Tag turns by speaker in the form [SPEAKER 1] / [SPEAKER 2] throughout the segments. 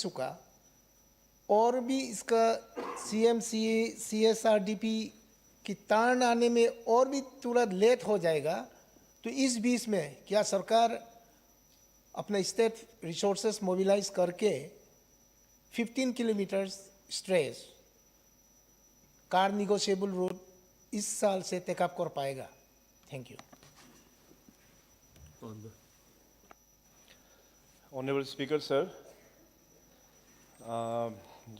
[SPEAKER 1] चुका, और भी इसका CMC, CSRDP की तान आने में और भी थोड़ा लेट हो जाएगा, तो इस बीच में क्या सरकार अपना स्टेट रिसोर्सेस मोबिलाइज करके 15 kilometre stretch car negotiable road इस साल से टेकअप कर पाएगा? Thank you.
[SPEAKER 2] Honourable speaker sir,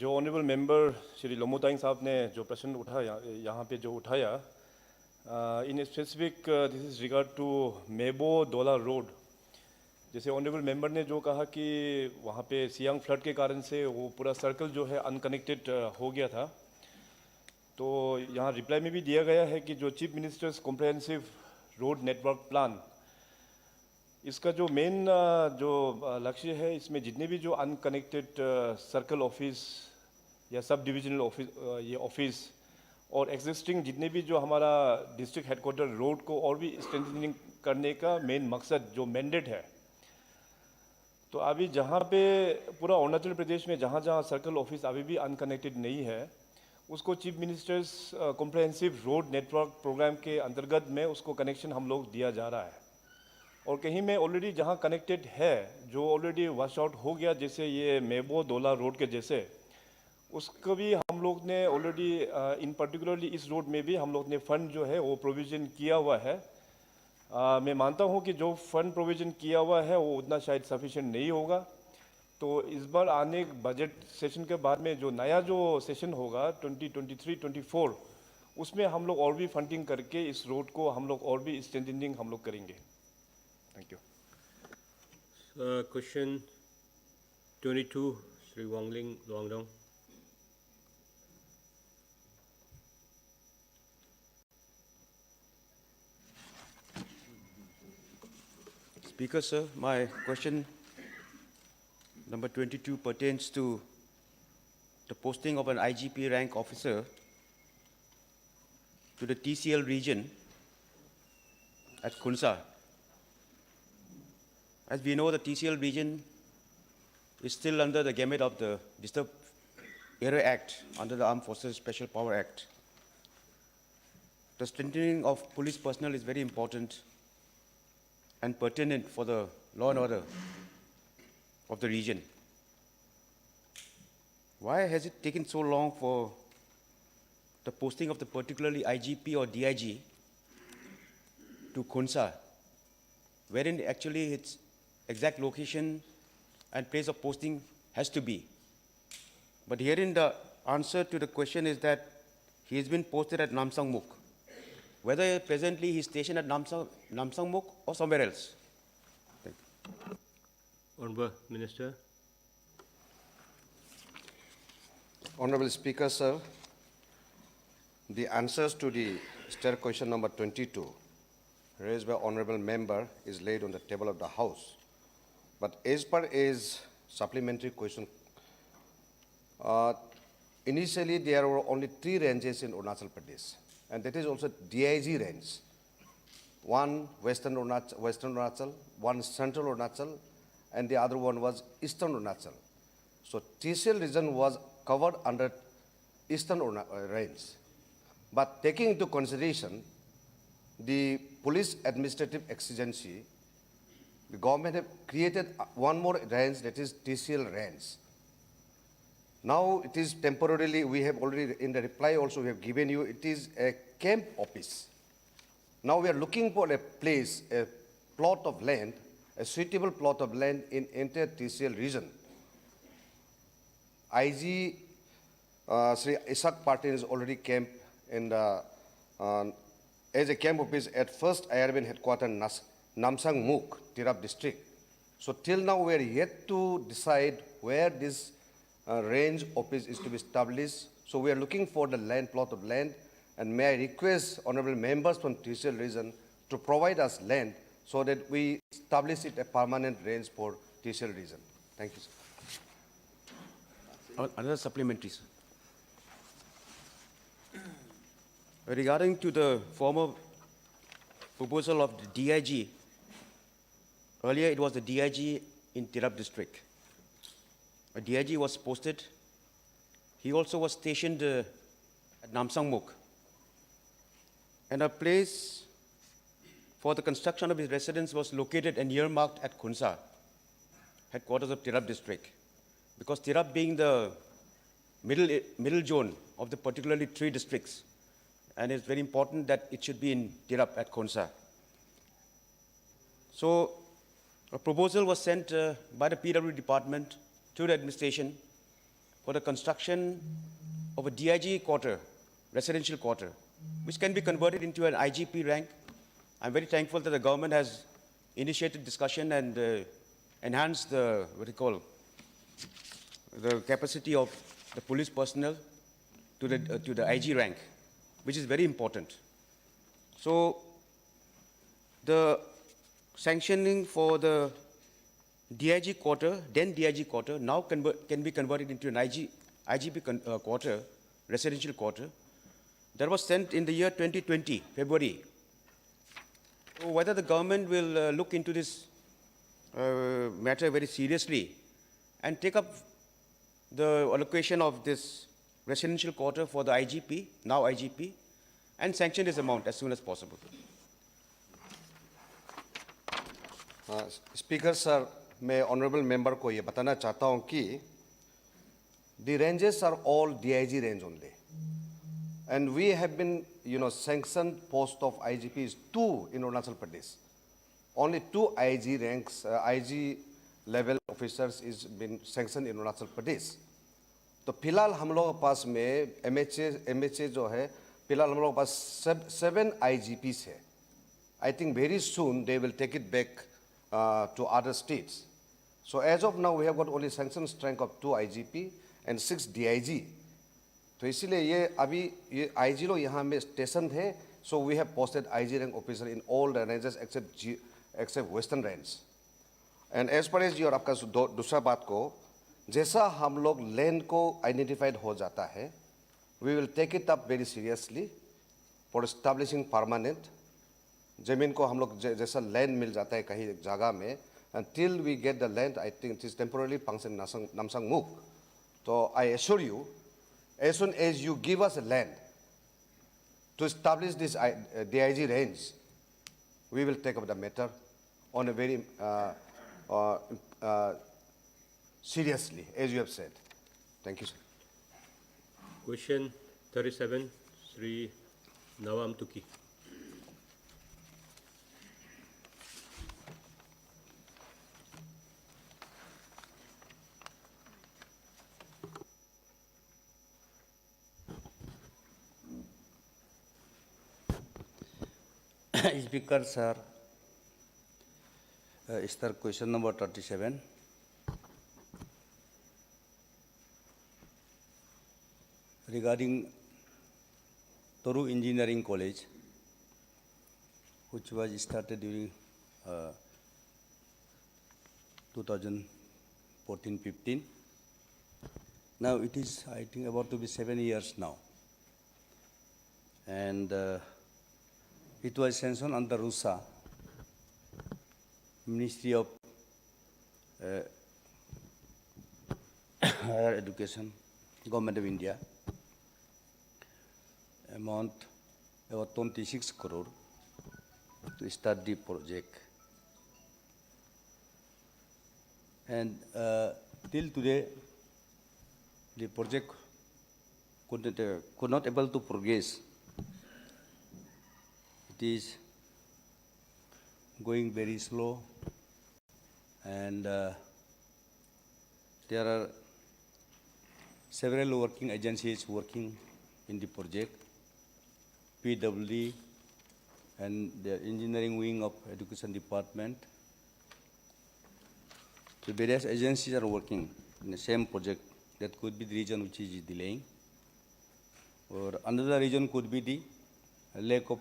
[SPEAKER 2] जो ऑनरेबल मेंबर श्री लोमोताइंग साहब ने जो प्रश्न उठाया यहाँ पे जो उठाया, in specific this is regard to Mebo Dola road. जैसे ऑनरेबल मेंबर ने जो कहा कि वहाँ पे सियांग फ्लड के कारण से वो पूरा सर्कल जो है अनकनेक्टेड हो गया था, तो यहाँ रिप्लाई में भी दिया गया है कि जो chief ministers comprehensive road network plan, इसका जो मेन जो लक्ष्य है, इसमें जितने भी जो अनकनेक्टेड सर्कल ऑफिस या सब डिविजनल ऑफिस, ये ऑफिस और एग्जिस्टिंग जितने भी जो हमारा डिस्ट्रिक्ट हेडक्वार्टर रोड को और भी स्ट्रेंथनिंग करने का मेन मकसद जो मैंडेट है, तो अभी जहाँ पे पूरा अरुणाचल प्रदेश में जहाँ जहाँ सर्कल ऑफिस अभी भी अनकनेक्टेड नहीं है, उसको chief ministers comprehensive road network programme के अंतर्गत में उसको कनेक्शन हम लोग दिया जा रहा है। और कहीं में ऑलरेडी जहाँ कनेक्टेड है, जो ऑलरेडी वॉश आउट हो गया, जैसे ये मेबो दोला रोड के जैसे, उसको भी हम लोग ने ऑलरेडी इन पर्टिकुलरली इस रोड में भी हम लोग ने फंड जो है वो प्रोविज़न किया हुआ है। मैं मानता हूँ कि जो फंड प्रोविज़न किया हुआ है वो उतना शायद सफिशिएंट नहीं होगा, तो इस बार आने बजट सेशन के बाद में जो नया जो सेशन होगा 2023-24, उसमें हम लोग और भी फंडिंग करके इस रोड को हम लोग और भी स्ट्रेंथनिंग हम लोग करेंगे। Thank you.
[SPEAKER 3] Question 22, Shri Wangling Longdong.
[SPEAKER 4] Speaker, sir, my question number 22 pertains to the posting of an IGP rank officer to the TCL region at Khunsa. As we know, the TCL region is still under the gamut of the Disturbed Area Act under the Armed Forces Special Power Act. The strengthening of police personnel is very important and pertinent for the law and order of the region. Why has it taken so long for the posting of the particularly IGP or DIG to Khunsa, wherein actually its exact location and place of posting has to be? But herein the answer to the question is that he has been posted at Namsang Muk, whether presently he is stationed at Namsang Muk or somewhere else. Thank you.
[SPEAKER 3] Honorable Minister.
[SPEAKER 5] Honorable Speaker, sir, the answers to the stair question number 22 raised by Honorable Member is laid on the table of the House. But as per his supplementary question, initially there were only 3 ranges in Arunachal Pradesh, and that is also DIG range. One Western Arunachal, one Central Arunachal, and the other one was Eastern Arunachal. So TCL region was covered under Eastern range. But taking into consideration the police administrative exigency, the government have created one more range, that is TCL range. Now it is temporarily, we have already, in the reply also we have given you, it is a camp office. Now we are looking for a place, a plot of land, a suitable plot of land in entire TCL region. IG Sri Isak Patil is already camped in the, as a camp office at 1st IRBN headquarters Namsang Muk, Tirap district. So till now we are yet to decide where this range office is to be established. So we are looking for the land, plot of land, and may I request honorable members from TCL region to provide us land so that we establish it a permanent range for TCL region. Thank you, sir.
[SPEAKER 4] Another supplementary, sir. Regarding to the former proposal of the DIG, earlier it was the DIG in Tirap district. a DIG was posted. He also was stationed at Namsang Muk. And a place for the construction of his residence was located and earmarked at Khunsa, headquarters of Tirap district. Because Tirap being the middle zone of the particularly 3 districts, and it's very important that it should be in Tirap at Khunsa. So a proposal was sent by the PW department to the administration for the construction of a DIG quarter, residential quarter, which can be converted into an IGP rank. I'm very thankful that the government has initiated discussion and enhanced the, the capacity of the police personnel to the IG rank, which is very important. So the sanctioning for the DIG quarter, then DIG quarter, now can be converted into an IGP quarter, residential quarter, that was sent in the year 2020, February. So whether the government will look into this matter very seriously and take up the allocation of this residential quarter for the IGP, now IGP, and sanction this amount as soon as possible.
[SPEAKER 5] Speaker sir, मैं honorable member को ये बताना चाहता हूँ कि the ranges are all DIG range only, and we have been, sanctioned post of IGPs 2 in Arunachal Pradesh. Only 2 IG ranks, IG level officers is been sanctioned in Arunachal Pradesh. तो फिलहाल हम लोगों के पास में MHA जो है, फिलहाल हम लोगों के पास 7 IGPs है. I think very soon they will take it back to other states. So as of now, we have got only sanctioned strength of 2 IGP and 6 DIG. तो इसीलिए ये अभी ये IG लोग यहाँ में स्टेशन थे, so we have posted IG rank officer in all the ranges except Western range. And as far as your आपका दूसरा बात को, जैसा हम लोग लैंड को आइडेंटिफाइड हो जाता है, we will take it up very seriously for establishing permanent. जमीन को हम लोग जैसा लैंड मिल जाता है कहीं जगह में, until we get the land, I think it is temporarily Pangsen Namsang Muk. So I assure you, as soon as you give us a land to establish this DIG range, we will take up the matter on a very seriously, as you have said. Thank you, sir.
[SPEAKER 3] Question 37, Sri Nawam Tuki.
[SPEAKER 6] Speaker sir, start question number 37. Regarding Toru Engineering College, which was started during 2014-15. Now it is, I think, about to be 7 years now. And it was sanctioned under RUSA, Ministry of Higher Education, Government of India. Amount about 26 crore to start the project. And till today, the project could not able to progress. It is going very slow, and there are several working agencies working in the project, PWD and the engineering wing of education department. So various agencies are working in the same project. That could be the reason which is delaying, or another reason could be the lack of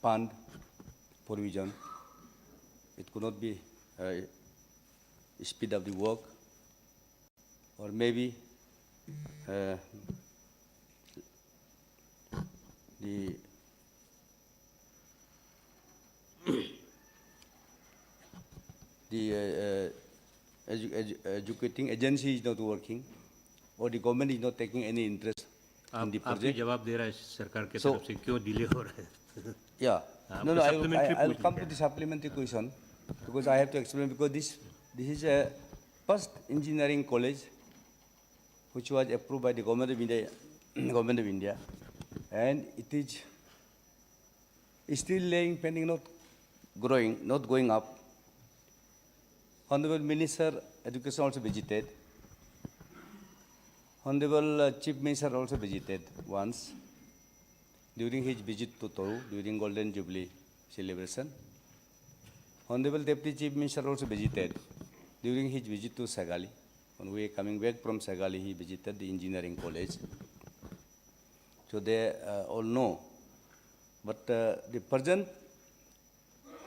[SPEAKER 6] fund provision. It could not be speed up the work, or maybe the the educating agency is not working, or the government is not taking any interest in the
[SPEAKER 3] आप ही
[SPEAKER 6] project.
[SPEAKER 3] जवाब दे रहा है सरकार के
[SPEAKER 6] So-
[SPEAKER 3] तरफ से क्यों delay हो रहा है?
[SPEAKER 6] Yeah.
[SPEAKER 3] हाँ,
[SPEAKER 6] No,
[SPEAKER 3] तो
[SPEAKER 6] no,
[SPEAKER 3] supplementary
[SPEAKER 6] I will
[SPEAKER 3] पूछ
[SPEAKER 6] come to
[SPEAKER 3] लीजिए।
[SPEAKER 6] the supplementary question because I have to explain because this is a first engineering college which was approved by the government of India, and it is still laying pending, not growing, not going up. Honorable Minister Education also visited. Honorable Chief Minister also visited once during his visit to Toru during Golden Jubilee celebration. Honorable Deputy Chief Minister also visited during his visit to Sagali. When we were coming back from Sagali, he visited the engineering college. So they all know. But the present,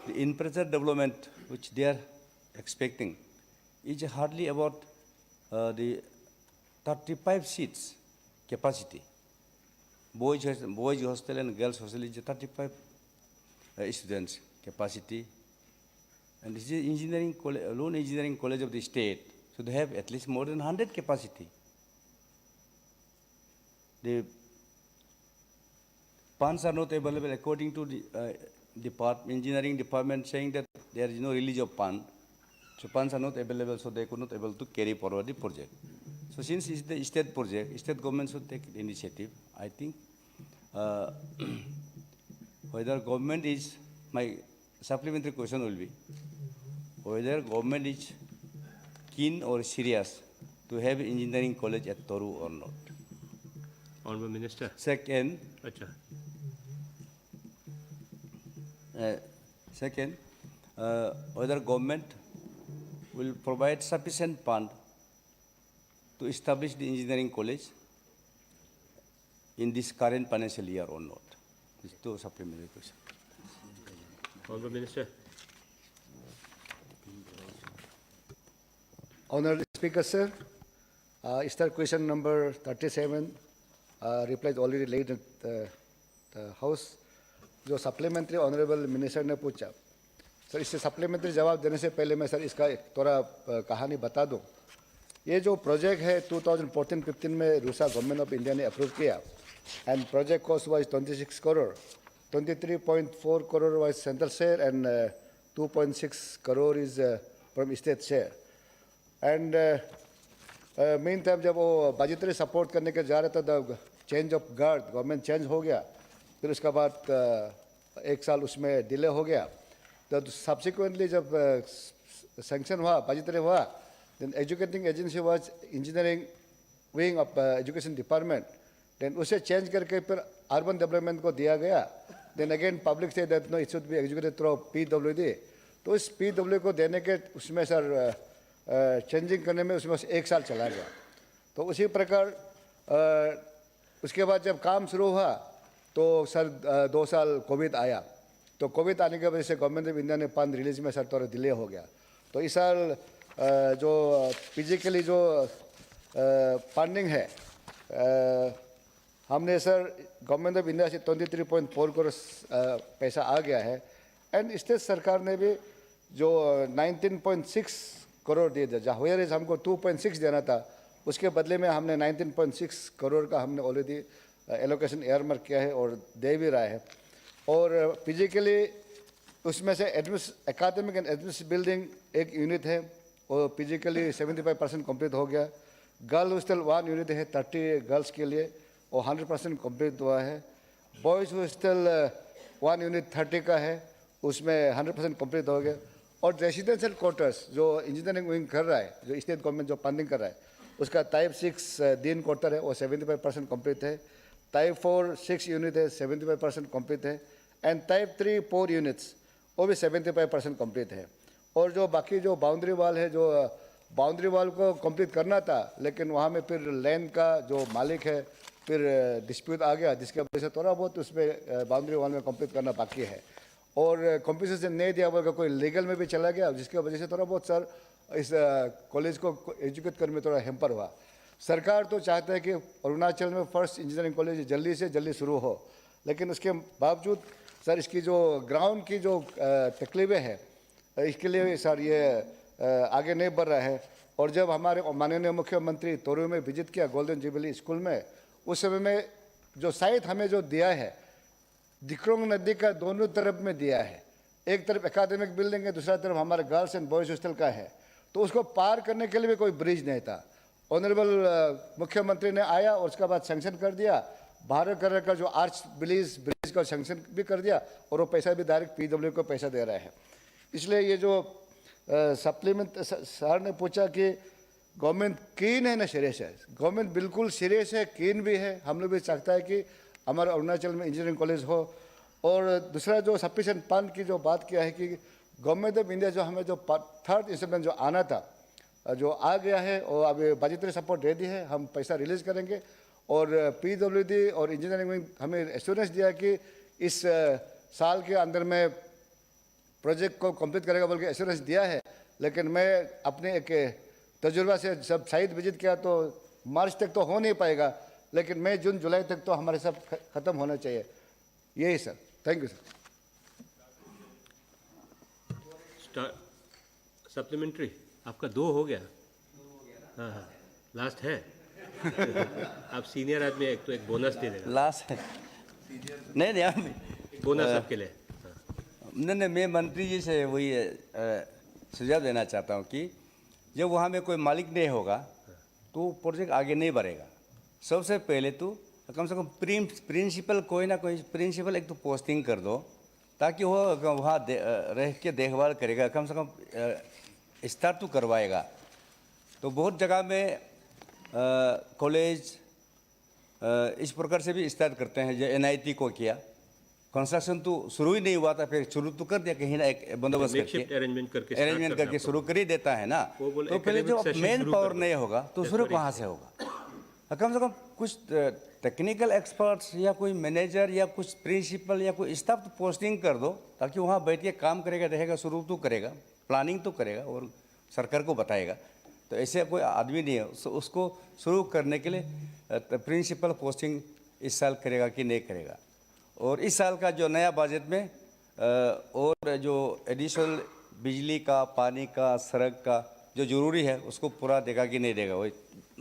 [SPEAKER 6] the infrastructure development which they are expecting is hardly about the 35 seats capacity. Boys hostel and girls hostel is 35 students capacity. And this is engineering college, lone engineering college of the state, so they have at least more than 100 capacity. The funds are not available according to the engineering department saying that there is no release of fund. So funds are not available, so they could not able to carry forward the project. So since it's the state project, state government should take initiative. I think whether government is, my supplementary question will be, whether government is keen or serious to have engineering college at Toru or not.
[SPEAKER 3] Honorable Minister.
[SPEAKER 6] Second,
[SPEAKER 3] अच्छा,
[SPEAKER 6] whether government will provide sufficient fund to establish the engineering college in this current financial year or not. These two supplementary questions.
[SPEAKER 3] Honorable Minister.
[SPEAKER 7] Honorable Speaker, sir, start question number 37. Reply is already laid at the House. जो supplementary honourable minister ने पूछा, sir इससे supplementary जवाब देने से पहले मैं sir इसका एक थोड़ा कहानी बता दूं। ये जो प्रोजेक्ट है 2014-15 में रूसा गवर्नमेंट ऑफ इंडिया ने अप्रूव किया, and project cost was 26 crore, 23.4 crore was central share and 2.6 crore is from state share. And main time जब वो बजटरी सपोर्ट करने के जा रहे थे, change of guard, government change हो गया, फिर उसके बाद एक साल उसमें डिले हो गया। तो सब्सिक्वेंटली जब सैंक्शन हुआ, बजटरी हुआ, then educating agency was engineering wing of education department, then उसे चेंज करके फिर अर्बन डेवलपमेंट को दिया गया। देन अगेन पब्लिक से that no it should be educated through PWD। तो इस PW को देने के उसमें सर चेंजिंग करने में उसमें एक साल चला गया। तो उसी प्रकार उसके बाद जब काम शुरू हुआ तो सर 2 साल कोविड आया, तो कोविड आने की वजह से गवर्नमेंट ऑफ इंडिया ने फंड रिलीज में सर थोड़ा डिले हो गया। तो इस साल जो फिजिकली जो फंडिंग है, हमने सर गवर्नमेंट ऑफ इंडिया से 23.4 करोड़ पैसा आ गया है, एंड स्टेट सरकार ने भी जो 19.6 करोड़ दे दिया, जहाँ वेयर इज हमको 2.6 देना था, उसके बदले में हमने 19.6 करोड़ का हमने ऑलरेडी एलोकेशन एयरमार्क किया है और दे भी रहा है। और फिजिकली उसमें से एकेडमिक एंड एडमिनिस्ट्रेटिव बिल्डिंग एक यूनिट है, और फिजिकली 75% कंप्लीट हो गया। गर्ल हॉस्टल 1 यूनिट है 30 गर्ल्स के लिए, और 100% कंप्लीट हुआ है। बॉयज़ हॉस्टल 1 यूनिट 30 का है, उसमें 100% कंप्लीट हो गया। और रेसिडेंशियल क्वार्टर्स जो इंजीनियरिंग विंग कर रहा है, जो स्टेट गवर्नमेंट जो फंडिंग कर रहा है, उसका टाइप 6 दिन क्वार्टर है, वो 75% कंप्लीट है। टाइप 4 6 यूनिट है, 75% कंप्लीट है, एंड टाइप 3 4 यूनिट्स वो भी 75% कंप्लीट है। और जो बाकी जो बाउंड्री वाल है, जो बाउंड्री वाल को कंप्लीट करना था, लेकिन वहाँ में फिर लैंड का जो मालिक है फिर डिस्प्यूट आ गया, जिसके वजह से थोड़ा बहुत उसमें बाउंड्री वाल में कंप्लीट करना बाकी है। और कंपनसेशन नहीं दिया बोलकर कोई लीगल में भी चला गया, जिसकी वजह से थोड़ा बहुत सर इस कॉलेज को एजुकेट करने में थोड़ा हेम्पर हुआ। सरकार तो चाहता है कि अरुणाचल में फर्स्ट इंजीनियरिंग कॉलेज जल्दी से जल्दी शुरू हो, लेकिन उसके बावजूद सर इसकी जो ग्राउंड की जो तकलीफें हैं, इसके लिए सर ये आगे नहीं बढ़ रहा है। और जब हमारे माननीय मुख्यमंत्री तोरू में विजिट किया गोल्डन जुबली स्कूल में, उस समय में जो साइट हमें जो दिया है दिक्रोंग नदी का दोनों तरफ में दिया है, एक तरफ एकेडमिक बिल्डिंग है, दूसरा तरफ हमारे गर्ल्स एंड बॉयज हॉस्टल का है, तो उसको पार करने के लिए भी कोई ब्रिज नहीं था। ऑनरेबल मुख्यमंत्री ने आया और उसके बाद सैंक्शन कर दिया, 12 करोड़ का जो आर्च ब्रिज का सैंक्शन भी कर दिया, और वो पैसा भी डायरेक्ट पीडब्ल्यू को पैसा दे रहा है। इसलिए ये जो सप्लीमेंट सर ने पूछा कि गवर्नमेंट कीन है ना सीरियस है, गवर्नमेंट बिल्कुल सीरियस है, कीन भी है। हम लोग भी चाहता है कि हमारे अरुणाचल में इंजीनियरिंग कॉलेज हो। और दूसरा जो सफिशिएंट फंड की जो बात किया है कि गवर्नमेंट ऑफ इंडिया जो हमें जो थर्ड इंस्टॉलमेंट जो आना था जो आ गया है, और अभी बजटरी सपोर्ट रेडी है, हम पैसा रिलीज करेंगे। और पीडब्ल्यूडी और इंजीनियरिंग में हमें एश्योरेंस दिया कि इस साल के अंदर में प्रोजेक्ट को कंप्लीट करेगा बोल के एश्योरेंस दिया है। लेकिन मैं अपने एक तजुर्बा से सब साइट विजिट किया तो मार्च तक तो हो नहीं पाएगा, लेकिन मई जून जुलाई तक तो हमारे सब खत्म होना चाहिए। यही sir, thank you sir.
[SPEAKER 3] Supplementary आपका 2 हो गया। हाँ हाँ, लास्ट है। आप सीनियर आदमी हैं, तो एक बोनस दे देगा।
[SPEAKER 6] लास्ट है नहीं नहीं
[SPEAKER 3] बोनस आपके लिए।
[SPEAKER 6] नहीं, मैं मंत्री जी से वही सुझाव देना चाहता हूँ कि जब वहाँ में कोई मालिक नहीं होगा तो प्रोजेक्ट आगे नहीं बढ़ेगा। सबसे पहले तो कम से कम प्रिंसिपल कोई ना कोई प्रिंसिपल एक तो पोस्टिंग कर दो, ताकि वो वहाँ रह के देखभाल करेगा, कम से कम स्टार्ट तो करवाएगा। तो बहुत जगह में कॉलेज इस प्रकार से भी स्टार्ट करते हैं, जो एनआईटी को किया, कंस्ट्रक्शन तो शुरू ही नहीं हुआ था, फिर शुरू तो कर दिया कहीं ना एक बंदोबस्त करके अरेंजमेंट करके शुरू कर ही देता है ना। तो पहले जो मेन पावर नहीं होगा तो शुरू कहाँ से होगा? कम से कम कुछ टेक्निकल एक्सपर्ट्स या कोई मैनेजर या कुछ प्रिंसिपल या कोई स्टाफ तो पोस्टिंग कर दो, ताकि वहाँ बैठ के काम करेगा, रहेगा, शुरू तो करेगा, प्लानिंग तो करेगा और सरकार को बताएगा। तो ऐसे कोई आदमी नहीं है, उसको शुरू करने के लिए प्रिंसिपल पोस्टिंग इस साल करेगा कि नहीं करेगा। और इस साल का जो नया बजट में और जो एडिशनल बिजली का, पानी का, सड़क का जो जरूरी है उसको पूरा देगा कि नहीं देगा, वही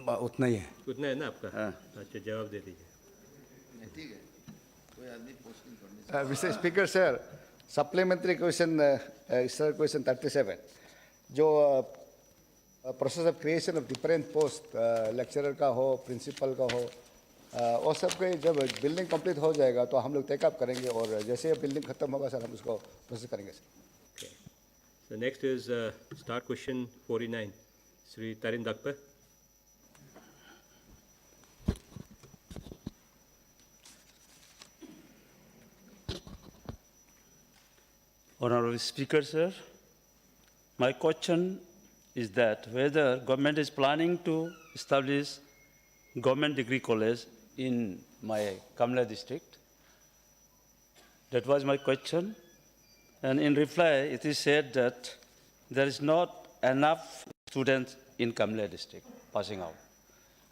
[SPEAKER 6] उतना ही है।
[SPEAKER 3] उतना है ना आपका?
[SPEAKER 6] हाँ।
[SPEAKER 3] अच्छा, जवाब दे दीजिए।
[SPEAKER 5] ठीक है, कोई आदमी posting
[SPEAKER 7] mister speaker sir, supplementary question sir, question 37 जो process of creation of different post, lecturer का हो, प्रिंसिपल का हो, और सब के जब बिल्डिंग कंप्लीट हो जाएगा तो हम लोग टेकअप करेंगे, और जैसे बिल्डिंग खत्म होगा सर हम उसको प्रोसेस करेंगे sir.
[SPEAKER 3] So next is start question 49, Sri Tarin Dakpa.
[SPEAKER 8] Honorable Speaker, sir, my question is that whether government is planning to establish government degree college in my Kamla district. That was my question. And in reply, it is said that there is not enough students in Kamla district passing out.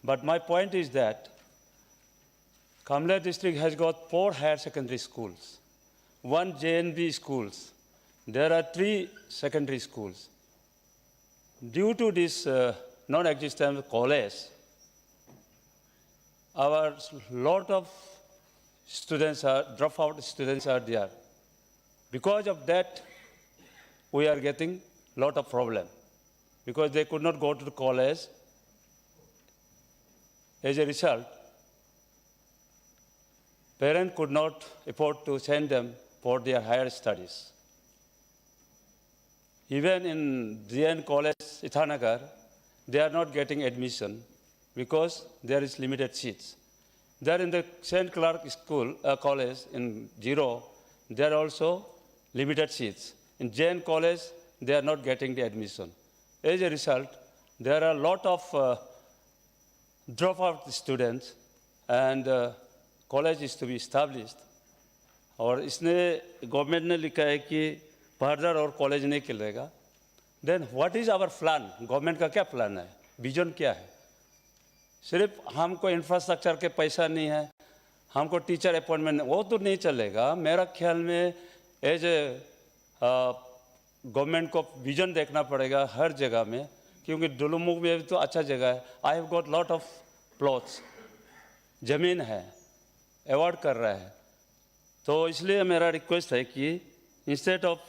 [SPEAKER 8] But my point is that Kamla district has got 4 higher secondary schools, 1 JNB schools. There are 3 secondary schools. Due to this non-existent college, our lot of students are, dropout students are there. Because of that, we are getting lot of problem, because they could not go to the college. As a result, parents could not afford to send them for their higher studies. Even in DN College, Itanagar, they are not getting admission because there is limited seats. There in the St. Clark School, College in Giro, there are also limited seats. In Jain College, they are not getting the admission. As a result, there are a lot of dropout students, and college is to be established. और इसने government ने लिखा है कि further और college नहीं खुलेगा. Then what is our plan? Government का क्या प्लान है, विजन क्या है? सिर्फ हमको इंफ्रास्ट्रक्चर के पैसा नहीं है, हमको टीचर अपॉइंटमेंट, वो तो नहीं चलेगा. मेरा ख्याल में एज ए गवर्नमेंट को विजन देखना पड़ेगा हर जगह में, क्योंकि डुलुमुख में भी तो अच्छा जगह है. I have got lot of plots, ज़मीन है, अवॉर्ड कर रहा है. तो इसलिए मेरा रिक्वेस्ट है कि instead of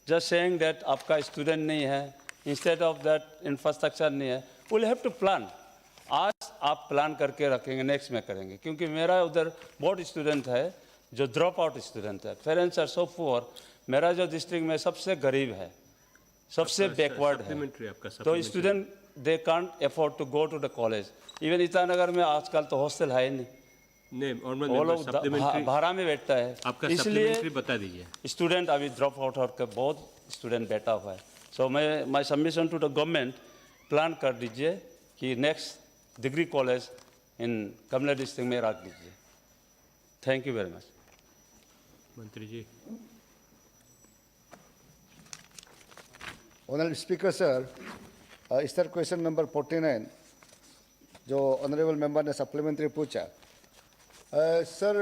[SPEAKER 8] just saying that आपका स्टूडेंट नहीं है, इंस्टेड ऑफ दैट इंफ्रास्ट्रक्चर नहीं है, विल हैव टू प्लान. आज आप प्लान करके रखेंगे, नेक्स्ट में करेंगे, क्योंकि मेरा उधर बहुत स्टूडेंट है जो ड्रॉप आउट स्टूडेंट है. Parents are so poor. मेरा जो डिस्ट्रिक्ट में सबसे गरीब है, सबसे बैकवर्ड है, तो student they can't afford to go to the college. Even Itanagar में आजकल तो हॉस्टल है नहीं, वो लोग भाड़ा में बैठता है. इसलिए
[SPEAKER 3] बता दीजिए.
[SPEAKER 8] स्टूडेंट अभी ड्रॉप आउट होकर बहुत स्टूडेंट बैठा हुआ है. सो मैं my submission to the government, plan कर दीजिए कि next degree college in Kamle district में रख दीजिए. Thank you very much.
[SPEAKER 3] मंत्री जी.
[SPEAKER 7] Honorable Speaker, sir, is there question number 49, जो ऑनरेबल मेंबर ने सप्लीमेंट्री पूछा. सर,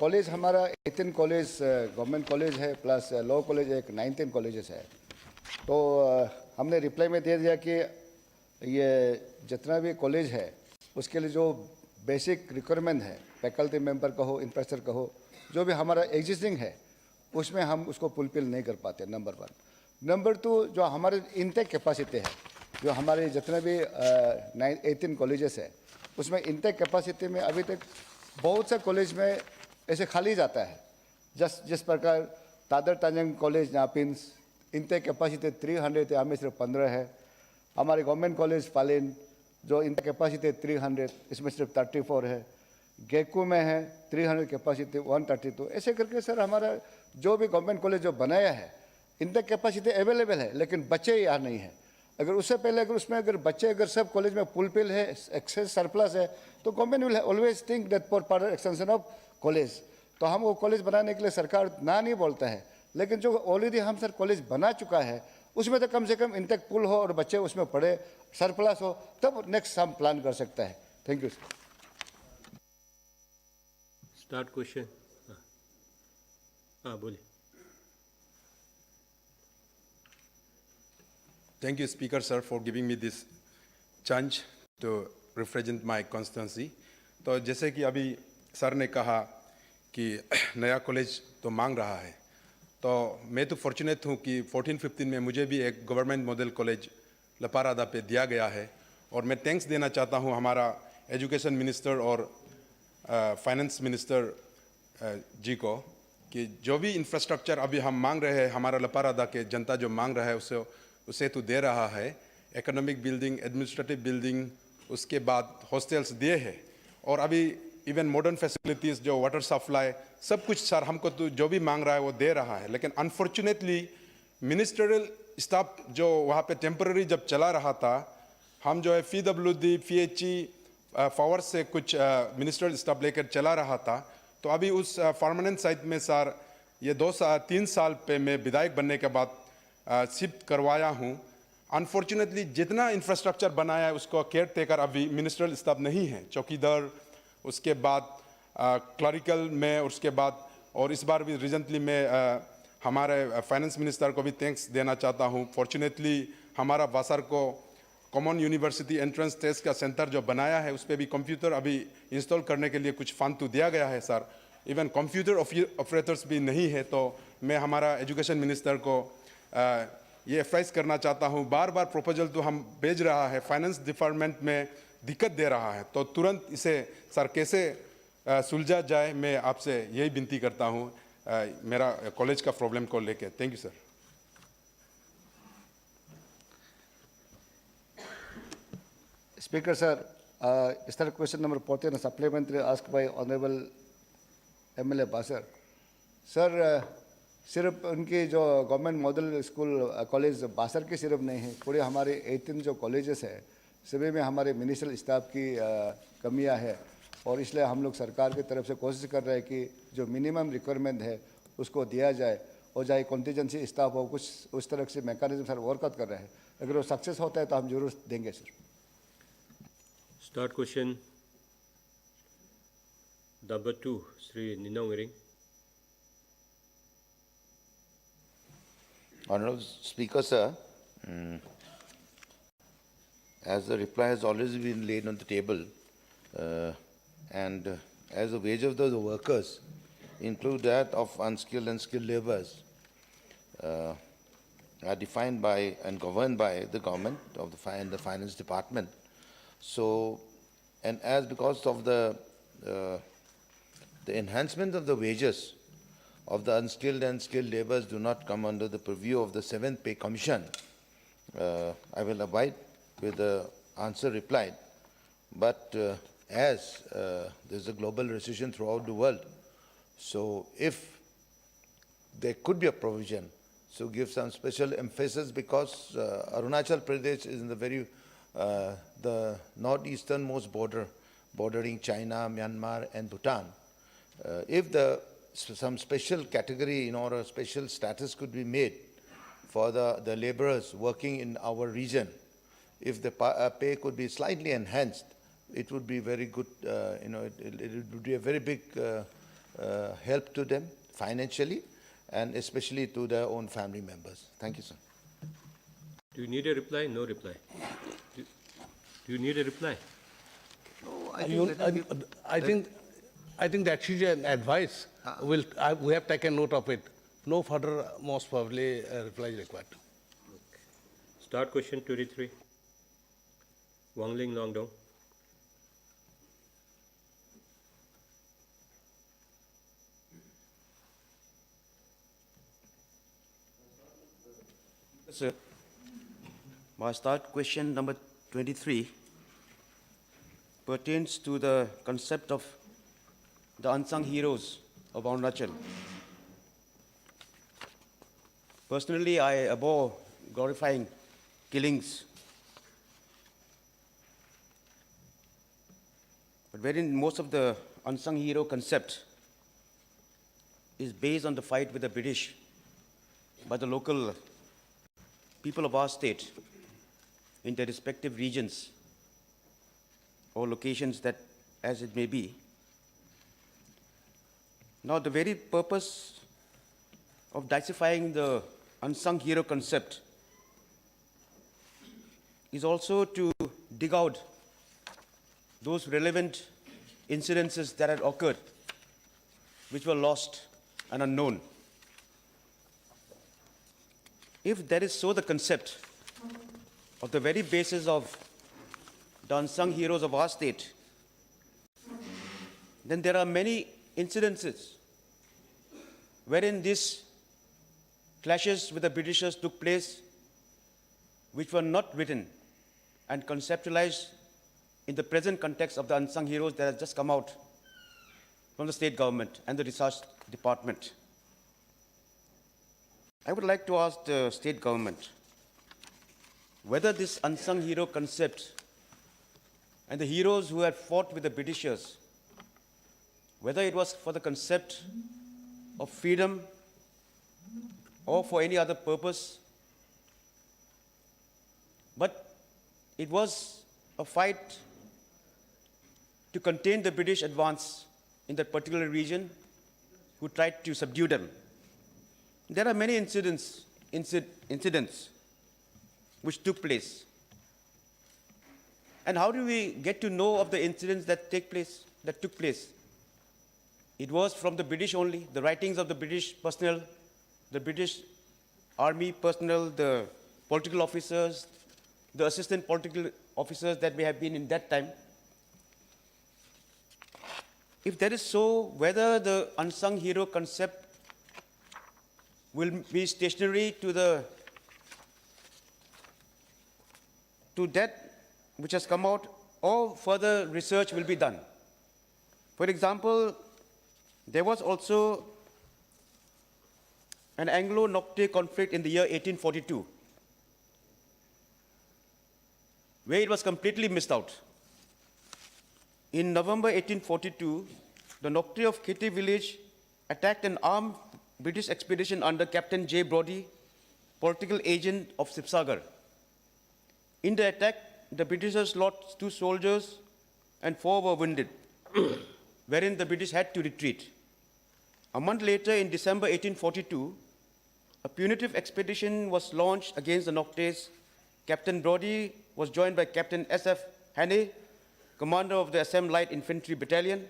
[SPEAKER 7] कॉलेज हमारा 18 कॉलेज गवर्नमेंट कॉलेज है, प्लस लॉ कॉलेज एक 19 कॉलेजेस है. तो हमने रिप्लाई में दे दिया कि ये जितना भी कॉलेज है उसके लिए जो बेसिक रिक्वायरमेंट है, फैकल्टी मेंबर कहो, इंफ्रास्ट्रक्चर कहो, जो भी हमारा एग्जिस्टिंग है उसमें हम उसको फुलफिल नहीं कर पाते. नंबर 1. नंबर 2, जो हमारे इंटेक कैपेसिटी है, जो हमारे जितने भी 18 कॉलेजेस है उसमें इंटेक कैपेसिटी में अभी तक बहुत से कॉलेज में ऐसे खाली जाता है. जिस प्रकार तादर तांजंग कॉलेज नापिन्स, इंटेक कैपेसिटी 300 है, हमें सिर्फ 15 है. हमारे गवर्नमेंट कॉलेज पालिन जो इंटेक कैपेसिटी 300, इसमें सिर्फ 34 है. गेकू में है 300 कैपेसिटी 132. ऐसे करके सर हमारा जो भी गवर्नमेंट कॉलेज जो बनाया है इंटेक कैपेसिटी अवेलेबल है, लेकिन बच्चे यहाँ नहीं है. अगर उससे पहले अगर उसमें अगर बच्चे अगर सब कॉलेज में फुलफिल है, एक्सेस सरप्लस है, तो government will always think that for further extension of college. तो हम वो कॉलेज बनाने के लिए सरकार ना नहीं बोलता है, लेकिन जो ऑलरेडी हम सर कॉलेज बना चुका है उसमें तो कम से कम इंटेक पुल हो और बच्चे उसमें पढ़े, सरप्लस हो, तब नेक्स्ट हम प्लान कर सकता है. Thank you.
[SPEAKER 3] Start question. हाँ बोलिए.
[SPEAKER 9] Thank you, Speaker, sir, for giving me this chance to represent my constituency. तो जैसे कि अभी सर ने कहा कि नया कॉलेज तो मांग रहा है, तो मैं तो फॉर्चुनेट हूँ कि 14-15 में मुझे भी एक गवर्नमेंट मॉडल कॉलेज लपारादा पे दिया गया है. और मैं थैंक्स देना चाहता हूँ हमारा एजुकेशन मिनिस्टर और फाइनेंस मिनिस्टर जी को कि जो भी इंफ्रास्ट्रक्चर अभी हम मांग रहे हैं, हमारा लपारादा के जनता जो मांग रहा है उसे तो दे रहा है. इकोनॉमिक बिल्डिंग, एडमिनिस्ट्रेटिव बिल्डिंग, उसके बाद हॉस्टल्स दिए हैं, और अभी इवन मॉडर्न फैसिलिटीज़ जो वाटर सप्लाई, सब कुछ सर हमको तो जो भी मांग रहा है वो दे रहा है. लेकिन अनफॉर्चुनेटली मिनिस्ट्रियल स्टाफ जो वहाँ पे टेम्पररी जब चला रहा था, हम जो है PWD, PHE पावर से कुछ मिनिस्ट्रियल स्टाफ लेकर चला रहा था. तो अभी उस परमानेंट साइट में सर ये 3 साल पे मैं विधायक बनने के बाद शिफ्ट करवाया हूँ. अनफॉर्चुनेटली जितना इंफ्रास्ट्रक्चर बनाया है उसको केयर टेकर अभी मिनिस्ट्रियल स्टाफ नहीं है. चौकीदार, उसके बाद क्लरिकल में, उसके बाद और इस बार भी रिसेंटली मैं हमारे फाइनेंस मिनिस्टर को भी थैंक्स देना चाहता हूँ. फॉर्चुनेटली हमारा बासर को कॉमन यूनिवर्सिटी एंट्रेंस टेस्ट का सेंटर जो बनाया है उस पर भी कंप्यूटर अभी इंस्टॉल करने के लिए कुछ फंड तो दिया गया है सर. इवन कंप्यूटर ऑपरेटर्स भी नहीं है. तो मैं हमारा एजुकेशन मिनिस्टर को ये एडवाइस करना चाहता हूँ. बार बार प्रोपोजल तो हम भेज रहा है, फाइनेंस डिपार्टमेंट में दिक्कत दे रहा है, तो तुरंत इसे सर कैसे सुलझा जाए, मैं आपसे यही विनती करता हूँ मेरा कॉलेज का प्रॉब्लम को लेके. Thank you sir.
[SPEAKER 7] Speaker, sir, is there question number 14, a supplementary asked by Honorable MLA Basar. Sir, सिर्फ उनकी जो गवर्नमेंट मॉडल स्कूल कॉलेज बासर की सिर्फ नहीं है, पूरे हमारे 18 जो कॉलेजेस है सभी में हमारे मिनिस्ट्रियल स्टाफ की कमियां है. और इसलिए हम लोग सरकार की तरफ से कोशिश कर रहे हैं कि जो मिनिमम रिक्वायरमेंट है उसको दिया जाए, और चाहे कॉन्टीजेंसी स्टाफ हो, कुछ उस तरह से मैकेनिज्म सर वर्कआउट कर रहे हैं. अगर वो सक्सेस होता है तो हम जरूर देंगे sir.
[SPEAKER 3] Start question number 2, Shri Ninong Ering.
[SPEAKER 10] Honorable Speaker, sir, as the reply has already been laid on the table, and as the wage of the workers include that of unskilled and skilled laborers, are defined by and governed by the government of the finance department. So, and as because of the enhancement of the wages of the unskilled and skilled laborers do not come under the purview of the 7th Pay Commission, I will abide with the answer replied. But as there's a global recession throughout the world, so if there could be a provision, so give some special emphasis because Arunachal Pradesh is in the very the northeasternmost bordering China, Myanmar, and Bhutan. If some special category, or a special status could be made for the laborers working in our region, if the pay could be slightly enhanced, it would be very good. It would be a very big help to them financially, and especially to their own family members. Thank you, sir.
[SPEAKER 3] Do you need a reply? No reply. Do you need a reply?
[SPEAKER 11] I think that is an advice. We have taken note of it. No further, most probably, reply is required.
[SPEAKER 3] Start question 23. Wang Ling Longdong.
[SPEAKER 4] Sir, my start question number 23 pertains to the concept of the unsung heroes of Arunachal. Personally, I abhor glorifying killings, but wherein most of the unsung hero concept is based on the fight with the British by the local people of our state in their respective regions or locations that as it may be. Now, the very purpose of dissecting the unsung hero concept is also to dig out those relevant incidences that had occurred, which were lost and unknown. If that is so the concept of the very basis of the unsung heroes of our state, then there are many incidences wherein these clashes with the Britishers took place, which were not written and conceptualized in the present context of the unsung heroes that has just come out from the state government and the research department. I would like to ask the state government whether this unsung hero concept and the heroes who had fought with the Britishers, whether it was for the concept of freedom or for any other purpose, but it was a fight to contain the British advance in that particular region who tried to subdue them. There are many incidents which took place. And how do we get to know of the incidents that took place? It was from the British only, the writings of the British personnel, the British army personnel, the political officers, the assistant political officers that may have been in that time. If that is so, whether the unsung hero concept will be stationary to that which has come out, or further research will be done. For example, there was also an Anglo-Nocte conflict in the year 1842, where it was completely missed out. In November 1842, the Nocte of Kitty village attacked an armed British expedition under Captain J. Brodie, political agent of Sibsagar. In the attack, the Britishers lost 2 soldiers and 4 were wounded, wherein the British had to retreat. A month later, in December 1842, a punitive expedition was launched against the Noctes. Captain Brody was joined by Captain S.F. Haney, commander of the Assam Light Infantry Battalion,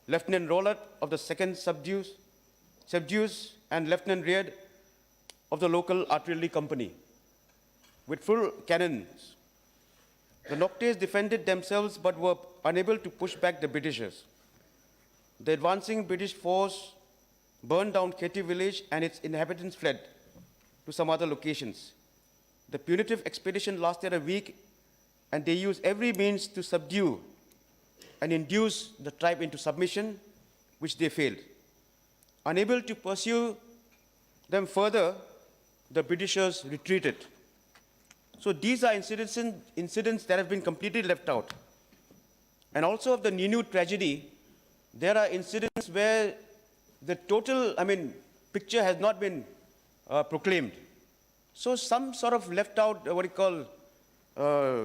[SPEAKER 4] Lieutenant Rollett of the 2nd Subdues, and Lieutenant Reard of the local artillery company. With full cannons, the Noctes defended themselves but were unable to push back the Britishers. The advancing British force burned down Kheti village and its inhabitants fled to some other locations. The punitive expedition lasted a week and they used every means to subdue and induce the tribe into submission, which they failed. Unable to pursue them further, the Britishers retreated. So these are incidents that have been completely left out. And also of the Ninu tragedy, there are incidents where the total, picture has not been proclaimed. So some sort of left out,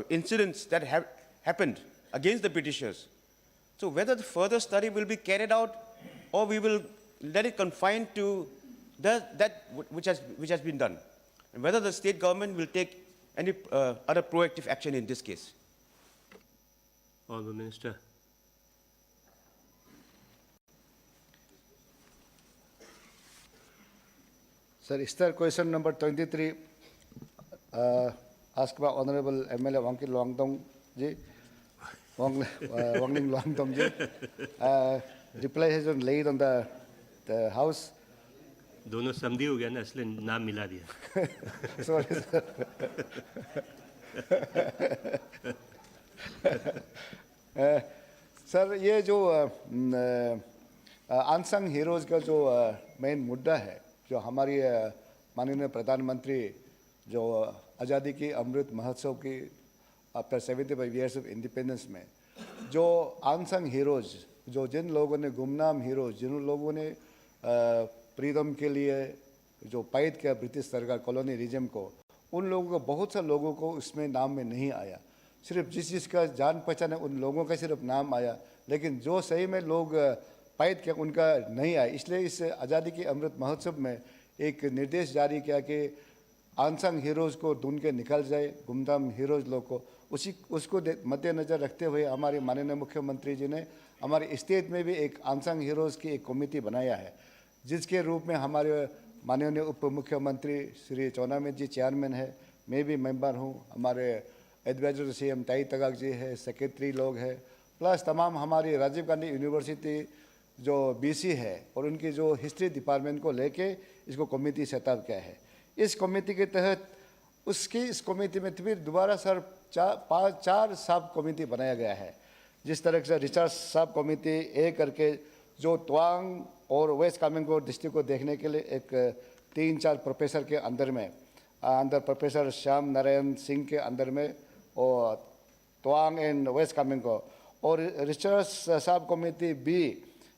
[SPEAKER 4] incidents that have happened against the Britishers. So whether the further study will be carried out or we will let it confine to that which has been done. And whether the state government will take any other proactive action in this case.
[SPEAKER 3] Honourable Minister.
[SPEAKER 7] Sir, is there question number 23 asked by Honorable MLA Wangkin Luangtong ji? Wangling Luangtong ji. Reply has been laid on the House.
[SPEAKER 3] दोनों समझी हो गया ना, इसलिए नाम मिला दिया.
[SPEAKER 7] Sorry, sir. Sir ये जो अनसंग हीरोज का जो मेन मुद्दा है, जो हमारी माननीय प्रधानमंत्री जो आज़ादी की अमृत महोत्सव की आफ्टर 75 years ऑफ इंडिपेंडेंस में जो अनसंग हीरोज, जो जिन लोगों ने गुमनाम हीरोज, जिन लोगों ने फ्रीडम के लिए जो फाइट किया ब्रिटिश सरकार कॉलोनी रिजम को, उन लोगों को बहुत से लोगों को उसमें नाम में नहीं आया. सिर्फ जिसका जान पहचान है उन लोगों का सिर्फ नाम आया, लेकिन जो सही में लोग फाइट किया उनका नहीं आया. इसलिए इस आज़ादी की अमृत महोत्सव में एक निर्देश जारी किया कि अनसंग हीरोज़ को ढूंढ के निकल जाए, गुमनाम हीरोज़ लोग को. उसको मद्देनज़र रखते हुए हमारे माननीय मुख्यमंत्री जी ने हमारे स्टेट में भी एक अनसंग हीरोज़ की एक कमेटी बनाया है, जिसके रूप में हमारे माननीय उप मुख्यमंत्री श्री चौनामित जी चेयरमैन है, मैं भी मेंबर हूँ, हमारे एडवाइजर CM ताई तगाक जी है, सेक्रेटरी लोग हैं, प्लस तमाम हमारी राजीव गांधी यूनिवर्सिटी जो BC है और उनकी जो हिस्ट्री डिपार्टमेंट को लेके इसको कमेटी सेटअप किया है. इस कमेटी के तहत इस कमेटी में फिर दोबारा सर चार सब कमेटी बनाया गया है. जिस तरह से रिसर्च सब कमेटी ए करके जो तवांग और वेस्ट कामेंग डिस्ट्रिक्ट को देखने के लिए एक 3-4 प्रोफेसर के अंदर प्रोफेसर श्याम नारायण सिंह के अंदर में और तवांग एंड वेस्ट कामेंग को, और रिसर्च सब कमेटी बी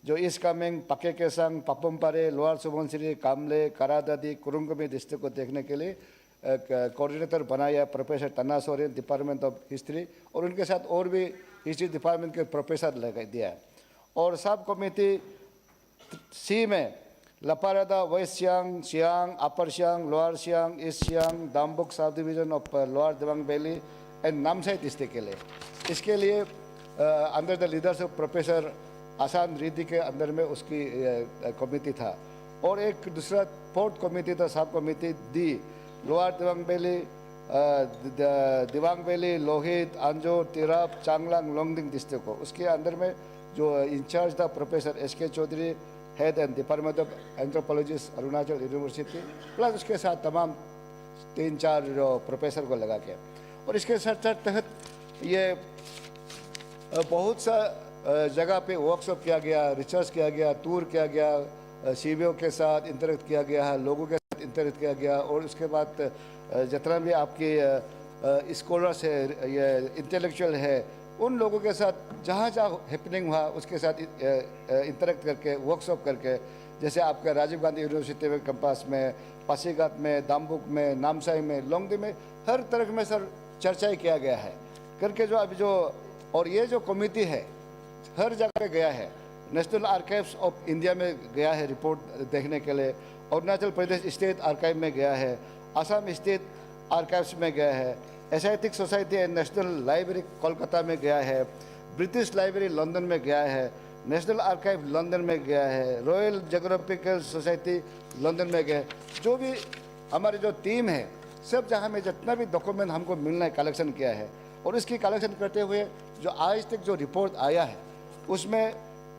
[SPEAKER 7] जो ईस्ट कामेंग, पके केसंग, पपमपारे, लोअर सुबनसिरी, कामले, करादादी, कुरुंगमी डिस्ट्रिक्ट को देखने के लिए कोऑर्डिनेटर बनाया professor Tanna Soren, department of history, और उनके साथ और भी हिस्ट्री डिपार्टमेंट के प्रोफेसर लगा दिया. और सब कमेटी सी में Laparada, west Siang, Siang, upper Siang, lower Siang, east Siang, Dambuk sub division of lower Dibang valley and Namsai district के लिए, इसके लिए अंडर द लीडरशिप प्रोफेसर आसान रिद्धि के अंदर में उसकी कमेटी था. और एक दूसरा 4th कमेटी था sub committee D, lower Dibang valley, Dibang valley, Lohit, Anjaw, Tirap, Changlang, Longding district को. उसके अंदर में जो इंचार्ज था professor SK Chaudhary, head and department of anthropologist Arunachal university, plus उसके साथ तमाम 3-4 प्रोफेसर को लगा के. और इसके साथ तहत ये बहुत सा जगह पे वर्कशॉप किया गया, रिसर्च किया गया, टूर किया गया, CBO के साथ इंटरेक्ट किया गया है, लोगों के साथ इंटरेक्ट किया गया. और उसके बाद जितना भी आपके स्कॉलर्स है, ये इंटेलेक्चुअल है, उन लोगों के साथ जहाँ हैपनिंग हुआ उसके साथ इंटरेक्ट करके, वर्कशॉप करके, जैसे आपका राजीव गांधी यूनिवर्सिटी में कैंपस में, पासीघाट में, दाम्बुक में, नामसाई में, लोंगडी में, हर तरह में सर चर्चा किया गया है करके जो अभी जो. और ये जो कमेटी है हर जगह गया है, नेशनल आर्काइव्स ऑफ इंडिया में गया है रिपोर्ट देखने के लिए, अरुणाचल प्रदेश स्टेट आर्काइव में गया है, असम स्टेट आर्काइव्स में गया है, Asiatic society and national library Kolkata में गया है, ब्रिटिश लाइब्रेरी लंदन में गया है, नेशनल आर्काइव लंदन में गया है, रॉयल जोग्राफिकल सोसाइटी लंदन में गया है। जो भी हमारी जो टीम है, सब जहाँ में जितना भी डॉक्यूमेंट हमको मिलना है कलेक्शन किया है, और इसकी कलेक्शन करते हुए जो आज तक जो रिपोर्ट आया है उसमें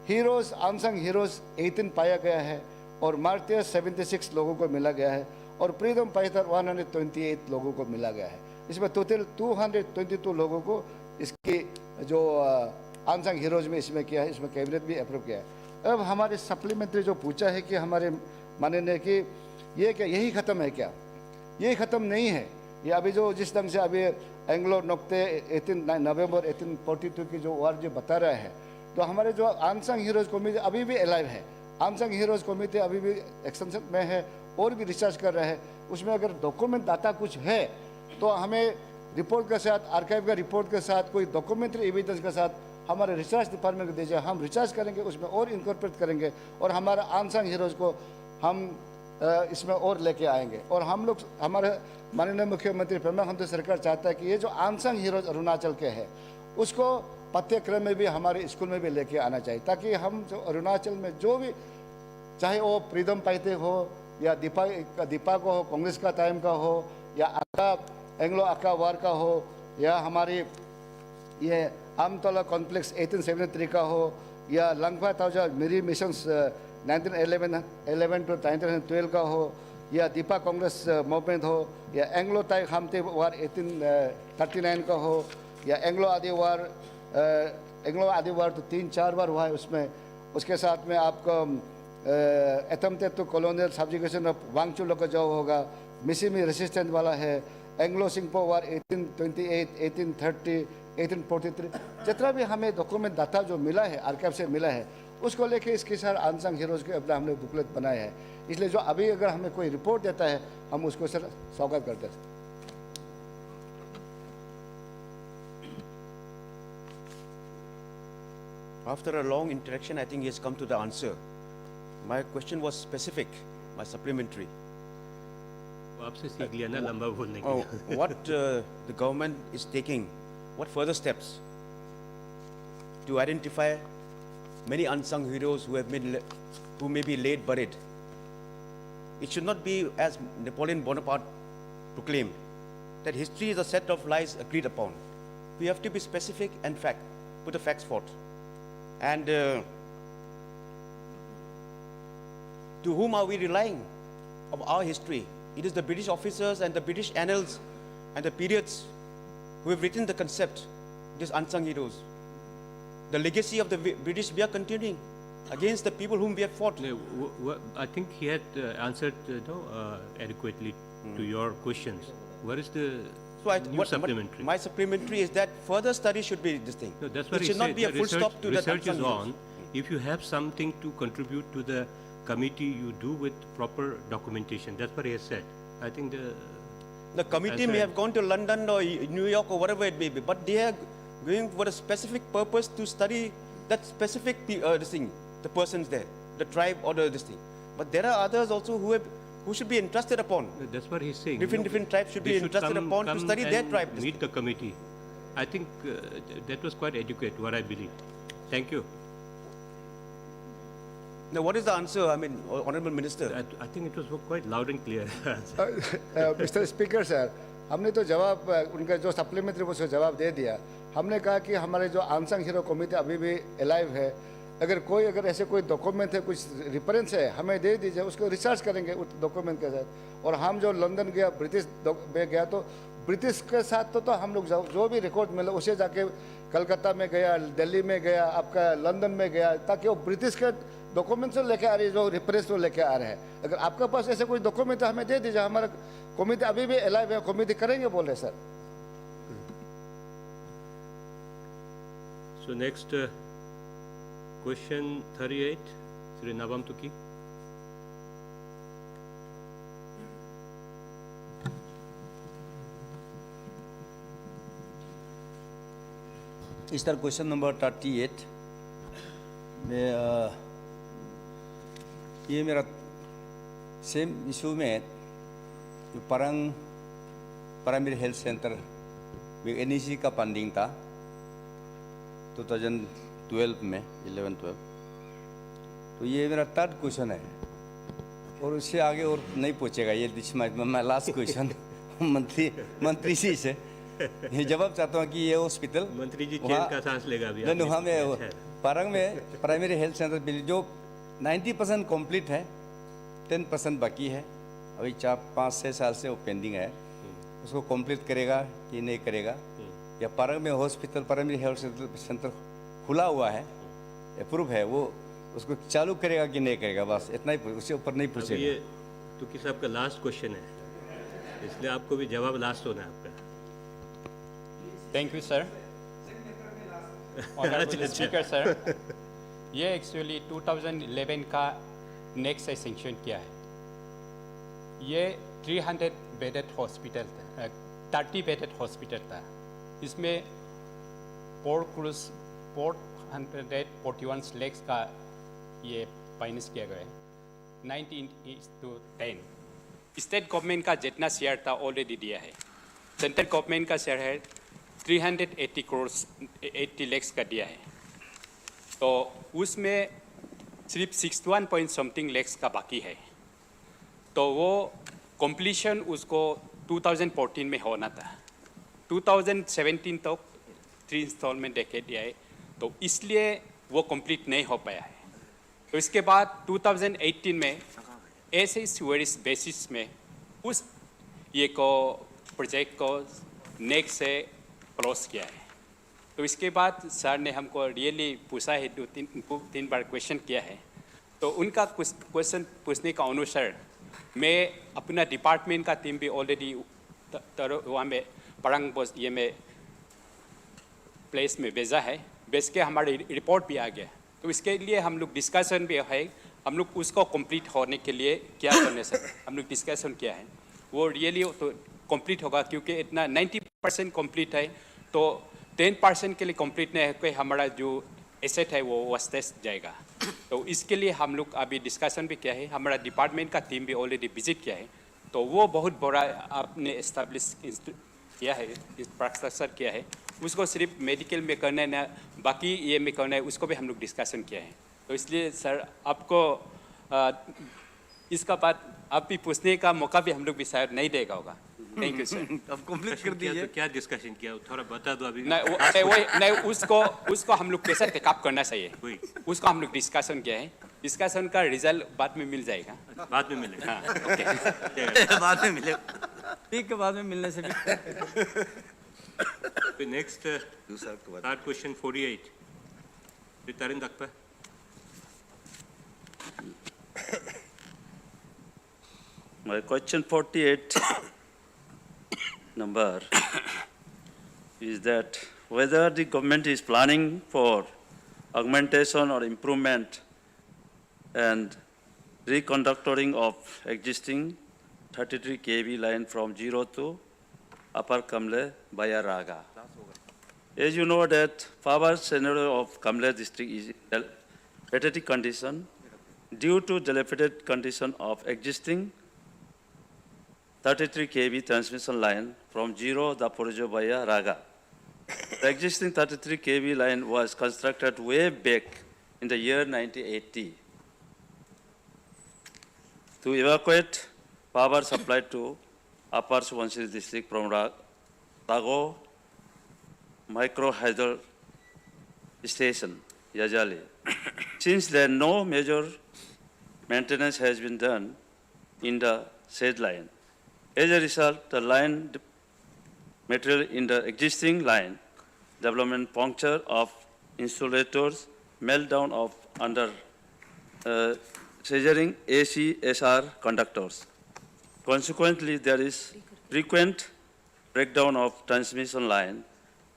[SPEAKER 7] हीरोज़ अनसंग हीरोज़ 18 पाया गया है और मार्टियर्स 76 लोगों को मिला गया है और फ्रीडम फाइटर 128 लोगों को मिला गया है। इसमें टोटल 222 लोगों को इसकी जो अनसंग हीरोज़ में इसमें किया है, इसमें कैबिनेट भी अप्रूव किया है। अब हमारे सप्लीमेंट्री जो पूछा है कि हमारे माननीय कि ये क्या यही ख़त्म है क्या? ये ख़त्म नहीं है। ये अभी जो जिस ढंग से अभी एंग्लो नोक्ते 18 नवंबर 1842 की जो वार जो बता रहा है, तो हमारे जो अनसंग हीरोज़ कमिटी अभी भी अलाइव है। अनसंग हीरोज़ कमिटी अभी भी एक्सटेंशन में है और भी रिसर्च कर रहा है। उसमें अगर डॉक्यूमेंट डाटा कुछ है तो हमें रिपोर्ट के साथ, आर्काइव का रिपोर्ट के साथ, कोई डॉक्यूमेंट्री एविडेंस के साथ हमारे रिसर्च डिपार्टमेंट को दीजिए, हम रिसर्च करेंगे, उसमें और इनकॉर्पोरेट करेंगे और हमारा अनसंग हीरोज़ को हम इसमें और लेके आएंगे। और हम लोग, हमारे माननीय मुख्यमंत्री पेमा खांडू सरकार चाहता है कि ये जो अनसंग हीरोज़ अरुणाचल के हैं उसको पाठ्यक्रम में भी हमारे स्कूल में भी लेके आना चाहिए, ताकि हम जो अरुणाचल में जो भी, चाहे वो फ्रीडम फाइटर हो या दीपा को हो, कांग्रेस का टाइम का हो, या आका एंग्लो आका वार का हो, या हमारी ये आमतौला कॉन्फ्लिक्स 1873 का हो, या लंगफा ताजा मेरी मिशंस 1911 to 1912 का हो, या दीपा कांग्रेस मूवमेंट हो, या एंग्लो ताई खामते वार 1839 का हो, या एंग्लो आदि वार तो 3-4 बार हुआ है उसमें। उसके साथ में आपको attempted to colonial subjugation of वांगचुलो का जो होगा, मिसिमी रेसिस्टेंट वाला है, एंग्लो सिंगपो वार 1828, 1830, 1843, जितना भी हमें डॉक्यूमेंट डाटा जो मिला है, आर्काइव से मिला है, उसको लेके इसके साथ अनसंग हीरोज़ के अपना हमने बुकलेट बनाया है। इसलिए जो अभी अगर हमें कोई रिपोर्ट देता है हम उसको सर स्वागत करते हैं।
[SPEAKER 4] After a long interaction, I think he has come to the answer. My question was specific, my supplementary.
[SPEAKER 3] आपसे सीख लिया ना लंबा बोलने के।
[SPEAKER 4] What the government is taking, what further steps to identify many unsung heroes who may be late buried. It should not be as Napoleon Bonaparte proclaimed, that history is a set of lies agreed upon. We have to be specific and put the facts forth. And to whom are we relying of our history? It is the British officers and the British annals and the periods who have written the concept, these unsung heroes. The legacy of the British we are continuing against the people whom we have fought.
[SPEAKER 3] I think he had answered adequately to your questions. Where is the new supplementary?
[SPEAKER 4] My supplementary is that further study should be this thing.
[SPEAKER 3] No, that's what
[SPEAKER 4] it
[SPEAKER 3] he
[SPEAKER 4] should not
[SPEAKER 3] said.
[SPEAKER 4] be a
[SPEAKER 3] The
[SPEAKER 4] full stop to that
[SPEAKER 3] research is
[SPEAKER 4] unsung heroes.
[SPEAKER 3] on. If you have something to contribute to the committee, you do with proper documentation. That's what he has said. I think
[SPEAKER 4] the committee may have gone to London or New York or whatever it may be, but they are going for a specific purpose to study that specific this thing, the persons there, the tribe or this thing. But there are others also who should be entrusted upon.
[SPEAKER 3] That's what he's saying.
[SPEAKER 4] Different tribes should be entrusted upon to study their tribe.
[SPEAKER 3] Meet the committee. I think that was quite adequate, what I believe. Thank you.
[SPEAKER 4] Now, what is the answer? I mean, Honorable Minister.
[SPEAKER 3] I think it was quite loud and clear.
[SPEAKER 7] Mister speaker sir, हमने तो जवाब उनका जो supplementary उसको जवाब दे दिया। हमने कहा कि हमारे जो अनसंग हीरो कमिटी अभी भी अलाइव है, अगर ऐसे कोई डॉक्यूमेंट है, कुछ रेफरेंस है, हमें दे दीजिए, उसको रिसर्च करेंगे उस डॉक्यूमेंट के साथ। और हम जो लंदन गया, ब्रिटिश में गया, तो ब्रिटिश के साथ तो हम लोग जो भी रिकॉर्ड मिला उसे जाके कलकत्ता में गया, दिल्ली में गया, आपका लंदन में गया, ताकि वो ब्रिटिश के डॉक्यूमेंट्स लेके आ रही है, जो रेफरेंस लेके आ रहे हैं। अगर आपके पास ऐसे कोई डॉक्यूमेंट हमें दे दीजिए, हमारा कमिटी अभी भी अलाइव है, कमिटी करेंगे बोले sir.
[SPEAKER 3] So next question 38, Sri Nabam Tuki.
[SPEAKER 6] Is there question number 38? ये मेरा सेम इशू में जो परंग प्राइमरी हेल्थ सेंटर में NEC का फंडिंग था 2012 में 11-12, तो ये मेरा थर्ड क्वेश्चन है और उससे आगे और नहीं पूछेगा, ये दिस माय लास्ट क्वेश्चन मंत्री जी से ये जवाब चाहता हूँ कि ये हॉस्पिटल
[SPEAKER 3] मंत्री जी चैन का सांस लेगा अभी।
[SPEAKER 6] नहीं, वहाँ में परंग में प्राइमरी हेल्थ सेंटर बिल जो 90% कंप्लीट है, 10% बाकी है, अभी 4-5-6 साल से वो पेंडिंग है, उसको कंप्लीट करेगा कि नहीं करेगा, या परंग में हॉस्पिटल प्राइमरी हेल्थ सेंटर खुला हुआ है, अप्रूव है, वो उसको चालू करेगा कि नहीं करेगा, बस इतना ही, उससे ऊपर नहीं पूछेगा।
[SPEAKER 3] ये तुकी साहब का लास्ट क्वेश्चन है, इसलिए आपको भी जवाब लास्ट होना है आपका।
[SPEAKER 12] Thank you sir. Honourable speaker sir, ये एक्चुअली 2011 का नेक्स्ट से सेंक्शन किया है। ये 300 बेडेड हॉस्पिटल था, 30 बेडेड हॉस्पिटल था। इसमें 441 लेक्स का ये फाइनेंस किया गया है, 19:10। स्टेट गवर्नमेंट का जितना शेयर था ऑलरेडी दिया है, सेंट्रल गवर्नमेंट का शेयर है 380 करोड़ 80 लेक्स का दिया है, तो उसमें सिर्फ 61 पॉइंट समथिंग लेक्स का बाकी है, तो वो कंप्लीशन उसको 2014 में होना था। 2017 तक 3 इंस्टॉलमेंट देखे दिया है, तो इसलिए वो कंप्लीट नहीं हो पाया है। तो इसके बाद 2018 में ऐसे सीवेज बेसिस में उस ये को प्रोजेक्ट को नेक्स्ट से क्लोज किया है। तो इसके बाद सर ने हमको रियली पूछा है, 2-3 बार क्वेश्चन किया है, तो उनका क्वेश्चन पूछने का अनुसार मैं अपना डिपार्टमेंट का टीम भी ऑलरेडी वहाँ में परंग ये में प्लेस में भेजा है, भेज के हमारी रिपोर्ट भी आ गया। तो इसके लिए हम लोग डिस्कशन भी है, हम लोग उसको कंप्लीट होने के लिए क्या करने से हम लोग डिस्कशन किया है, वो रियली तो कंप्लीट होगा, क्योंकि इतना 90% कंप्लीट है, तो 10% के लिए कंप्लीट नहीं है कि हमारा जो एसेट है वो वेस्टेज जाएगा। तो इसके लिए हम लोग अभी डिस्कशन भी किया है, हमारा डिपार्टमेंट का टीम भी ऑलरेडी विजिट किया है, तो वो बहुत बड़ा आपने एस्टेब्लिश किया है, इंफ्रास्ट्रक्चर किया है, उसको सिर्फ मेडिकल में करना है ना, बाकी ये में करना है, उसको भी हम लोग डिस्कशन किया है। तो इसलिए सर आपको इसका बात आप भी पूछने का मौका भी हम लोग भी शायद नहीं देगा होगा। Thank you sir.
[SPEAKER 3] अब कंप्लीट कर दीजिए। तो क्या डिस्कशन किया, थोड़ा बता दो अभी।
[SPEAKER 12] नहीं, उसको हम लोग कैसे टेकअप करना चाहिए, उसको हम लोग डिस्कशन किया है, डिस्कशन का रिजल्ट बाद में मिल जाएगा।
[SPEAKER 3] बाद में मिलेगा।
[SPEAKER 12] हाँ, ओके।
[SPEAKER 6] बाद में मिलेगा, ठीक है, बाद में मिलने से भी।
[SPEAKER 3] Next third question 48 retiring doctor.
[SPEAKER 8] My question 48 number is that whether the government is planning for augmentation or improvement and reconductoring of existing 33 kV line from 0 to Upper Kamle via Raga. As you know that power scenario of Kamle district is in pathetic condition due to dilapidated condition of existing 33 kV transmission line from 0 Daporojo via Raga. The existing 33 kV line was constructed way back in the year 1980 to evacuate power supply to Upper Subansiri district from Tago Micro Hydro Station, Yajali. Since then, no major maintenance has been done in the said line. As a result, the line material in the existing line, development puncture of insulators, meltdown of under scissoring ACSR conductors. Consequently, there is frequent breakdown of transmission line,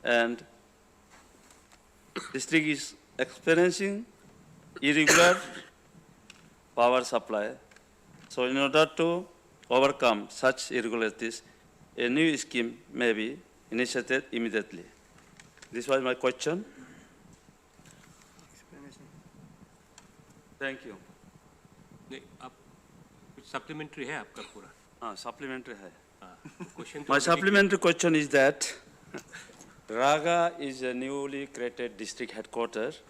[SPEAKER 8] and district is experiencing irregular power supply. So in order to overcome such irregularities, a new scheme may be initiated immediately. This was my question. Thank you.
[SPEAKER 3] नहीं, आप कुछ supplementary है आपका पूरा?
[SPEAKER 8] हाँ, supplementary है.
[SPEAKER 3] Question
[SPEAKER 8] My supplementary question is that Raga is a newly created district headquarters.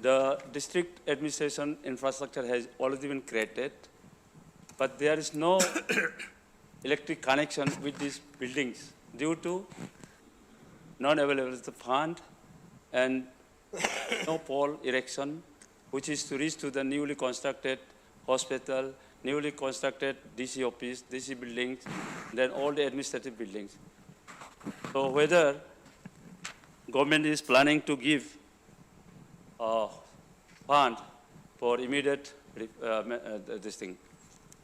[SPEAKER 8] The district administration infrastructure has already been created, but there is no electric connection with these buildings due to non-availability of fund and no pole erection, which is to reach to the newly constructed hospital, newly constructed DC office, DC buildings, then all the administrative buildings. So whether government is planning to give fund for immediate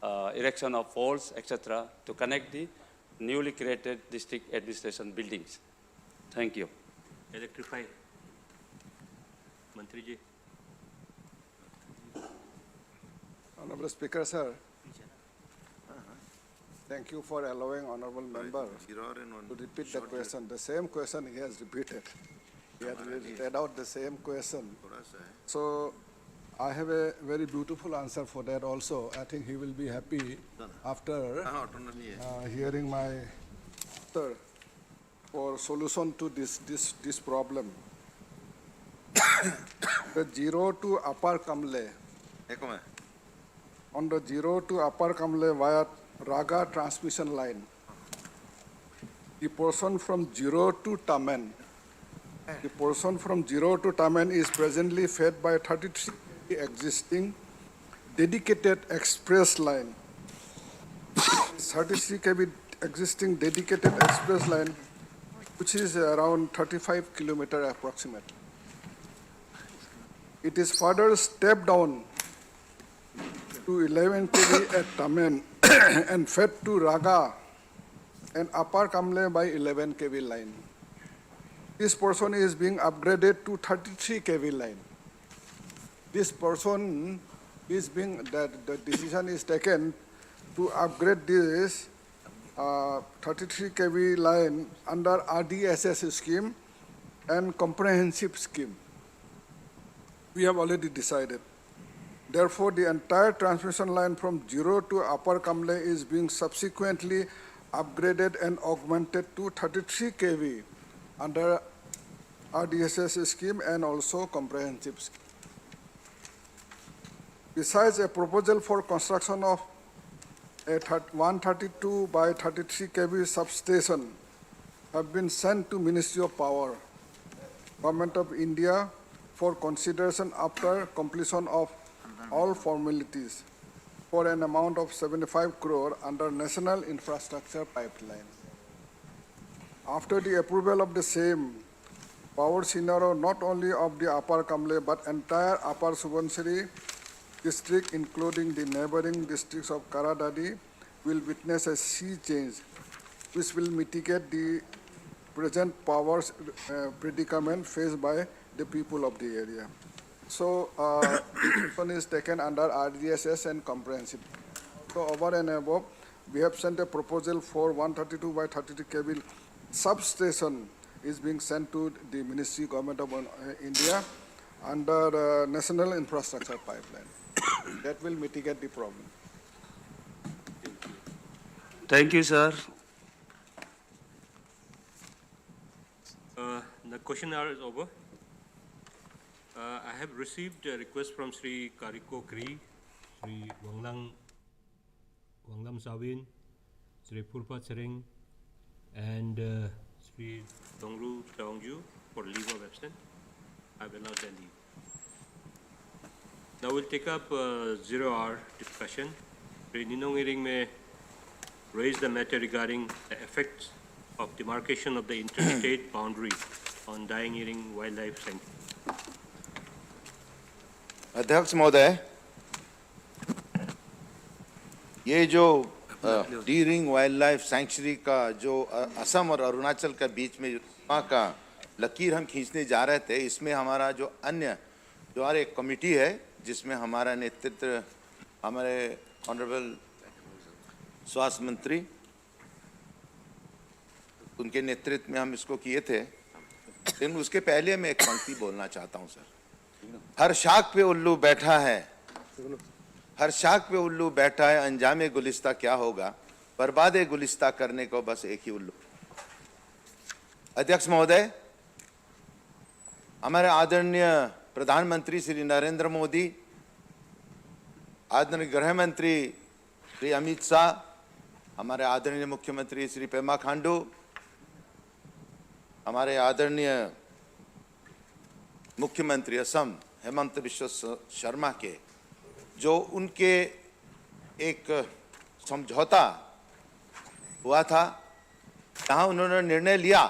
[SPEAKER 8] erection of poles, etc., to connect the newly created district administration buildings. Thank you.
[SPEAKER 3] Electrify मंत्री जी.
[SPEAKER 13] Honorable Speaker, sir. Thank you for allowing honorable member to repeat the question. The same question he has repeated. He has read out the same question. So I have a very beautiful answer for that also. I think he will be happy after hearing my answer for solution to this problem. The 0 to Upper Kamle. On the 0 to Upper Kamle via Raga transmission line, the portion from 0 to Taman, is presently fed by 33 existing dedicated express line. 33 kV existing dedicated express line, which is around 35 kilometers approximately. It is further stepped down to 11 kV at Taman and fed to Raga and Upper Kamle by 11 kV line. This portion is being upgraded to 33 kV line. This portion is being, the decision is taken to upgrade this 33 kV line under RDSS scheme and comprehensive scheme. We have already decided. Therefore, the entire transmission line from 0 to Upper Kamle is being subsequently upgraded and augmented to 33 kV under RDSS scheme and also comprehensive scheme. Besides, a proposal for construction of a 132 by 33 kV substation have been sent to Ministry of Power, Government of India, for consideration after completion of all formalities for an amount of 75 crore under National Infrastructure Pipeline. After the approval of the same, power scenario not only of the Upper Kamle but entire Upper Subansiri district, including the neighboring districts of Karadadi, will witness a sea change, which will mitigate the present power predicament faced by the people of the area. So, this one is taken under RDSS and comprehensive. So, over and above, we have sent a proposal for 132 by 33 kV substation is being sent to the Ministry Government of India under National Infrastructure Pipeline. That will mitigate the problem.
[SPEAKER 8] Thank you, sir.
[SPEAKER 3] The question hour is over. I have received a request from Sri Kariko Kri, Sri Wanglam Sawin, Sri Purpa Sering, and Sri Dongru Taungju for leave of absence. I will not then leave. Now we'll take up 0-hour discussion. Sri Ninong Iring may raise the matter regarding the effects of demarcation of the interstate boundary on Dying Iring Wildlife Sanctuary.
[SPEAKER 10] अध्यक्ष महोदय, ये जो D-ring wild life sanctuary का जो असम और अरुणाचल के बीच में वहाँ का लकीर हम खींचने जा रहे थे, इसमें हमारा जो अन्य जो हमारे एक कमेटी है जिसमें हमारा नेतृत्व हमारे ऑनरेबल स्वास्थ्य मंत्री उनके नेतृत्व में हम इसको किए थे, लेकिन उसके पहले मैं एक पंक्ति बोलना चाहता हूं सर। हर शाख पे उल्लू बैठा है, हर शाख पे उल्लू बैठा है, अंजामे गुलिस्ता क्या होगा, बर्बादे गुलिस्ता करने को बस एक ही उल्लू। अध्यक्ष महोदय, हमारे आदरणीय प्रधानमंत्री श्री नरेंद्र मोदी, आदरणीय गृह मंत्री श्री अमित शाह, हमारे आदरणीय मुख्यमंत्री श्री पेमा खांडू, हमारे आदरणीय मुख्यमंत्री असम हेमंत बिश्व शर्मा के जो उनके एक समझौता हुआ था, जहां उन्होंने निर्णय लिया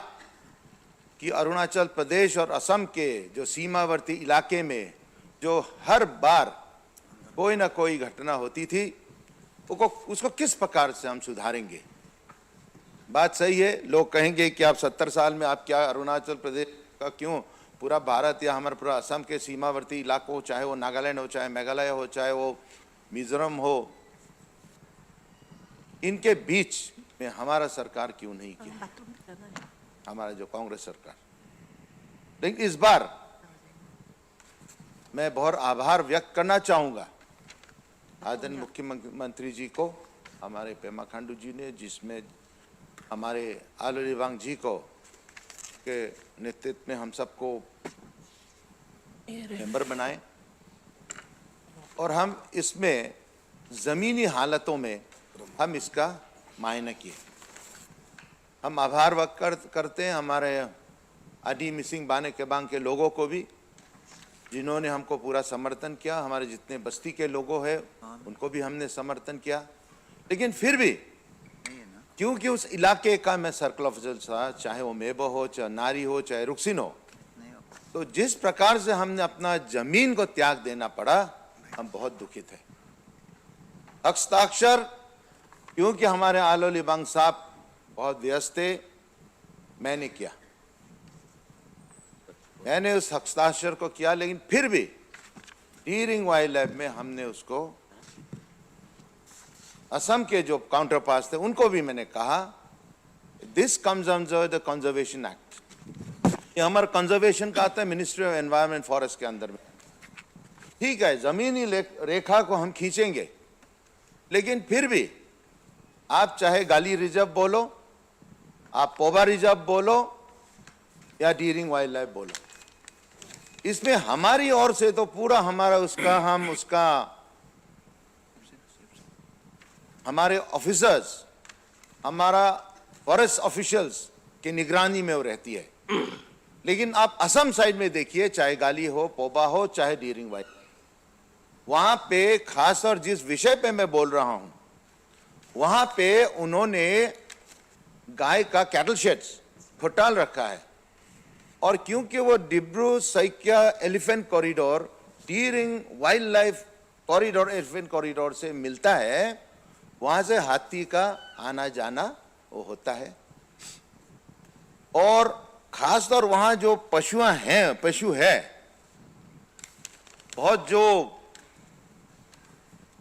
[SPEAKER 10] कि अरुणाचल प्रदेश और असम के जो सीमावर्ती इलाके में जो हर बार कोई ना कोई घटना होती थी, उसको किस प्रकार से हम सुधारेंगे। बात सही है, लोग कहेंगे कि आप 70 साल में आप क्या अरुणाचल प्रदेश का क्यों, पूरा भारत या हमारे पूरा असम के सीमावर्ती इलाकों हो, चाहे वो नागालैंड हो, चाहे मेघालय हो, चाहे वो मिजोरम हो, इनके बीच में हमारा सरकार क्यों नहीं किया, हमारा जो कांग्रेस सरकार। लेकिन इस बार मैं बहुत आभार व्यक्त करना चाहूंगा आदरणीय मुख्यमंत्री जी को, हमारे पेमा खांडू जी ने, जिसमें हमारे आलो लिबांग जी को के नेतृत्व में हम सबको मेंबर बनाए और हम इसमें जमीनी हालतों में हम इसका मायना किए। हम आभार व्यक्त करते हैं हमारे आदि मिसिंग बाने केबांग के लोगों को भी, जिन्होंने हमको पूरा समर्थन किया। हमारे जितने बस्ती के लोगों हैं उनको भी हमने समर्थन किया। लेकिन फिर भी क्योंकि उस इलाके का मैं सर्कल ऑफिसर था, चाहे वो मेबो हो, चाहे नारी हो, चाहे रुक्सिन हो, तो जिस प्रकार से हमने अपना जमीन को त्याग देना पड़ा, हम बहुत दुखित हैं। हस्ताक्षर क्योंकि हमारे आलो लिबांग साहब बहुत व्यस्त थे, मैंने किया, मैंने उस हस्ताक्षर को किया। लेकिन फिर भी डीरिंग वाइल्ड लाइफ में हमने उसको, असम के जो काउंटर पार्ट्स थे उनको भी मैंने कहा, this comes under the conservation act, ये हमारा कंजर्वेशन का आता है मिनिस्ट्री ऑफ एनवायरनमेंट फॉरेस्ट के अंदर में। ठीक है, जमीनी रेखा को हम खींचेंगे, लेकिन फिर भी आप चाहे गाली रिजर्व बोलो, आप पोबा रिजर्व बोलो या डीरिंग वाइल्ड लाइफ बोलो, इसमें हमारी ओर से तो पूरा हमारा उसका, हम उसका, हमारे ऑफिसर्स, हमारा फॉरेस्ट ऑफिशियल्स की निगरानी में वो रहती है। लेकिन आप असम साइड में देखिए, चाहे गाली हो, पोबा हो, चाहे डीरिंग वाइल्ड, वहां पे खास और जिस विषय पे मैं बोल रहा हूं, वहां पे उन्होंने गाय का कैटल शेड्स खोटाल रखा है। और क्योंकि वो Dibru Saikia elephant corridor D-ring wild life corridor elephant corridor से मिलता है, वहां से हाथी का आना जाना वो होता है। और खासतौर वहां जो पशु है बहुत, जो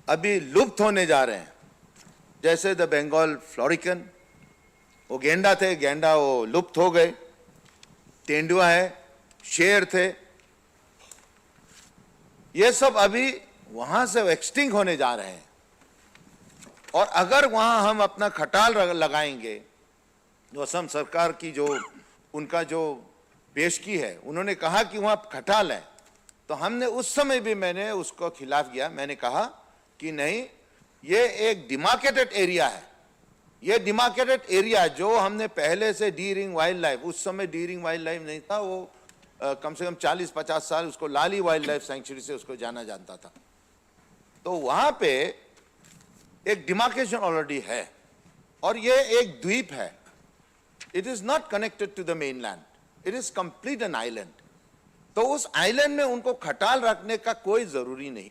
[SPEAKER 10] अभी लुप्त होने जा रहे हैं, जैसे द बंगाल फ्लोरिकन, वो गेंडा थे, गेंडा वो लुप्त हो गए, तेंदुआ है, शेर थे, ये सब अभी वहां से एक्सटिंक्ट होने जा रहे हैं। और अगर वहां हम अपना खटाल लगाएंगे, जो असम सरकार की जो उनका जो पेशगी है, उन्होंने कहा कि वहां खटाल है, तो हमने उस समय भी मैंने उसको खिलाफ किया। मैंने कहा कि नहीं, ये एक डिमार्केटेड एरिया है, ये डिमार्केटेड एरिया जो हमने पहले से डीरिंग वाइल्ड लाइफ, उस समय डीरिंग वाइल्ड लाइफ नहीं था, वो कम से कम 40-50 साल उसको लाली वाइल्ड लाइफ सेंचुरी से उसको जाना जानता था। तो वहां पे एक डिमार्केशन ऑलरेडी है, और ये एक द्वीप है। It is not connected to the mainland, it is complete an island. तो उस आइलैंड में उनको खटाल रखने का कोई जरूरी नहीं।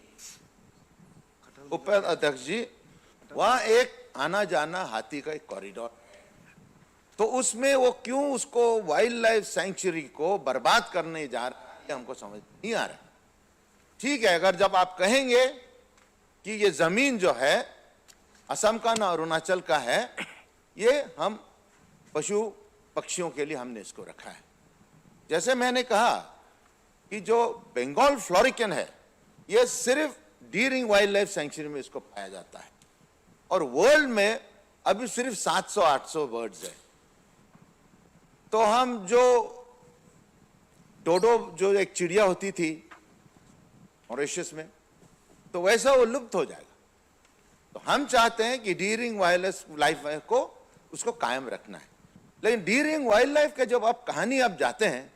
[SPEAKER 10] उपाध्यक्ष जी, वहां एक आना जाना हाथी का एक कॉरिडोर, तो उसमें वो क्यों उसको वाइल्ड लाइफ सेंचुरी को बर्बाद करने जा रहा है, हमको समझ नहीं आ रहा। ठीक है, अगर जब आप कहेंगे कि ये जमीन जो है असम का ना अरुणाचल का है, ये हम पशु पक्षियों के लिए हमने इसको रखा है। जैसे मैंने कहा कि जो बंगाल फ्लोरिकन है, ये सिर्फ डीरिंग वाइल्ड लाइफ सेंचुरी में इसको पाया जाता है और वर्ल्ड में अभी सिर्फ 700-800 बर्ड्स है। तो हम जो डोडो जो एक चिड़िया होती थी मॉरिशस में, तो वैसा वो लुप्त हो जाएगा। तो हम चाहते हैं कि डीरिंग वाइल्ड लाइफ को उसको कायम रखना है। लेकिन डीरिंग वाइल्ड लाइफ के जब आप कहानी आप जाते हैं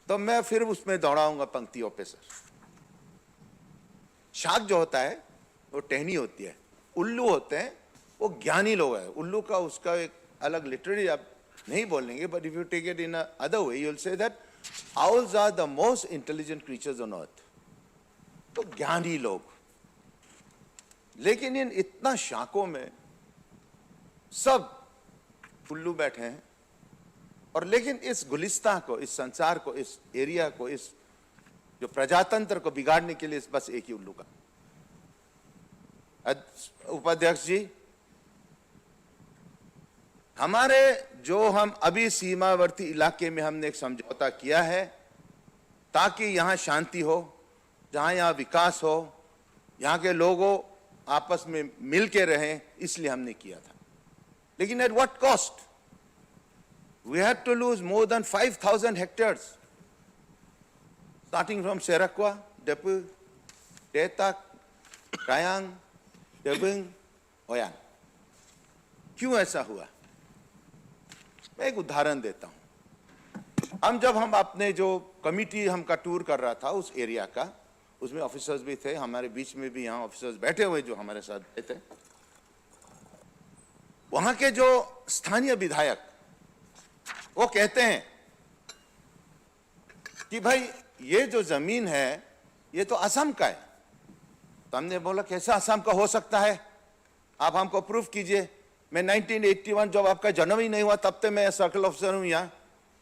[SPEAKER 10] तो मैं फिर उसमें दौड़ाऊंगा पंक्तियों पे सर। शाक जो होता है वो टहनी होती है, उल्लू होते हैं वो ज्ञानी लोग हैं। उल्लू का उसका एक अलग लिटरेरी आप नहीं बोलेंगे, but if you take it in other way you will say that owls are the most intelligent creatures on earth. तो ज्ञानी लोग, लेकिन इन इतना शाकों में सब उल्लू बैठे हैं और लेकिन इस गुलिस्तान को, इस संसार को, इस एरिया को, इस जो प्रजातंत्र को बिगाड़ने के लिए बस एक ही उल्लू का। उपाध्यक्ष जी, हमारे जो हम अभी सीमावर्ती इलाके में हमने एक समझौता किया है ताकि यहाँ शांति हो, जहाँ यहाँ विकास हो, यहाँ के लोगों आपस में मिल के रहें, इसलिए हमने किया था। लेकिन at what cost? We had to lose more than 5,000 hectares starting from Serkwa, Depu, Tetak, Kayang, Debing, Oyan. क्यों ऐसा हुआ? मैं एक उदाहरण देता हूं। हम अपने जो कमिटी हमका टूर कर रहा था उस एरिया का, उसमें ऑफिसर्स भी थे, हमारे बीच में भी यहाँ ऑफिसर्स बैठे हुए जो हमारे साथ थे। वहां के जो स्थानीय विधायक वो कहते हैं कि भाई ये जो जमीन है ये तो असम का है। तो हमने बोला कैसे असम का हो सकता है, आप हमको प्रूफ कीजिए। मैं 1981 जब आपका जन्म ही नहीं हुआ तब तक मैं सर्कल ऑफिसर हूं यहाँ,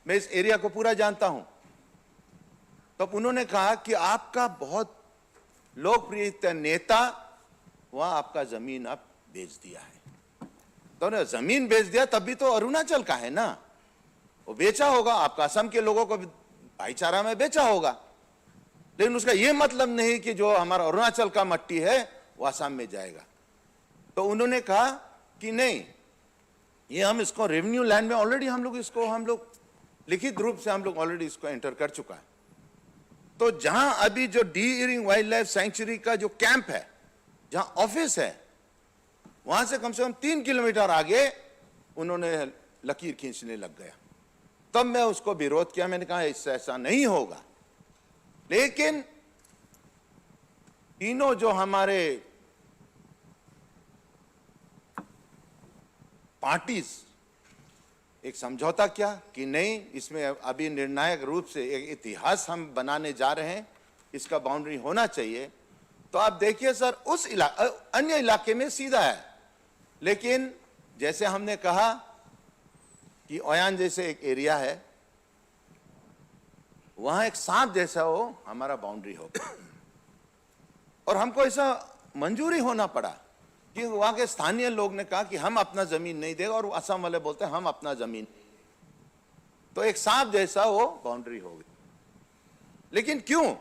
[SPEAKER 10] मैं इस एरिया को पूरा जानता हूं। तब उन्होंने कहा कि आपका बहुत लोकप्रिय नेता वहां आपका जमीन आप बेच दिया है। तो उन्होंने जमीन बेच दिया, तभी तो अरुणाचल का है ना, वो बेचा होगा, आपका असम के लोगों को भाईचारा में बेचा होगा। लेकिन उसका यह मतलब नहीं कि जो हमारा अरुणाचल का मट्टी है वो असम में जाएगा। तो उन्होंने कहा कि नहीं, ये हम इसको रेवेन्यू लैंड में ऑलरेडी हम लोग लिखित रूप से हम लोग ऑलरेडी इसको एंटर कर चुका है। तो जहां अभी जो डीरिंग वाइल्ड लाइफ सेंचुरी का जो कैंप है, जहां ऑफिस है, वहां से कम 3 किलोमीटर आगे उन्होंने लकीर खींचने लग गया। तब मैं उसको विरोध किया, मैंने कहा इससे ऐसा नहीं होगा। लेकिन तीनों जो हमारे पार्टीज एक समझौता किया कि नहीं, इसमें अभी निर्णायक रूप से एक इतिहास हम बनाने जा रहे हैं, इसका बाउंड्री होना चाहिए। तो आप देखिए सर, उस अन्य इलाके में सीधा है, लेकिन जैसे हमने कहा कि ओयान जैसे एक एरिया है, वहां एक सांप जैसा हो हमारा बाउंड्री हो, और हमको ऐसा मंजूरी होना पड़ा कि वहां के स्थानीय लोग ने कहा कि हम अपना जमीन नहीं देगा, और असम वाले बोलते हैं हम अपना जमीन। तो एक सांप जैसा वो बाउंड्री हो गई। लेकिन क्यों?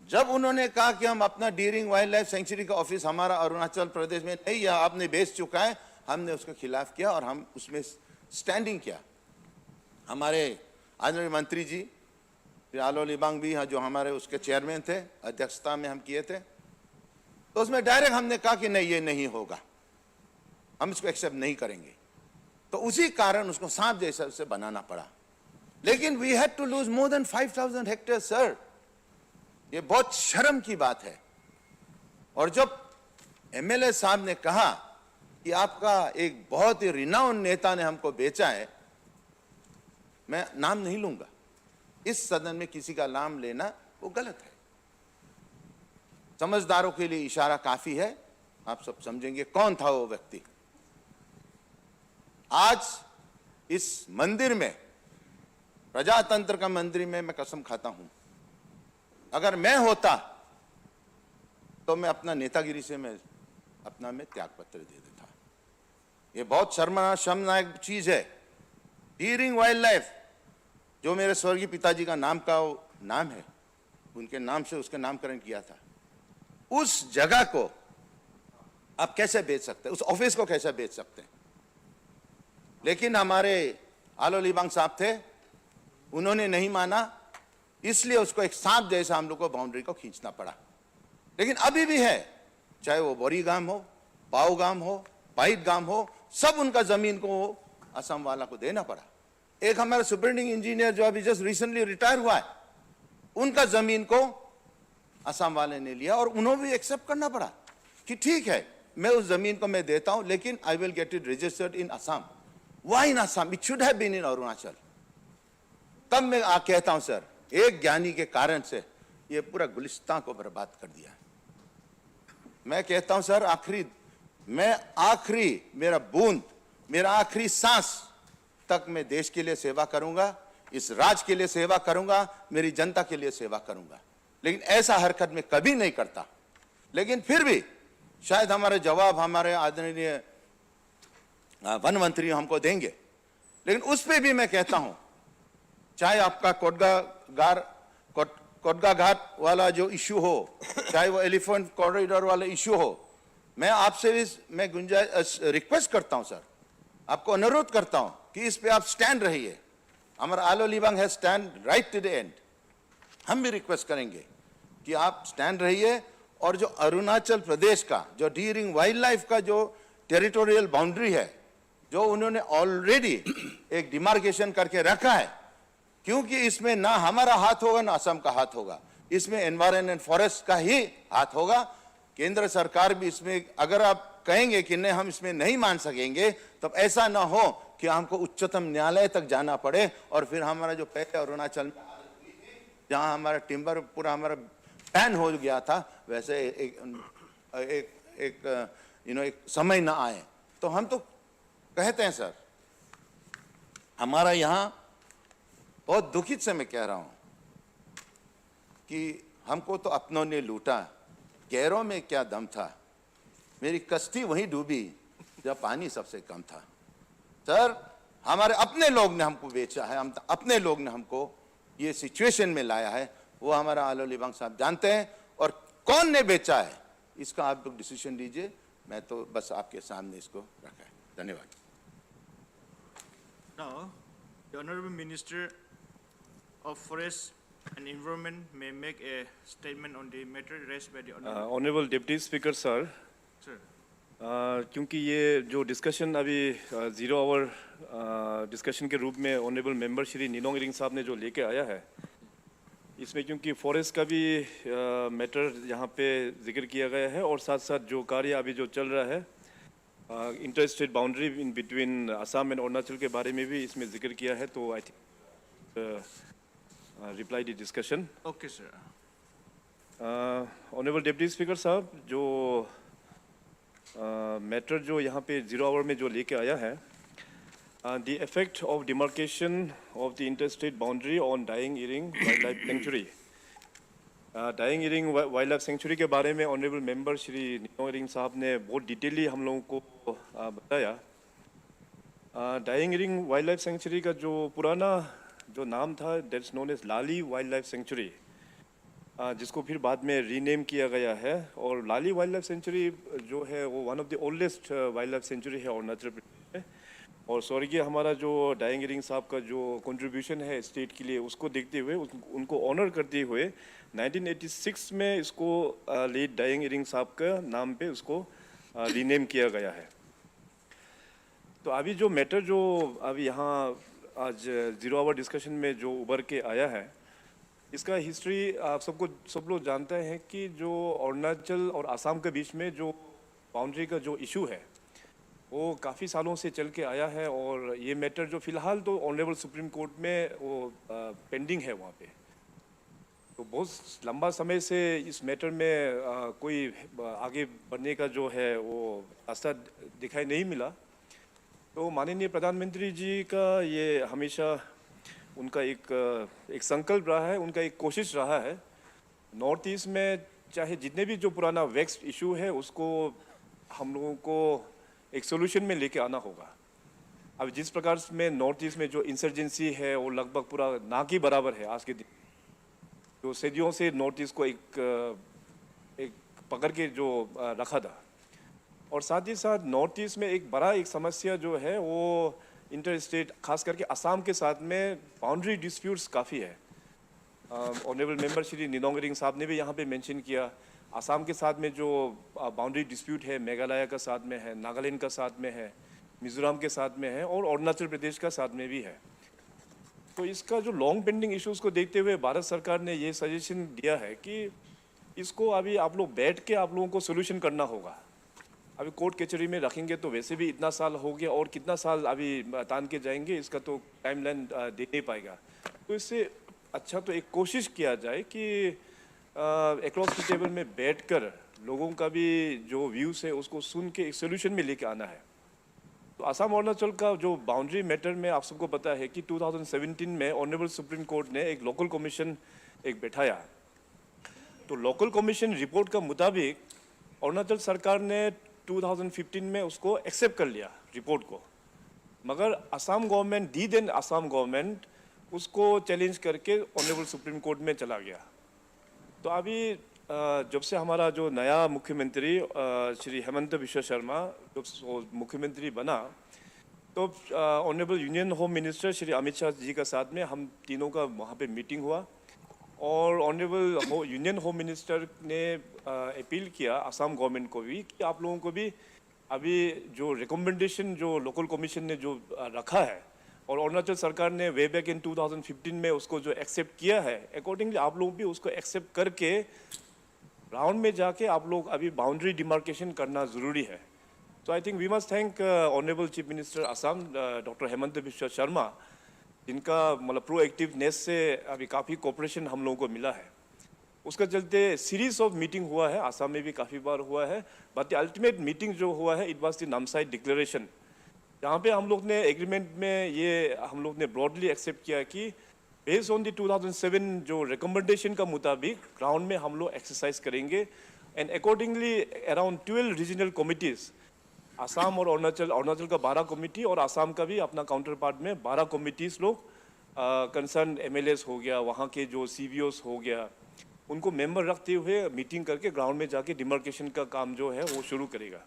[SPEAKER 10] जब उन्होंने कहा कि हम अपना डीरिंग वाइल्ड लाइफ सेंचुरी का ऑफिस हमारा अरुणाचल प्रदेश में नहीं, या आपने बेच चुका है, हमने उसके खिलाफ किया और हम उसमें स्टैंडिंग किया। हमारे आदरणीय मंत्री जी आलो लिबांग भी जो हमारे उसके चेयरमैन थे, अध्यक्षता में हम किए थे। तो उसमें डायरेक्ट हमने कहा कि नहीं, ये नहीं होगा, हम इसको एक्सेप्ट नहीं करेंगे। तो उसी कारण उसको सांप जैसा से बनाना पड़ा। लेकिन we had to lose more than 5,000 hectare sir, ये बहुत शर्म की बात है। और जब एमएलए साहब ने कहा कि आपका एक बहुत ही रिनाउंड नेता ने हमको बेचा है, मैं नाम नहीं लूंगा, इस सदन में किसी का नाम लेना वो गलत है। समझदारों के लिए इशारा काफी है, आप सब समझेंगे कौन था वो व्यक्ति। आज इस मंदिर में, प्रजातंत्र का मंदिर में, मैं कसम खाता हूं, अगर मैं होता तो मैं अपना नेतागिरी से मैं त्याग पत्र दे देता। ये बहुत शर्मनाक चीज है। डीरिंग वाइल्ड लाइफ जो मेरे स्वर्गीय पिताजी का नाम है, उनके नाम से उसका नामकरण किया था। उस जगह को आप कैसे बेच सकते हैं, उस ऑफिस को कैसे बेच सकते हैं? लेकिन हमारे आलो लिबांग साहब थे, उन्होंने नहीं माना, इसलिए उसको एक सांप जैसा हम लोग को बाउंड्री को खींचना पड़ा। लेकिन अभी भी है, चाहे वो बोरी गांव हो, पाओ गांव हो, पाइट गांव हो, सब उनका जमीन को असम वाला को देना पड़ा। एक हमारा सुपरिटेंडिंग इंजीनियर जो अभी जस्ट रिसेंटली रिटायर हुआ है, उनका जमीन को असम वाले ने लिया और उन्होंने भी एक्सेप्ट करना पड़ा कि ठीक है, मैं उस जमीन को मैं देता हूं, लेकिन I will get it registered in Assam. Why in Assam? It should have been in Arunachal. तब मैं कहता हूं सर, एक ज्ञानी के कारण से ये पूरा गुलिस्तान को बर्बाद कर दिया। मैं कहता हूं सर, मेरा बूंद, मेरा आखिरी सांस तक मैं देश के लिए सेवा करूंगा, इस राज्य के लिए सेवा करूंगा, मेरी जनता के लिए सेवा करूंगा। लेकिन ऐसा हरकत मैं कभी नहीं करता। लेकिन फिर भी शायद हमारे जवाब हमारे आदरणीय वन मंत्री हमको देंगे। लेकिन उस पे भी मैं कहता हूं, चाहे आपका कोटगा घाट वाला जो इश्यू हो, चाहे वो एलिफेंट कॉरिडोर वाला इश्यू हो, मैं आपसे भी मैं रिक्वेस्ट करता हूं सर, आपको अनुरोध करता हूं कि इस पे आप स्टैंड रहिए। हमारा आलो लिबांग है stand right to the end. हम भी रिक्वेस्ट करेंगे कि आप स्टैंड रहिए और जो अरुणाचल प्रदेश का जो डीरिंग वाइल्ड लाइफ का जो टेरिटोरियल बाउंड्री है, जो उन्होंने ऑलरेडी एक डिमार्केशन करके रखा है, क्योंकि इसमें ना हमारा हाथ होगा ना असम का हाथ होगा, इसमें एनवायरमेंट फॉरेस्ट का ही हाथ होगा। केंद्र सरकार भी इसमें, अगर आप कहेंगे कि नहीं हम इसमें नहीं मान सकेंगे, तब ऐसा ना हो कि हमको उच्चतम न्यायालय तक जाना पड़े और फिर हमारा जो पहले अरुणाचल में जहां हमारा टिम्बर पूरा हमारा बैन हो गया था, वैसे एक समय ना आए। तो हम तो कहते हैं सर, हमारा यहां बहुत दुखित से मैं कह रहा हूं कि हमको तो अपनों ने लूटा, गैरों में क्या दम था, मेरी कश्ती वहीं डूबी जब पानी सबसे कम था। सर, हमारे अपने लोग ने हमको बेचा है, हम अपने लोग ने हमको ये सिचुएशन में लाया है, वो हमारा आलो लिबांग साहब जानते हैं। और कौन ने बेचा है इसका आप लोग डिसीजन लीजिए, मैं तो बस आपके सामने इसको रखा है। धन्यवाद।
[SPEAKER 14] Now, the Honorable Minister of Forest and Environment may make a statement on the matter raised by the Honorable.
[SPEAKER 2] Honorable Deputy Speaker sir,
[SPEAKER 14] Sir.
[SPEAKER 2] क्योंकि ये जो डिस्कशन अभी 0 आवर डिस्कशन के रूप में ऑनरेबल मेंबर श्री निनोंग इरिंग साहब ने जो लेके आया है, इसमें क्योंकि फॉरेस्ट का भी मैटर यहाँ पे जिक्र किया गया है और साथ साथ जो कार्य अभी जो चल रहा है inter state boundary in between Assam and Arunachal के बारे में भी इसमें जिक्र किया है, तो I think reply the discussion.
[SPEAKER 14] Okay, sir.
[SPEAKER 2] Honourable deputy speaker साहब, जो मैटर जो यहाँ पे 0 आवर में जो लेके आया है, the effect of demarcation of the interstate boundary on Daying Ering wildlife sanctuary. Daying Ering wildlife sanctuary के बारे में ऑनरेबल मेंबर श्री निनोंग इरिंग साहब ने बहुत डिटेली हम लोगों को बताया। Daying Ering wildlife sanctuary का जो पुराना जो नाम था, that's known as Lali wildlife sanctuary, जिसको फिर बाद में रीनेम किया गया है। और लाली वाइल्ड लाइफ सेंचुरी जो है वो one of the oldest wild life sanctuary है अरुणाचल प्रदेश में। और स्वर्गीय हमारा जो डाइंग इरिंग साहब का जो कंट्रीब्यूशन है स्टेट के लिए, उसको देखते हुए उनको ऑनर करते हुए 1986 में इसको लेट डाइंग इरिंग साहब का नाम पे उसको रीनेम किया गया है। तो अभी जो मैटर जो अभी यहाँ आज 0 आवर डिस्कशन में जो उभर के आया है, इसका हिस्ट्री आप सब लोग जानते हैं कि जो अरुणाचल और असम के बीच में जो बाउंड्री का जो इशू है वो काफ़ी सालों से चल के आया है। और ये मैटर जो फिलहाल तो ऑनरेबल सुप्रीम कोर्ट में वो पेंडिंग है वहाँ पे, तो बहुत लंबा समय से इस मैटर में कोई आगे बढ़ने का जो है वो रास्ता दिखाई नहीं मिला। तो माननीय प्रधानमंत्री जी का ये हमेशा उनका एक संकल्प रहा है, उनका एक कोशिश रहा है, नॉर्थ ईस्ट में चाहे जितने भी जो पुराना वेक्स्ड इशू है उसको हम लोगों को एक सोल्यूशन में लेके आना होगा। अब जिस प्रकार में नॉर्थ ईस्ट में जो इंसर्जेंसी है वो लगभग पूरा ना के बराबर है आज के दिन, तो सदियों से नॉर्थ ईस्ट को एक पकड़ के जो रखा था। और साथ ही साथ नॉर्थ ईस्ट में एक समस्या जो है वो इंटर स्टेट खास करके असम के साथ में बाउंड्री डिस्प्यूट्स काफ़ी है। ऑनरेबल मेंबर श्री निनोंग इरिंग साहब ने भी यहाँ पे मेंशन किया, असम के साथ में जो बाउंड्री डिस्प्यूट है मेघालय का साथ में है, नागालैंड का साथ में है, मिजोरम के साथ में है और अरुणाचल प्रदेश का साथ में भी है। तो इसका जो लॉन्ग पेंडिंग इश्यूज को देखते हुए भारत सरकार ने ये सजेशन दिया है कि इसको अभी आप लोग बैठ के आप लोगों को सोल्यूशन करना होगा। अभी कोर्ट कचहरी में रखेंगे तो वैसे भी इतना साल हो गया और कितना साल अभी तान के जाएंगे, इसका तो टाइमलाइन दे नहीं पाएगा। तो इससे अच्छा तो एक कोशिश किया जाए कि अक्रॉस द टेबल में बैठकर लोगों का भी जो व्यूज़ है उसको सुन के एक सोल्यूशन में लेके आना है। तो असम अरुणाचल का जो बाउंड्री मैटर में आप सबको पता है कि 2017 में ऑनरेबल सुप्रीम कोर्ट ने एक लोकल कमीशन बैठाया। तो लोकल कमीशन रिपोर्ट का मुताबिक अरुणाचल सरकार ने 2015 में उसको एक्सेप्ट कर लिया रिपोर्ट को, मगर Assam government then Assam government उसको चैलेंज करके ऑनरेबल सुप्रीम कोर्ट में चला गया। तो अभी जब से हमारा जो नया मुख्यमंत्री श्री हेमंत बिश्व शर्मा जब मुख्यमंत्री बना तो honourable union home minister Shri Amit Shah ji का साथ में हम तीनों का वहाँ पे मीटिंग हुआ और ऑनरेबल यूनियन होम मिनिस्टर ने अपील किया असम गवर्नमेंट को भी कि आप लोगों को भी अभी जो रिकमेंडेशन जो लोकल कमीशन ने जो रखा है और अरुणाचल सरकार ने वे बैक इन 2015 में उसको जो एक्सेप्ट किया है, अकॉर्डिंगली आप लोग भी उसको एक्सेप्ट करके राउंड में जाके आप लोग अभी बाउंड्री डिमार्केशन करना ज़रूरी है। तो I think we must thank honourable chief minister Assam doctor Himanta Biswa Sarma, जिनका मतलब प्रोएक्टिवनेस से अभी काफ़ी कोऑपरेशन हम लोगों को मिला है। उसका चलते सीरीज ऑफ मीटिंग हुआ है, असम में भी काफ़ी बार हुआ है, बट अल्टीमेट मीटिंग जो हुआ है it was the Namsai declaration, जहाँ पे हम लोग ने एग्रीमेंट में ये हम लोग ने ब्रॉडली एक्सेप्ट किया कि बेस्ड ऑन द 2007 जो रिकमेंडेशन का मुताबिक ग्राउंड में हम लोग एक्सरसाइज करेंगे and accordingly around 12 regional committees, Assam और अरुणाचल का 12 कमिटी और असम का भी अपना काउंटर पार्ट में 12 कमिटीज़ लोग कंसर्न एमएलएस हो गया, वहाँ के जो सीबीओस हो गया, उनको मेंबर रखते हुए मीटिंग करके ग्राउंड में जाके डिमार्केशन का काम जो है वो शुरू करेगा।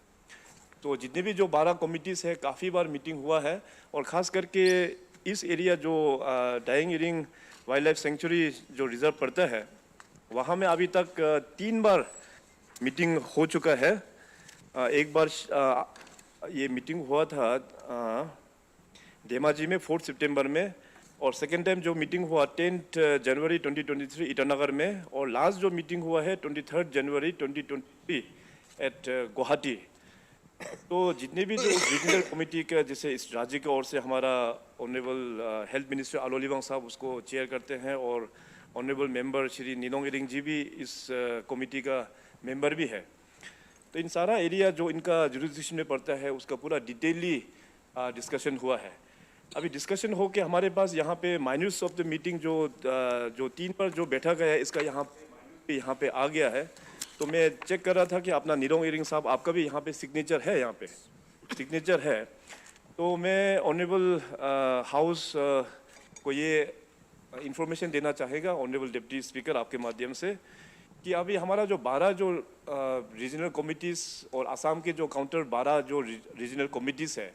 [SPEAKER 2] तो जितने भी जो 12 कमिटीज़ है काफ़ी बार मीटिंग हुआ है और ख़ास करके इस एरिया जो Daying Ering wildlife sanctuary जो रिजर्व पड़ता है वहाँ में अभी तक 3 बार मीटिंग हो चुका है। एक बार ये मीटिंग हुआ था धेमाजी में 4 सितंबर में और सेकेंड टाइम जो मीटिंग हुआ 10 जनवरी 2023 ईटानगर में और लास्ट जो मीटिंग हुआ है 23 जनवरी 2023 एट गुवाहाटी। तो जितने भी जो रीजनल कमेटी का जैसे इस राज्य की ओर से हमारा ऑनरेबल हेल्थ मिनिस्टर आलोलीवांग साहब उसको चेयर करते हैं और ऑनरेबल मेंबर श्री निनोंग इरिंग जी भी इस कमेटी का मेंबर भी है। तो इन सारा एरिया जो इनका जुरिसडिक्शन में पड़ता है उसका पूरा डिटेली डिस्कशन हुआ है। अभी डिस्कशन हो के हमारे पास यहाँ पे माइनट्स ऑफ द मीटिंग जो 3 पर जो बैठा गया है इसका यहाँ पे आ गया है। तो मैं चेक कर रहा था कि अपना निनोंग इरिंग साहब आपका भी यहाँ पे सिग्नेचर है, यहाँ पे सिग्नेचर है। तो मैं ऑनरेबल हाउस को ये इंफॉर्मेशन देना चाहेगा ऑनरेबल डिप्टी स्पीकर आपके माध्यम से कि अभी हमारा जो 12 जो रीजनल कमिटीज़ और असम के जो काउंटर 12 जो रीजनल कमिटीज़ है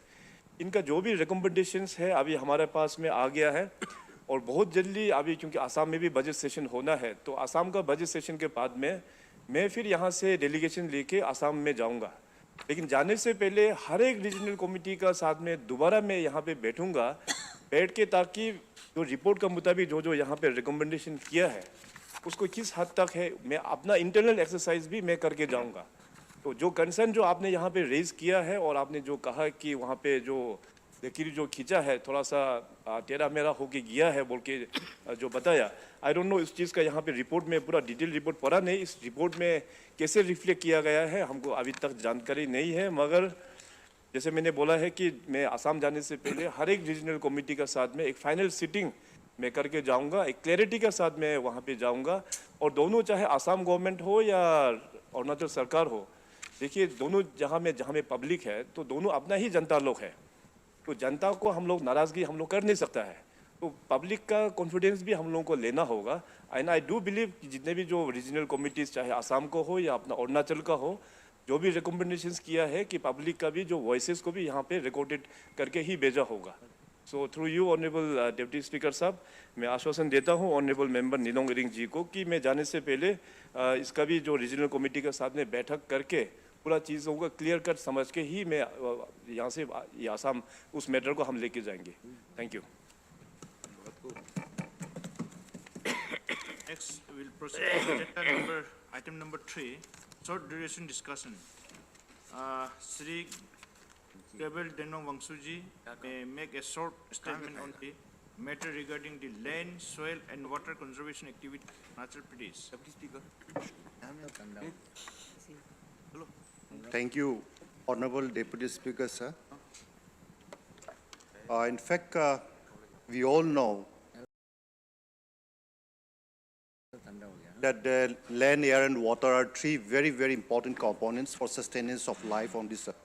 [SPEAKER 2] इनका जो भी रिकमेंडेशंस है अभी हमारे पास में आ गया है और बहुत जल्दी अभी क्योंकि असम में भी बजट सेशन होना है तो असम का बजट सेशन के बाद में मैं फिर यहाँ से डेलीगेशन लेके असम में जाऊँगा। लेकिन जाने से पहले हर एक रीजनल कमेटी का साथ में दोबारा मैं यहाँ पे बैठूँगा, बैठ के ताकि जो रिपोर्ट का मुताबिक जो यहाँ पे रिकमेंडेशन किया है उसको किस हद तक है मैं अपना इंटरनल एक्सरसाइज भी मैं करके जाऊँगा। तो जो कंसर्न जो आपने यहाँ पे रेज किया है और आपने जो कहा कि वहाँ पे जो लकीर जो खींचा है थोड़ा सा टेढ़ा मेढ़ा होके गया है बोल के जो बताया, आई डोंट नो इस चीज़ का यहाँ पे रिपोर्ट में पूरा डिटेल रिपोर्ट पढ़ा नहीं, इस रिपोर्ट में कैसे रिफ्लेक्ट किया गया है हमको अभी तक जानकारी नहीं है। मगर जैसे मैंने बोला है कि मैं असम जाने से पहले हर एक रीजनल कमेटी का साथ में एक फाइनल सिटिंग मैं करके जाऊँगा, एक क्लैरिटी के साथ मैं वहाँ पर जाऊँगा। और दोनों चाहे असम गवर्नमेंट हो या अरुणाचल सरकार हो, देखिए दोनों जहाँ में पब्लिक है तो दोनों अपना ही जनता लोग है, तो जनता को हम लोग नाराज़गी हम लोग कर नहीं सकता है। तो पब्लिक का कॉन्फिडेंस भी हम लोगों को लेना होगा। एंड आई डू बिलीव कि जितने भी जो रीजनल कमिटीज़ चाहे आसाम को हो या अपना अरुणाचल का हो, जो भी रिकमेंडेशंस किया है कि पब्लिक का भी जो वॉइसेस को भी यहाँ पे रिकॉर्डेड करके ही भेजा होगा। So through you honourable deputy speaker साहब, मैं आश्वासन देता हूँ ऑनरेबल मेंबर निनोंग इरिंग जी को कि मैं जाने से पहले इसका भी जो रीजनल कमेटी के साथ में बैठक करके पूरा चीज़ों को क्लियर कट समझ के ही मैं यहाँ से आसाम उस मैटर को हम लेके जाएंगे। Thank you.
[SPEAKER 14] Next, we will proceed to agenda item number 3, short duration discussion. Sri Gabriel Denong Wangsuji may make a short statement on the matter regarding the land, soil and water conservation activity in Arunachal Pradesh.
[SPEAKER 15] Thank you, Honorable Deputy Speaker, sir. In fact, we all know that the land, air and water are three very, very important components for sustenance of life on this earth.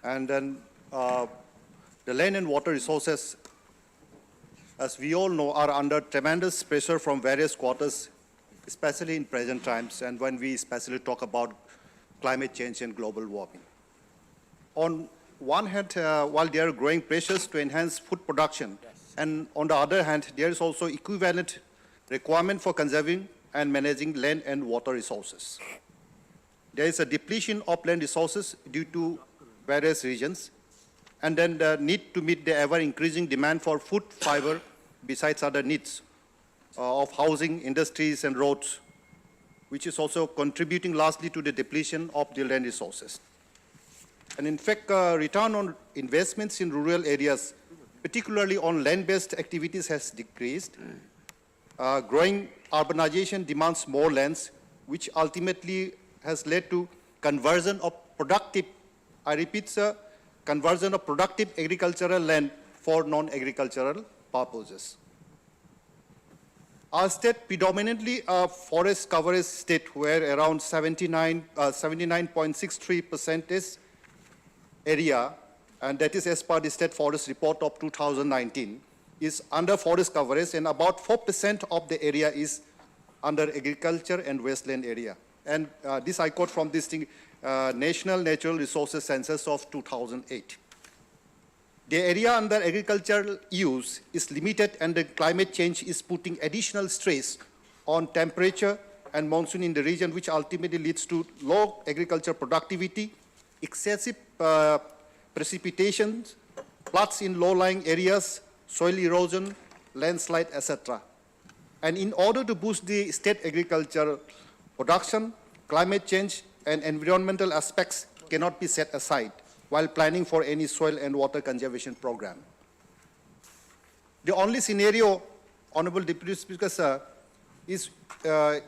[SPEAKER 15] And then the land and water resources, as we all know, are under tremendous pressure from various quarters, especially in present times, and when we especially talk about climate change and global warming. On one hand, while they are growing pressures to enhance food production, and on the other hand, there is also equivalent requirement for conserving and managing land and water resources. There is a depletion of land resources due to various regions, and then the need to meet the ever-increasing demand for food, fiber, besides other needs of housing, industries, and roads, which is also contributing largely to the depletion of the land resources. And in fact, return on investments in rural areas, particularly on land-based activities, has decreased. Growing urbanization demands more lands, which ultimately has led to conversion of productive, I repeat, sir, conversion of productive agricultural land for non-agricultural purposes. Our state predominantly a forest coverage state, where around 79.63% is area, and that is as per the State Forest Report of 2019, is under forest coverage, and about 4% of the area is under agriculture and wasteland area. And this I quote from this National Natural Resources Census of 2008. The area under agricultural use is limited, and the climate change is putting additional stress on temperature and monsoon in the region, which ultimately leads to low agricultural productivity, excessive precipitation, floods in low-lying areas, soil erosion, landslide, etc. And in order to boost the state agricultural production, climate change and environmental aspects cannot be set aside while planning for any soil and water conservation program. The only scenario, Honorable Deputy Speaker, sir, is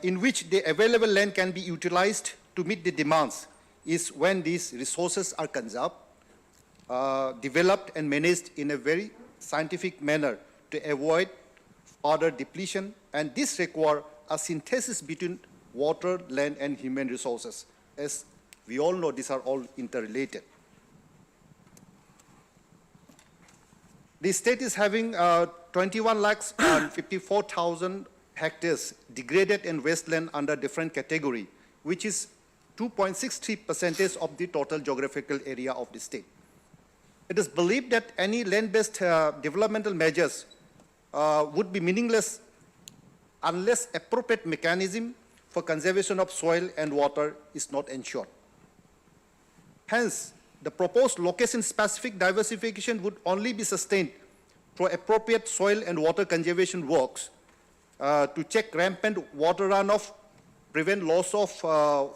[SPEAKER 15] in which the available land can be utilized to meet the demands is when these resources are conserved, developed and managed in a very scientific manner to avoid further depletion, and this requires a synthesis between water, land and human resources. As we all know, these are all interrelated. The state is having 21,54,000 hectares degraded and wasteland under different category, which is 2.63% of the total geographical area of the state. It is believed that any land-based developmental measures would be meaningless unless appropriate mechanism for conservation of soil and water is not ensured. Hence, the proposed location-specific diversification would only be sustained through appropriate soil and water conservation works to check rampant water runoff, prevent loss of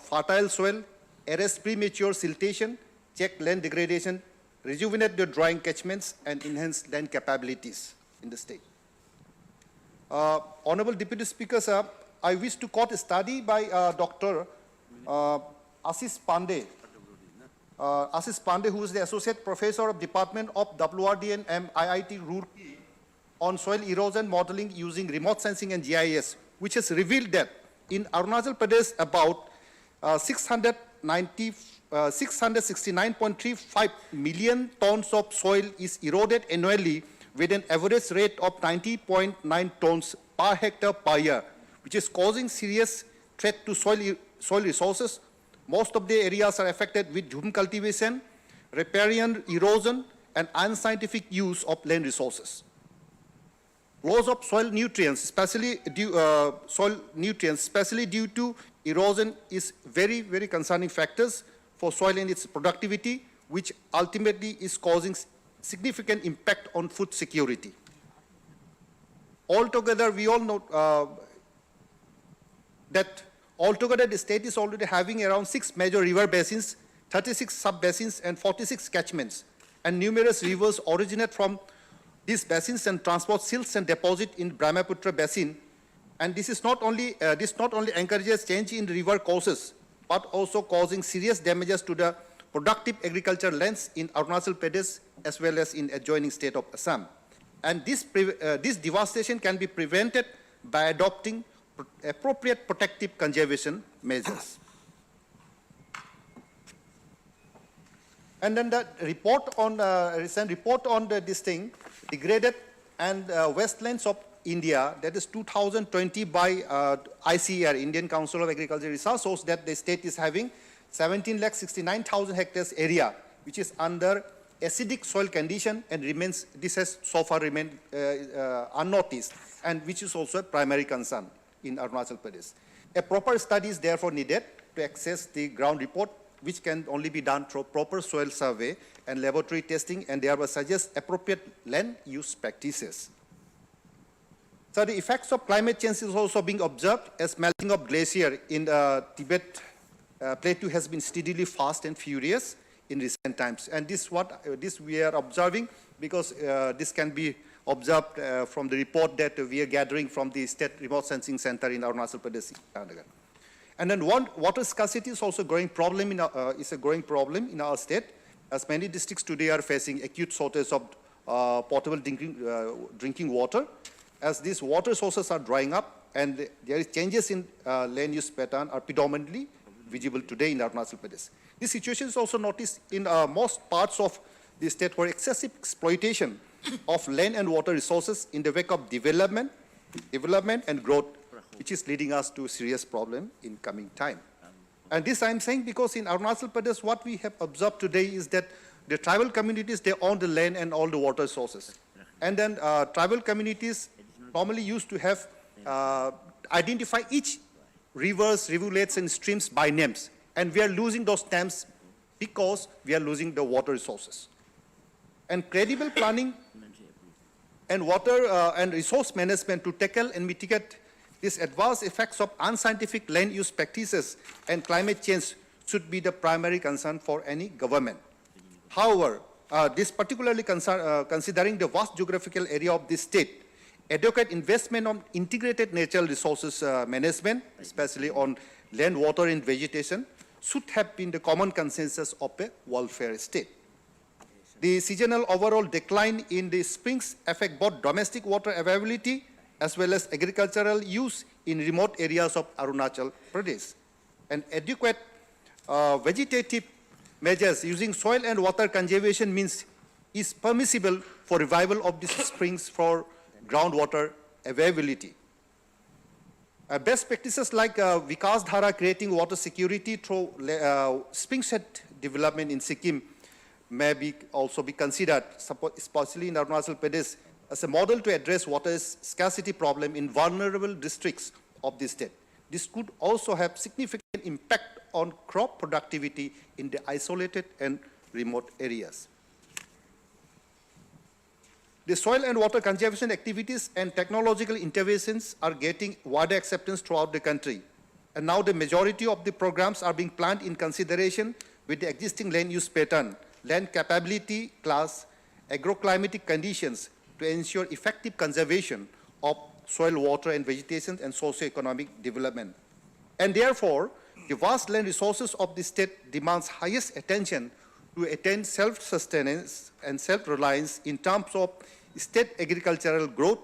[SPEAKER 15] fertile soil, arrest premature siltation, check land degradation, rejuvenate the drying catchments, and enhance land capabilities in the state. Honorable Deputy Speaker, sir, I wish to quote a study by Dr. Ashish Pandey. Ashish Pandey, who is the Associate Professor of Department of WRD and IIT Roorkee on soil erosion modeling using remote sensing and GIS, which has revealed that in Arunachal Pradesh about 669.35 million tons of soil is eroded annually, with an average rate of 90.9 tons per hectare per year, which is causing serious threat to soil resources. Most of the areas are affected with jhum cultivation, riparian erosion, and unscientific use of land resources. Loss of soil nutrients, especially due to erosion, is very, very concerning factors for soil and its productivity, which ultimately is causing significant impact on food security. Altogether, we all know that altogether the state is already having around 6 major river basins, 36 sub-basins, and 46 catchments, and numerous rivers originate from these basins and transport silts and deposit in Brahmaputra basin. And this not only encourages change in river courses, but also causing serious damages to the productive agricultural lands in Arunachal Pradesh as well as in adjoining state of Assam. And this devastation can be prevented by adopting appropriate protective conservation measures. And then the report on recent report on this thing, degraded and wastelands of India, that is 2020 by ICAR, Indian Council of Agricultural Research, shows that the state is having 17,69,000 hectares area, which is under acidic soil condition and remains, this has so far remained unnoticed, and which is also a primary concern in Arunachal Pradesh. A proper study is therefore needed to access the ground report, which can only be done through proper soil survey and laboratory testing, and thereby suggest appropriate land use practices. So the effects of climate change is also being observed as melting of glacier in Tibet plateau has been steadily fast and furious in recent times. And this we are observing because this can be observed from the report that we are gathering from the State Remote Sensing Center in Arunachal Pradesh. And then water scarcity is also a growing problem in our state, as many districts today are facing acute shortage of potable drinking water, as these water sources are drying up, and there is changes in land use pattern are predominantly visible today in Arunachal Pradesh. This situation is also noticed in most parts of the state, where excessive exploitation of land and water resources in the wake of development and growth, which is leading us to a serious problem in coming time. And this I'm saying because in Arunachal Pradesh, what we have observed today is that the tribal communities, they own the land and all the water sources. And then tribal communities normally used to have identify each rivers, rivulets, and streams by names. And we are losing those names because we are losing the water resources. And credible planning and water and resource management to tackle and mitigate these adverse effects of unscientific land use practices and climate change should be the primary concern for any government. However, this particularly considering the vast geographical area of this state, adequate investment on integrated natural resources management, especially on land, water, and vegetation, should have been the common consensus of a welfare state. The seasonal overall decline in the springs affect both domestic water availability as well as agricultural use in remote areas of Arunachal Pradesh. And adequate vegetative measures using soil and water conservation means is permissible for revival of these springs for groundwater availability. Best practices like Vikas Dhara, creating water security through spring set development in Sikkim, may also be considered, especially in Arunachal Pradesh, as a model to address water scarcity problem in vulnerable districts of the state. This could also have significant impact on crop productivity in the isolated and remote areas. The soil and water conservation activities and technological interventions are getting wider acceptance throughout the country. And now the majority of the programs are being planned in consideration with the existing land use pattern, land capability class, agroclimatic conditions to ensure effective conservation of soil, water, and vegetation and socio-economic development. And therefore, the vast land resources of the state demands highest attention to attain self-sustenance and self-reliance in terms of state agricultural growth,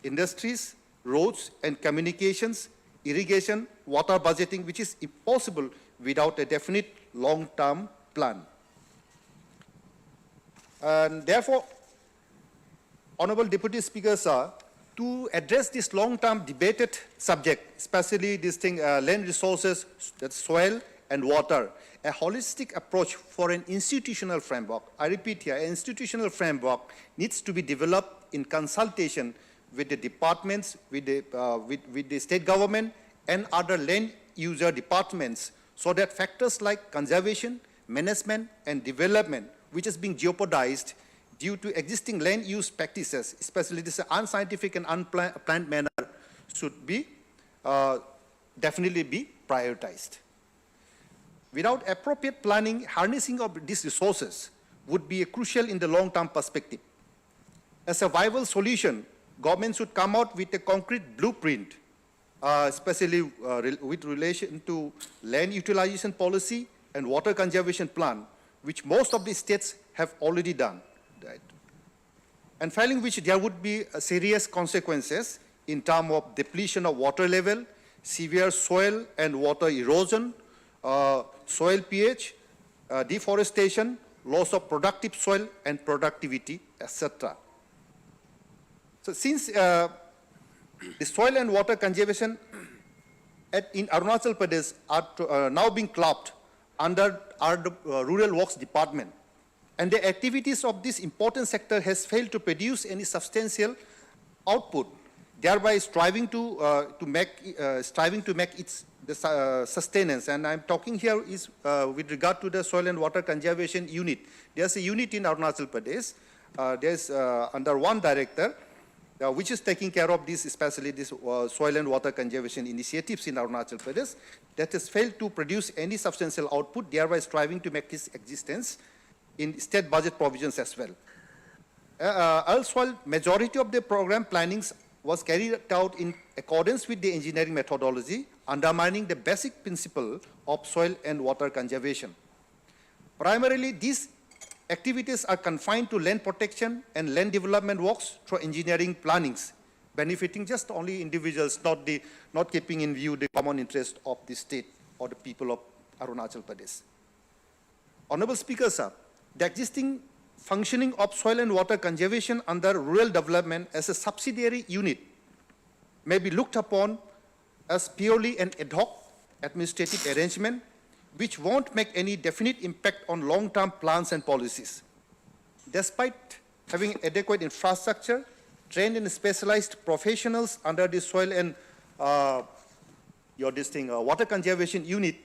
[SPEAKER 15] industries, roads and communications, irrigation, water budgeting, which is impossible without a definite long-term plan. And therefore, Honorable Deputy Speaker, sir, to address this long-term debated subject, especially this thing, land resources, that's soil and water, a holistic approach for an institutional framework, I repeat here, an institutional framework needs to be developed in consultation with the departments, with the state government and other land user departments, so that factors like conservation, management and development, which is being jeopardized due to existing land use practices, especially this unscientific and unplanned manner, should be definitely be prioritized. Without appropriate planning, harnessing of these resources would be crucial in the long-term perspective. As a viable solution, government should come out with a concrete blueprint, especially with relation to land utilization policy and water conservation plan, which most of the states have already done. Right? And failing which there would be serious consequences in terms of depletion of water level, severe soil and water erosion, soil pH, deforestation, loss of productive soil and productivity, etc. So since the soil and water conservation in Arunachal Pradesh are now being clubbed under our Rural Works Department, and the activities of this important sector has failed to produce any substantial output, thereby striving to make its sustenance. And I'm talking here is with regard to the soil and water conservation unit. There's a unit in Arunachal Pradesh. There's under one director, which is taking care of this, especially this soil and water conservation initiatives in Arunachal Pradesh, that has failed to produce any substantial output, thereby striving to make its existence in state budget provisions as well. Elsewhere, majority of the program plannings was carried out in accordance with the engineering methodology, undermining the basic principle of soil and water conservation. Primarily, these activities are confined to land protection and land development works through engineering plannings, benefiting just only individuals, not keeping in view the common interest of the state or the people of Arunachal Pradesh. Honorable Speaker, sir, the existing functioning of soil and water conservation under rural development as a subsidiary unit may be looked upon as purely an ad hoc administrative arrangement which won't make any definite impact on long-term plans and policies. Despite having adequate infrastructure, trained and specialized professionals under the soil and water conservation unit,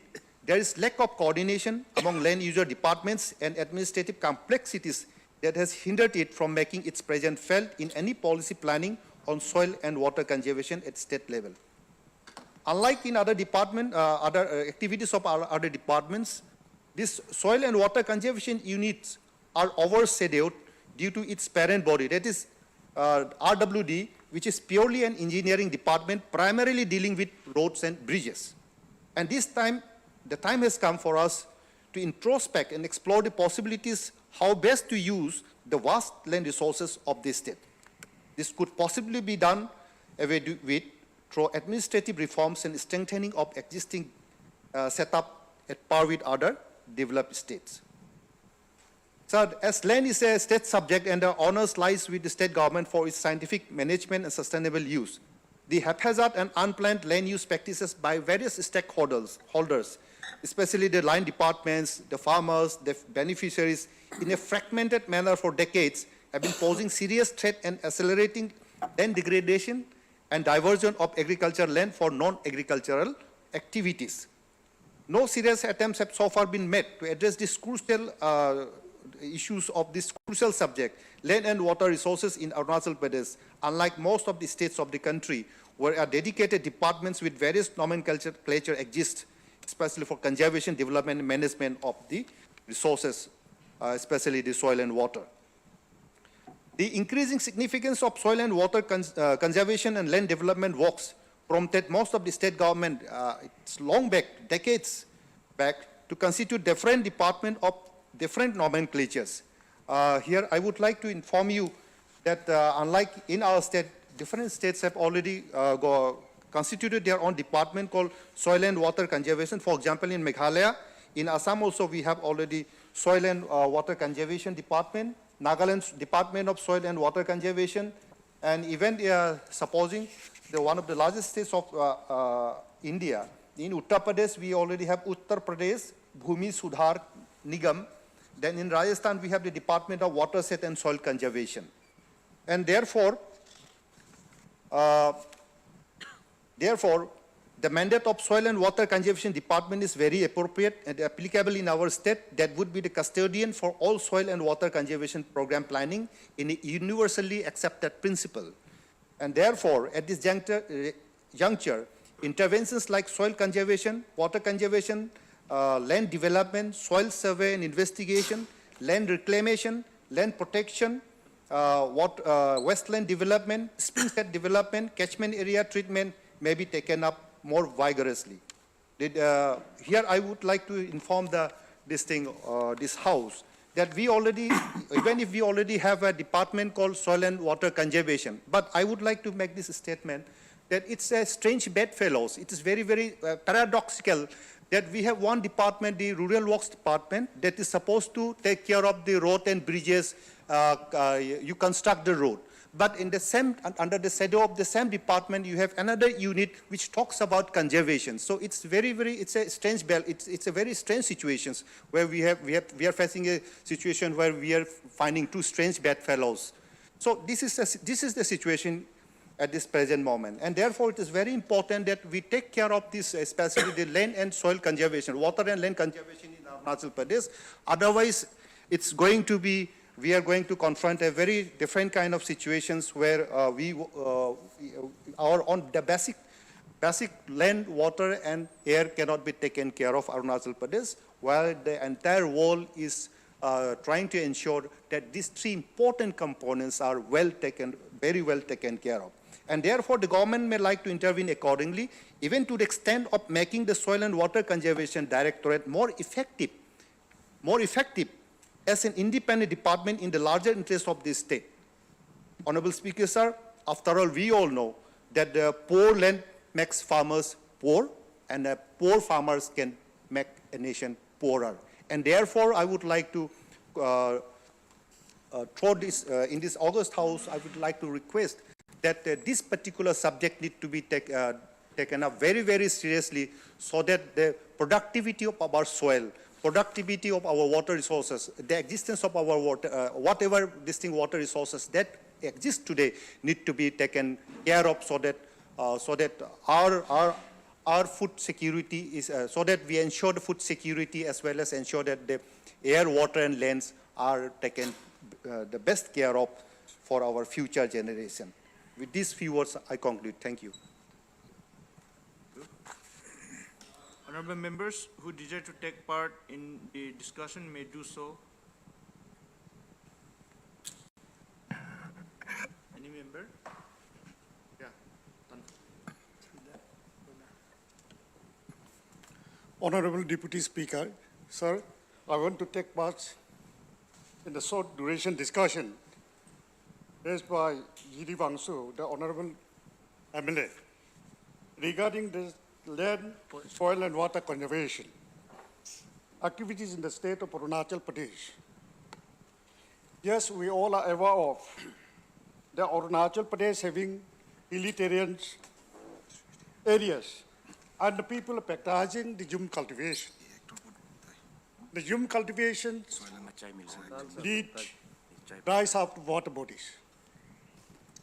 [SPEAKER 15] there is lack of coordination among land user departments and administrative complexities that has hindered it from making its presence felt in any policy planning on soil and water conservation at state level. Unlike in other activities of other departments, these soil and water conservation units are overshadowed due to its parent body, that is RWD, which is purely an engineering department primarily dealing with roads and bridges. And this time, the time has come for us to introspect and explore the possibilities how best to use the vast land resources of this state. This could possibly be done through administrative reforms and strengthening of existing setup at par with other developed states. So, as land is a state subject and the honors lies with the state government for its scientific management and sustainable use, the haphazard and unplanned land use practices by various stakeholders, especially the line departments, the farmers, the beneficiaries, in a fragmented manner for decades, have been posing serious threat and accelerating land degradation and diversion of agricultural land for non-agricultural activities. No serious attempts have so far been made to address these crucial issues of this crucial subject, land and water resources in Arunachal Pradesh, unlike most of the states of the country, where dedicated departments with various nomenclature exist, especially for conservation, development, and management of the resources, especially the soil and water. The increasing significance of soil and water conservation and land development works prompted most of the state government, it's long back, decades back, to constitute different departments of different nomenclatures. Here I would like to inform you that unlike in our state, different states have already constituted their own department called Soil and Water Conservation. For example, in Meghalaya, in Assam also we have already Soil and Water Conservation Department. Nagaland's Department of Soil and Water Conservation, and even supposing one of the largest states of India, in Uttar Pradesh, we already have Uttar Pradesh Bhumi Sudhar Nigam. Then in Rajasthan, we have the Department of Watershed and Soil Conservation. And therefore, the mandate of Soil and Water Conservation Department is very appropriate and applicable in our state. That would be the custodian for all soil and water conservation program planning in a universally accepted principle. And therefore, at this juncture, interventions like soil conservation, water conservation, land development, soil survey and investigation, land reclamation, land protection, wasteland development, springset development, catchment area treatment may be taken up more vigorously. Here I would like to inform this House that we already, even if we already have a department called Soil and Water Conservation, but I would like to make this statement that it's a strange bedfellows. It is very, very paradoxical that we have one department, the Rural Works Department, that is supposed to take care of the road and bridges, you construct the road. But in the same, under the shadow of the same department, you have another unit which talks about conservation. So it's it's a strange it's a very strange situations where we are facing a situation where we are finding two strange bedfellows. So this is the situation at this present moment. And therefore, it is very important that we take care of this, especially the land and soil conservation, water and land conservation in Arunachal Pradesh. Otherwise, it's going to be, we are going to confront a very different kind of situations where our own the basic land, water, and air cannot be taken care of Arunachal Pradesh, while the entire world is trying to ensure that these three important components are very well taken care of. And therefore, the government may like to intervene accordingly, even to the extent of making the Soil and Water Conservation Directorate more effective as an independent department in the larger interest of this state. Honorable Speaker, sir, after all, we all know that the poor land makes farmers poor, and poor farmers can make a nation poorer. And therefore, I would like to, through this, in this August House, I would like to request that this particular subject need to be taken up very, very seriously, so that the productivity of our soil, productivity of our water resources, the existence of our water, whatever distinct water resources that exist today need to be taken care of, so that our food security is, so that we ensure the food security as well as ensure that the air, water, and lands are taken the best care of for our future generation. With these few words, I conclude. Thank you.
[SPEAKER 14] Honorable members who desire to take part in the discussion may do so. Any member? Yeah.
[SPEAKER 16] Honorable Deputy Speaker, sir, I want to take part in the short duration discussion raised by G.D. Wangsu, the Honorable MLA, regarding the land, soil and water conservation activities in the state of Arunachal Pradesh. Yes, we all are aware of the Arunachal Pradesh having hilly terrains areas and the people are practicing the jhum cultivation. The jhum cultivation lead dries up water bodies.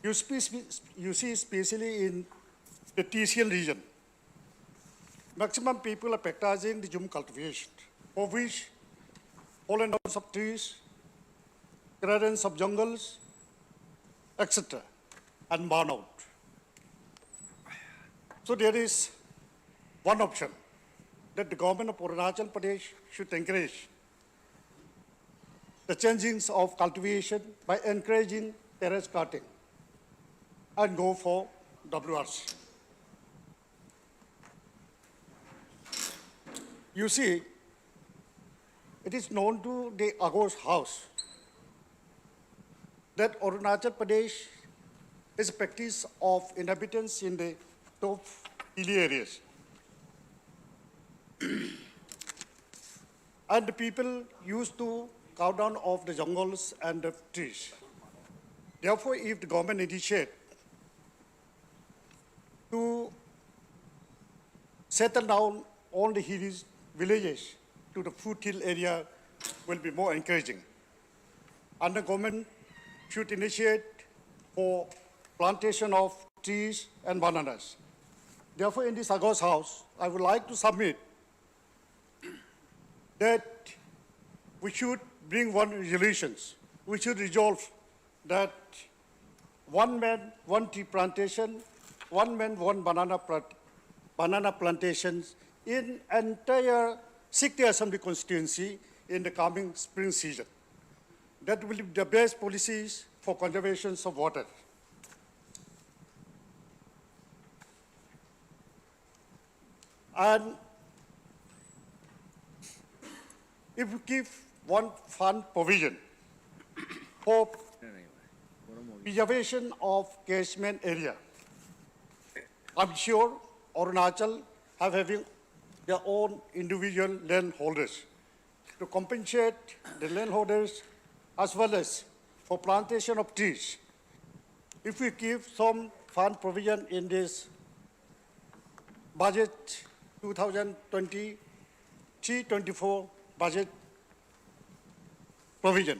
[SPEAKER 16] You see especially in the TCL region, maximum people are practicing the jhum cultivation, for which fallen downs of trees, clearance of jungles, etc., and burn out. So there is one option that the government of Arunachal Pradesh should encourage the changing of cultivation by encouraging terrace cutting and go for WRC. You see, it is known to the Agos House that Arunachal Pradesh is a practice of inhabitants in the top hilly areas. And the people used to cut down of the jungles and the trees. Therefore, if the government initiate to settle down all the hilly villages to the foothill area will be more encouraging. And the government should initiate for plantation of trees and bananas. Therefore, in this August House, I would like to submit that we should bring one resolutions. We should resolve that one man, one tree plantation, one man, one banana plantations in entire 60th Assembly constituency in the coming spring season. That will be the best policies for conservation of water. And if we give one fund provision for preservation of catchment area, I'm sure Arunachal have having their own individual landholders to compensate the landholders as well as for plantation of trees. If we give some fund provision in this budget 2023-24 budget provision,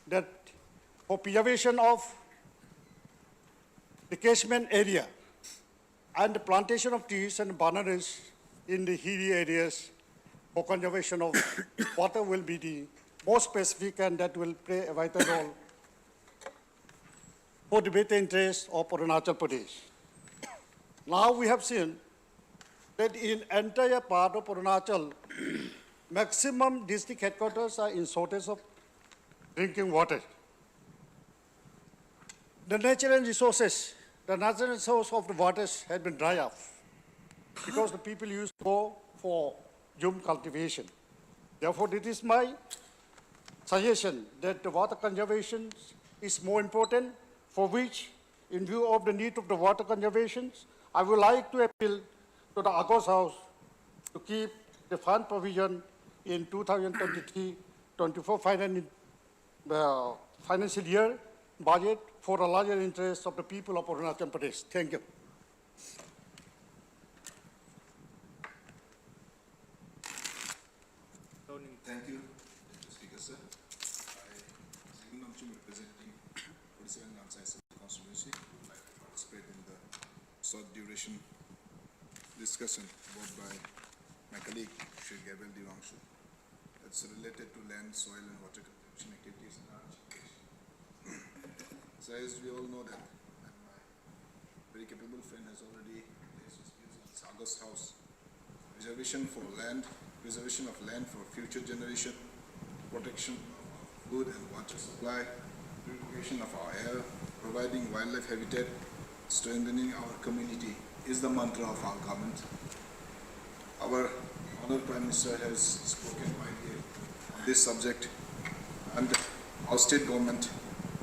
[SPEAKER 16] that for preservation of the catchment area and the plantation of trees and bananas in the hilly areas for conservation of water will be the most specific, and that will play a vital role for the better interest of Arunachal Pradesh. Now we have seen that in entire part of Arunachal, maximum district headquarters are in shortage of drinking water. The natural resource of the waters had been dry up because the people used to go for jhum cultivation. Therefore, it is my suggestion that the water conservation is more important, for which, in view of the need of the water conservation, I would like to appeal to the August House to keep the fund provision in 2023-24 financial year budget for the larger interest of the people of Arunachal Pradesh. Thank you.
[SPEAKER 17] Thank you, Mr. Speaker, sir. I, Unsung, representing 47 Unsung constituency, would like to participate in the short duration discussion brought by my colleague, Shri Gabriel Diwangshu. It's related to land, soil, and water conservation activities in our education. So as we all know that, and my very capable friend has already raised his views on August House, preservation of land for future generation, protection of food and water supply, purification of our air, providing wildlife habitat, strengthening our community is the mantra of our government. Our Honourable Prime Minister has spoken widely on this subject, and our state government,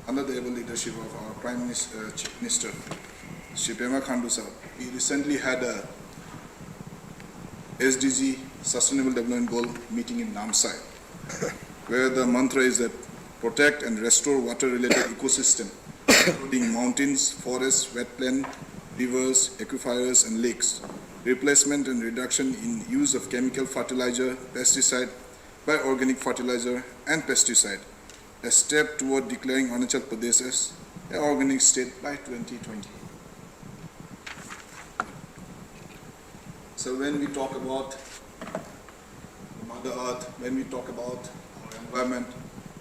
[SPEAKER 17] under the able leadership of our Prime Minister, Chief Minister, Shri Pema Khandu sir, we recently had a SDG Sustainable Development Goal meeting in Namsai, where the mantra is that protect and restore water-related ecosystem, including mountains, forests, wetlands, rivers, aquifers, and lakes. Replacement and reduction in use of chemical fertilizer, pesticide by organic fertilizer and pesticide, a step toward declaring Arunachal Pradesh as an organic state by 2020. So when we talk about Mother Earth, when we talk about our environment,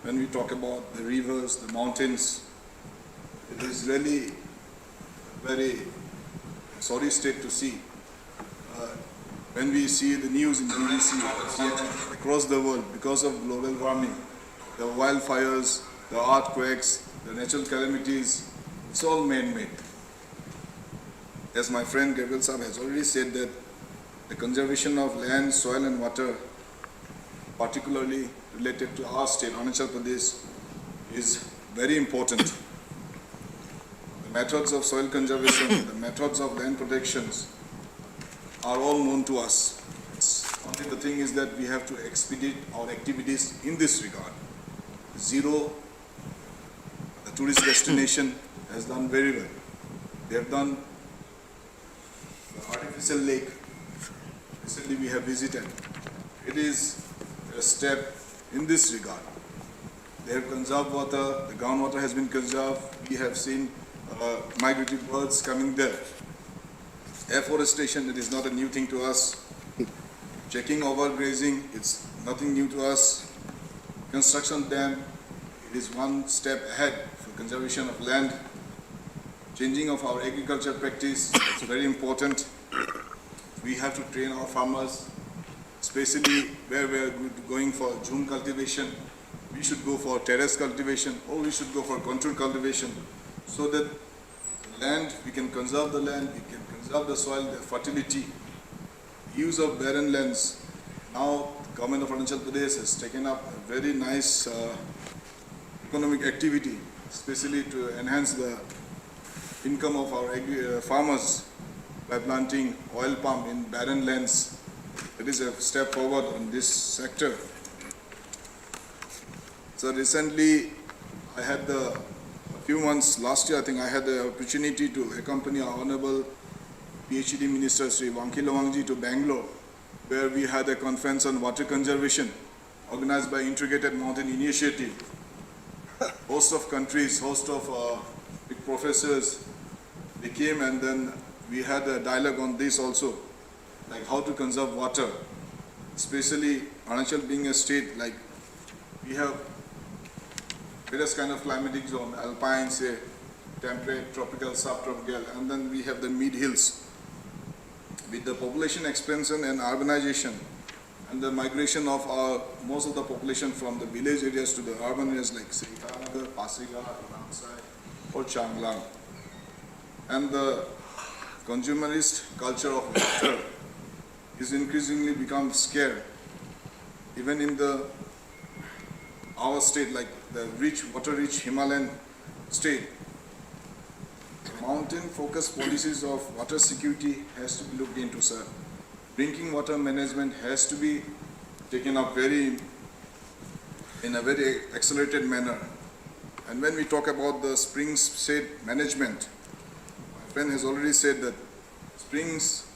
[SPEAKER 17] when we talk about the rivers, the mountains, it is really a very sorry state to see. When we see the news in BBC, across the world, because of global warming, the wildfires, the earthquakes, the natural calamities, it's all man-made. As my friend Gabriel Saab has already said, that the conservation of land, soil and water, particularly related to our state, Arunachal Pradesh, is very important. The methods of soil conservation, the methods of land protections are all known to us. Only the thing is that we have to expedite our activities in this regard. Zero, the tourist destination, has done very well. They have done the artificial lake. Recently we have visited. It is a step in this regard. They have conserved water, the groundwater has been conserved. We have seen migratory birds coming there. Afforestation, it is not a new thing to us. Checking overgrazing, it's nothing new to us. Construction dam, it is one step ahead for conservation of land. Changing of our agriculture practice, it's very important. We have to train our farmers, especially where we are going for June cultivation. We should go for terrace cultivation, or we should go for contour cultivation, so that land, we can conserve the land, we can conserve the soil, the fertility, use of barren lands. Now, the government of Arunachal Pradesh has taken up a very nice economic activity, especially to enhance the income of our farmers by planting oil palm in barren lands. It is a step forward on this sector. So recently, I had a few months, last year I think I had the opportunity to accompany our Honorable PhD Minister Sri Wanki Lawangji to Bangalore, where we had a conference on water conservation organized by Integrated Mountain Initiative. Host of countries, host of big professors, they came, and then we had a dialogue on this also, like how to conserve water, especially Arunachal being a state, like we have various kind of climatic zone, alpine, say, temperate, tropical, subtropical, and then we have the mid-hills. With the population expansion and urbanization, and the migration of most of the population from the village areas to the urban areas like say Itanagar, Pasighar, Ramsai, or Changlang. And the consumerist culture of water is increasingly become scarce. Even in our state, like the water-rich Himalayan state, mountain-focused policies of water security has to be looked into, sir. Drinking water management has to be taken up in a very accelerated manner. And when we talk about the springs state management, my friend has already said that springs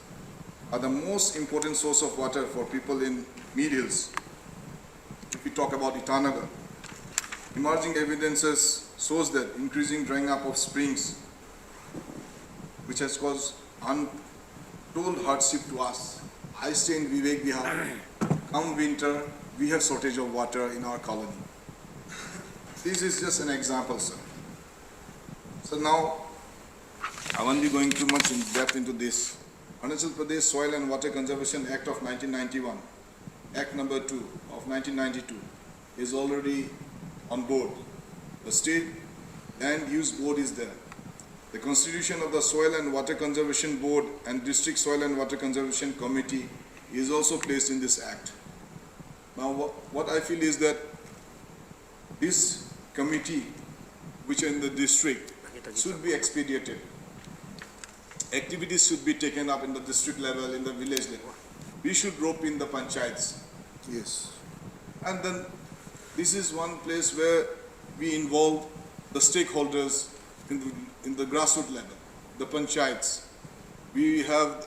[SPEAKER 17] are the most important source of water for people in mid-hills. If we talk about Itanagar, emerging evidences shows that increasing drying up of springs, which has caused untold hardship to us. I stay in Vivek Vihar. Come winter, we have shortage of water in our colony. This is just an example, sir. So now, I won't be going too much in depth into this. Arunachal Pradesh Soil and Water Conservation Act of 1991, Act number 2 of 1992, is already on board. The State Land Use Board is there. The constitution of the Soil and Water Conservation Board and District Soil and Water Conservation Committee is also placed in this act. Now, what I feel is that this committee, which are in the district, should be expedited. Activities should be taken up in the district level, in the village level. We should rope in the panchayats. Yes. And then this is one place where we involve the stakeholders in the grassroots level, the panchayats. We have,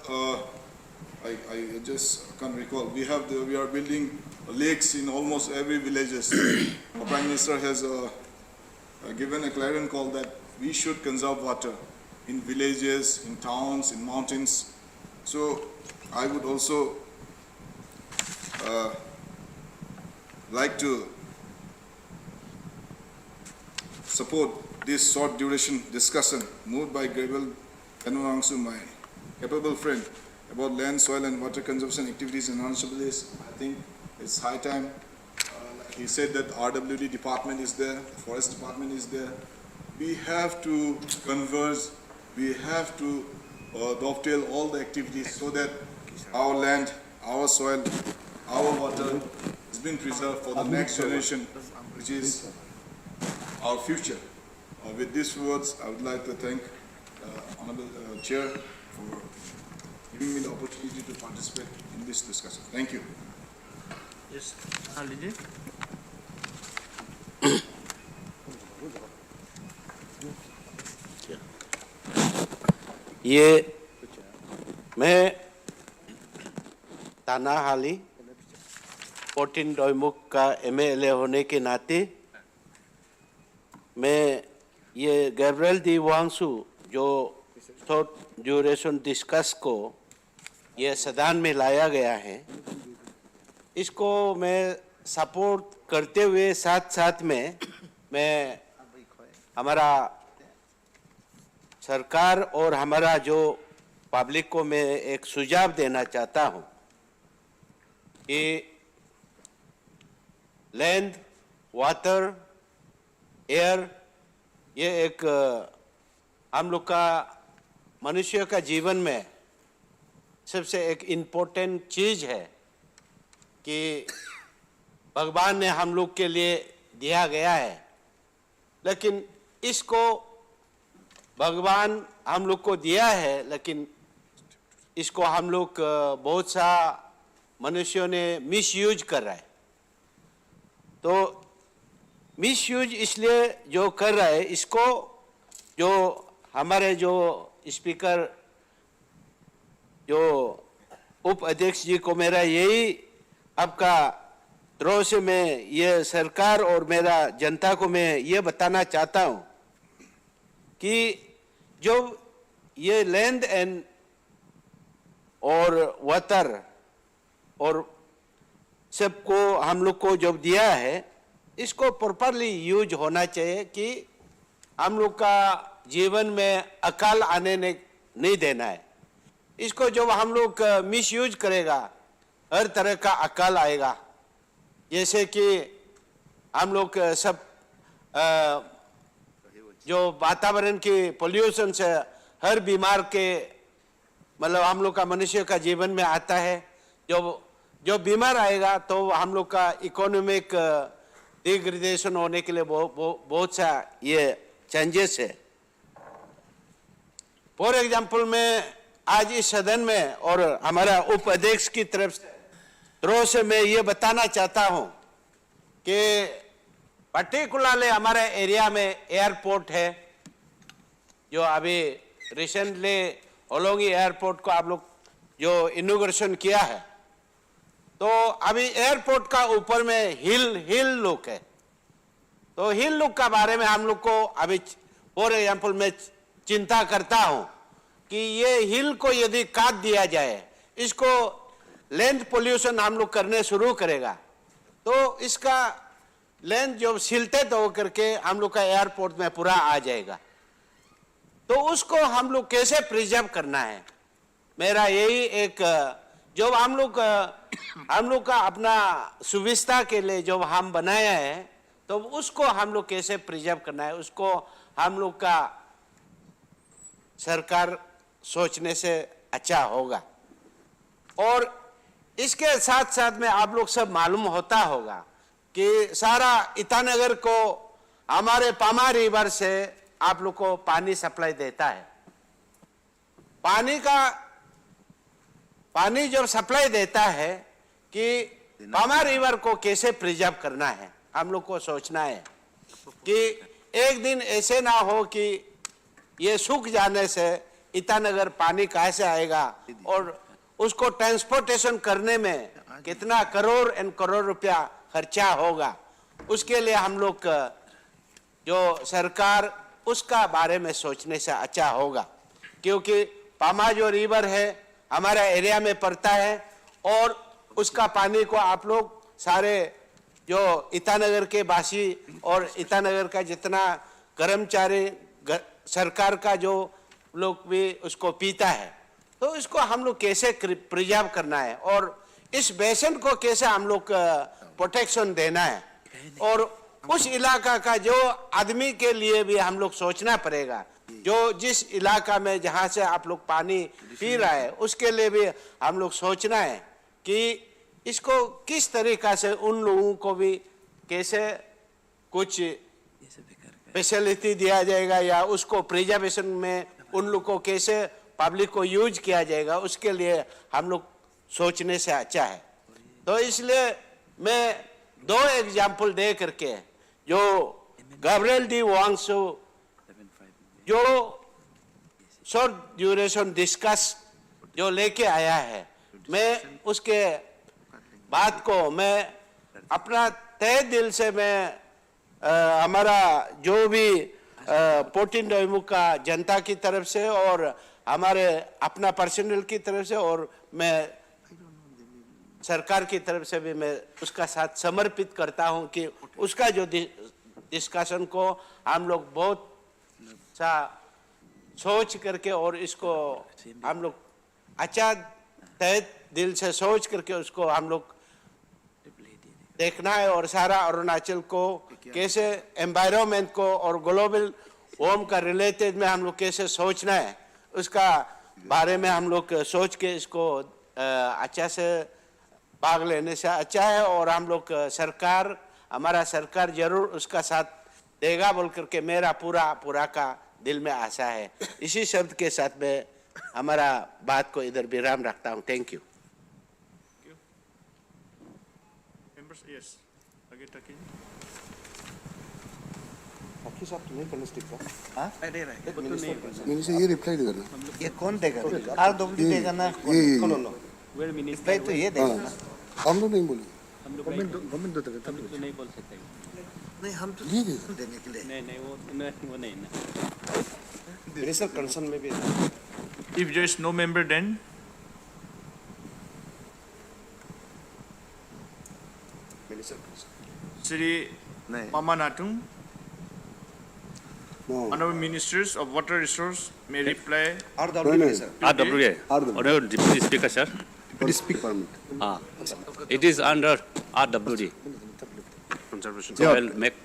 [SPEAKER 17] I just can't recall, we are building lakes in almost every villages. The Prime Minister has given a clarion call that we should conserve water in villages, in towns, in mountains. So I would also like to support this short duration discussion moved by Gabriel Kanurangsu, my capable friend, about land, soil and water conservation activities in Arunachal Pradesh. I think it's high time. Like he said that RWD department is there, forest department is there. We have to converge, we have to dovetail all the activities so that our land, our soil, our water has been preserved for the next generation, which is our future. With these words, I would like to thank Honorable Chair for giving me the opportunity to participate in this discussion. Thank you.
[SPEAKER 14] Yes,
[SPEAKER 18] ये मैं तानाहाली 14 डोईमुख का MLA होने के नाते मैं ये Gabriel D Wangsu जो short duration discuss को ये सदन में लाया गया है, इसको मैं सपोर्ट करते हुए साथ साथ में मैं हमारा सरकार और हमारा जो पब्लिक को मैं एक सुझाव देना चाहता हूँ कि लैंड, वाटर, एयर ये एक हम लोग का मनुष्य का जीवन में सबसे एक इम्पोर्टेंट चीज़ है कि भगवान ने हम लोग के लिए दिया गया है, लेकिन इसको भगवान हम लोग को दिया है, लेकिन इसको हम लोग बहुत सा मनुष्यों ने मिसयूज कर रहा है। तो मिसयूज इसलिए जो कर रहा है, इसको जो हमारे जो स्पीकर जो उप अध्यक्ष जी को मेरा यही आपका तरफ से मैं ये सरकार और मेरा जनता को मैं ये बताना चाहता हूँ कि जो ये लैंड एंड और वाटर और सबको हम लोग को जब दिया है, इसको प्रॉपरली यूज होना चाहिए कि हम लोग का जीवन में अकाल आने नहीं देना है। इसको जब हम लोग मिसयूज करेगा, हर तरह का अकाल आएगा। जैसे कि हम लोग सब जो वातावरण की पोल्यूशन से हर बीमार के मतलब हम लोग का मनुष्य का जीवन में आता है। जो बीमार आएगा तो हम लोग का इकोनॉमिक डिग्रेडेशन होने के लिए बहुत सा ये चेंजेस है। फॉर एग्जाम्पल मैं आज इस सदन में और हमारा उप अध्यक्ष की तरफ से मैं ये बताना चाहता हूँ कि पर्टिकुलरली हमारे एरिया में एयरपोर्ट है, जो अभी रिसेंटली होलोंगी एयरपोर्ट को आप लोग जो इनॉग्रेशन किया है, तो अभी एयरपोर्ट का ऊपर में हिल लुक है। तो हिल लुक का बारे में हम लोग को अभी फॉर एग्जाम्पल मैं चिंता करता हूं कि ये हिल को यदि काट दिया जाए, इसको लैंड पोल्यूशन हम लोग करने शुरू करेगा, तो इसका लैंड जो सिल्टेड हो करके हम लोग का एयरपोर्ट में पूरा आ जाएगा। तो उसको हम लोग कैसे प्रिजर्व करना है, मेरा यही एक जो हम लोग का अपना सुविधा के लिए जो हम बनाया है, तो उसको हम लोग कैसे प्रिजर्व करना है, उसको हम लोग का सरकार सोचने से अच्छा होगा। और इसके साथ साथ में आप लोग सब मालूम होता होगा कि सारा ईटानगर को हमारे पामा रिवर से आप लोग को पानी सप्लाई देता है। पानी जब सप्लाई देता है कि पामा रिवर को कैसे प्रिजर्व करना है, हम लोग को सोचना है कि एक दिन ऐसे ना हो कि ये सूख जाने से ईटानगर पानी कहाँ से आएगा और उसको ट्रांसपोर्टेशन करने में कितना करोड़ एंड करोड़ रुपया खर्चा होगा। उसके लिए हम लोग जो सरकार उसका बारे में सोचने से अच्छा होगा, क्योंकि पामा जो रिवर है हमारा एरिया में पड़ता है और उसका पानी को आप लोग सारे जो ईटानगर के वासी और ईटानगर का जितना कर्मचारी सरकार का जो लोग भी उसको पीता है। तो इसको हम लोग कैसे प्रिजर्व करना है और इस बेसन को कैसे हम लोग प्रोटेक्शन देना है, और उस इलाका का जो आदमी के लिए भी हम लोग सोचना पड़ेगा, जो जिस इलाका में जहाँ से आप लोग पानी पी रहा है उसके लिए भी हम लोग सोचना है कि इसको किस तरीका से उन लोगों को भी कैसे कुछ फैसिलिटी दिया जाएगा या उसको प्रिजर्वेशन में उन लोग को कैसे पब्लिक को यूज किया जाएगा, उसके लिए हम लोग सोचने से अच्छा है। तो इसलिए मैं दो एग्जाम्पल दे करके जो गैब्रियल डी वांगसू जो शॉर्ट ड्यूरेशन डिस्कस जो लेके आया है, मैं उसके बात को मैं अपना तहे दिल से मैं हमारा जो भी 14 नवंबर का जनता की तरफ से और हमारे अपना पर्सनल की तरफ से और मैं सरकार की तरफ से भी मैं उसका साथ समर्पित करता हूं कि उसका जो डिस्कशन को हम लोग बहुत सा सोच करके और इसको हम लोग अच्छा तहे दिल से सोच करके उसको हम लोग देखना है और सारा अरुणाचल को कैसे एनवायरनमेंट को और ग्लोबल वार्म का रिलेटेड में हम लोग कैसे सोचना है उसका बारे में हम लोग सोच के इसको अच्छा से भाग लेने से अच्छा है और हम लोग सरकार हमारा सरकार जरूर उसका साथ देगा बोल करके मेरा पूरा का दिल में आशा है। इसी शब्द के साथ में हमारा बात को इधर विराम रखता हूँ। Thank you.
[SPEAKER 14] Yes. Again, Taki.
[SPEAKER 5] बाकी साहब तो नहीं करना स्टिक का।
[SPEAKER 18] हाँ? दे रहा है।
[SPEAKER 16] मिनिस्टर ये रिप्लाई देगा ना।
[SPEAKER 18] ये कौन देगा? RWD देगा ना?
[SPEAKER 16] ये
[SPEAKER 18] रिप्लाई तो ये देगा ना?
[SPEAKER 16] हम लोग नहीं बोले।
[SPEAKER 7] गवर्नमेंट दो तक
[SPEAKER 8] तो नहीं बोल सकते।
[SPEAKER 18] नहीं हम तो
[SPEAKER 16] ये
[SPEAKER 18] देने के लिए।
[SPEAKER 8] नहीं वो नहीं ना।
[SPEAKER 5] मिनिस्टर कंसर्न में भी
[SPEAKER 14] If there is no member, then
[SPEAKER 5] minister
[SPEAKER 14] Sri Mama Natung, Honorable Ministers of Water Resource may reply.
[SPEAKER 5] RWA sir.
[SPEAKER 8] RWA. Honorable Deputy Speaker, sir.
[SPEAKER 16] Deputy Speaker.
[SPEAKER 8] It is under RWD.
[SPEAKER 5] Conservation.
[SPEAKER 8] So I'll make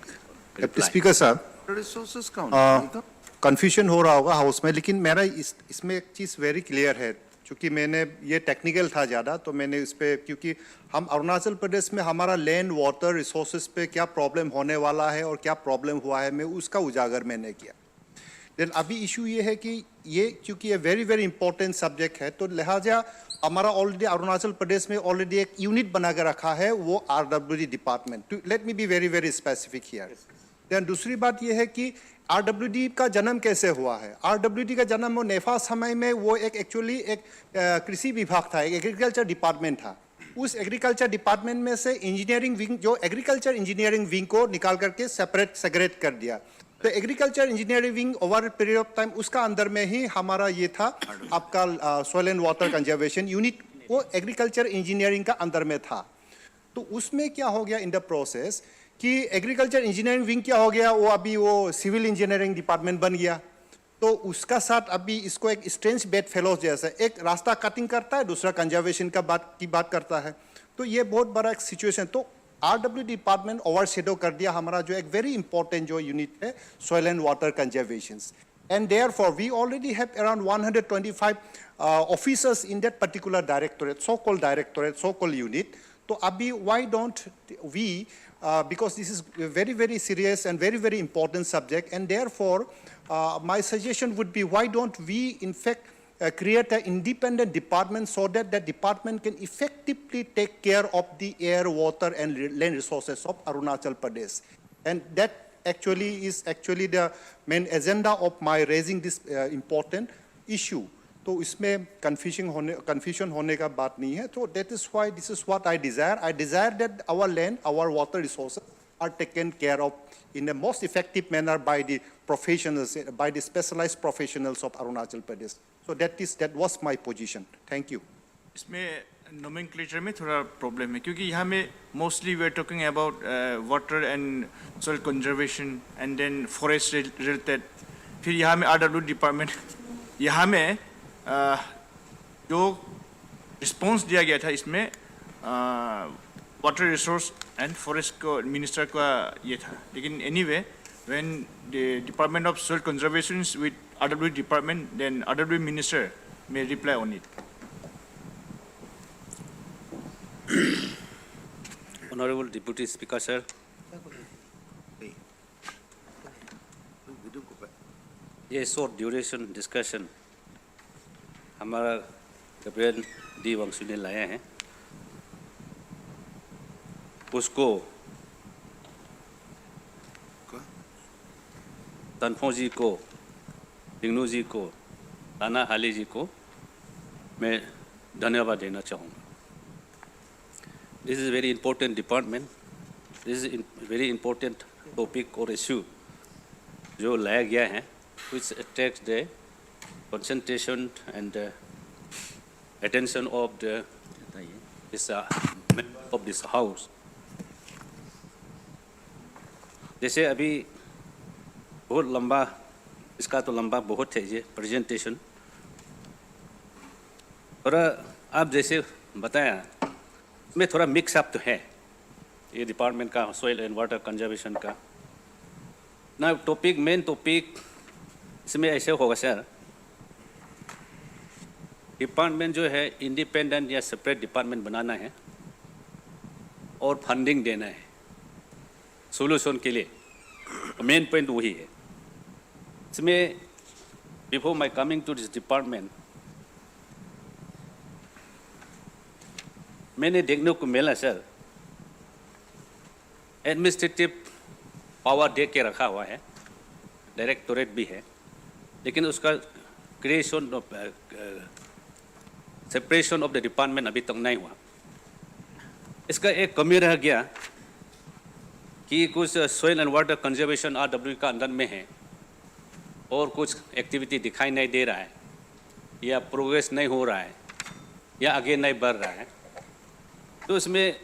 [SPEAKER 8] reply.
[SPEAKER 15] Speaker साहब
[SPEAKER 5] resources का
[SPEAKER 15] confusion हो रहा होगा house में, लेकिन मेरा इसमें एक चीज़ वेरी क्लियर है, क्योंकि मैंने ये टेक्निकल था ज़्यादा, तो मैंने इस पे, क्योंकि हम अरुणाचल प्रदेश में हमारा लैंड वाटर रिसोर्सेज पे क्या प्रॉब्लम होने वाला है और क्या प्रॉब्लम हुआ है, मैं उसका उजागर मैंने किया। देन अभी इशू ये है कि ये क्योंकि ये वेरी वेरी इंपॉर्टेंट सब्जेक्ट है, तो लिहाजा हमारा ऑलरेडी अरुणाचल प्रदेश में ऑलरेडी एक यूनिट बना के रखा है, वो RWD department. Let me be very very specific here. Then दूसरी बात ये है कि RWD का जन्म कैसे हुआ है। RWD का जन्म वो नेफा समय में वो एक एक्चुअली एक कृषि विभाग था, एक एग्रीकल्चर डिपार्टमेंट था। उस एग्रीकल्चर डिपार्टमेंट में से इंजीनियरिंग विंग, जो एग्रीकल्चर इंजीनियरिंग विंग को निकाल करके सेपरेट कर दिया। तो agriculture engineering wing over period of time उसका अंदर में ही हमारा ये था आपका soil and water conservation unit, वो एग्रीकल्चर इंजीनियरिंग का अंदर में था। तो उसमें क्या हो गया इन द प्रोसेस कि एग्रीकल्चर इंजीनियरिंग विंग क्या हो गया, वो अभी वो सिविल इंजीनियरिंग डिपार्टमेंट बन गया। तो उसका साथ अभी इसको एक स्ट्रेंज बेड फेलोज जैसा एक रास्ता कटिंग करता है, दूसरा कंजर्वेशन की बात करता है। तो ये बहुत बड़ा एक सिचुएशन। तो RWD डिपार्टमेंट ओवरशेडो कर दिया हमारा जो एक वेरी इंपॉर्टेंट जो यूनिट है soil and water conservation. And therefore, we already have around 125 officers in that particular directorate, so-called unit. So, Abhi, why don't we, because this is a very, very serious and very, very important subject, and therefore, my suggestion would be, why don't we, in fact, create an independent department so that that department can effectively take care of the air, water, and land resources of Arunachal Pradesh. And that actually is the main agenda of my raising this important issue. तो इसमें confusion होने का बात नहीं है. So that is why this is what I desire. I desire that our land, our water resources are taken care of in the most effective manner by the professionals, by the specialized professionals of Arunachal Pradesh. So that was my position. Thank you.
[SPEAKER 14] इसमें nomenclature में थोड़ा problem है, क्योंकि यहाँ में mostly we are talking about water and soil conservation and then forest related. फिर यहाँ में RW department, यहाँ में जो response दिया गया था इसमें water resource and forest को minister का ये था. लेकिन anyway, when the Department of Soil Conservation is with RW department, then RW minister may reply on it.
[SPEAKER 8] Honorable Deputy Speaker, sir. ये short duration discussion हमारा कैप्टन डी वंशु ने लाया है, उसको तनफो जी को, टिंगनू जी को राणा हाली जी को मैं धन्यवाद देना चाहूँगा। This is very important department, this is very important topic और इशू जो लाया गया है, which attracts the concentration and attention of this of this house. जैसे अभी बहुत लंबा, इसका तो लंबा बहुत है ये प्रेजेंटेशन, और आप जैसे बताया इसमें थोड़ा मिक्स अप तो है ये डिपार्टमेंट का, सॉइल एंड वाटर कंजर्वेशन का ना। टॉपिक, मेन टॉपिक इसमें ऐसे होगा सर, डिपार्टमेंट जो है इंडिपेंडेंट या सेपरेट डिपार्टमेंट बनाना है और फंडिंग देना है सोल्यूशन के लिए, मेन पॉइंट वही है इसमें। Before my coming to this department मैंने देखने को मिला सर, एडमिनिस्ट्रेटिव पावर दे के रखा हुआ है, डायरेक्टोरेट भी है, लेकिन उसका creation of separation of the department अभी तक नहीं हुआ। इसका एक कमी रह गया कि कुछ soil and water conservation RW का अंदर में है और कुछ एक्टिविटी दिखाई नहीं दे रहा है, या प्रोग्रेस नहीं हो रहा है, या आगे नहीं बढ़ रहा है। तो इसमें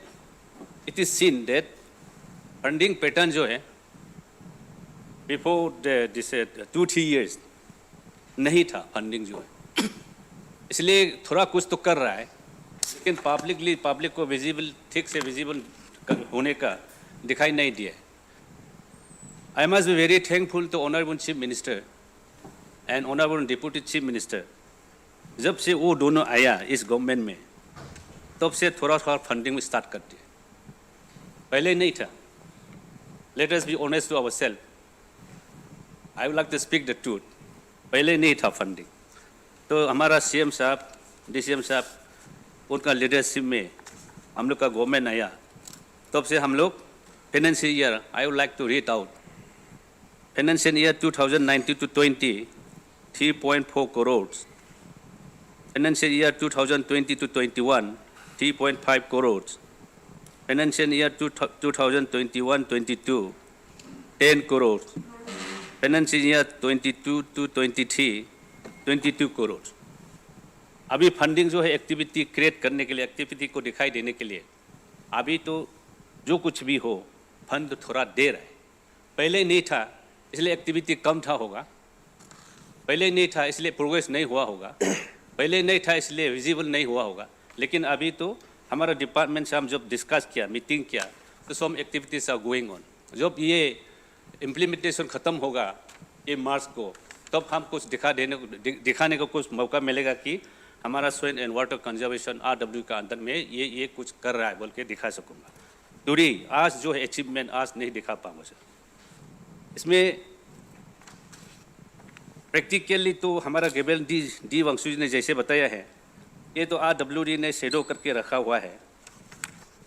[SPEAKER 8] it is seen that funding pattern जो है बिफोर दिस 2-3 years नहीं था फंडिंग जो है, इसलिए थोड़ा कुछ तो कर रहा है, लेकिन पब्लिक को विजिबल, ठीक से विजिबल होने का दिखाई नहीं दिया। I must be very thankful to honourable chief minister and honourable deputy chief minister. जब से वो दोनों आया इस गवर्नमेंट में, तब से थोड़ा थोड़ा फंडिंग स्टार्ट कर दिया, पहले नहीं था। Let us be honest to ourselves, I would like to speak the truth, पहले नहीं था फंडिंग। तो हमारा CM साहब, DCM साहब, उनका लीडरशिप में हम लोग का गवर्नमेंट आया, तब से हम लोग financial year, I would like to read out, financial year 2019-20 3.4 crore, financial year 2020-21 3.5 crore, financial year 2021-22 10 crore, financial year 22-23 22 crore. अभी फंडिंग जो है एक्टिविटी क्रिएट करने के लिए, एक्टिविटी को दिखाई देने के लिए, अभी तो जो कुछ भी हो फंड थोड़ा दे रहा है, पहले नहीं था इसलिए एक्टिविटी कम था होगा, पहले नहीं था इसलिए प्रोग्रेस नहीं हुआ होगा, पहले नहीं था इसलिए विजिबल नहीं हुआ होगा, लेकिन अभी तो हमारा डिपार्टमेंट से हम जब डिस्कस किया, मीटिंग किया, तो some activities are going on. जब ये इम्प्लीमेंटेशन ख़त्म होगा ये मार्च को, तब हम कुछ दिखाने को कुछ मौका मिलेगा कि हमारा soil and water conservation RW का अंदर में ये कुछ कर रहा है बोल के दिखा सकूँगा। दूरी आज जो है अचीवमेंट आज नहीं दिखा पाऊँगा सर। इसमें प्रैक्टिकली तो हमारा गेबल डी वंशु जी ने जैसे बताया है, ये तो RWD ने शेडो करके रखा हुआ है।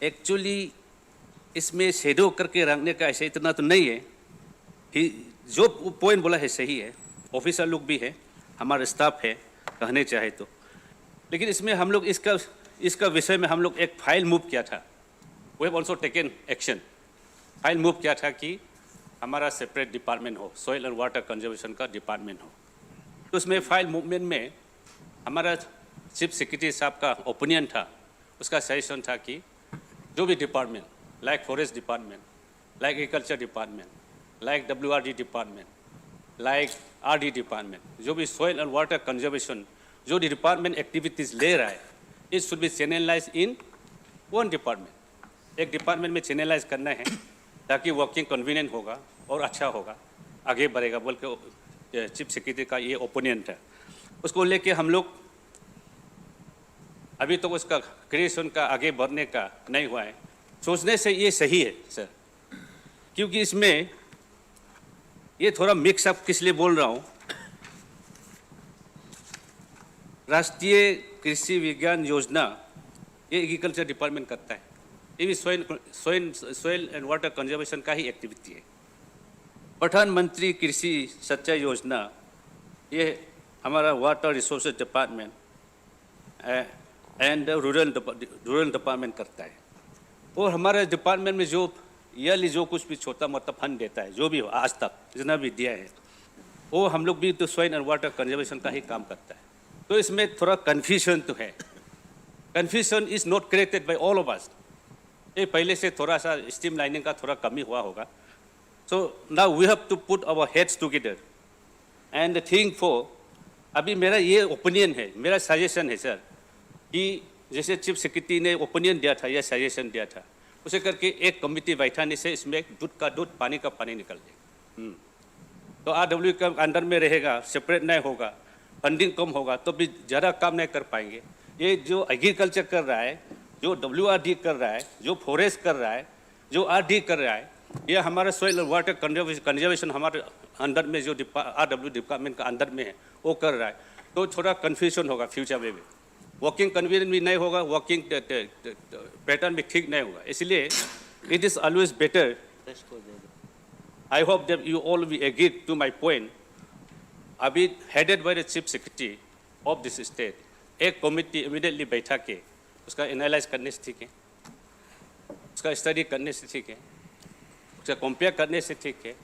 [SPEAKER 8] एक्चुअली इसमें शेडो करके रखने का ऐसे इतना तो नहीं है, जो पॉइंट बोला है सही है, ऑफिसर लोग भी है, हमारा स्टाफ है कहने चाहे तो, लेकिन इसमें हम लोग इसका विषय में हम लोग एक फाइल मूव किया था। We have also taken action, file move किया था कि हमारा सेपरेट डिपार्टमेंट हो, सॉइल एंड वाटर कंजर्वेशन का डिपार्टमेंट हो। तो उसमें फाइल मूवमेंट में हमारा चीफ सेक्रेटरी साहब का ओपिनियन था, उसका सजेशन था कि जो भी department like forest department, like agriculture department, like WRD department, like RD department, जो भी सॉइल एंड वाटर कंजर्वेशन जो डिपार्टमेंट एक्टिविटीज़ ले रहा है, it should be channelise in one department. एक डिपार्टमेंट में चैनलाइज करना है ताकि वर्किंग कन्वीनियंट होगा और अच्छा होगा, आगे बढ़ेगा बोल के चीफ सेक्रेटरी का ये ओपिनियन था। उसको लेके हम लोग अभी तो उसका क्रिएशन का आगे बढ़ने का नहीं हुआ है। सोचने से ये सही है सर, क्योंकि इसमें ये थोड़ा मिक्स अप किस लिए बोल रहा हूँ, राष्ट्रीय कृषि विज्ञान योजना ये एग्रीकल्चर डिपार्टमेंट करता है, ये भी सॉइल एंड वाटर कंजर्वेशन का ही एक्टिविटी है। प्रधानमंत्री कृषि सिंचाई योजना ये हमारा water resources department and rural department करता है। और हमारे डिपार्टमेंट में जो ईयरली जो कुछ भी छोटा मोटा फंड देता है, जो भी हो आज तक जितना भी दिया है, वो हम लोग भी तो सॉइल एंड वाटर कंजर्वेशन का ही काम करता है। तो इसमें थोड़ा कन्फ्यूजन तो है। Confusion is not created by all of us. ये पहले से थोड़ा सा स्ट्रीम लाइनिंग का थोड़ा कमी हुआ होगा। So now we have to put our heads together and think for. अभी मेरा ये ओपिनियन है, मेरा सजेशन है सर, कि जैसे चीफ सेक्रेटरी ने ओपिनियन दिया था या सजेशन दिया था, उसे करके एक कमिटी बैठाने से इसमें दूध का दूध पानी का पानी निकल जाएगा। तो RW का अंडर में रहेगा, सेपरेट नहीं होगा, फंडिंग कम होगा तो भी ज़्यादा काम नहीं कर पाएंगे। ये जो एग्रीकल्चर कर रहा है, जो WRD कर रहा है, जो फॉरेस्ट कर रहा है, जो RD कर रहा है, ये हमारा सॉइल और वाटर कंजर्वेशन हमारे अंडर में जो RW डिपार्टमेंट का अंडर में है वो कर रहा है। तो थोड़ा कन्फ्यूजन होगा फ्यूचर में भी, वर्किंग कन्वीनियंट भी नहीं होगा, वर्किंग पैटर्न भी ठीक नहीं होगा। इसलिए it is always better, I hope that you all will agree to my point. अभी headed by the chief secretary of this state, एक कमिटी immediately बैठा के उसका एनालाइज करने से ठीक है, उसका स्टडी करने से ठीक है, उसका कंपेयर करने से ठीक है,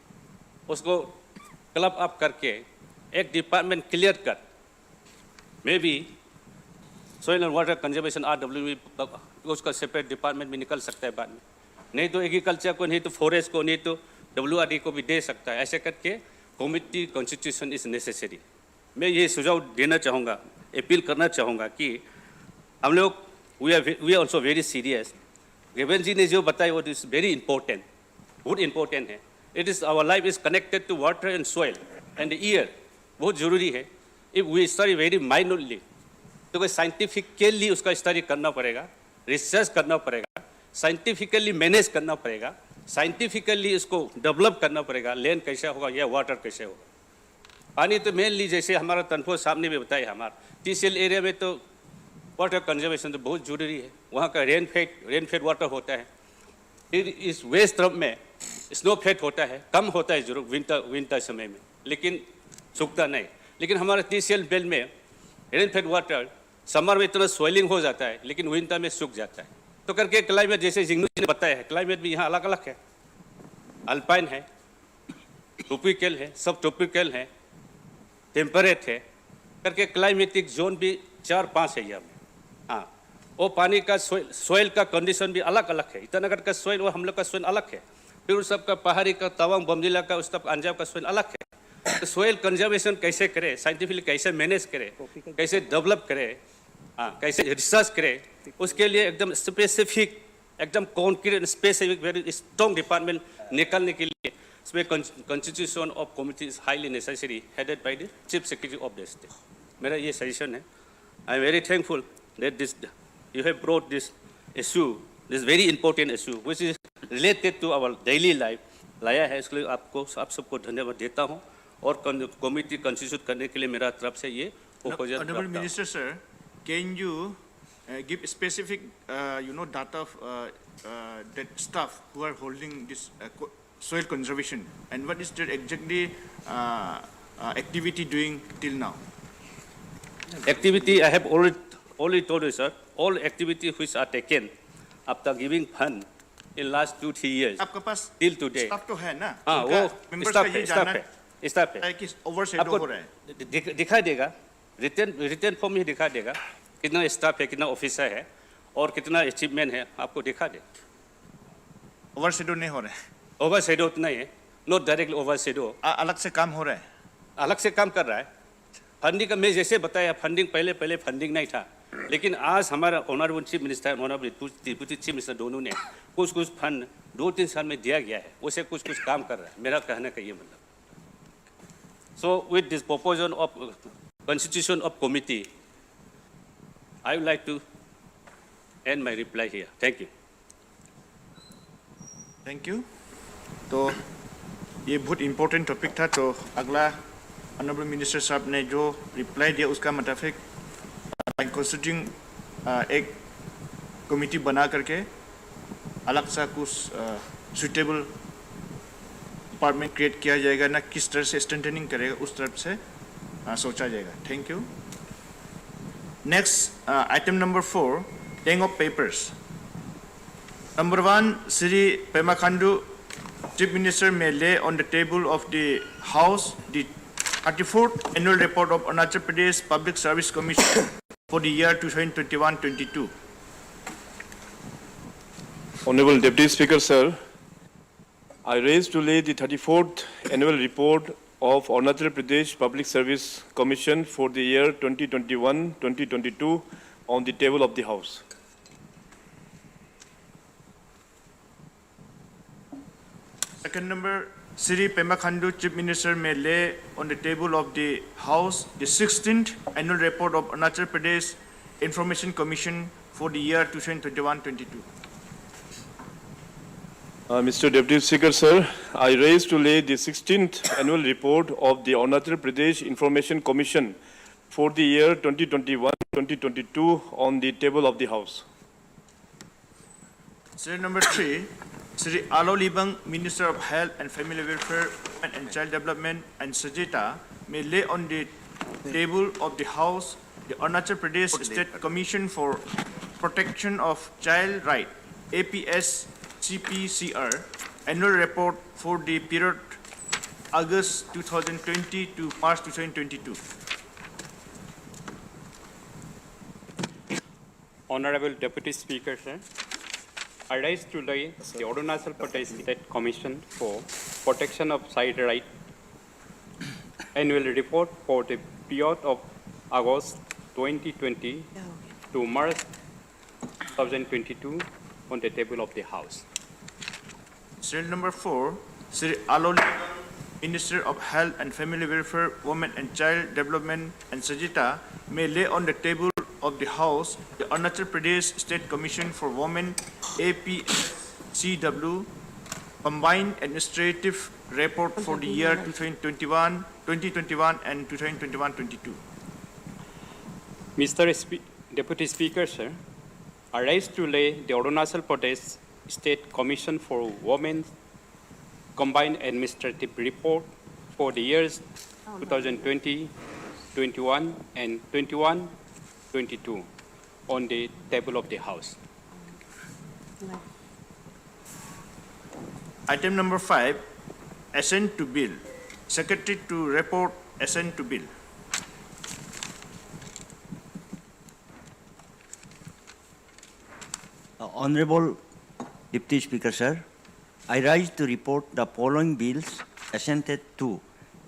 [SPEAKER 8] उसको क्लब अप करके एक डिपार्टमेंट क्लियर कर, may be soil and water conservation RW उसका सेपरेट डिपार्टमेंट भी निकल सकता है बाद में। नहीं तो एग्रीकल्चर को, नहीं तो फॉरेस्ट को, नहीं तो WRD को भी दे सकता है। ऐसे करके कमिटी कॉन्स्टिट्यूशन इज नेसेसरी। मैं ये सुझाव देना चाहूँगा, अपील करना चाहूँगा कि हम लोग we are also very serious. Gewan ji ने जो बताया वो इज़ वेरी इंपॉर्टेंट, बहुत इंपॉर्टेंट है। It is our life is connected to water and soil and air, बहुत ज़रूरी है। If we study very minutely तो कोई साइंटिफिकली उसका स्टडी करना पड़ेगा, रिसर्च करना पड़ेगा, साइंटिफिकली मैनेज करना पड़ेगा, साइंटिफिकली इसको डेवलप करना पड़ेगा। लैंड कैसे होगा या वाटर कैसे होगा। पानी तो मेनली जैसे हमारा तनफो साहब ने भी बताया, हमारा TCL एरिया में तो वाटर कंजर्वेशन तो बहुत जरूरी है। वहाँ का रेन फेड वाटर होता है। फिर इस वेस्ट तरफ में स्नो फेड होता है, कम होता है जरूर विंटर समय में, लेकिन सूखता नहीं। लेकिन हमारे TCL बेल्ट में रेन फेड वाटर समर में इतना स्वेलिंग हो जाता है, लेकिन विंटर में सूख जाता है। तो करके क्लाइमेट जैसे जिंगनू जी ने बताया है, क्लाइमेट भी यहाँ अलग अलग है, अल्पाइन है, ट्रॉपिकल है, सब ट्रॉपिकल है, टेम्परेट है, करके क्लाइमेटिक जोन भी 4-5 है यहाँ में। हाँ, वो पानी का सोइल का कंडीशन भी अलग अलग है। ईटानगर का सोइल और हम लोग का सोइल अलग है। फिर उस सब का पहाड़ी का, तवांग बमजिला का, उस सब अंजाव का सोइल अलग है। तो सोइल कंजर्वेशन कैसे करे, साइंटिफिकली कैसे मैनेज करे, कैसे डेवलप करे, हाँ, कैसे रिसर्च करे, उसके लिए एकदम स्पेसिफिक, एकदम concrete specific very strong department निकालने के लिए इसमें constitution of committee is highly necessary, headed by the chief secretary of the state. मेरा ये सजेशन है। I am very thankful that this you have brought this issue, this very important issue which is related to our daily life लाया है। इसके लिए आपको आप सबको धन्यवाद देता हूँ और कमिटी कॉन्स्टिट्यूट करने के लिए मेरा तरफ से ये proposal.
[SPEAKER 14] Honorable Minister sir, can you give specific data of that staff who are holding this soil conservation and what is their exactly activity doing till now?
[SPEAKER 8] Activity I have already told you, sir. All activities which are taken after giving fund in last 2-3 years
[SPEAKER 14] आपके पास
[SPEAKER 8] till today.
[SPEAKER 14] staff तो है ना?
[SPEAKER 8] हाँ, वो staff है
[SPEAKER 14] कि overshadow हो रहा है।
[SPEAKER 8] दिखाई देगा, रिटर्न फॉर्म ही दिखा देगा कितना स्टाफ है, कितना ऑफिसर है और कितना अचीवमेंट है, आपको दिखा दे।
[SPEAKER 14] ओवरशेडो नहीं हो रहा है।
[SPEAKER 8] ओवरशेडो तो नहीं है, नॉट डायरेक्टली ओवरशेडो।
[SPEAKER 14] अलग से काम हो रहा है।
[SPEAKER 8] अलग से काम कर रहा है। फंडिंग का मैं जैसे बताया, फंडिंग पहले फंडिंग नहीं था, लेकिन आज हमारा honourable chief minister, honourable deputy chief minister दोनों ने कुछ फंड 2-3 साल में दिया गया है, उसे कुछ काम कर रहा है। मेरा कहने का ये मतलब। So with this proposal of constitution of committee, I would like to end my reply here. Thank you.
[SPEAKER 14] Thank you. तो ये बहुत इम्पोर्टेंट टॉपिक था। तो अगला ऑनरेबल मिनिस्टर साहब ने जो रिप्लाई दिया उसका मुताबिक कॉन्स्टिट्यूटिंग एक कमिटी बना करके अलग सा कुछ सुटेबल डिपार्टमेंट क्रिएट किया जाएगा ना, किस तरह से स्ट्रेंथनिंग करेगा उस तरफ से सोचा जाएगा. Thank you. Next, item number 4, laying of papers. Number 1, Sri Pema Khandu, Chief Minister may lay on the table of the House the 34th Annual Report of Arunachal Pradesh Public Service Commission for the year 2021-22.
[SPEAKER 2] Honorable Deputy Speaker, sir, I raise to lay the 34th Annual Report of Arunachal Pradesh Public Service Commission for the year 2021-2022 on the table of the House.
[SPEAKER 14] Second number, Sri Pema Khandu, Chief Minister may lay on the table of the House the 16th Annual Report of Arunachal Pradesh Information Commission for the year 2021-22.
[SPEAKER 2] Mr. Deputy Speaker, sir, I raise to lay the 16th Annual Report of the Arunachal Pradesh Information Commission for the year 2021-2022 on the table of the House.
[SPEAKER 14] Sri number 3, Sri Alo Libang, Minister of Health and Family Welfare, Women and Child Development, and Sajita may lay on the table of the House the Arunachal Pradesh State Commission for Protection of Child Right, APS CPCR, Annual Report for the period August 2020 to March 2022.
[SPEAKER 12] Honorable Deputy Speaker, sir, I rise to lay the Arunachal Pradesh State Commission for Protection of Child Right Annual Report for the period of August 2020 to March 2022 on the table of the House.
[SPEAKER 14] Serial number 4, Sri Alo Libang, Minister of Health and Family Welfare, Women and Child Development, and Sajita may lay on the table of the House the Arunachal Pradesh State Commission for Women, APSCW, Combined Administrative Report for the year 2021 and 2021-22.
[SPEAKER 12] Mr. Deputy Speaker, sir, I rise to lay the Arunachal Pradesh State Commission for Women Combined Administrative Report for the years 2020, 21, and 21-22 on the table of the House.
[SPEAKER 14] Item number 5, assent to bill. Secretary to report assent to bill.
[SPEAKER 19] Honorable Deputy Speaker, sir, I rise to report the following bills assented to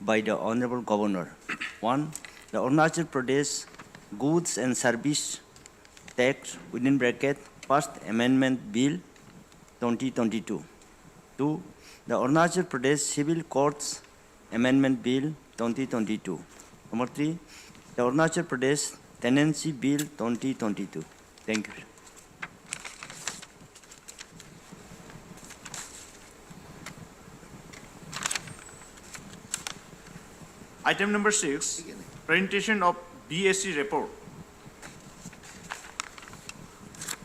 [SPEAKER 19] by the Honorable Governor. 1. The Arunachal Pradesh Goods and Service Tax within bracket First Amendment Bill 2022. 2. The Arunachal Pradesh Civil Courts Amendment Bill 2022. Number 3. The Arunachal Pradesh Tenancy Bill 2022. Thank you.
[SPEAKER 14] Item number 6, presentation of BSc report.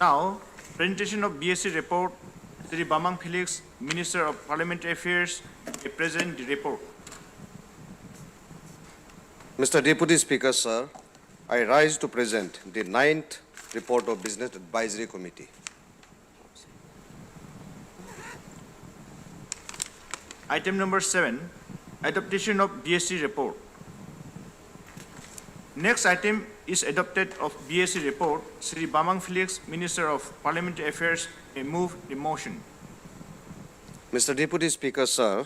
[SPEAKER 14] Now, presentation of BSc report, Sri Bamang Felix, Minister of Parliamentary Affairs, may present the report.
[SPEAKER 5] Mr. Deputy Speaker, sir, I rise to present the 9th report of Business Advisory Committee.
[SPEAKER 14] Item number 7, adoption of BSc report. Next item is adopted of BSc report. Sri Bamang Felix, Minister of Parliamentary Affairs, may move the motion.
[SPEAKER 5] Mr. Deputy Speaker, sir,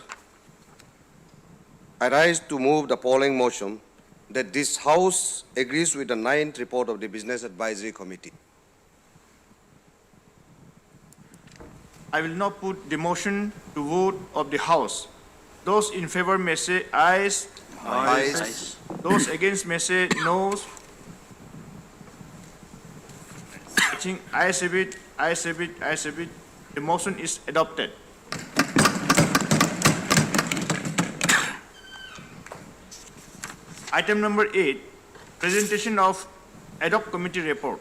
[SPEAKER 5] I rise to move the following motion that this House agrees with the 9th report of the Business Advisory Committee.
[SPEAKER 14] I will now put the motion to vote of the House. Those in favor may say ayes.
[SPEAKER 5] Ayes.
[SPEAKER 14] Those against may say noes. I think ayes have it, ayes have it, ayes have it. The motion is adopted. Item number 8, presentation of ad hoc committee report.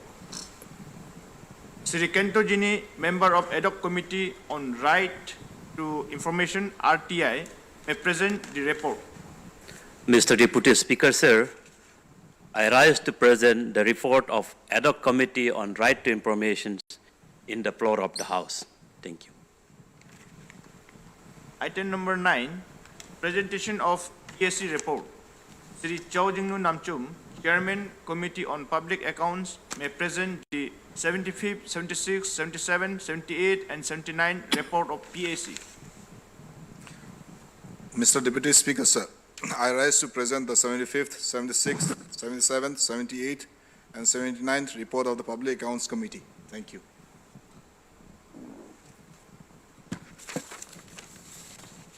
[SPEAKER 14] Sri Kento Jini, member of ad hoc committee on right to information, RTI, may present the report.
[SPEAKER 20] Mr. Deputy Speaker, sir, I rise to present the report of ad hoc committee on right to information in the floor of the House. Thank you.
[SPEAKER 14] Item number 9, presentation of PSC report. Sri Chow Jingnu Namchum, Chairman, Committee on Public Accounts, may present the 75th, 76th, 77th, 78th, and 79th report of PAC.
[SPEAKER 17] Mr. Deputy Speaker, sir, I rise to present the 75th, 76th, 77th, 78th, and 79th report of the Public Accounts Committee. Thank you.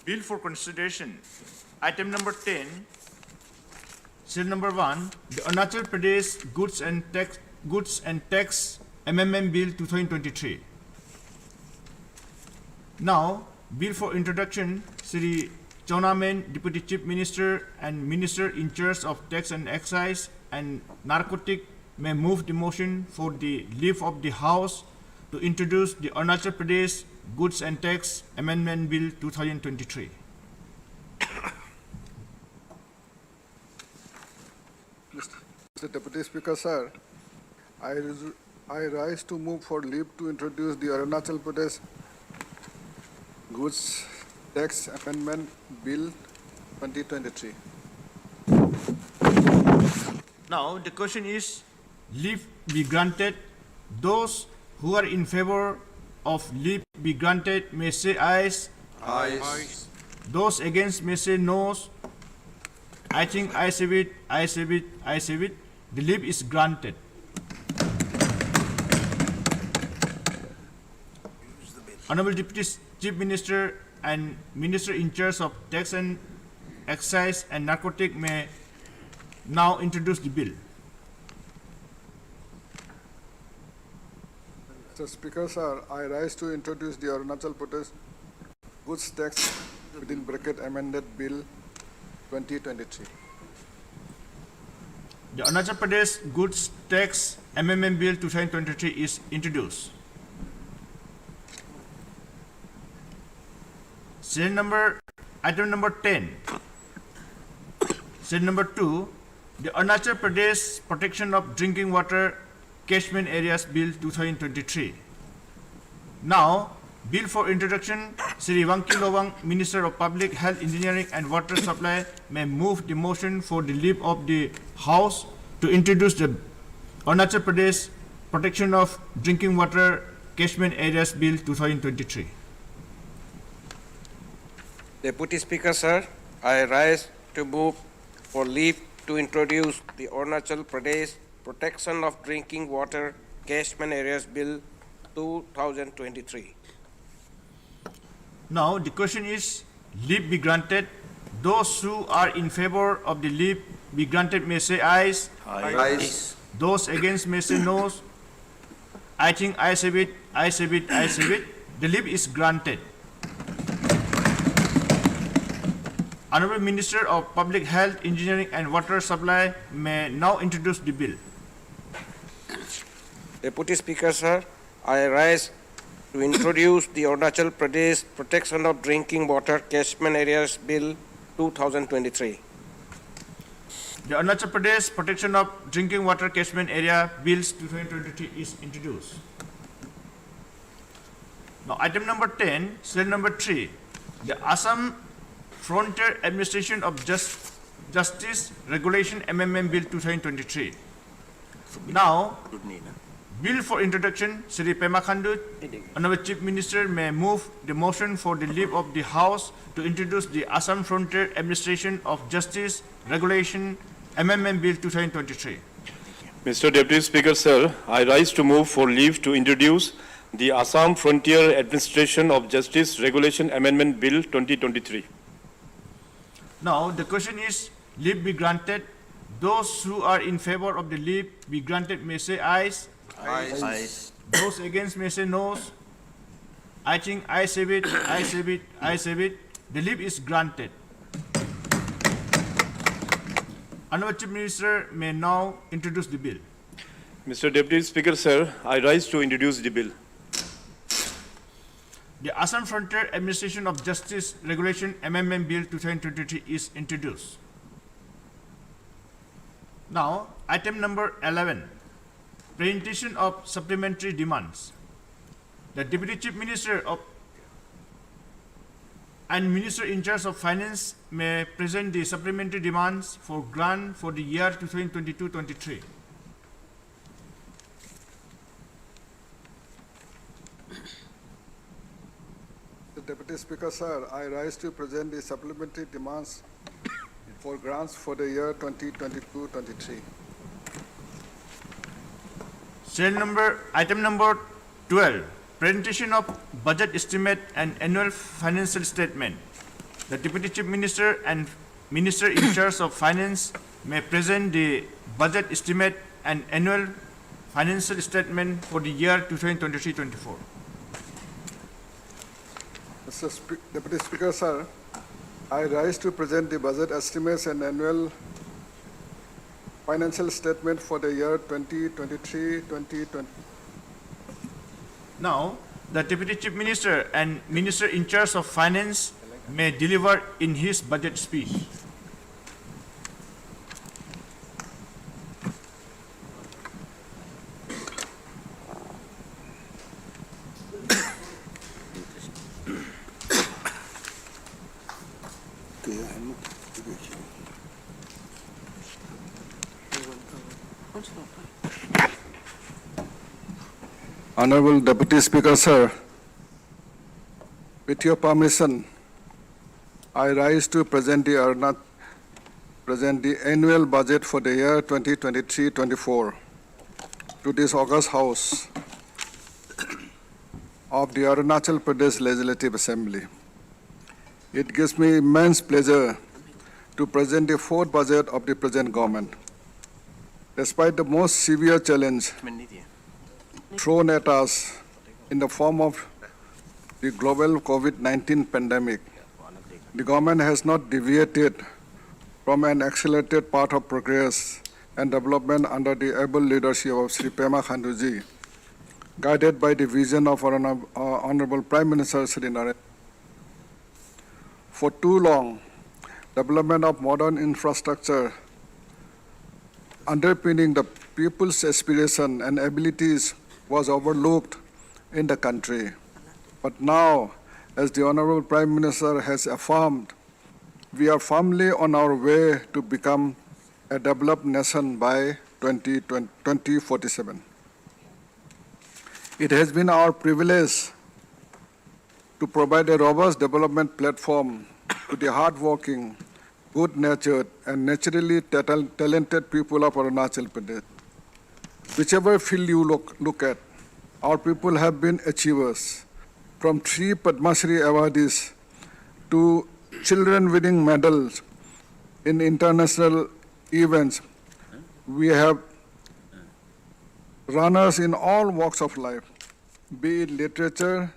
[SPEAKER 14] Bill for consideration. Item number 10, serial number 1, the Arunachal Pradesh Goods and Tax Amendment Bill 2023. Now, bill for introduction, Sri Chonamen, Deputy Chief Minister and Minister in charge of Tax and Excise and Narcotic, may move the motion for the leave of the House to introduce the Arunachal Pradesh Goods and Tax Amendment Bill 2023.
[SPEAKER 13] Mr. Deputy Speaker, sir, I rise to move for leave to introduce the Arunachal Pradesh Goods Tax Amendment Bill 2023.
[SPEAKER 14] Now, the question is, leave be granted. Those who are in favor of leave be granted may say ayes.
[SPEAKER 17] Ayes.
[SPEAKER 14] Those against may say noes. I think ayes have it, ayes have it, ayes have it. The leave is granted. Honorable Deputy Chief Minister and Minister in charge of Tax and Excise and Narcotic may now introduce the bill.
[SPEAKER 13] Mr. Speaker, sir, I rise to introduce the Arunachal Pradesh Goods Tax within bracket amended Bill 2023.
[SPEAKER 14] The Arunachal Pradesh Goods Tax Amendment Bill 2023 is introduced. Item number 10. Serial number 2, the Arunachal Pradesh Protection of Drinking Water Catchment Areas Bill 2023. Now, bill for introduction, Sri Wangki Lowang, Minister of Public Health, Engineering and Water Supply, may move the motion for the leave of the House to introduce the Arunachal Pradesh Protection of Drinking Water Catchment Areas Bill 2023.
[SPEAKER 21] Deputy Speaker, sir, I rise to move for leave to introduce the Arunachal Pradesh Protection of Drinking Water Catchment Areas Bill 2023.
[SPEAKER 14] Now, the question is, leave be granted. Those who are in favor of the leave be granted may say ayes.
[SPEAKER 17] Ayes.
[SPEAKER 14] Those against may say noes. I think ayes have it, ayes have it, ayes have it. The leave is granted. Honorable Minister of Public Health, Engineering and Water Supply may now introduce the bill.
[SPEAKER 21] Deputy Speaker, sir, I rise to introduce the Arunachal Pradesh Protection of Drinking Water Catchment Areas Bill 2023.
[SPEAKER 14] The Arunachal Pradesh Protection of Drinking Water Catchment Area Bills 2023 is introduced. Now, item number 10, serial number 3, the Assam Frontier Administration of Justice Regulation Amendment Bill 2023. Now, bill for introduction, Sri Pema Khandu, Honorable Chief Minister may move the motion for the leave of the House to introduce the Assam Frontier Administration of Justice Regulation Amendment Bill 2023.
[SPEAKER 2] Mr. Deputy Speaker, sir, I rise to move for leave to introduce the Assam Frontier Administration of Justice Regulation Amendment Bill 2023.
[SPEAKER 14] Now, the question is, leave be granted. Those who are in favor of the leave be granted may say ayes.
[SPEAKER 17] Ayes.
[SPEAKER 14] Those against may say noes. I think ayes have it, ayes have it, ayes have it. The leave is granted. Honorable Chief Minister may now introduce the bill.
[SPEAKER 2] Mr. Deputy Speaker, sir, I rise to introduce the bill.
[SPEAKER 14] The Assam Frontier Administration of Justice Regulation Amendment Bill 2023 is introduced. Now, item number 11, presentation of supplementary demands. The Deputy Chief Minister and Minister in charge of Finance may present the supplementary demands for grant for the year 2022-23.
[SPEAKER 13] The Deputy Speaker, sir, I rise to present the supplementary demands for grants for the year 2022-23.
[SPEAKER 14] Item number 12, presentation of budget estimate and annual financial statement. The Deputy Chief Minister and Minister in charge of Finance may present the budget estimate and annual financial statement for the year 2023-24.
[SPEAKER 13] Deputy Speaker, sir, I rise to present the budget estimates and annual financial statement for the year 2023-2020.
[SPEAKER 14] Now, the Deputy Chief Minister and Minister in charge of Finance may deliver in his budget speech.
[SPEAKER 13] Honorable Deputy Speaker, sir, with your permission, I rise to present the annual budget for the year 2023-24 to this August House of the Arunachal Pradesh Legislative Assembly. It gives me immense pleasure to present the fourth budget of the present government. Despite the most severe challenge thrown at us in the form of the global COVID-19 pandemic, the government has not deviated from an accelerated path of progress and development under the able leadership of Sri Pema Khanduji, guided by the vision of our Honorable Prime Minister Sri Narendra. For too long, development of modern infrastructure underpinning the people's aspiration and abilities was overlooked in the country. But now, as the Honorable Prime Minister has affirmed, we are firmly on our way to become a developed nation by 2047. It has been our privilege to provide a robust development platform to the hardworking, good-natured, and naturally talented people of Arunachal Pradesh. Whichever field you look at, our people have been achievers, from 3 Padma Shri awardees to children winning medals in international events. We have runners in all walks of life, be it literature,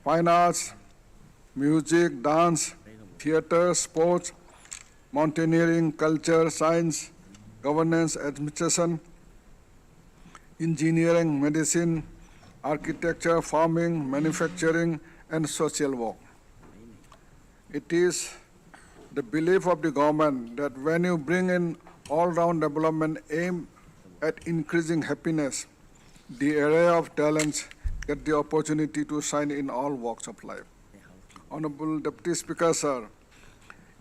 [SPEAKER 13] fine arts, music, dance, theater, sports, mountaineering, culture, science, governance, administration, engineering, medicine, architecture, farming, manufacturing, and social work. It is the belief of the government that when you bring in all-round development aimed at increasing happiness, the array of talents get the opportunity to shine in all walks of life. Honorable Deputy Speaker, sir,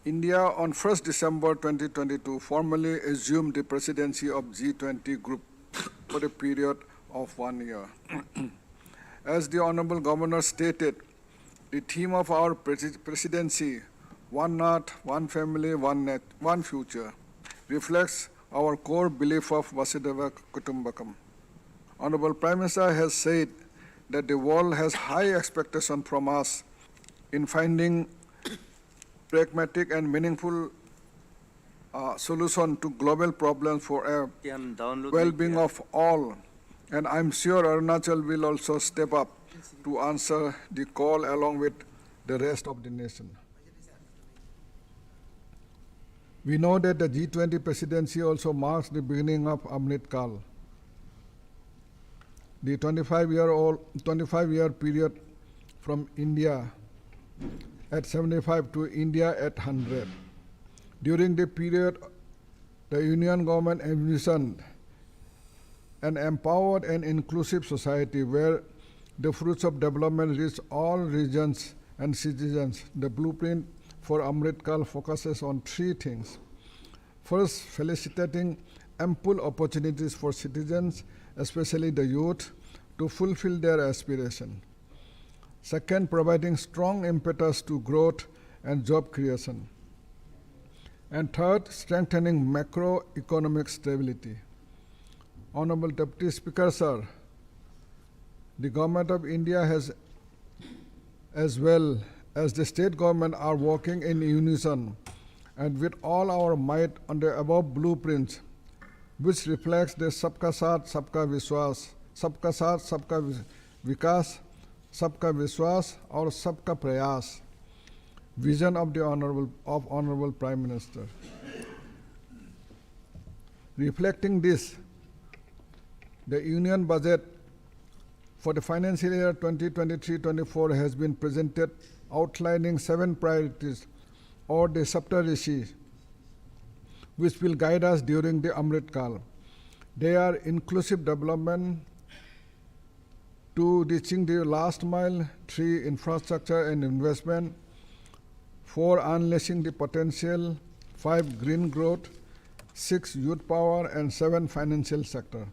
[SPEAKER 13] India on 1st December 2022 formally assumed the presidency of G20 group for a period of 1 year. As the Honorable Governor stated, the theme of our presidency, One Earth, One Family, One Future, reflects our core belief of Vasudhaiva Kutumbakam. Honorable Prime Minister has said that the world has high expectation from us in finding pragmatic and meaningful solution to global problems for a well-being of all. And I'm sure Arunachal will also step up to answer the call along with the rest of the nation. We know that the G20 presidency also marks the beginning of Amrit Kal, the 25-year period from India at 75 to India at 100. During the period, the Union government envisioned an empowered and inclusive society where the fruits of development reach all regions and citizens. The blueprint for Amrit Kal focuses on three things. First, facilitating ample opportunities for citizens, especially the youth, to fulfill their aspiration. Second, providing strong impetus to growth and job creation. And third, strengthening macroeconomic stability. Honorable Deputy Speaker, sir, the Government of India has, as well as the state government, are working in unison and with all our might on the above blueprints, which reflects the Sabka Saath, Sabka Vishwas, Sabka Saath, Sabka Vikas, Sabka Vishwas, or Sabka Prayas vision of the Honorable Prime Minister. Reflecting this, the Union Budget for the financial year 2023-24 has been presented, outlining 7 priorities or the Saptarishi, which will guide us during the Amrit Kal. They are inclusive development, 2, reaching the last mile, 3, infrastructure and investment, 4, unleashing the potential, 5, green growth, 6, youth power, and 7, financial sector.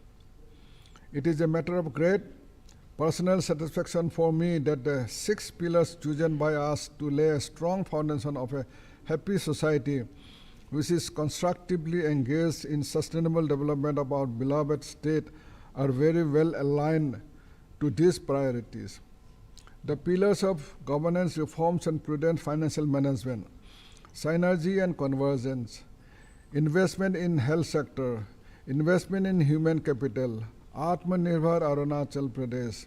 [SPEAKER 13] It is a matter of great personal satisfaction for me that the 6 pillars chosen by us to lay a strong foundation of a happy society which is constructively engaged in sustainable development of our beloved state are very well aligned to these priorities. The pillars of governance reforms and prudent financial management, synergy and convergence, investment in health sector, investment in human capital, Atmanirbhar Arunachal Pradesh,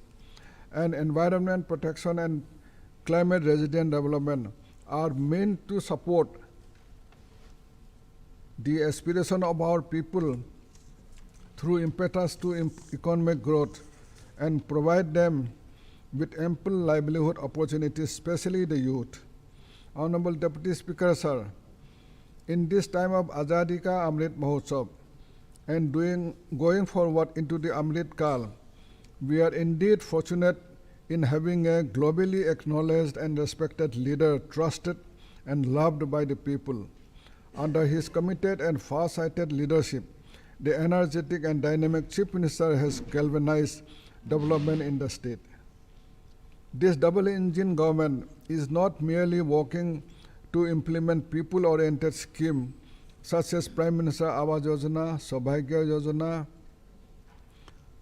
[SPEAKER 13] and environment protection and climate resilient development are meant to support the aspiration of our people through impetus to economic growth and provide them with ample livelihood opportunities, especially the youth. Honorable Deputy Speaker, sir, in this time of Azadi Ka Amrit Mahotsav and going forward into the Amrit Kal, we are indeed fortunate in having a globally acknowledged and respected leader, trusted and loved by the people. Under his committed and far-sighted leadership, the energetic and dynamic Chief Minister has galvanized development in the state. This double-engine government is not merely working to implement people-oriented schemes such as Prime Minister Awas Yojana, Saubhagya Yojana,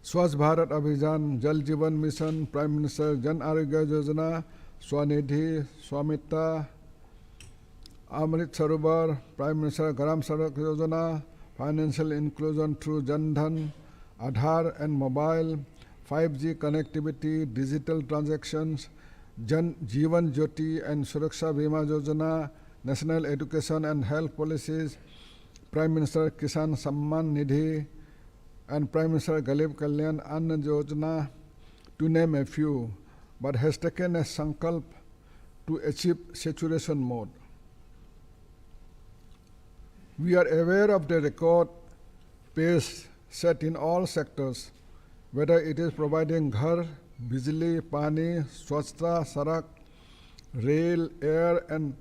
[SPEAKER 13] Swachh Bharat Abhijan, Jal Jeevan Mission, Prime Minister Jan Arogya Yojana, Swanidhi, Swamita, Amrit Sarovar, Prime Minister Garam Sadak Yojana, financial inclusion through Jan Dhan, Aadhaar and mobile, 5G connectivity, digital transactions, Jan Jeevan Jyoti and Suraksha Bima Yojana, national education and health policies, Prime Minister Kisan Samman Nidhi, and Prime Minister Galib Kalyan Anna Yojana, to name a few, but has taken a sankalp to achieve saturation mode. We are aware of the record pace set in all sectors, whether it is providing ghar, bijli, pani, swachhta, sarak, rail, air, and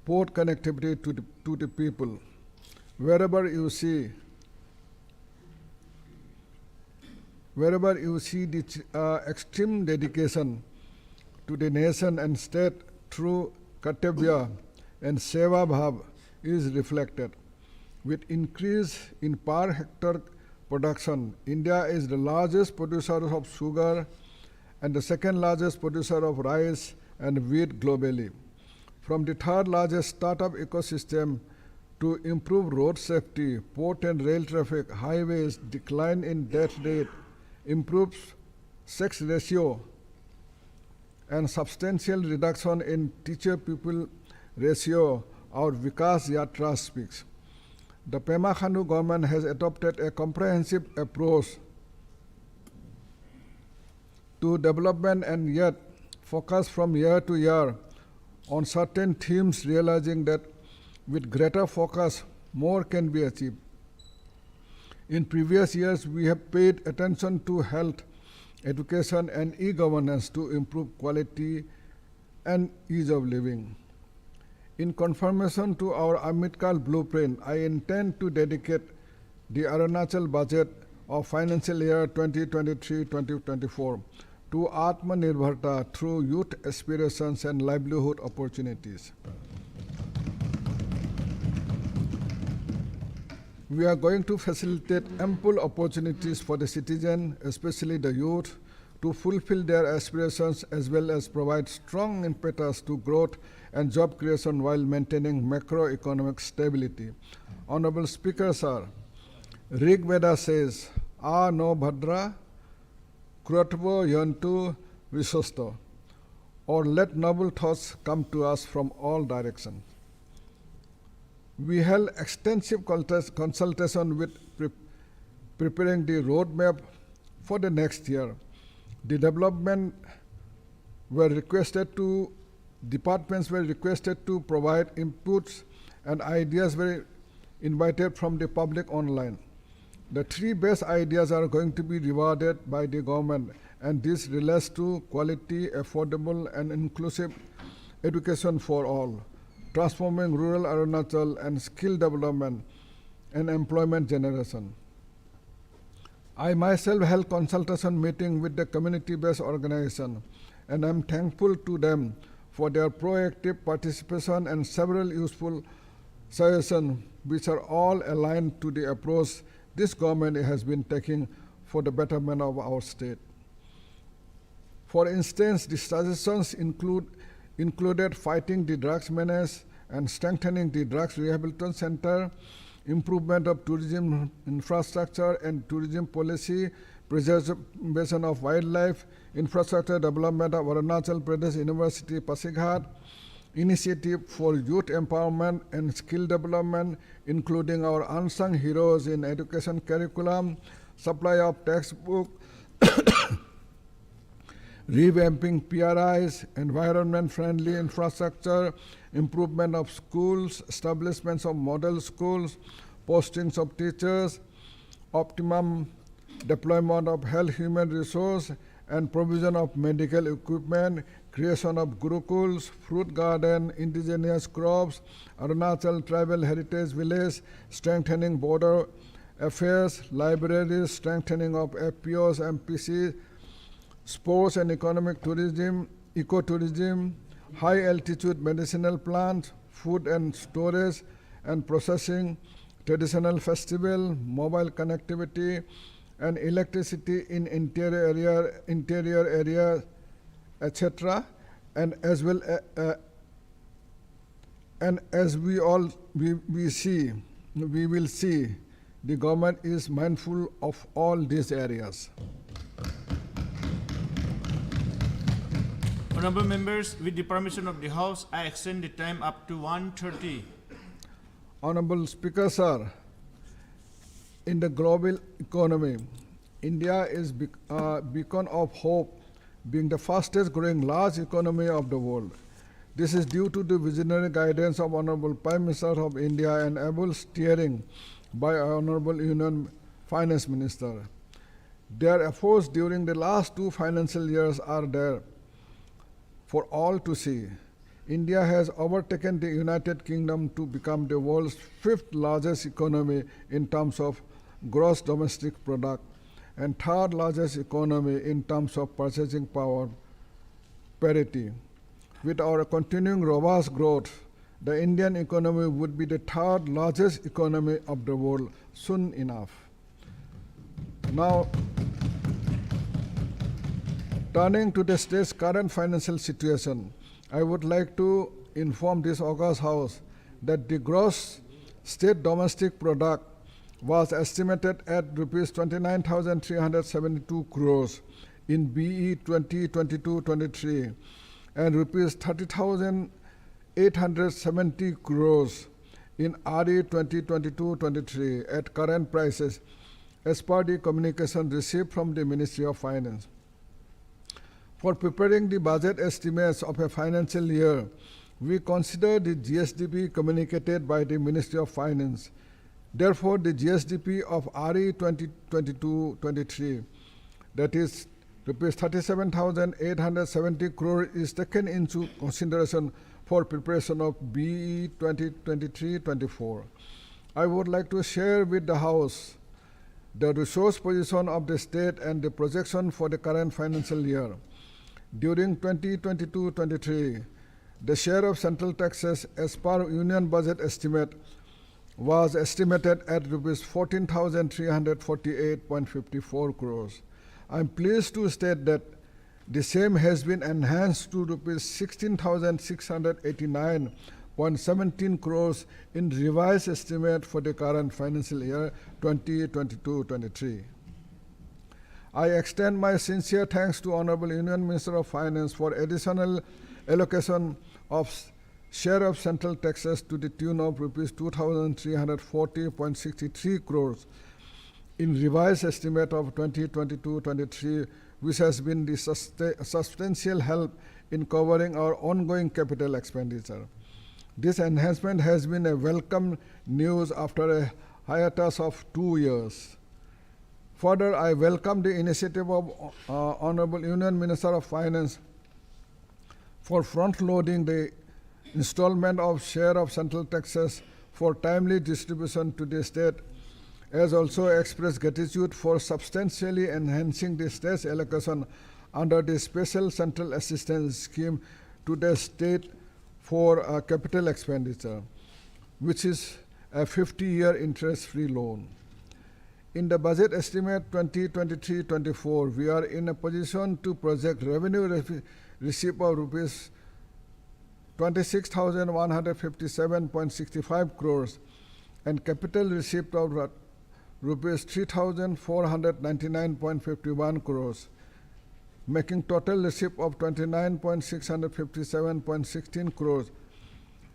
[SPEAKER 13] port connectivity to the people. Wherever you see the extreme dedication to the nation and state through Kartavya and Seva Bhav is reflected. With increase in per hectare production, India is the largest producer of sugar and the second largest producer of rice and wheat globally. From the third largest startup ecosystem to improve road safety, port and rail traffic, highways, decline in death rate, improves sex ratio, and substantial reduction in teacher-pupil ratio, our Vikas Yatra speaks. The Pema Khandu government has adopted a comprehensive approach to development and yet focus from year to year on certain themes, realizing that With greater focus, more can be achieved. In previous years, we have paid attention to health, education, and e-governance to improve quality and ease of living. In confirmation to our Ambedkar blueprint, I intend to dedicate the Arunachal budget of financial year 2023-2024 to Atmanirbharta through youth aspirations and livelihood opportunities. We are going to facilitate ample opportunities for the citizen, especially the youth, to fulfill their aspirations as well as provide strong impetus to growth and job creation while maintaining macroeconomic stability. Honorable Speaker, sir, Rig Veda says, A no bhadra, krotvo yantu visosto, or let noble thoughts come to us from all directions. We held extensive consultation with preparing the roadmap for the next year. The departments were requested to provide inputs, and ideas were invited from the public online. The three best ideas are going to be rewarded by the government, and this relates to quality, affordable, and inclusive education for all, transforming rural Arunachal, and skill development and employment generation. I myself held consultation meeting with the community-based organization, and I am thankful to them for their proactive participation and several useful suggestions which are all aligned to the approach this government has been taking for the betterment of our state. For instance, the suggestions included fighting the drugs menace and strengthening the drugs rehabilitation center, improvement of tourism infrastructure and tourism policy, preservation of wildlife, infrastructure development of Arunachal Pradesh University Pasighat, initiative for youth empowerment and skill development, including our unsung heroes in education curriculum, supply of textbook, revamping PRIs, environment-friendly infrastructure, improvement of schools, establishments of model schools, postings of teachers, optimum deployment of health human resource, and provision of medical equipment, creation of gurukuls, fruit garden, indigenous crops, Arunachal tribal heritage village, strengthening border affairs, libraries, strengthening of FPOs, MPC, sports and economic tourism, ecotourism, high altitude medicinal plants, food and storage and processing, traditional festival, mobile connectivity, and electricity in interior area, etc. And as well, and as we will see, the government is mindful of all these areas.
[SPEAKER 14] Honorable members, with the permission of the House, I extend the time up to 1:30.
[SPEAKER 13] Honorable Speaker, sir, in the global economy, India is a beacon of hope, being the fastest growing large economy of the world. This is due to the visionary guidance of Honorable Prime Minister of India and able steering by Honorable Union Finance Minister. Their efforts during the last 2 financial years are there for all to see. India has overtaken the United Kingdom to become the world's 5th largest economy in terms of gross domestic product and 3rd largest economy in terms of purchasing power parity. With our continuing robust growth, the Indian economy would be the 3rd largest economy of the world soon enough. Now, turning to the state's current financial situation, I would like to inform this August House that the gross state domestic product was estimated at rupees 29,372 crores in BE 2022-23 and rupees 30,870 crores in RE 2022-23 at current prices, as per the communication received from the Ministry of Finance. For preparing the budget estimates of a financial year we consider the GSDP communicated by the Ministry of Finance. Therefore, the GSDP of RE 2022-23, that is rupees 37,870 crore, is taken into consideration for preparation of BE 2023-24. I would like to share with the House the resource position of the state and the projection for the current financial year. During 2022-23, the share of central taxes as per union budget estimate was estimated at rupees 14,348.54 crores. I am pleased to state that the same has been enhanced to rupees 16,689.17 crores in revised estimate for the current financial year 2022-23. I extend my sincere thanks to Honorable Union Minister of Finance for additional allocation of share of central taxes to the tune of rupees 2,340.63 crores in revised estimate of 2022-23, which has been the substantial help in covering our ongoing capital expenditure. This enhancement has been a welcome news after a hiatus of 2 years. Further, I welcome the initiative of Honorable Union Minister of Finance for front-loading the installment of share of central taxes for timely distribution to the state, as also expressed gratitude for substantially enhancing the state's allocation under the Special Central Assistance Scheme to the state for capital expenditure, which is a 50-year interest-free loan. In the budget estimate 2023-24, we are in a position to project revenue receipt of rupees 26,157.65 crores and capital receipt of rupees 3,499.51 crores, making total receipt of 29,657.16 crores,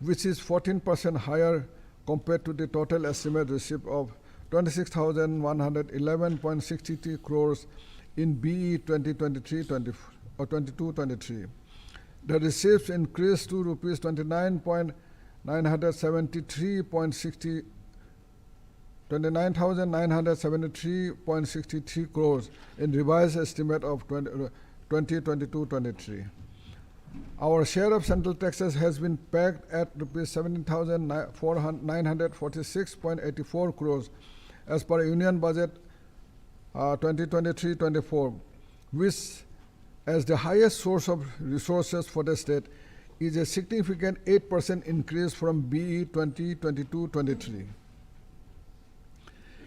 [SPEAKER 13] which is 14% higher compared to the total estimate receipt of 26,111.63 crores in BE 2023-23. The receipts increased to rupees 29,973.63 crores in revised estimate of 2022-23. Our share of central taxes has been pegged at rupees 17,946.84 crores as per Union Budget 2023-24, which, as the highest source of resources for the state, is a significant 8% increase from BE 2022-23.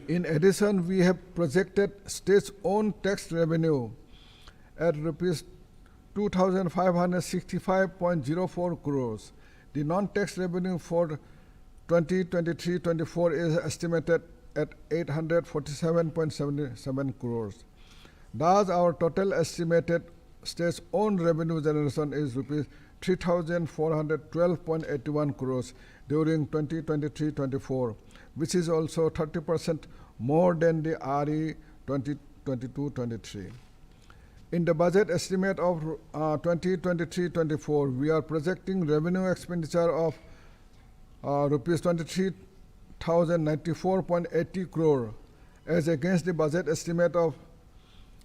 [SPEAKER 13] In addition, we have projected state's own tax revenue at rupees 2,565.04 crores. The non-tax revenue for 2023-24 is estimated at 847.77 crores. Thus, our total estimated state's own revenue generation is rupees 3,412.81 crores during 2023-24, which is also 30% more than the RE 2022-23. In the budget estimate of 2023-24, we are projecting revenue expenditure of rupees 23,094.80 crore as against the budget estimate of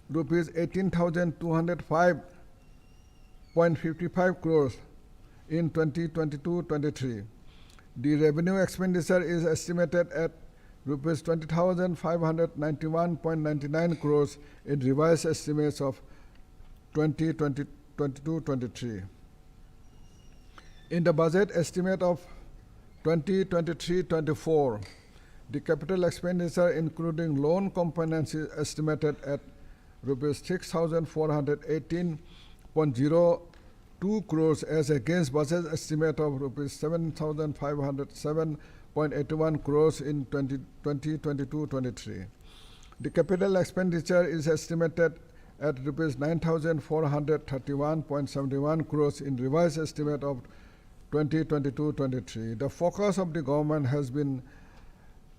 [SPEAKER 13] rupees 18,205.55 crores in 2022-23. The revenue expenditure is estimated at rupees 20,591.99 crores in revised estimates of 2022-23. In the budget estimate of 2023-24, the capital expenditure including loan components is estimated at rupees 6,418.02 crores as against budget estimate of rupees 7,507.81 crores in 2022-23. The capital expenditure is estimated at rupees 9,431.71 crores in revised estimate of 2022-23. The focus of the government has been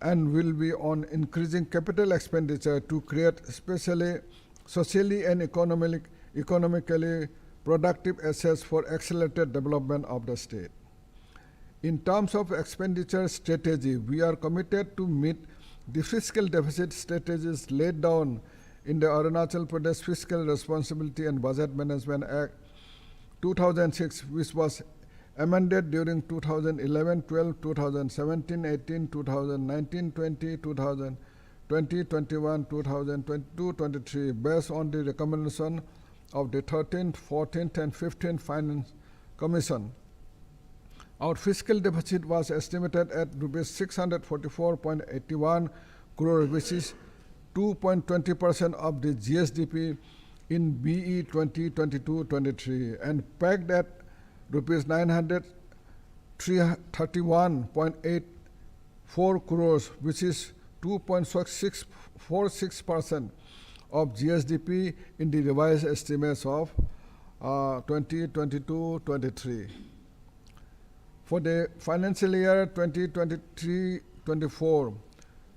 [SPEAKER 13] and will be on increasing capital expenditure to create socially and economically productive assets for accelerated development of the state. In terms of expenditure strategy, we are committed to meet the fiscal deficit strategies laid down in the Arunachal Pradesh Fiscal Responsibility and Budget Management Act 2006, which was amended during 2011-12, 2017-18, 2019-20, 2020-21, 2022-23, based on the recommendation of the 13th, 14th, and 15th Finance Commission. Our fiscal deficit was estimated at rupees 644.81 crore, which is 2.20% of the GSDP in BE 2022-23, and pegged at rupees 931.84 crores, which is 2.46% of GSDP in the revised estimates of 2022-23. For the financial year 2023-24,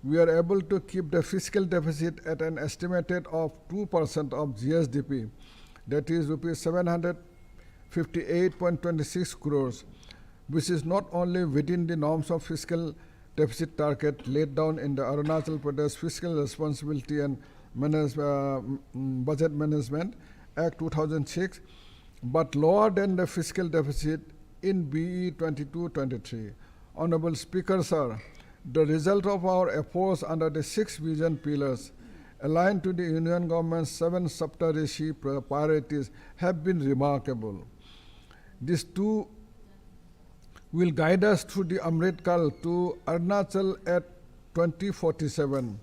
[SPEAKER 13] we are able to keep the fiscal deficit at an estimated of 2% of GSDP, that is rupees 758.26 crores, which is not only within the norms of fiscal deficit target laid down in the Arunachal Pradesh Fiscal Responsibility and Budget Management Act 2006, but lower than the fiscal deficit in BE 22-23. Honorable Speaker, sir, the result of our efforts under the 6 vision pillars aligned to the Union Government's 7 Saptarishi priorities have been remarkable. These two will guide us through the Amrit Kal to Arunachal at 2047,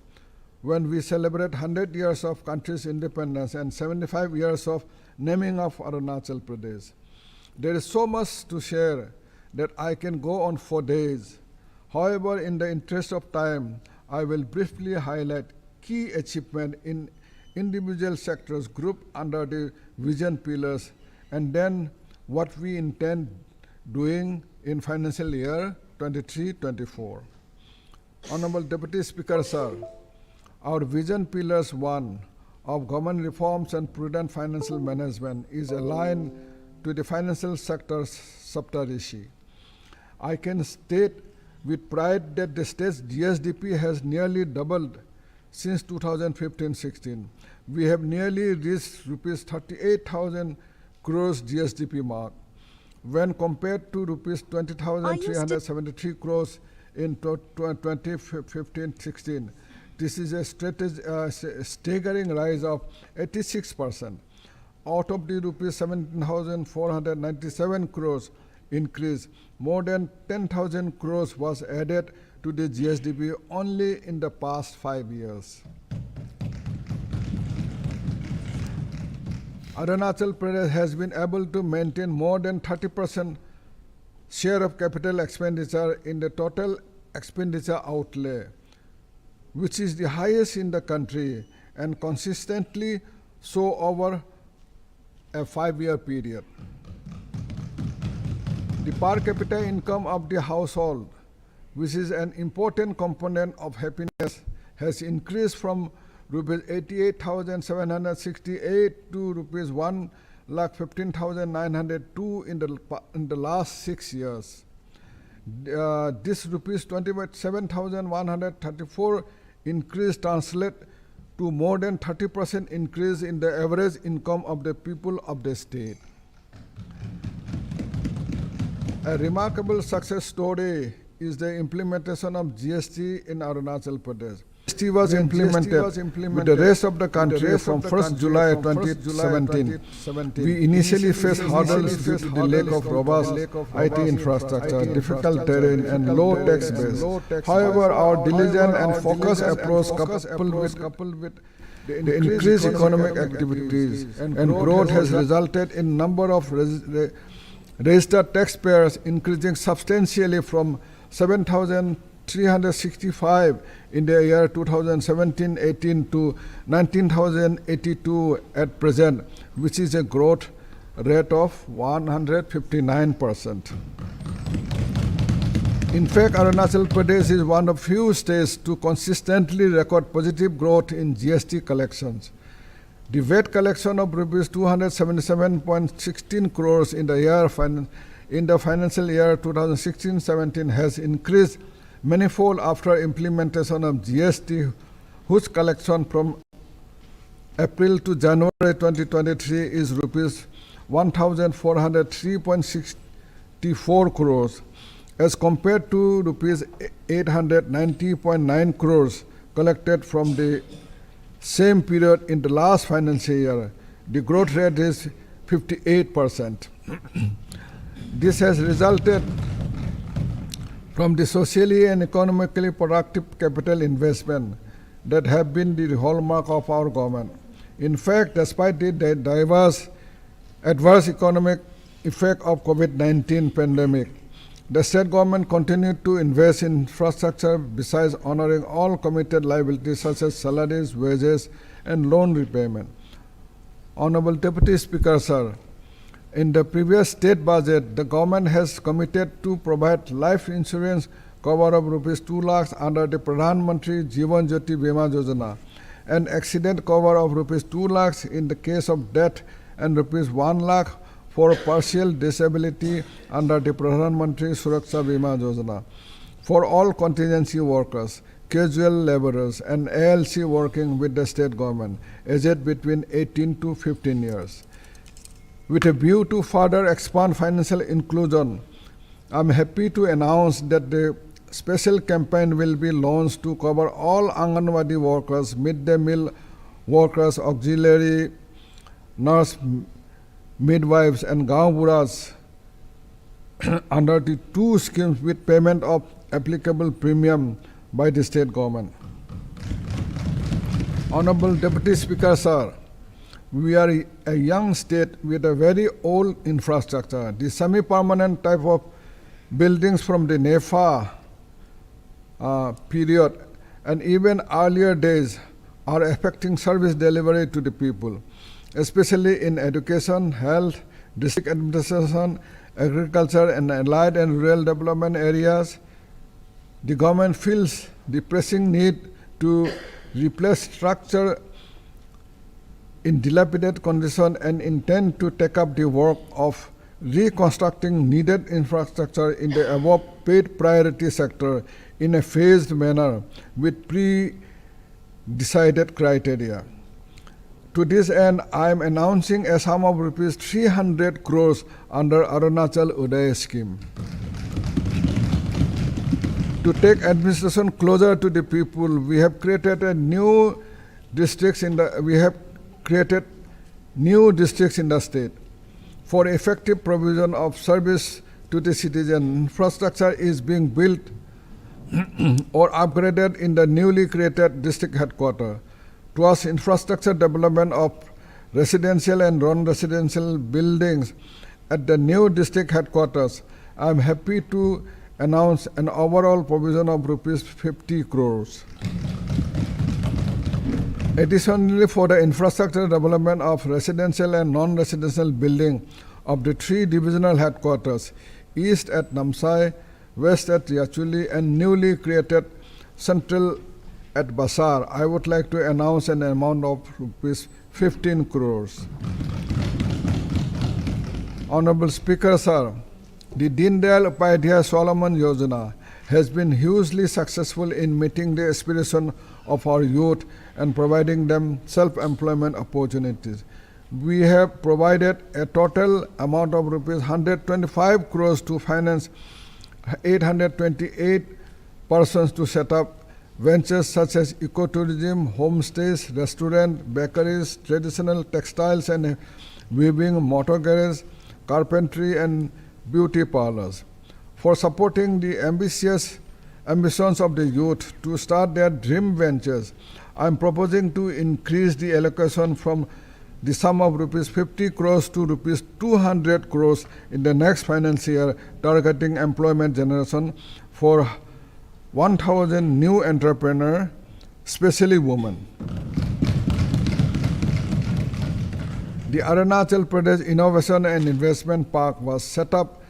[SPEAKER 13] when we celebrate 100 years of country's independence and 75 years of naming of Arunachal Pradesh. There is so much to share that I can go on for days. However, in the interest of time, I will briefly highlight key achievements in individual sectors grouped under the vision pillars, and then what we intend doing in financial year 23-24. Honorable Deputy Speaker, sir, our vision pillars 1 of government reforms and prudent financial management is aligned to the financial sector's Saptarishi. I can state with pride that the state's GSDP has nearly doubled since 2015-16. We have nearly reached rupees 38,000 crores GSDP mark. When compared to rupees 20,373 crores in 2015-16, this is a staggering rise of 86%. Out of the rupees 17,497 crores increase, more than 10,000 crores was added to the GSDP only in the past 5 years. Arunachal Pradesh has been able to maintain more than 30% share of capital expenditure in the total expenditure outlay, which is the highest in the country, and consistently so over a 5-year period. The per capita income of the household, which is an important component of happiness, has increased from rupees 88,768 to rupees 1,15,902 in the last 6 years. This rupees 27,134 increase translate to more than 30% increase in the average income of the people of the state. A remarkable success story is the implementation of GST in Arunachal Pradesh. GST was implemented with the rest of the country from 1st July 2017. We initially faced hurdles due to the lack of robust IT infrastructure, difficult terrain, and low tax base. However, our diligent and focused approach coupled with the increased economic activities and growth has resulted in number of registered taxpayers increasing substantially from 7,365 in the year 2017-18 to 19,082 at present, which is a growth rate of 159%. In fact, Arunachal Pradesh is one of few states to consistently record positive growth in GST collections. The VAT collection of rupees 277.16 crores in the in the financial year 2016-17 has increased manifold after implementation of GST, whose collection from April to January 2023 is rupees 1,403.64 crores as compared to rupees 890.9 crores collected from the same period in the last financial year. The growth rate is 58%. This has resulted from the socially and economically productive capital investment that have been the hallmark of our government. In fact, despite the adverse economic effect of COVID-19 pandemic, the state government continued to invest in infrastructure besides honoring all committed liabilities such as salaries, wages, and loan repayment. Honorable Deputy Speaker, sir, in the previous state budget, the government has committed to provide life insurance cover of rupees 2 lakhs under the Pradhan Mantri Jeevan Jyoti Bima Yojana, and accident cover of rupees 2 lakhs in the case of death and rupees 1 lakh for partial disability under the Pradhan Mantri Suraksha Bima Yojana for all contingency workers, casual laborers, and ALC working with the state government, aged between 18 to 15 years. With a view to further expand financial inclusion, I'm happy to announce that the special campaign will be launched to cover all Anganwadi workers, midday meal workers, auxiliary nurse, midwives, and Gaon Buras under the two schemes with payment of applicable premium by the state government. Honorable Deputy Speaker, sir, we are a young state with a very old infrastructure. The semi-permanent type of buildings from the NEFA period and even earlier days are affecting service delivery to the people, especially in education, health, district administration, agriculture, and allied and rural development areas. The government feels the pressing need to replace structure in dilapidated condition and intend to take up the work of reconstructing needed infrastructure in the above paid priority sector in a phased manner with pre-decided criteria. To this end, I am announcing a sum of rupees 300 crores under Arunachal Uday scheme. To take administration closer to the people, we have created new districts in the state. For effective provision of service to the citizen, infrastructure is being built or upgraded in the newly created district headquarters. Towards infrastructure development of residential and non-residential buildings at the new district headquarters, I am happy to announce an overall provision of rupees 50 crores. Additionally, for the infrastructure development of residential and non-residential building of the three divisional headquarters, east at Namsai, west at Yachuli, and newly created central at Basar, I would like to announce an amount of rupees 15 crores. Honorable Speaker, sir, the Deen Dayal Upadhyaya Solomon Yojana has been hugely successful in meeting the aspiration of our youth and providing them self-employment opportunities. We have provided a total amount of rupees 125 crores to finance 828 persons to set up ventures such as ecotourism, homestays, restaurants, bakeries, traditional textiles and weaving, motor garage, carpentry, and beauty parlors. For supporting the ambitions of the youth to start their dream ventures, I am proposing to increase the allocation from the sum of rupees 50 crores to rupees 200 crores in the next financial year, targeting employment generation for 1,000 new entrepreneurs, especially women. The Arunachal Pradesh Innovation and Investment Park was set up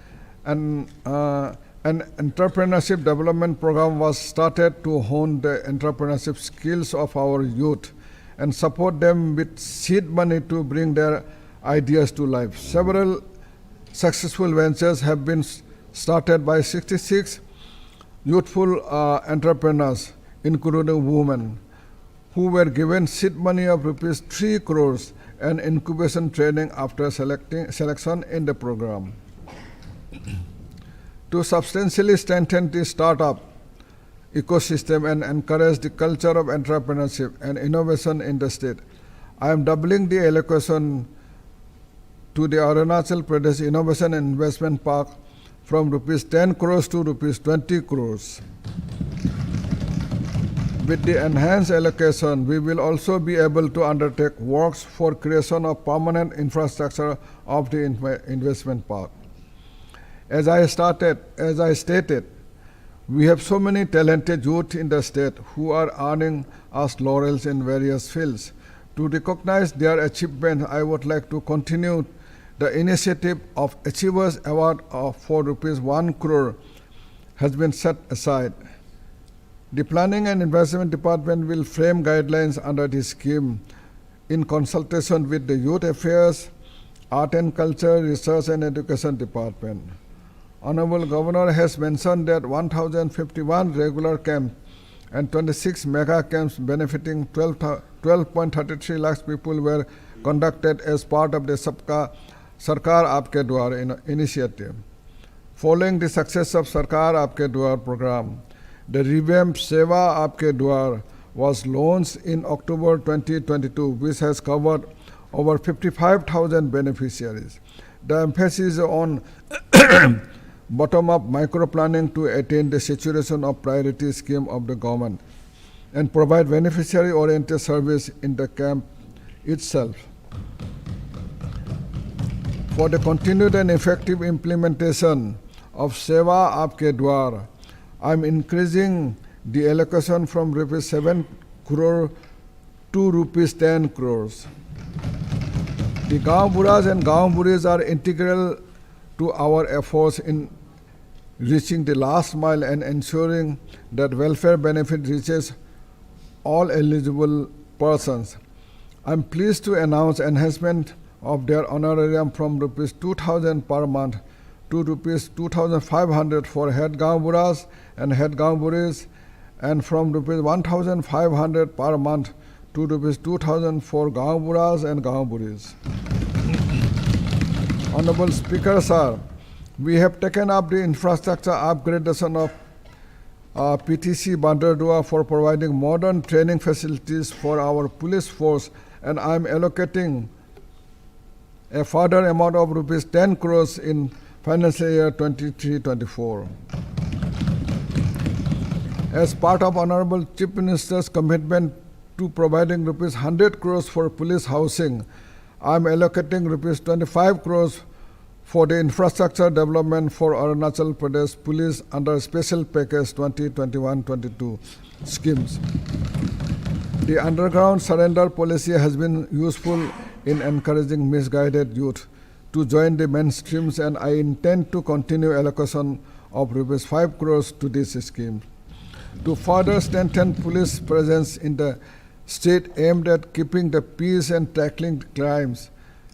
[SPEAKER 13] and an entrepreneurship development program was started to hone the entrepreneurship skills of our youth and support them with seed money to bring their ideas to life. Several successful ventures have been started by 66 youthful entrepreneurs, including women, who were given seed money of rupees 3 crores and incubation training after selection in the program. To substantially strengthen the startup ecosystem and encourage the culture of entrepreneurship and innovation in the state, I am doubling the allocation to the Arunachal Pradesh Innovation and Investment Park from rupees 10 crores to rupees 20 crores. With the enhanced allocation, we will also be able to undertake works for creation of permanent infrastructure of the investment park. As I stated, we have so many talented youth in the state who are earning us laurels in various fields. To recognize their achievements, I would like to continue the initiative of Achievers Award for rupees 1 crore has been set aside. The Planning and Investment Department will frame guidelines under the scheme in consultation with the Youth Affairs, Art and Culture, Research and Education Department. Honorable Governor has mentioned that 1,051 regular camps and 26 mega camps benefiting 12.33 lakhs people were conducted as part of the Sabka Sarkar Aapke Dwar initiative. Following the success of Sarkar Aapke Dwar program, the revamped Seva Aapke Dwar was launched in October 2022, which has covered over 55,000 beneficiaries. The emphasis on bottom-up micro-planning to attain the saturation of priority scheme of the government and provide beneficiary-oriented service in the camp itself. For the continued and effective implementation of Seva Aapke Dwar, I am increasing the allocation from rupees 7 crore to rupees 10 crores. The Gaon Buras and Gaon Buris are integral to our efforts in reaching the last mile and ensuring that welfare benefit reaches all eligible persons. I am pleased to announce enhancement of their honorarium from rupees 2,000 per month to rupees 2,500 for head Gaon Buras and head Gaon Buris, and from rupees 1,500 per month to rupees 2,000 for Gaon Buras and Gaon Buris. Honorable Speaker, sir, we have taken up the infrastructure upgradation of PTC Bandardua for providing modern training facilities for our police force, and I am allocating a further amount of rupees 10 crores in financial year 23-24. As part of Honorable Chief Minister's commitment to providing rupees 100 crores for police housing, I am allocating rupees 25 crores for the infrastructure development for Arunachal Pradesh Police under Special Package 2021-22 schemes. The underground surrender policy has been useful in encouraging misguided youth to join the mainstreams, and I intend to continue allocation of rupees 5 crores to this scheme. To further strengthen police presence in the state aimed at keeping the peace and tackling crimes,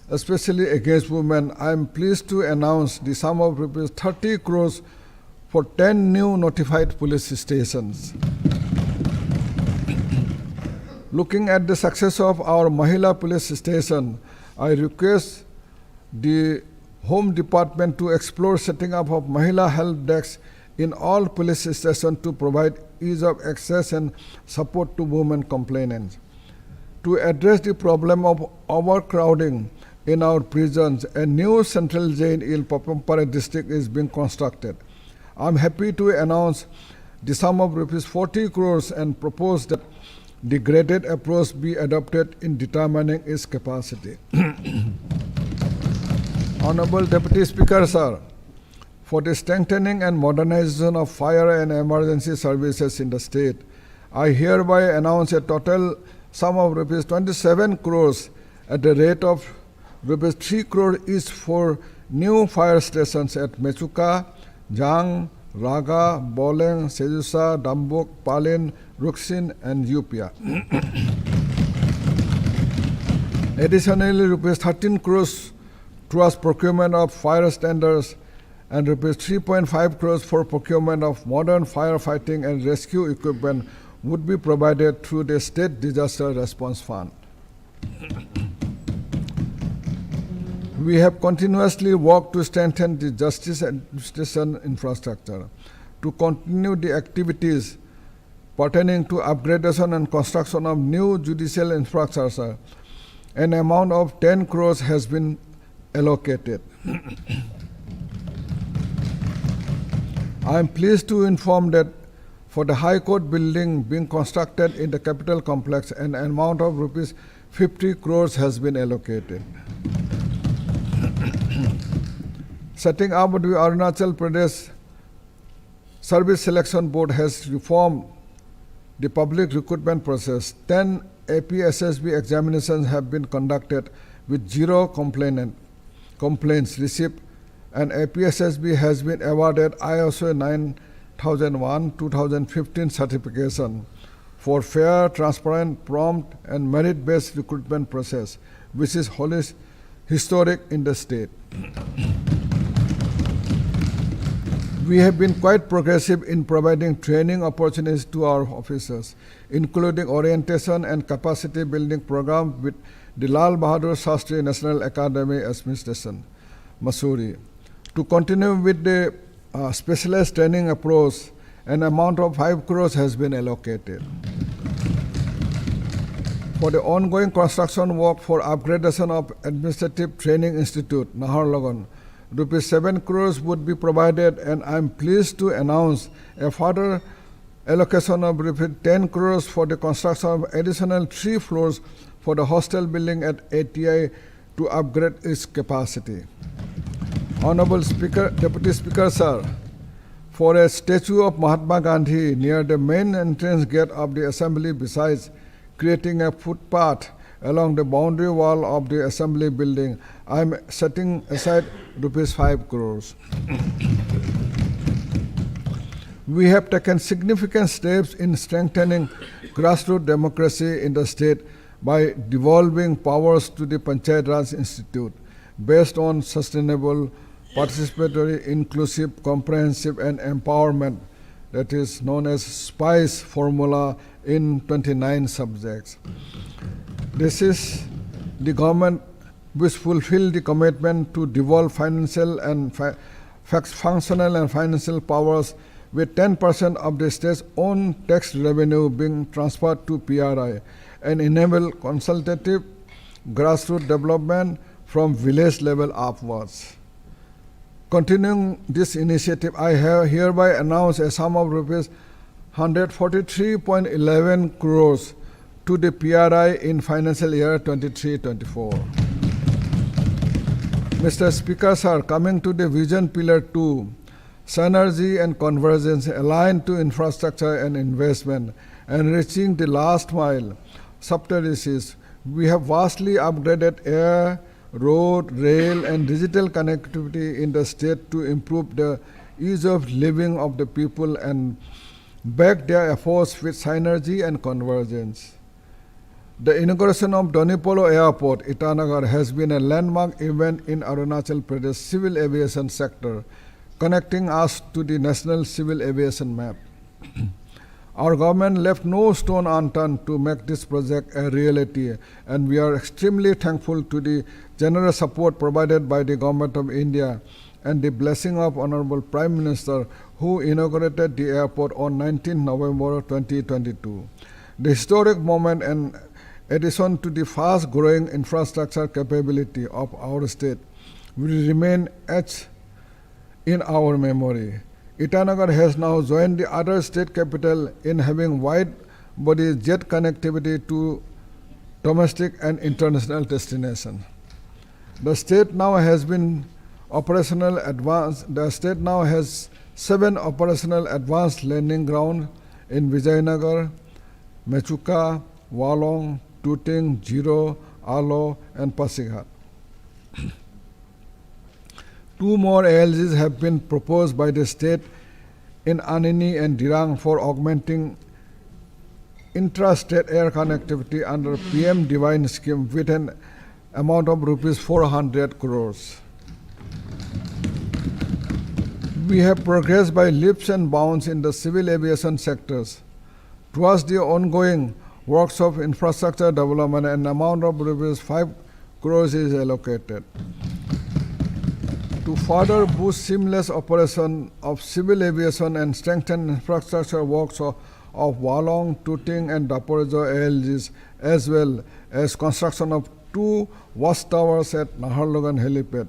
[SPEAKER 13] especially against women, I am pleased to announce the sum of rupees 30 crores for 10 new notified police stations. Looking at the success of our Mahila police station, I request the Home Department to explore setting up of Mahila help desks in all police stations to provide ease of access and support to women complainants. To address the problem of overcrowding in our prisons, a new central jail in Papampara district is being constructed. I am happy to announce the sum of rupees 40 crores and propose that the graded approach be adopted in determining its capacity. Honorable Deputy Speaker, sir, for the strengthening and modernization of fire and emergency services in the state, I hereby announce a total sum of rupees 27 crores at the rate of rupees 3 crore each for new fire stations at Mechuka, Jang, Raga, Boleng, Sejusa, Dambuk, Palin, Ruksin, and Upia. Additionally, rupees 13 crores towards procurement of fire standards, and rupees 3.5 crores for procurement of modern firefighting and rescue equipment would be provided through the State Disaster Response Fund. We have continuously worked to strengthen the justice administration infrastructure. To continue the activities pertaining to upgradation and construction of new judicial infrastructure, an amount of 10 crores has been allocated. I am pleased to inform that for the High Court building being constructed in the capital complex, an amount of rupees 50 crores has been allocated. Setting up the Arunachal Pradesh Service Selection Board has reformed the public recruitment process. 10 APSSB examinations have been conducted with 0 complaints received, and APSSB has been awarded ISO 9001:2015 certification for fair, transparent, prompt, and merit-based recruitment process, which is historic in the state. We have been quite progressive in providing training opportunities to our officers, including orientation and capacity building programs with the Lal Bahadur Shastri National Academy Administration, Mussoorie. To continue with the specialized training approach, an amount of 5 crores has been allocated. For the ongoing construction work for upgradation of Administrative Training Institute, Naharlagun, rupees 7 crores would be provided, and I am pleased to announce a further allocation of rupees 10 crores for the construction of additional 3 floors for the hostel building at ATI to upgrade its capacity. Honorable Speaker, Deputy Speaker, sir, for a statue of Mahatma Gandhi near the main entrance gate of the Assembly, besides creating a footpath along the boundary wall of the Assembly building, I am setting aside rupees 5 crores. We have taken significant steps in strengthening grassroots democracy in the state by devolving powers to the Panchayat Raj Institute based on sustainable, participatory, inclusive, comprehensive, and empowerment, that is known as SPICE formula in 29 subjects. This is the government which fulfill the commitment to devolve financial and functional and financial powers, with 10% of the state's own tax revenue being transferred to PRI, and enable consultative grassroots development from village level upwards. Continuing this initiative, I have hereby announced a sum of rupees 143.11 crores to the PRI in financial year 23-24. Mr. Speaker, sir, coming to the Vision Pillar 2, synergy and convergence aligned to infrastructure and investment, and reaching the last mile, subterraces, we have vastly upgraded air, road, rail, and digital connectivity in the state to improve the ease of living of the people and back their efforts with synergy and convergence. The inauguration of Donipolo Airport, Itanagar, has been a landmark event in Arunachal Pradesh civil aviation sector, connecting us to the national civil aviation map. Our government left no stone unturned to make this project a reality, and we are extremely thankful to the generous support provided by the Government of India and the blessing of Honorable Prime Minister, who inaugurated the airport on 19 November 2022. The historic moment and addition to the fast-growing infrastructure capability of our state will remain etched in our memory. Itanagar has now joined the other state capital in having wide-body jet connectivity to domestic and international destinations. The state now has 7 operational advanced landing grounds in Vijayanagar, Mechuka, Walong, Tuting, Jiro, Alo, and Pasighat. 2 more ALGs have been proposed by the state in Anini and Dirang for augmenting intra-state air connectivity under PM Divine scheme with an amount of rupees 400 crores. We have progressed by leaps and bounds in the civil aviation sectors. Towards the ongoing works of infrastructure development, an amount of rupees 5 crores is allocated. To further boost seamless operation of civil aviation and strengthen infrastructure works of Walong, Tuting and Daporejo ALGs, as well as construction of 2 watchtowers at Naharlagan helipad,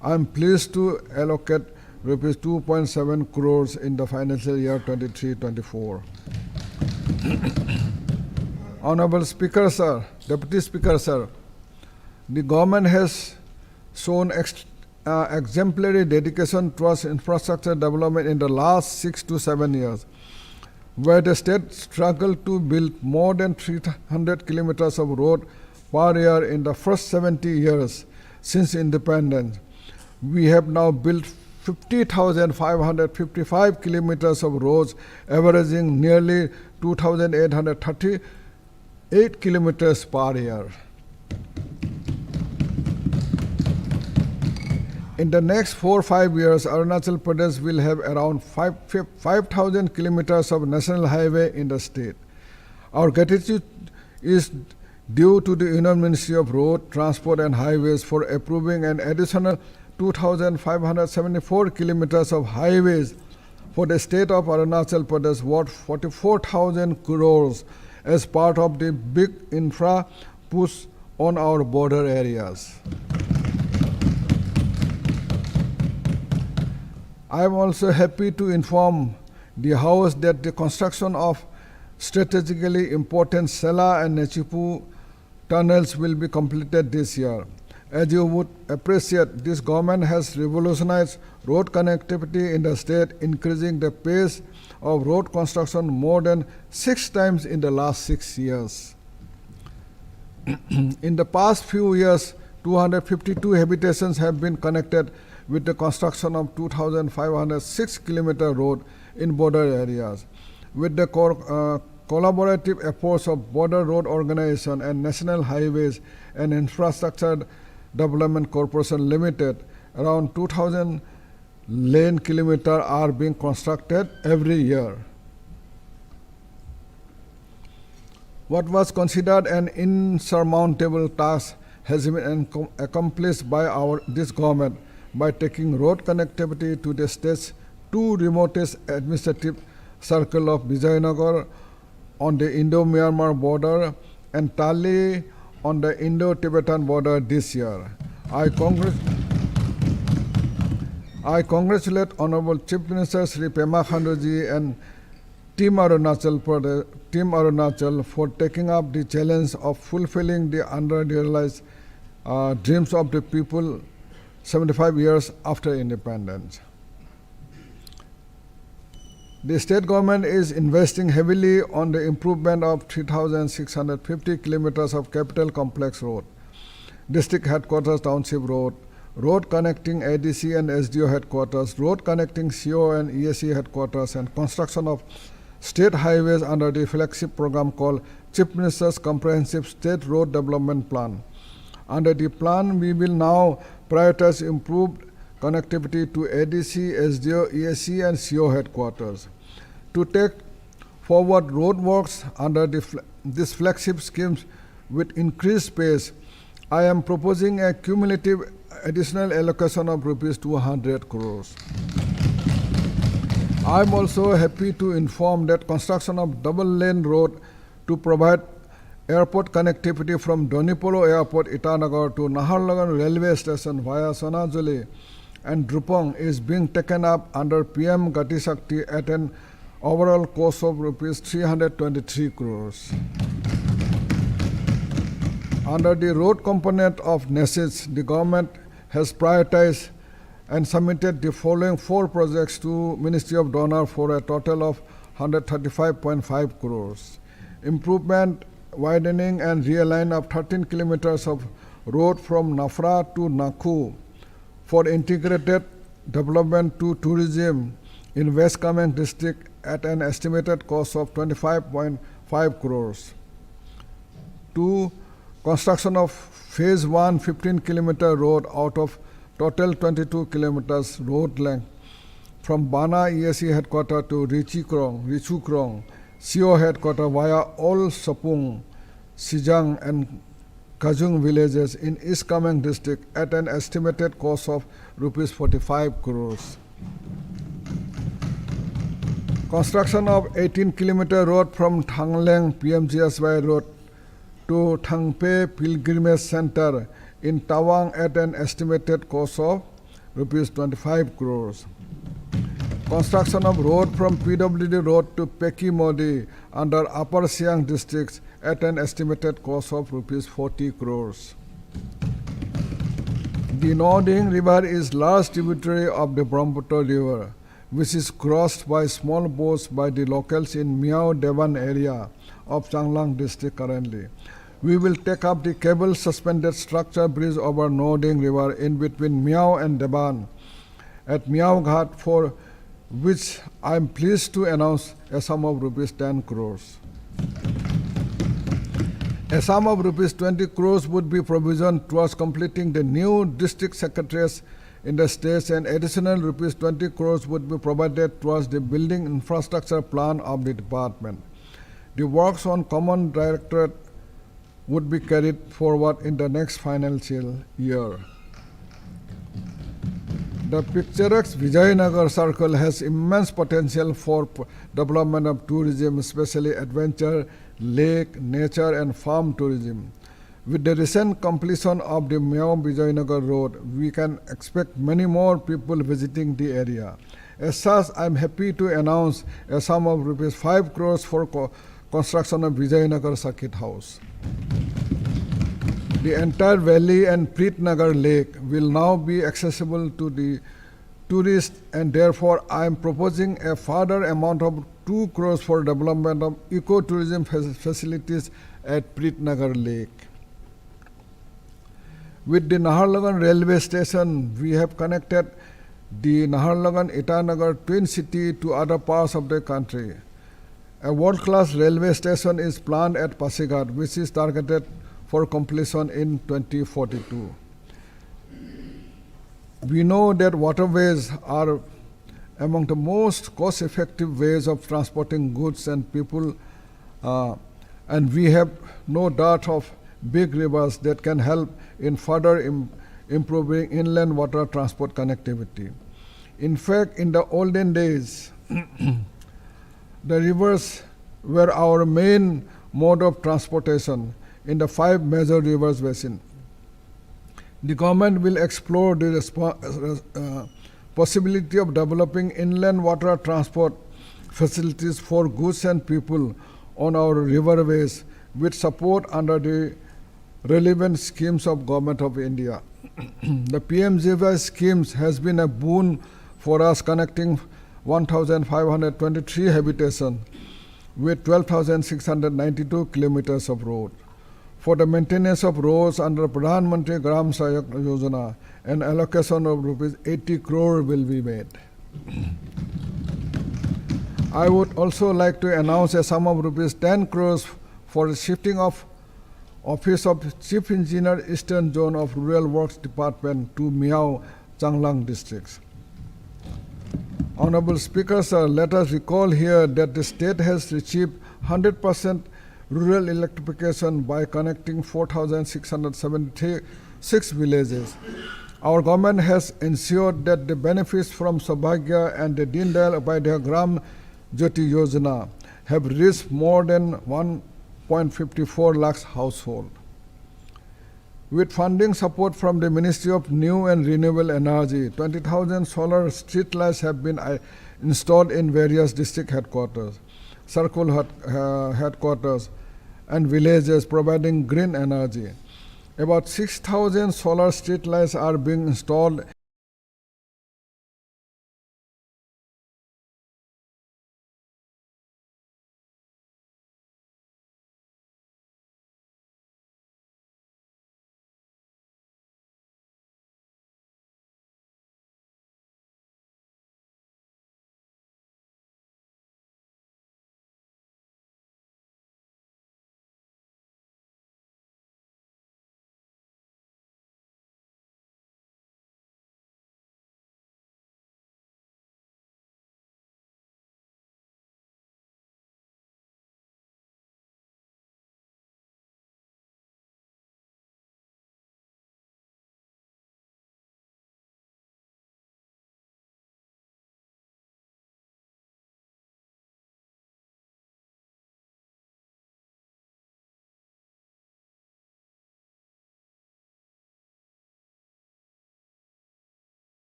[SPEAKER 13] I am pleased to allocate rupees 2.7 crores in the financial year 23-24. Honorable Speaker, sir, Deputy Speaker, sir, the government has shown exemplary dedication towards infrastructure development in the last 6 to 7 years, where the state struggled to build more than 300 kilometers of road per year in the first 70 years since independence. We have now built 50,555 kilometers of roads, averaging nearly 2,838 kilometers per year. In the next 4 or 5 years, Arunachal Pradesh will have around 5,000 kilometers of national highway in the state. Our gratitude is due to the Union Ministry of Road, Transport and Highways for approving an additional 2,574 kilometers of highways for the state of Arunachal Pradesh worth 44,000 crores as part of the big infra push on our border areas. I am also happy to inform the House that the construction of strategically important Sela and Nechipu tunnels will be completed this year. As you would appreciate, this government has revolutionized road connectivity in the state, increasing the pace of road construction more than 6 times in the last 6 years. In the past few years, 252 habitations have been connected with the construction of 2,506 kilometer road in border areas. With the collaborative efforts of Border Road Organization and National Highways and Infrastructure Development Corporation Limited, around 2,000 lane kilometers are being constructed every year. What was considered an insurmountable task has been accomplished by this government by taking road connectivity to the state's 2 remotest administrative circles of Vijayanagar on the Indo-Myanmar border and Tali on the Indo-Tibetan border this year. I congratulate Honorable Chief Minister Sri Pema Khanduji and Team Arunachal for taking up the challenge of fulfilling the under-realized dreams of the people 75 years after independence. The state government is investing heavily on the improvement of 3,650 kilometers of capital complex road, district headquarters township road, road connecting ADC and SDO headquarters, road connecting CO and ESC headquarters, and construction of state highways under the flagship program called Chief Minister's Comprehensive State Road Development Plan. Under the plan, we will now prioritize improved connectivity to ADC, SDO, ESC, and CO headquarters. To take forward road works under this flagship schemes with increased pace, I am proposing a cumulative additional allocation of rupees 200 crores. I am also happy to inform that construction of double-lane road to provide airport connectivity from Donipolo Airport, Itanagar to Naharlagan Railway Station via Sonajuli and Drupong is being taken up under PM Gati Shakti at an overall cost of rupees 323 crores. Under the road component of NESIS, the government has prioritized and submitted the following 4 projects to Ministry of Donor for a total of 135.5 crores. Improvement, widening and realign of 13 kilometers of road from Nafra to Nakhu for integrated development to tourism in West Kameng district at an estimated cost of 25.5 crores. 2. construction of phase 1 15-kilometer road out of total 22 kilometers road length from Bana ESE headquarters to Richukrong, CO headquarters via all Sapung, Sijang and Kajung villages in East Kameng district at an estimated cost of rupees 45 crores. Construction of 18-kilometer road from Thangleng PMGSY road to Thangpe Pilgrimage Center in Tawang at an estimated cost of rupees 25 crores. Construction of road from PWD road to Peki Modi under Upper Siang districts at an estimated cost of rupees 40 crores. The Noding River is large tributary of the Brahmaputra River, which is crossed by small boats by the locals in Miao Devan area of Changlang district currently. We will take up the cable suspended structure bridge over Noding River in between Miao and Devan at Miao Ghat, for which I am pleased to announce a sum of rupees 10 crores. A sum of rupees 20 crores would be provisioned towards completing the new district secretariats in the states, and additional rupees 20 crores would be provided towards the building infrastructure plan of the department. The works on common directorate would be carried forward in the next financial year. The picturesque Vijayanagar Circle has immense potential for development of tourism, especially adventure, lake, nature and farm tourism. With the recent completion of the Miao Vijayanagar Road, we can expect many more people visiting the area. As such, I am happy to announce a sum of rupees 5 crores for construction of Vijayanagar Circuit House. The entire valley and Preetnagar Lake will now be accessible to the tourists, and therefore I am proposing a further amount of 2 crores for development of ecotourism facilities at Preetnagar Lake. With the Naharlagan railway station, we have connected the Naharlagan-Itanagar twin city to other parts of the country. A world-class railway station is planned at Pasighat, which is targeted for completion in 2042. We know that waterways are among the most cost-effective ways of transporting goods and people, and we have no doubt of big rivers that can help in further improving inland water transport connectivity. In fact, in the olden days, the rivers were our main mode of transportation in the 5 major rivers basin. The government will explore the possibility of developing inland water transport facilities for goods and people on our riverways with support under the relevant schemes of Government of India. The PMGY schemes has been a boon for us, connecting 1,523 habitation with 12,692 kilometers of road. For the maintenance of roads under Pradhan Mantri Gram Sahayak Yojana, an allocation of rupees 80 crore will be made. I would also like to announce a sum of rupees 10 crores for the shifting of Office of Chief Engineer Eastern Zone of Rural Works Department to Miao, Changlang districts. Honorable Speaker, sir, let us recall here that the state has achieved 100% rural electrification by connecting 4,676 villages. Our government has ensured that the benefits from Sabhagya and the Deen Dayal Upadhyaya Gram Jyoti Yojana have reached more than 1.54 lakhs households. With funding support from the Ministry of New and Renewable Energy, 20,000 solar street lights have been installed in various district headquarters, circle headquarters, and villages, providing green energy. About 6,000 solar street lights are being installed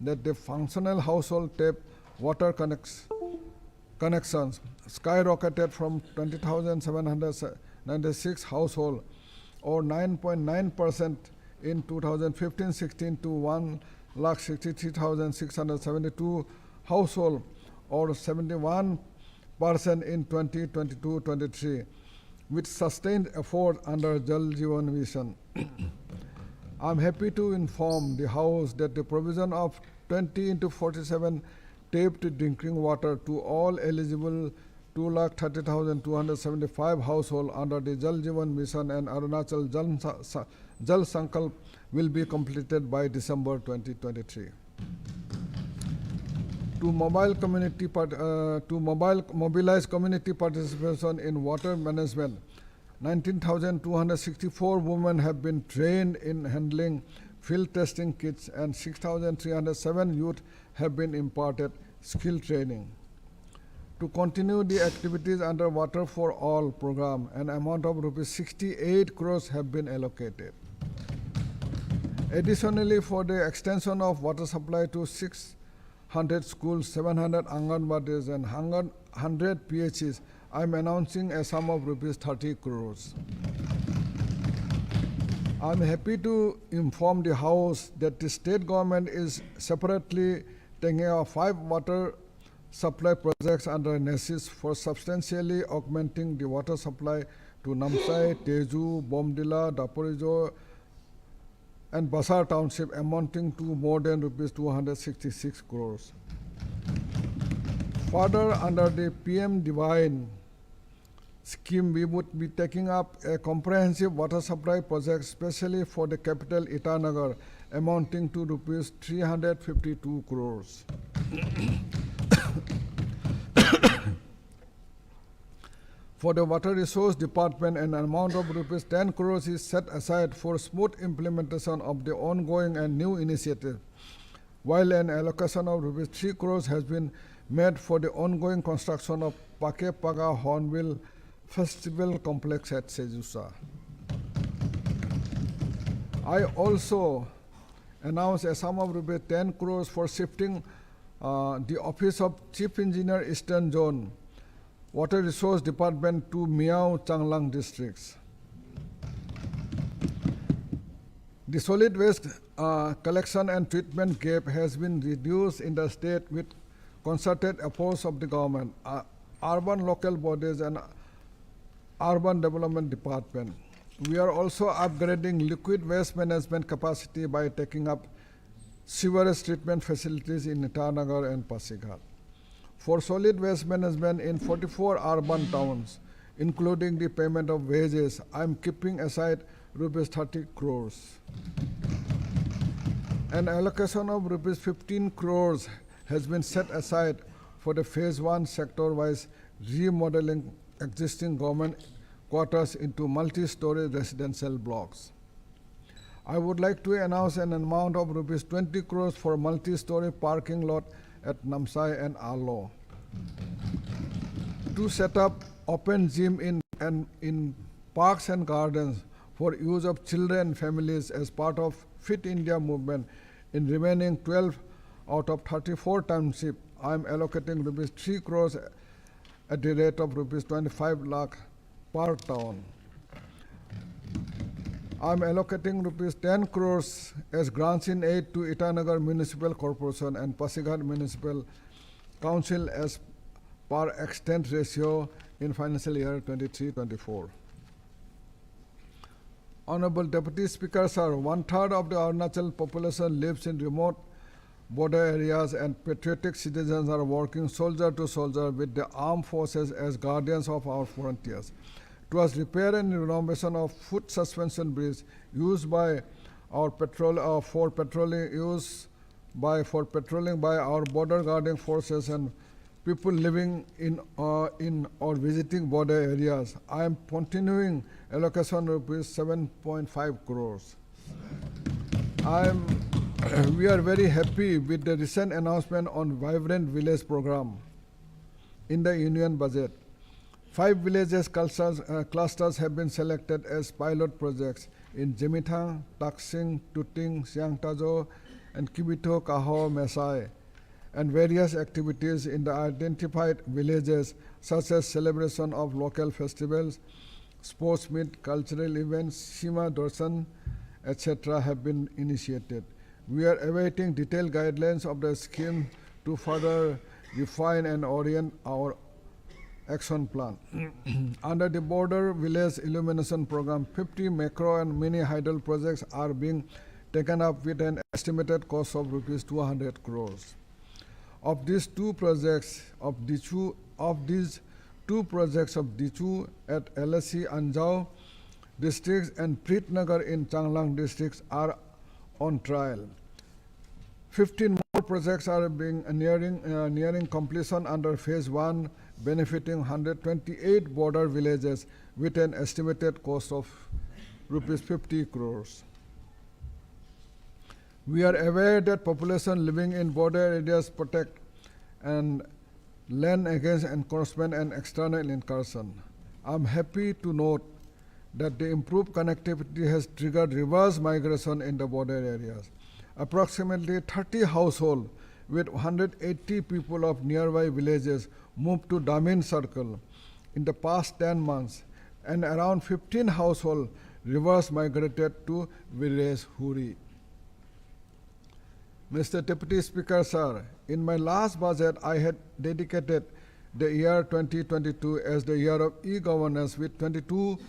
[SPEAKER 13] that the functional household tap water connections skyrocketed from 20,796 households or 9.9% in 2015-16 to 1,63,672 households or 71% in 2022-23 with sustained effort under Jal Jeevan Mission. I am happy to inform the House that the provision of 20 into 47 tapped drinking water to all eligible 2,30,275 households under the Jal Jeevan Mission and Arunachal Jal Sankalp will be completed by December 2023. To mobilize community participation in water management, 19,264 women have been trained in handling field testing kits and 6,307 youth have been imparted skill training. To continue the activities under Water for All program, an amount of rupees 68 crores have been allocated. Additionally, for the extension of water supply to 600 schools, 700 Anganwadis and 100 PHs, I am announcing a sum of rupees 30 crores. I am happy to inform the House that the state government is separately taking up 5 water supply projects under NESIS for substantially augmenting the water supply to Namsai, Teju, Bomdila, Daporijo, and Basar Township amounting to more than rupees 266 crores. Further, under the PM Divine scheme, we would be taking up a comprehensive water supply project, especially for the capital Itanagar, amounting to rupees 352 crores. For the Water Resource Department, an amount of rupees 10 crores is set aside for smooth implementation of the ongoing and new initiative, while an allocation of rupees 3 crores has been made for the ongoing construction of Pake Paga Hornbill Festival Complex at Sejusa. I also announced a sum of rupees 10 crores for shifting the Office of Chief Engineer Eastern Zone Water Resource Department to Miao Changlang districts. The solid waste collection and treatment gap has been reduced in the state with concerted efforts of the government, urban local bodies and urban development department. We are also upgrading liquid waste management capacity by taking up sewerage treatment facilities in Itanagar and Pasighat. For solid waste management in 44 urban towns, including the payment of wages, I am keeping aside rupees 30 crores. An allocation of rupees 15 crores has been set aside for the phase 1 sector-wise remodeling existing government quarters into multi-story residential blocks. I would like to announce an amount of rupees 20 crores for multi-story parking lot at Namsai and Arlo. To set up open gym in parks and gardens for use of children and families as part of Fit India movement in remaining 12 out of 34 townships, I am allocating rupees 3 crores at the rate of rupees 25 lakh per town. I am allocating rupees 10 crores as grants in aid to Itanagar Municipal Corporation and Pasighat Municipal Council as per extent ratio in financial year 23-24. Honorable Deputy Speaker, sir, 1/3 of the Arunachal population lives in remote border areas and patriotic citizens are working soldier to soldier with the armed forces as guardians of our frontiers. Towards repair and renovation of foot suspension bridge used by our for patrolling by our border guarding forces and people living in or visiting border areas. I am continuing allocation of rupees 7.5 crores. We are very happy with the recent announcement on Vibrant Village program in the Union budget. 5 villages clusters have been selected as pilot projects in Jemithang, Taksing, Tuting, Siangtajo, and Kibito, Kaho, Mesai, and various activities in the identified villages such as celebration of local festivals, sports meet, cultural events, Shima Darshan, etc. have been initiated. We are awaiting detailed guidelines of the scheme to further refine and orient our action plan. Under the border village illumination program, 50 macro and mini hydel projects are being taken up with an estimated cost of rupees 200 crores. Of these two projects of Dichu at LSC Anjao districts and Pritnagar in Changlang districts are on trial. 15 more projects are nearing completion under phase 1, benefiting 128 border villages with an estimated cost of rupees 50 crores. We are aware that population living in border areas protect and land against encroachment and external incursion. I'm happy to note that the improved connectivity has triggered reverse migration in the border areas. Approximately 30 households with 180 people of nearby villages moved to Damin Circle in the past 10 months, and around 15 households reverse migrated to village Huri. Mr. Deputy Speaker, sir, in my last budget, I had dedicated the year 2022 as the year of e-governance with 22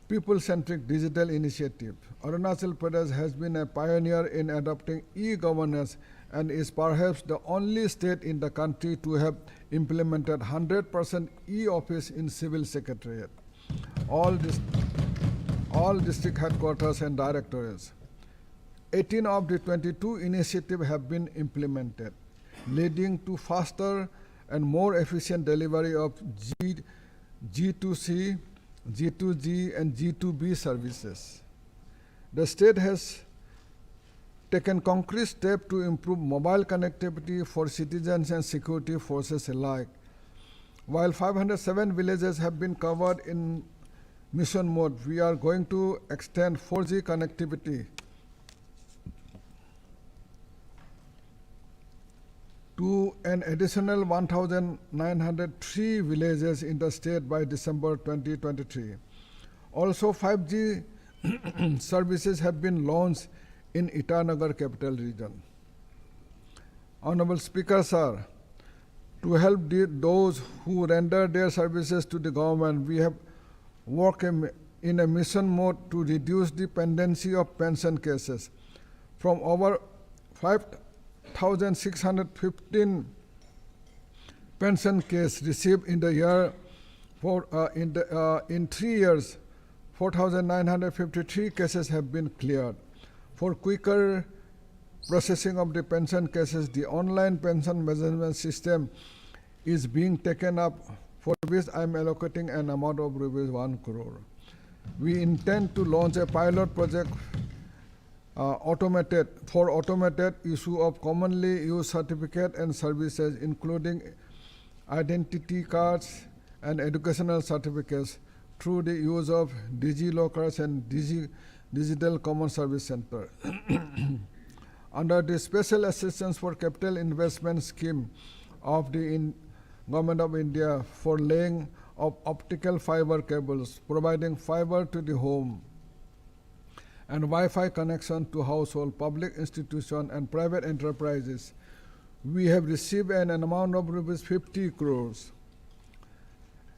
[SPEAKER 13] people-centric digital initiatives. Arunachal Pradesh has been a pioneer in adopting e-governance and is perhaps the only state in the country to have implemented 100% e-office in civil secretariat, all district headquarters and directorates. 18 of the 22 initiatives have been implemented, leading to faster and more efficient delivery of G2C, G2G, and G2B services. The state has taken concrete steps to improve mobile connectivity for citizens and security forces alike. While 507 villages have been covered in mission mode, we are going to extend 4G connectivity to an additional 1,903 villages in the state by December 2023. Also, 5G services have been launched in Itanagar capital region. Honorable Speaker, sir, to help those who render their services to the government, we have worked in a mission mode to reduce the pendency of pension cases from over 5,615 pension cases received in the year in 3 years. 4,953 cases have been cleared. For quicker processing of the pension cases, the online pension management system is being taken up, for which I am allocating an amount of rupees 1 crore. We intend to launch a pilot project automated issue of commonly used certificate and services, including identity cards and educational certificates, through the use of DigiLockers and Digital Common Service Center. Under the Special Assistance for Capital Investment Scheme of the Government of India for laying of optical fiber cables, providing fiber to the home, and Wi-Fi connection to household, public institutions, and private enterprises, we have received an amount of rupees 50 crores.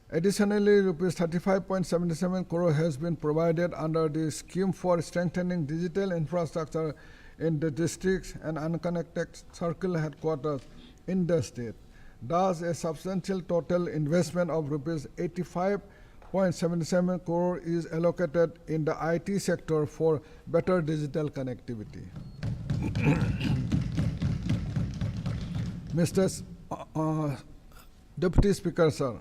[SPEAKER 13] Additionally, rupees 35.77 crore has been provided under the scheme for strengthening digital infrastructure in the districts and unconnected circle headquarters in the state. Thus, a substantial total investment of rupees 85.77 crore is allocated in the IT sector for better digital connectivity. Mr. Deputy Speaker, sir,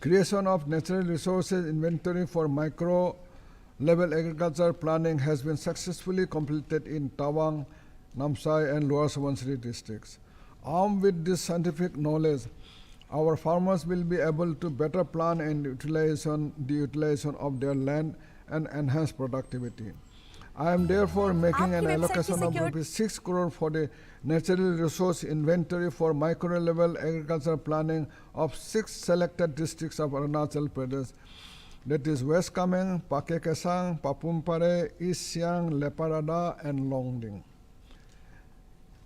[SPEAKER 13] creation of natural resources inventory for micro-level agriculture planning has been successfully completed in Tawang, Namsai, and Lower Subansiri districts. Armed with this scientific knowledge, our farmers will be able to better plan and the utilization of their land and enhance productivity. I am therefore making an
[SPEAKER 1] आपकी website की
[SPEAKER 13] allocation of
[SPEAKER 1] security-
[SPEAKER 13] rupees 6 crore for the natural resource inventory for micro level agricultural planning of 6 selected districts of Arunachal Pradesh. That is West Kameng, Pake Kesang, Papumpare, East Siang, Leparada, and Longding.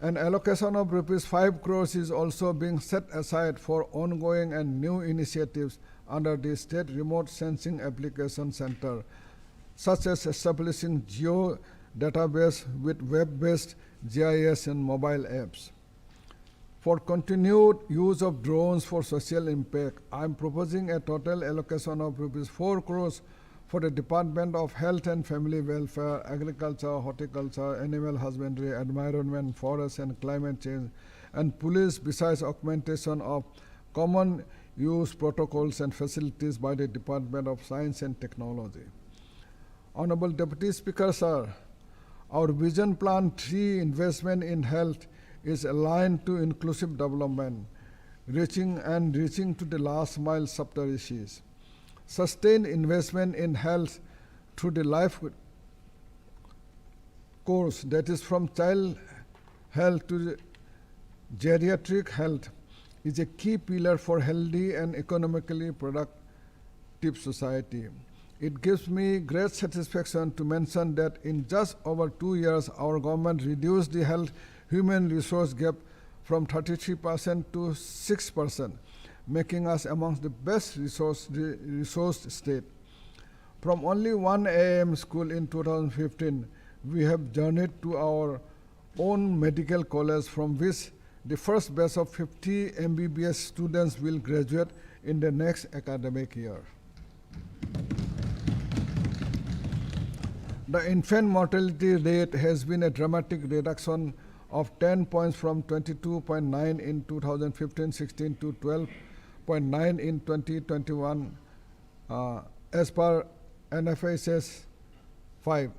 [SPEAKER 13] An allocation of rupees 5 crores is also being set aside for ongoing and new initiatives under the State Remote Sensing Application Center, such as establishing geo database with web-based GIS and mobile apps. For continued use of drones for social impact, I am proposing a total allocation of rupees 4 crores for the Department of Health and Family Welfare, Agriculture, Horticulture, Animal Husbandry, Environment, Forest and Climate Change, and Police, besides augmentation of common use protocols and facilities by the Department of Science and Technology. Honorable Deputy Speaker, sir, our Vision Plan 3 investment in health is aligned to inclusive development, reaching to the last mile sub-tertiaries. Sustained investment in health through the life course, that is from child health to the geriatric health, is a key pillar for healthy and economically productive society. It gives me great satisfaction to mention that in just over 2 years, our government reduced the health human resource gap from 33% to 6%, making us amongst the best resourced state. From only one AM school in 2015, we have journeyed to our own medical college, from which the first batch of 50 MBBS students will graduate in the next academic year. The infant mortality rate has been a dramatic reduction of 10 points from 22.9 in 2015-16 to 12.9 in 2021, as per NFHS 5.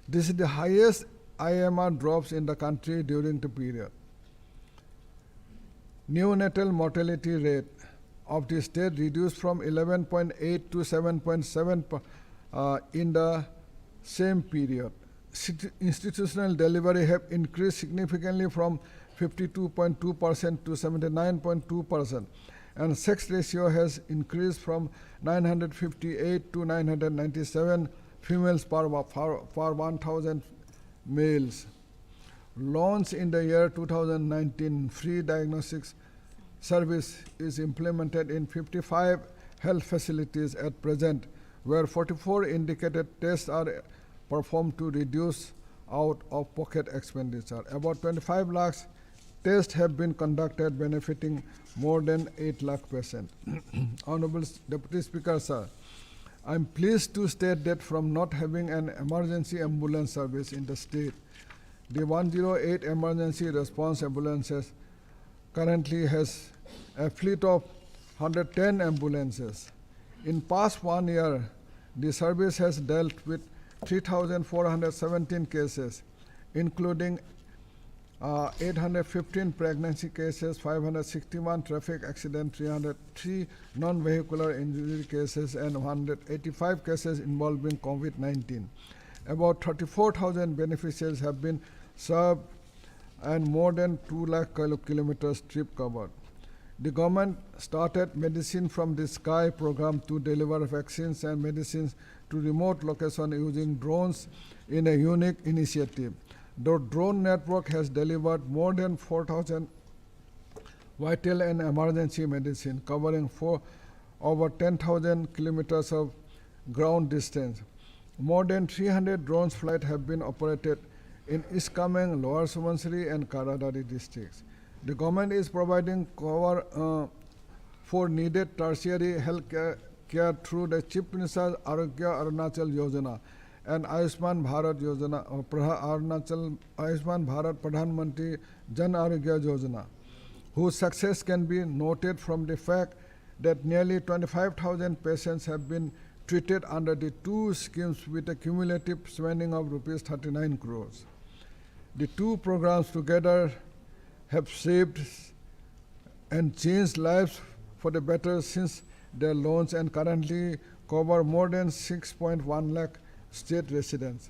[SPEAKER 13] This is the highest IMR drops in the country during the period. Neonatal mortality rate of the state reduced from 11.8 to 7.7 in the same period. Institutional delivery have increased significantly from 52.2% to 79.2%, and sex ratio has increased from 958 to 997 females per 1,000 males. Launched in the year 2019, free diagnostics service is implemented in 55 health facilities at present, where 44 indicated tests are performed to reduce out-of-pocket expenditure. About 25 lakhs tests have been conducted, benefiting more than 8 lakh patients. Honorable Deputy Speaker, sir, I am pleased to state that from not having an emergency ambulance service in the state, the 108 emergency response ambulances currently has a fleet of 110 ambulances. In past 1 year, the service has dealt with 3,417 cases, including 815 pregnancy cases, 561 traffic accidents, 303 non-vehicular injury cases, and 185 cases involving COVID-19. About 34,000 beneficiaries have been served and more than 2 lakh kilometers trip covered. The government started Medicine from the Sky program to deliver vaccines and medicines to remote locations using drones in a unique initiative. The drone network has delivered more than 4,000 vital and emergency medicine, covering over 10,000 kilometers of ground distance. More than 300 drones flights have been operated in East Kameng, Lower Subansiri, and Karadari districts. The government is providing cover for needed tertiary health care through the Chief Minister's Arogya Arunachal Yojana and Ayushman Bharat Yojana, Ayushman Bharat Pradhan Mantri Jan Arogya Yojana, whose success can be noted from the fact that nearly 25,000 patients have been treated under the two schemes with a cumulative spending of rupees 39 crores. The two programs together have saved and changed lives for the better since their launch, and currently cover more than 6.1 lakh state residents.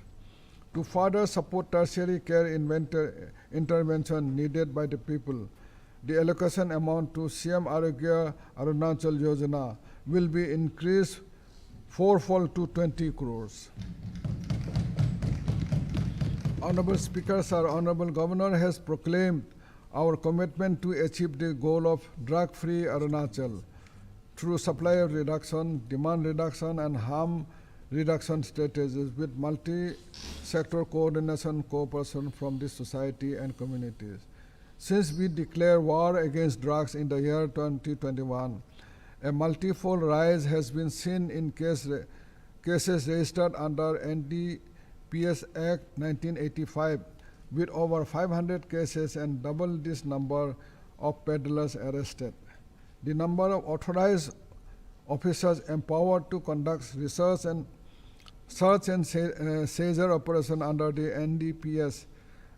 [SPEAKER 13] To further support tertiary care intervention needed by the people, the allocation amount to CM Arogya Arunachal Yojana will be increased fourfold to 20 crores. Honorable Speaker, Sir, Honorable Governor has proclaimed our commitment to achieve the goal of drug-free Arunachal through supply reduction, demand reduction, and harm reduction strategies with multi-sector coordination cooperation from the society and communities. Since we declared war against drugs in the year 2021, a multifold rise has been seen in cases registered under NDPS Act 1985, with over 500 cases and double this number of peddlers arrested. The number of authorized officers empowered to conduct research and search and seizure operation under the NDPS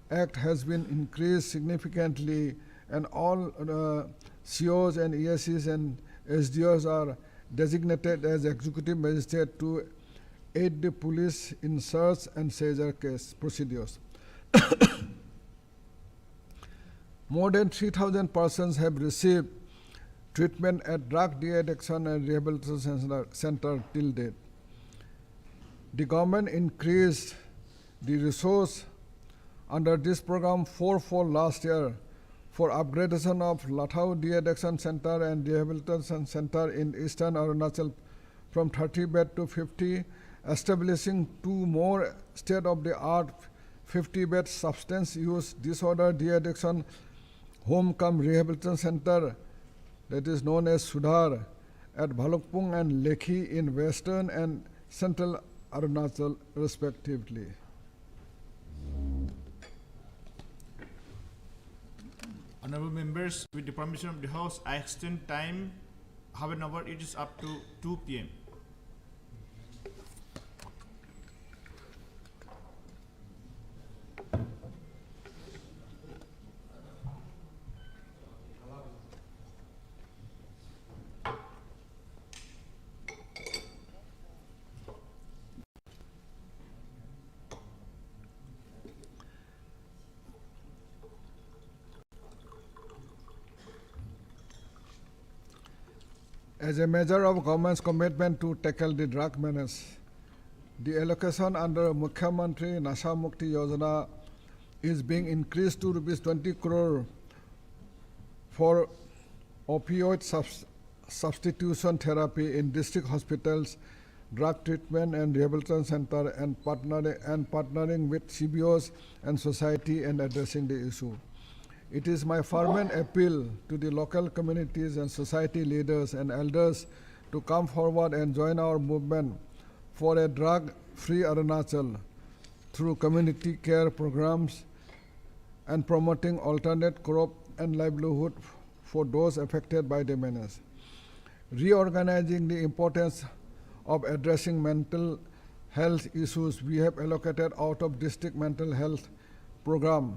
[SPEAKER 13] Act has been increased significantly, and all COs and ESCs and SDOs are designated as executive magistrate to aid the police in search and seizure case procedures. More than 3,000 persons have received treatment at drug de-addiction and rehabilitation center till date. The government increased the resource under this program fourfold last year for upgradation of Lathau de-addiction center and rehabilitation center in eastern Arunachal from 30 bed to 50, establishing 2 more state-of-the-art 50-bed substance use disorder de-addiction home-come rehabilitation center, that is known as Sudhar, at Bhalukpung and Lekhi in western and central Arunachal respectively.
[SPEAKER 14] Honorable members, with the permission of the House, I extend time half an hour. It is up to 2 p.m.
[SPEAKER 13] As a measure of government's commitment to tackle the drug menace, the allocation under Mukhyamantri Nasha Mukti Yojana is being increased to rupees 20 crore for opioid substitution therapy in district hospitals, drug treatment and rehabilitation center, and partnering with CBOs and society in addressing the issue. It is my fervent appeal to the local communities and society leaders and elders to come forward and join our movement for a drug-free Arunachal through community care programs and promoting alternate crop and livelihood for those affected by the menace. Reorganizing the importance of addressing mental health issues, we have allocated out of district mental health program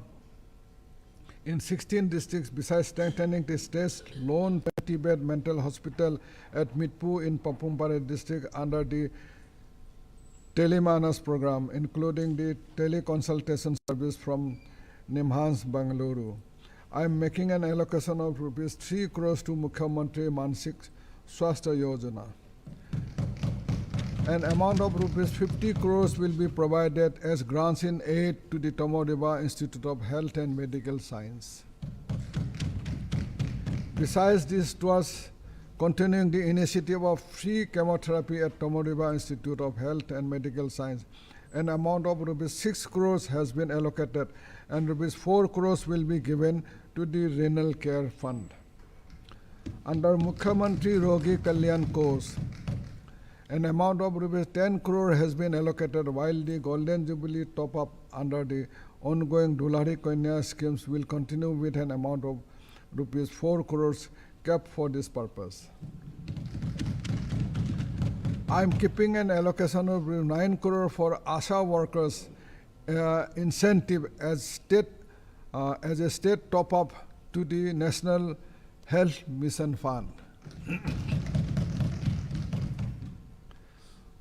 [SPEAKER 13] in 16 districts, besides strengthening the state's lone 20-bed mental hospital at Mitpu in Papumpare district under the Telemanas program, including the teleconsultation service from Nimhans, Bangalore. I am making an allocation of rupees 3 crores to Mukhyamantri Mansik Swasthya Yojana. An amount of rupees 50 crores will be provided as grants in aid to the Tomoriba Institute of Health and Medical Science. Besides this, towards continuing the initiative of free chemotherapy at Tomoriba Institute of Health and Medical Science, an amount of rupees 6 crores has been allocated and rupees 4 crores will be given to the Renal Care Fund. Under Mukhyamantri Rogi Kalyan course, an amount of rupees 10 crore has been allocated, while the Golden Jubilee top-up under the ongoing Dulhari Kanya schemes will continue with an amount of rupees 4 crores kept for this purpose. I am keeping an allocation of 9 crore for ASHA workers incentive as a state top-up to the National Health Mission Fund.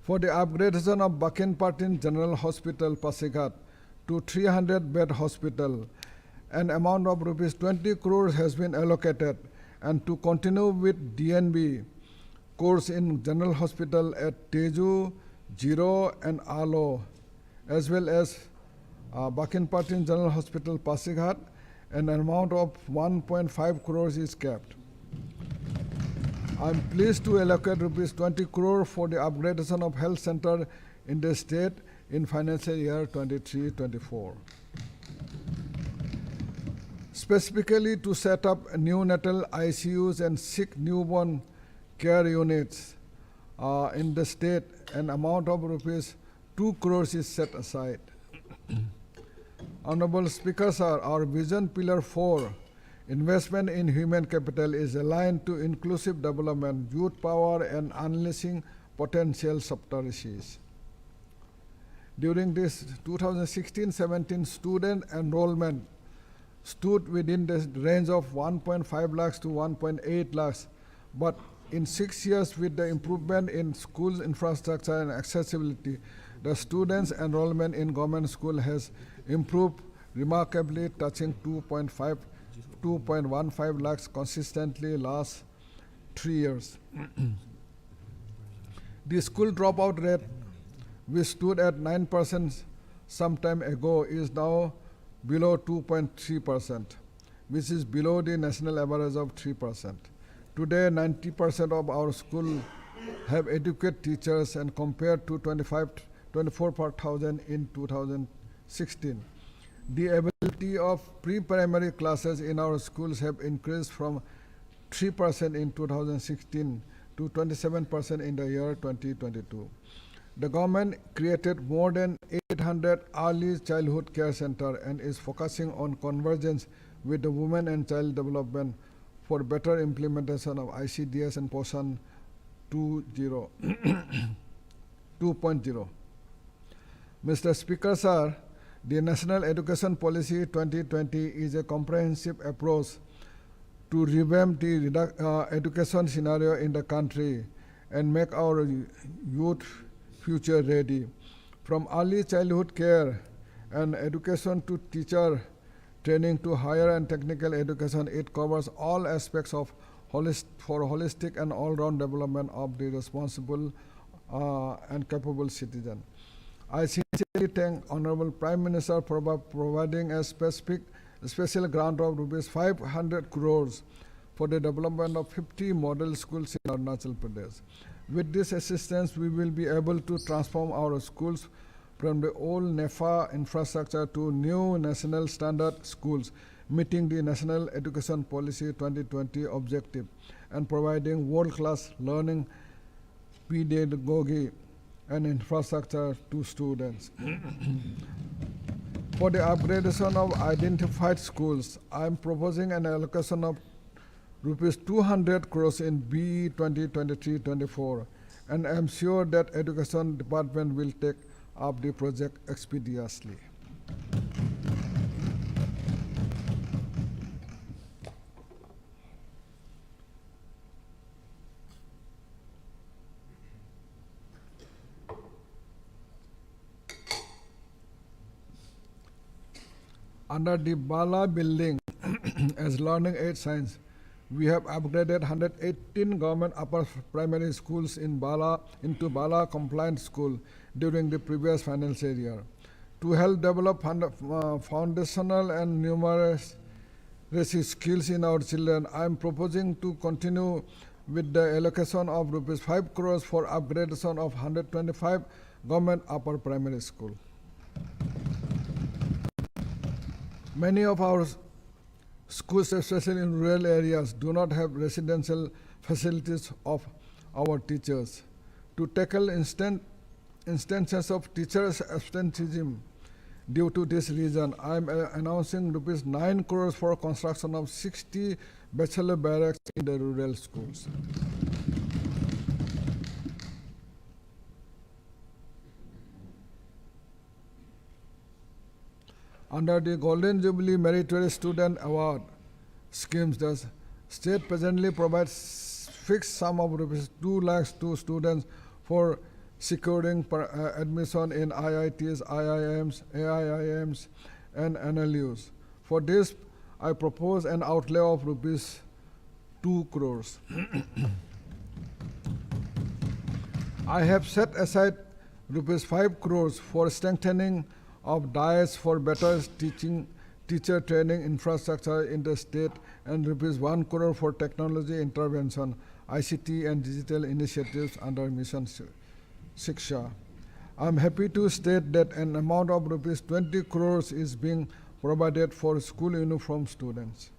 [SPEAKER 13] For the upgradation of Bakinpartin General Hospital, Pasighat, to 300-bed hospital. An amount of rupees 20 crores has been allocated, and to continue with DNB course in General Hospital at Teju, Jiro, and Alo, as well as Bakinpatin General Hospital, Pasighat, an amount of 1.5 crores is kept. I'm pleased to allocate rupees 20 crore for the upgradation of health center in the state in financial year 23-24. Specifically to set up neonatal ICUs and 6 newborn care units in the state, an amount of rupees 2 crores is set aside. Honorable Speaker, sir, our Vision Pillar 4, investment in human capital, is aligned to inclusive development, youth power, and unleashing potential subterraces. During this 2016-17 student enrollment stood within the range of 1.5 lakhs to 1.8 lakhs, but in 6 years with the improvement in school infrastructure and accessibility, the students' enrollment in government school has improved remarkably, touching 2.15 lakhs consistently last 3 years. The school dropout rate, which stood at 9% some time ago, is now below 2.3%, which is below the national average of 3%. Today, 90% of our schools have adequate teachers, and compared to 24 per thousand in 2016. The ability of pre-primary classes in our schools have increased from 3% in 2016 to 27% in the year 2022. The government created more than 800 early childhood care centers and is focusing on convergence with the women and child development for better implementation of ICDS and POSHAN 2.0. Mr. Speaker, sir, the National Education Policy 2020 is a comprehensive approach to revamp the education scenario in the country and make our youth future ready. From early childhood care and education to teacher training to higher and technical education, it covers all aspects of holistic and all-round development of the responsible and capable citizen. I sincerely thank Honorable Prime Minister for providing a special grant of rupees 500 crores for the development of 50 model schools in Arunachal Pradesh. With this assistance, we will be able to transform our schools from the old NEFA infrastructure to new national standard schools, meeting the National Education Policy 2020 objective and providing world-class learning, pedagogy, and infrastructure to students. For the upgradation of identified schools, I am proposing an allocation of rupees 200 crores in BE 2023-24, and I am sure that Education Department will take up the project expeditiously. Under the Bala building as learning aid science, we have upgraded 118 government upper primary schools in Bala into Bala compliant school during the previous financial year. To help develop foundational and numerous skills in our children, I am proposing to continue with the allocation of rupees 5 crores for upgradation of 125 government upper primary school. Many of our schools, especially in rural areas, do not have residential facilities of our teachers. To tackle instances of teachers' absenteeism due to this reason, I am announcing rupees 9 crores for construction of 60 bachelor barracks in the rural schools. Under the Golden Jubilee Meritorious Student Award schemes, the state presently provides fixed sum of rupees 2 lakhs to students for securing admission in IITs, IIMs, AIIMs, and NLUs. For this, I propose an outlay of rupees 2 crores. I have set aside rupees 5 crores for strengthening of DIAS for better teacher training infrastructure in the state, and rupees 1 crore for technology intervention, ICT and digital initiatives under Mission Shiksha. I am happy to state that an amount of rupees 20 crores is being provided for school uniform students.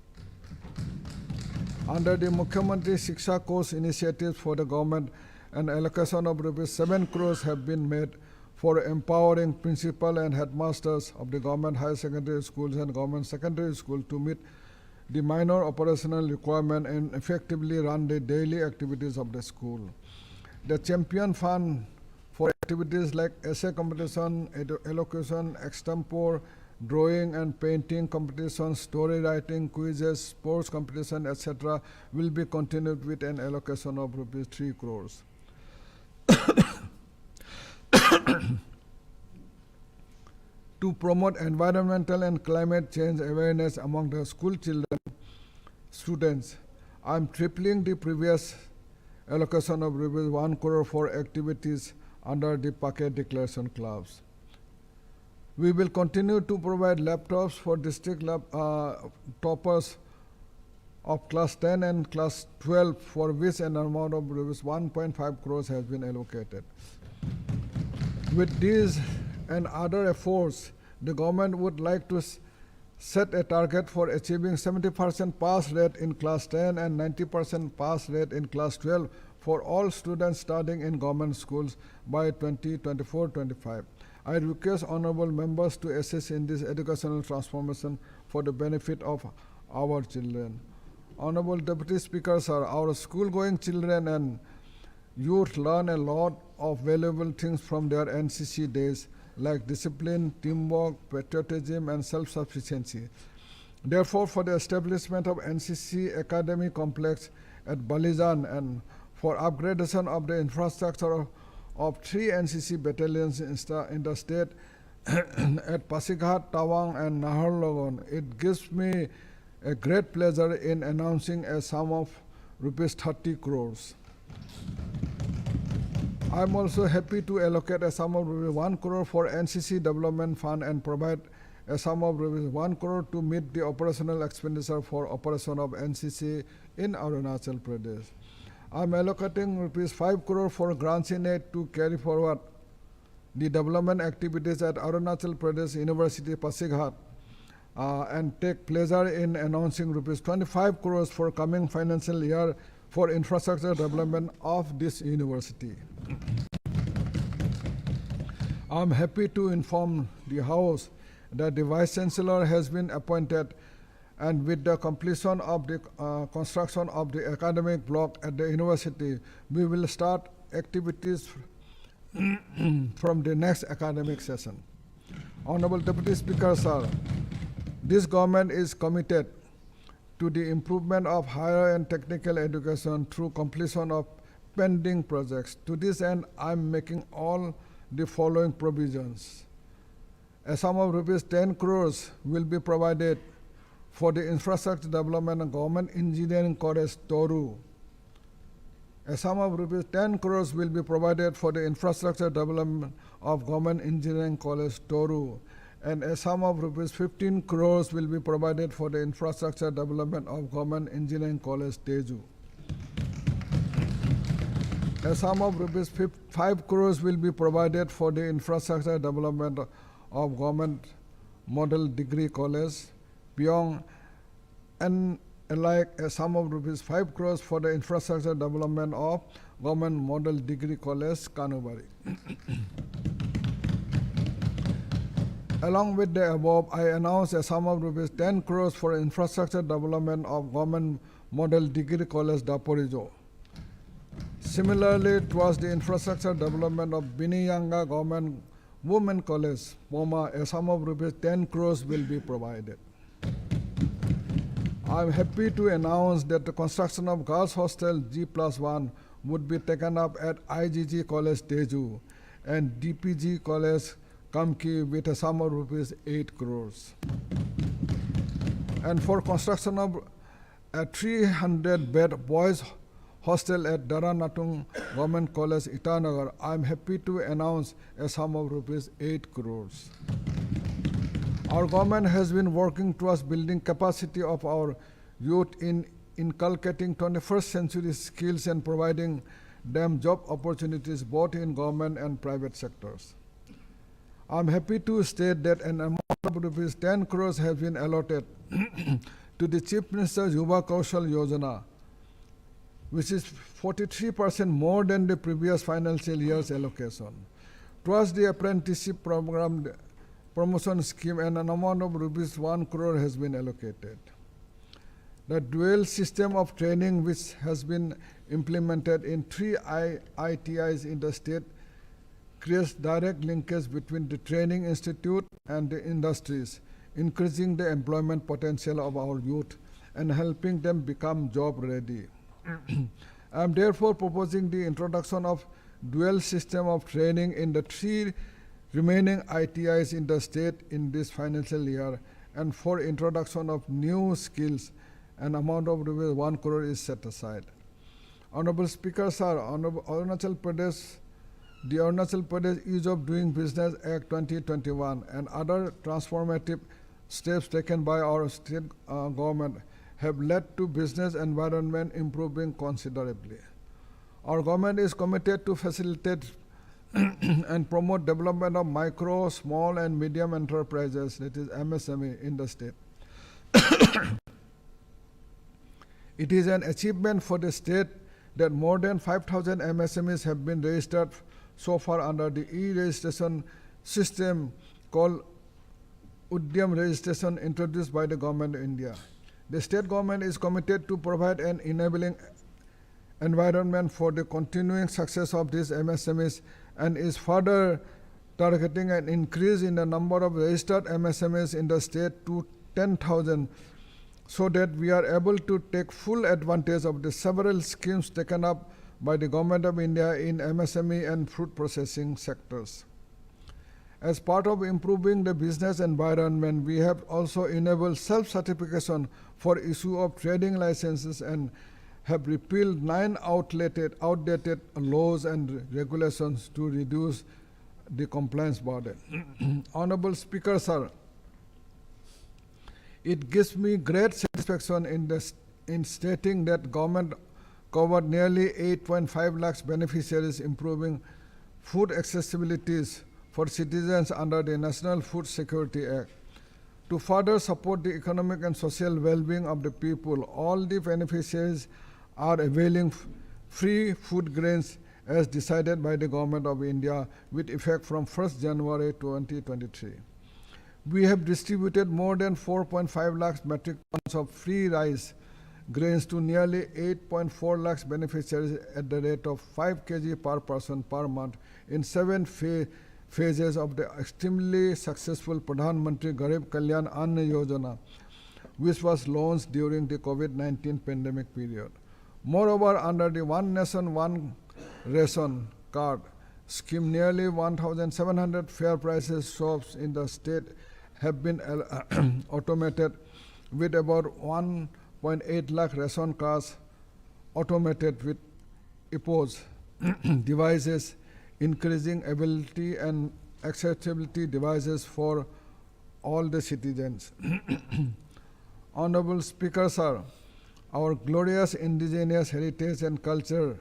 [SPEAKER 13] Under the Mukhyamantri Shiksha Course initiatives for the government, an allocation of rupees 7 crores have been made for empowering principal and headmasters of the government higher secondary schools and government secondary schools to meet the minor operational requirement and effectively run the daily activities of the school. The Champion Fund for activities like essay competition, elocution, extempore, drawing and painting competitions, story writing, quizzes, sports competition, etc. will be continued with an allocation of rupees 3 crores. To promote environmental and climate change awareness among the school students, I am tripling the previous allocation of rupees 1 crore for activities under the Packet Declaration Clubs. We will continue to provide laptops for district toppers of class 10 and class 12, for which an amount of rupees 1.5 crores has been allocated. With these and other efforts, the government would like to set a target for achieving 70% pass rate in class 10 and 90% pass rate in class 12 for all students studying in government schools by 2024-25. I request honorable members to assist in this educational transformation for the benefit of our children. Honorable Deputy Speaker, sir, our school-going children and youth learn a lot of valuable things from their NCC days, like discipline, teamwork, patriotism, and self-sufficiency. Therefore, for the establishment of NCC Academy Complex at Balijan and for upgradation of the infrastructure of 3 NCC battalions in the state at Pasighat, Tawang, and Naharlagun, it gives me a great pleasure in announcing a sum of rupees 30 crores. I am also happy to allocate a sum of rupees 1 crore for NCC Development Fund and provide a sum of rupees 1 crore to meet the operational expenditure for operation of NCC in Arunachal Pradesh. I am allocating rupees 5 crore for grants in aid to carry forward the development activities at Arunachal Pradesh University, Pasighat, and take pleasure in announcing rupees 25 crores for coming financial year for infrastructure development of this university. I am happy to inform the House that the Vice Chancellor has been appointed, and with the completion of the construction of the academic block at the university, we will start activities from the next academic session. Honorable Deputy Speaker, sir, this government is committed to the improvement of higher and technical education through completion of pending projects. To this end, I am making all the following provisions. A sum of rupees 10 crores will be provided for the infrastructure development of Government Engineering College, Toru. A sum of rupees 10 crores will be provided for the infrastructure development of Government Engineering College, Toru. And a sum of rupees 15 crores will be provided for the infrastructure development of Government Engineering College, Tezu. A sum of rupees 5 crores will be provided for the infrastructure development of Government Model Degree College, Pyong, and alike a sum of rupees 5 crores for the infrastructure development of Government Model Degree College, Kanubari. Along with the above, I announce a sum of rupees 10 crores for infrastructure development of Government Model Degree College, Daporijo. Similarly, towards the infrastructure development of Biniyanga Government Women College, Poma, a sum of rupees 10 crores will be provided. I am happy to announce that the construction of Girls Hostel G+1 would be taken up at IGG College, Tezu, and DPG College, Kamki, with a sum of rupees 8 crores. And for construction of a 300-bed boys hostel at Daranatung Government College, Itanagar, I am happy to announce a sum of rupees 8 crores. Our government has been working towards building capacity of our youth in inculcating 21st century skills and providing them job opportunities both in government and private sectors. I am happy to state that an amount of rupees 10 crores has been allotted to the Chief Minister's Yuva Kaushal Yojana, which is 43% more than the previous financial year's allocation. Towards the apprenticeship program promotion scheme, and an amount of rupees 1 crore has been allocated. The dual system of training, which has been implemented in 3 ITIs in the state, creates direct linkage between the training institute and the industries, increasing the employment potential of our youth and helping them become job ready. I am therefore proposing the introduction of dual system of training in the 3 remaining ITIs in the state in this financial year, and for introduction of new skills, an amount of rupees 1 crore is set aside. Honorable Speaker, sir, Arunachal Pradesh, the Arunachal Pradesh Ease of Doing Business Act 2021 and other transformative steps taken by our state government have led to business environment improving considerably. Our government is committed to facilitate and promote development of micro, small and medium enterprises, that is MSME, in the state. It is an achievement for the state that more than 5,000 MSMEs have been registered so far under the e-registration system called Udyam registration introduced by the Government of India. The state government is committed to provide an enabling environment for the continuing success of these MSMEs and is further targeting an increase in the number of registered MSMEs in the state to 10,000 so that we are able to take full advantage of the several schemes taken up by the Government of India in MSME and fruit processing sectors. As part of improving the business environment, we have also enabled self-certification for issue of trading licenses and have repealed 9 outdated laws and regulations to reduce the compliance burden. Honorable Speaker, sir, it gives me great satisfaction in stating that government covered nearly 8.5 lakhs beneficiaries, improving food accessibilities for citizens under the National Food Security Act. To further support the economic and social well-being of the people, all the beneficiaries are availing free food grains as decided by the Government of India with effect from 1st January 2023. We have distributed more than 4.5 lakhs metric tons of free rice grains to nearly 8.4 lakhs beneficiaries at the rate of 5 kg per person per month in 7 phases of the extremely successful Pradhan Mantri Garib Kalyan Anna Yojana, which was launched during the COVID-19 pandemic period. Moreover, under the One Nation, One Ration card scheme, nearly 1,700 fair prices shops in the state have been automated, with about 1.8 lakh ration cards automated with EPOS devices, increasing ability and accessibility devices for all the citizens. Honorable Speaker, sir, our glorious indigenous heritage and culture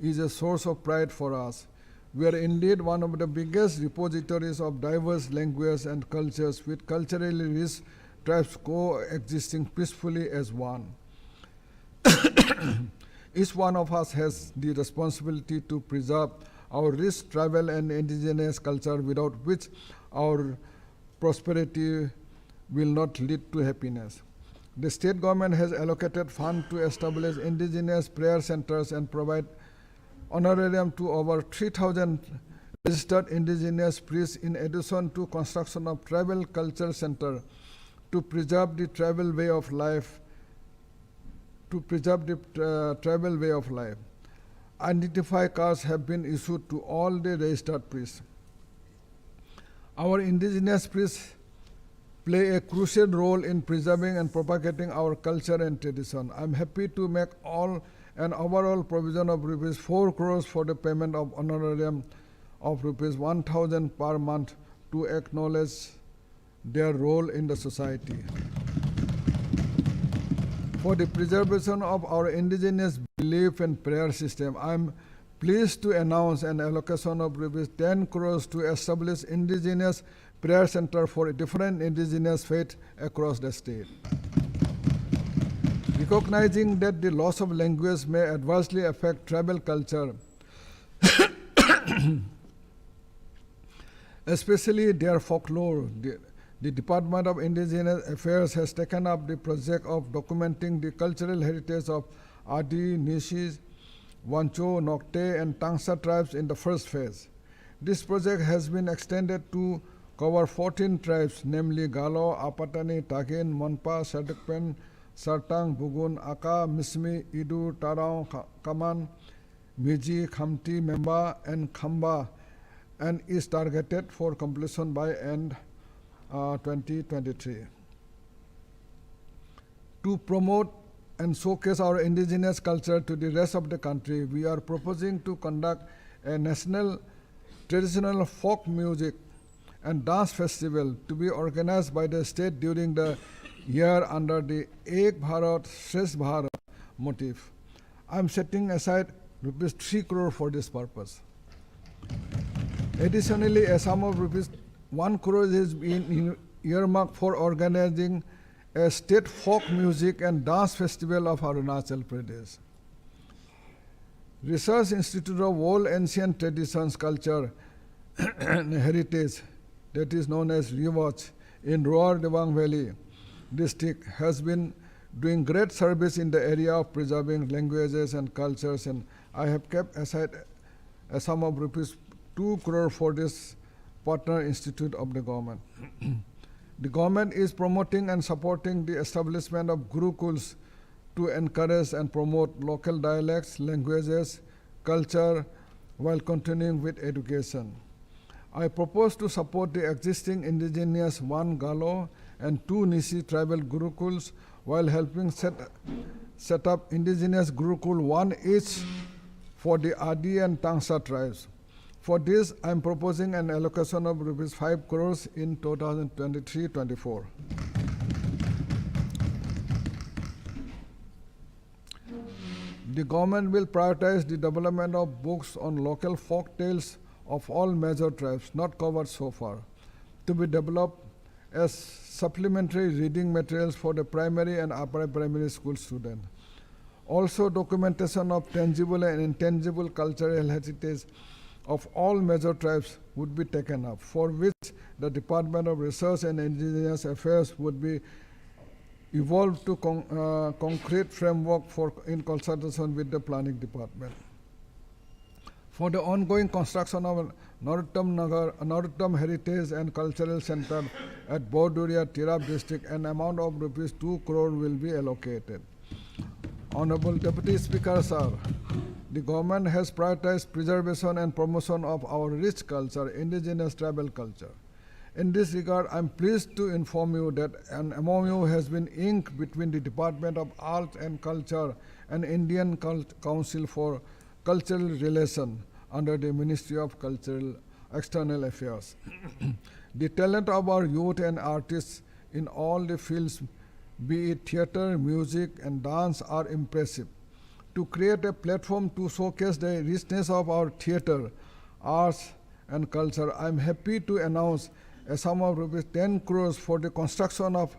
[SPEAKER 13] is a source of pride for us. We are indeed one of the biggest repositories of diverse languages and cultures, with culturally rich tribes coexisting peacefully as one. Each one of us has the responsibility to preserve our rich tribal and indigenous culture, without which our prosperity will not lead to happiness. The state government has allocated funds to establish indigenous prayer centers and provide honorarium to over 3,000 registered indigenous priests, in addition to construction of tribal culture center to preserve the tribal way of life. identify cards have been issued to all the registered priests. Our indigenous priests play a crucial role in preserving and propagating our culture and tradition. I'm happy to make an overall provision of rupees 4 crores for the payment of honorarium of rupees 1,000 per month to acknowledge their role in the society. For the preservation of our indigenous belief and prayer system, I'm pleased to announce an allocation of rupees 10 crores to establish indigenous prayer center for different indigenous faiths across the state. Recognizing that the loss of language may adversely affect tribal culture, especially their folklore, the Department of Indigenous Affairs has taken up the project of documenting the cultural heritage of Adi, Nishis, Wancho, Nokte, and Tangsa tribes in the first phase. This project has been extended to cover 14 tribes, namely Galo, Apatani, Tagin, Monpa, Sadakpen, Sartang, Bugun, Aka, Mismi, Idu, Tarao, Kaman, Miji, Khamti, Memba, and Khamba, and is targeted for completion by end 2023. To promote and showcase our indigenous culture to the rest of the country, we are proposing to conduct a national traditional folk music and dance festival to be organized by the state during the year under the Ek Bharat Shresth Bharat motif. I am setting aside rupees 3 crore for this purpose. Additionally, a sum of rupees 1 crore is being earmarked for organizing a state folk music and dance festival of Arunachal Pradesh. Research Institute of World Ancient Traditions, Culture and Heritage, that is known as REWATCH, in Roar Dewang Valley district has been doing great service in the area of preserving languages and cultures, and I have kept aside a sum of rupees 2 crore for this partner institute of the government. The government is promoting and supporting the establishment of gurukuls to encourage and promote local dialects, languages, culture, while continuing with education. I propose to support the existing indigenous 1 Galo and 2 Nisi tribal gurukuls while helping set up indigenous gurukul 1 each for the Adi and Tangsa tribes. For this, I am proposing an allocation of rupees 5 crores in 2023-24. The government will prioritize the development of books on local folk tales of all major tribes not covered so far, to be developed as supplementary reading materials for the primary and upper primary school students. Also, documentation of tangible and intangible cultural heritage of all major tribes would be taken up, for which the Department of Research and Indigenous Affairs would be evolved to concrete framework in consultation with the Planning Department. For the ongoing construction of Narottam Heritage and Cultural Center at Borduria, Tirap district, an amount of rupees 2 crore will be allocated. Honorable Deputy Speaker, sir, the government has prioritized preservation and promotion of our rich culture, indigenous tribal culture. In this regard, I am pleased to inform you that an MOU has been inked between the Department of Art and Culture and Indian Council for Cultural Relations under the Ministry of Cultural External Affairs. The talent of our youth and artists in all the fields, be it theater, music, and dance, are impressive. To create a platform to showcase the richness of our theater, arts, and culture, I am happy to announce a sum of rupees 10 crores for the construction of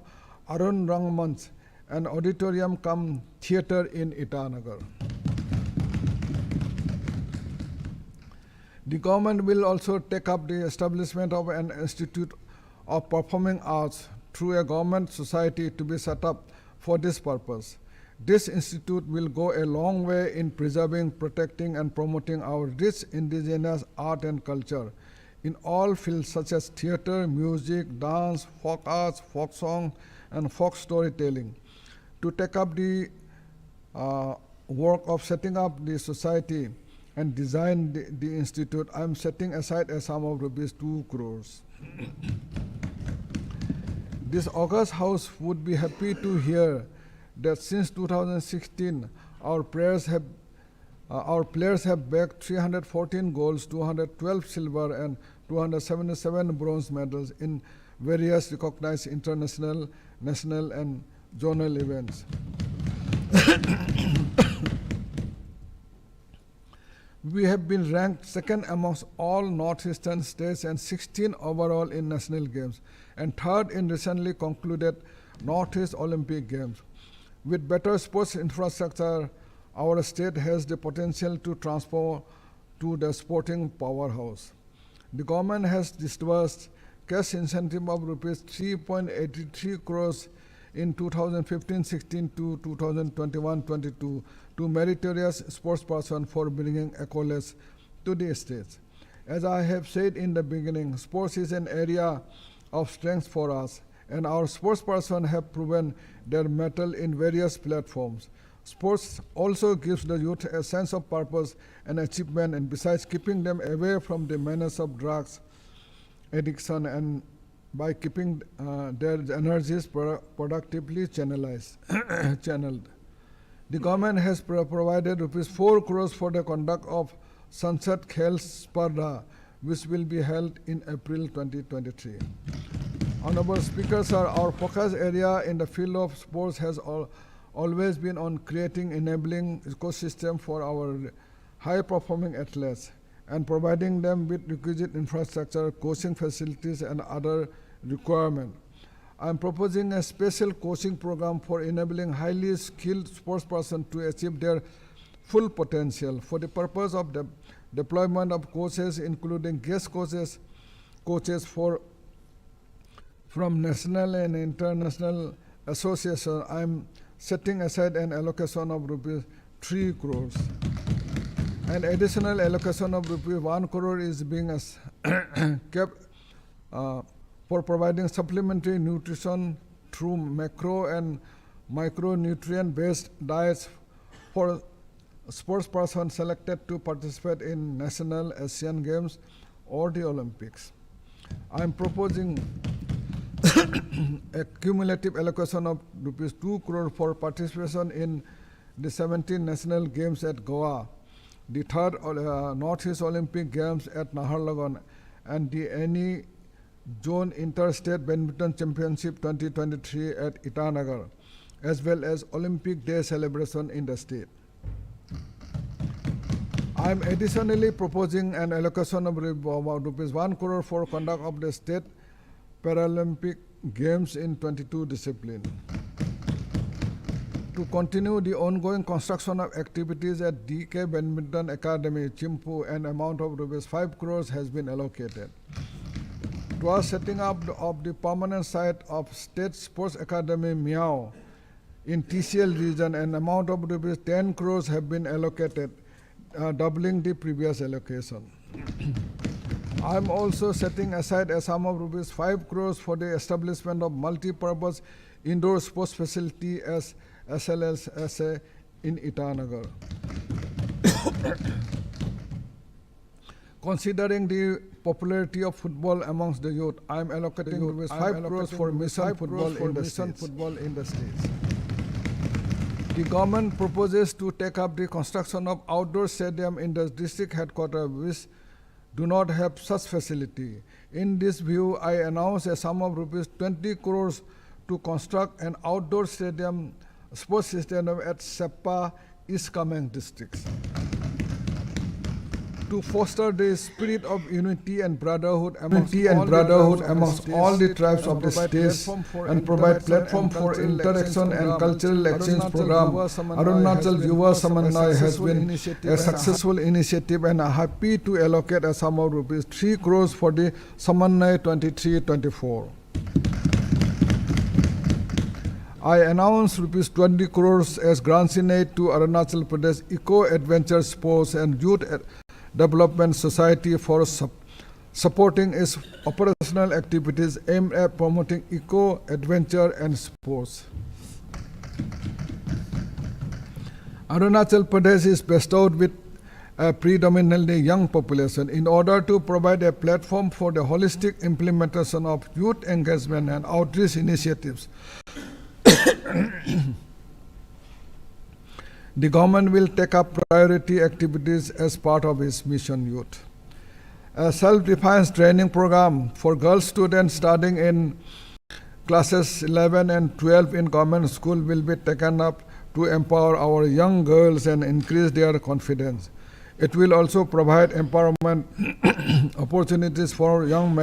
[SPEAKER 13] Arun Rangmanch, an auditorium cum theater in Itanagar. The government will also take up the establishment of an institute of performing arts through a government society to be set up for this purpose. This institute will go a long way in preserving, protecting, and promoting our rich indigenous art and culture in all fields such as theater, music, dance, folk arts, folk song, and folk storytelling. To take up the work of setting up the society, and design the institute, I'm setting aside a sum of rupees 2 crores. This August House would be happy to hear that since 2016, our players have bagged 314 golds, 212 silver, and 277 bronze medals in various recognized international, national, and zonal events. We have been ranked second amongst all northeastern states and 16 overall in national games, and third in recently concluded Northeast Olympic Games. With better sports infrastructure, our state has the potential to transform to the sporting powerhouse. The government has disbursed cash incentive of rupees 3.83 crores in 2015-16 to 2021-22 to meritorious sportspersons for bringing accolades to the states. As I have said in the beginning, sports is an area of strength for us, and our sportspersons have proven their mettle in various platforms. Sports also gives the youth a sense of purpose and achievement, and besides keeping them away from the menace of drugs addiction, and by keeping their energies productively channeled. The government has provided rupees 4 crores for the conduct of Sunset Khel Sparda, which will be held in April 2023. Honorable Speaker, sir, our focus area in the field of sports has always been on creating enabling ecosystem for our high-performing athletes and providing them with requisite infrastructure, coaching facilities, and other requirements. I am proposing a special coaching program for enabling highly skilled sportspersons to achieve their full potential for the purpose of the deployment of coaches, including guest coaches from national and international associations. I am setting aside an allocation of rupees 3 crores. An additional allocation of rupees 1 crore is being kept for providing supplementary nutrition through macro and micronutrient-based diets for sportspersons selected to participate in national Asian Games or the Olympics. I am proposing a cumulative allocation of rupees 2 crore for participation in the 17 national games at Goa, the third Northeast Olympic Games at Naharlagun, and the any Zone Interstate Badminton Championship 2023 at Itanagar, as well as Olympic Day celebration in the state. I am additionally proposing an allocation of rupees 1 crore for conduct of the state Paralympic Games in 22 disciplines. To continue the ongoing construction of activities at DK Badminton Academy, Chimpu, an amount of rupees 5 crores has been allocated. Towards setting up of the permanent site of State Sports Academy Miao in TCL region, an amount of rupees 10 crores have been allocated, doubling the previous allocation. I am also setting aside a sum of rupees 5 crores for the establishment of multi-purpose indoor sports facility as SLSSA in Itanagar. Considering the popularity of football amongst the youth, I am allocating rupees 5 crores for mission football in the states. The government proposes to take up the construction of outdoor stadium in the district headquarters, which do not have such facility. In this view, I announce a sum of rupees 20 crores to construct an outdoor stadium, sports stadium at Seppa, East Kameng districts. To foster the spirit of unity and brotherhood amongst all the tribes of the states and provide platform for interaction and cultural exchange program, Arunachal Yuva Samanvay has been a successful initiative, and I am happy to allocate a sum of rupees 3 crores for the Samanvay 23-24. I announce rupees 20 crores as grants in aid to Arunachal Pradesh Eco Adventure Sports and Youth Development Society for supporting its operational activities aimed at promoting eco, adventure, and sports. Arunachal Pradesh is bestowed with a predominantly young population. In order to provide a platform for the holistic implementation of youth engagement and outreach initiatives, the government will take up priority activities as part of its mission youth. A self-defense training program for girl students studying in classes 11 and 12 in government school will be taken up to empower our young girls and increase their confidence. It will also provide empowerment opportunities for young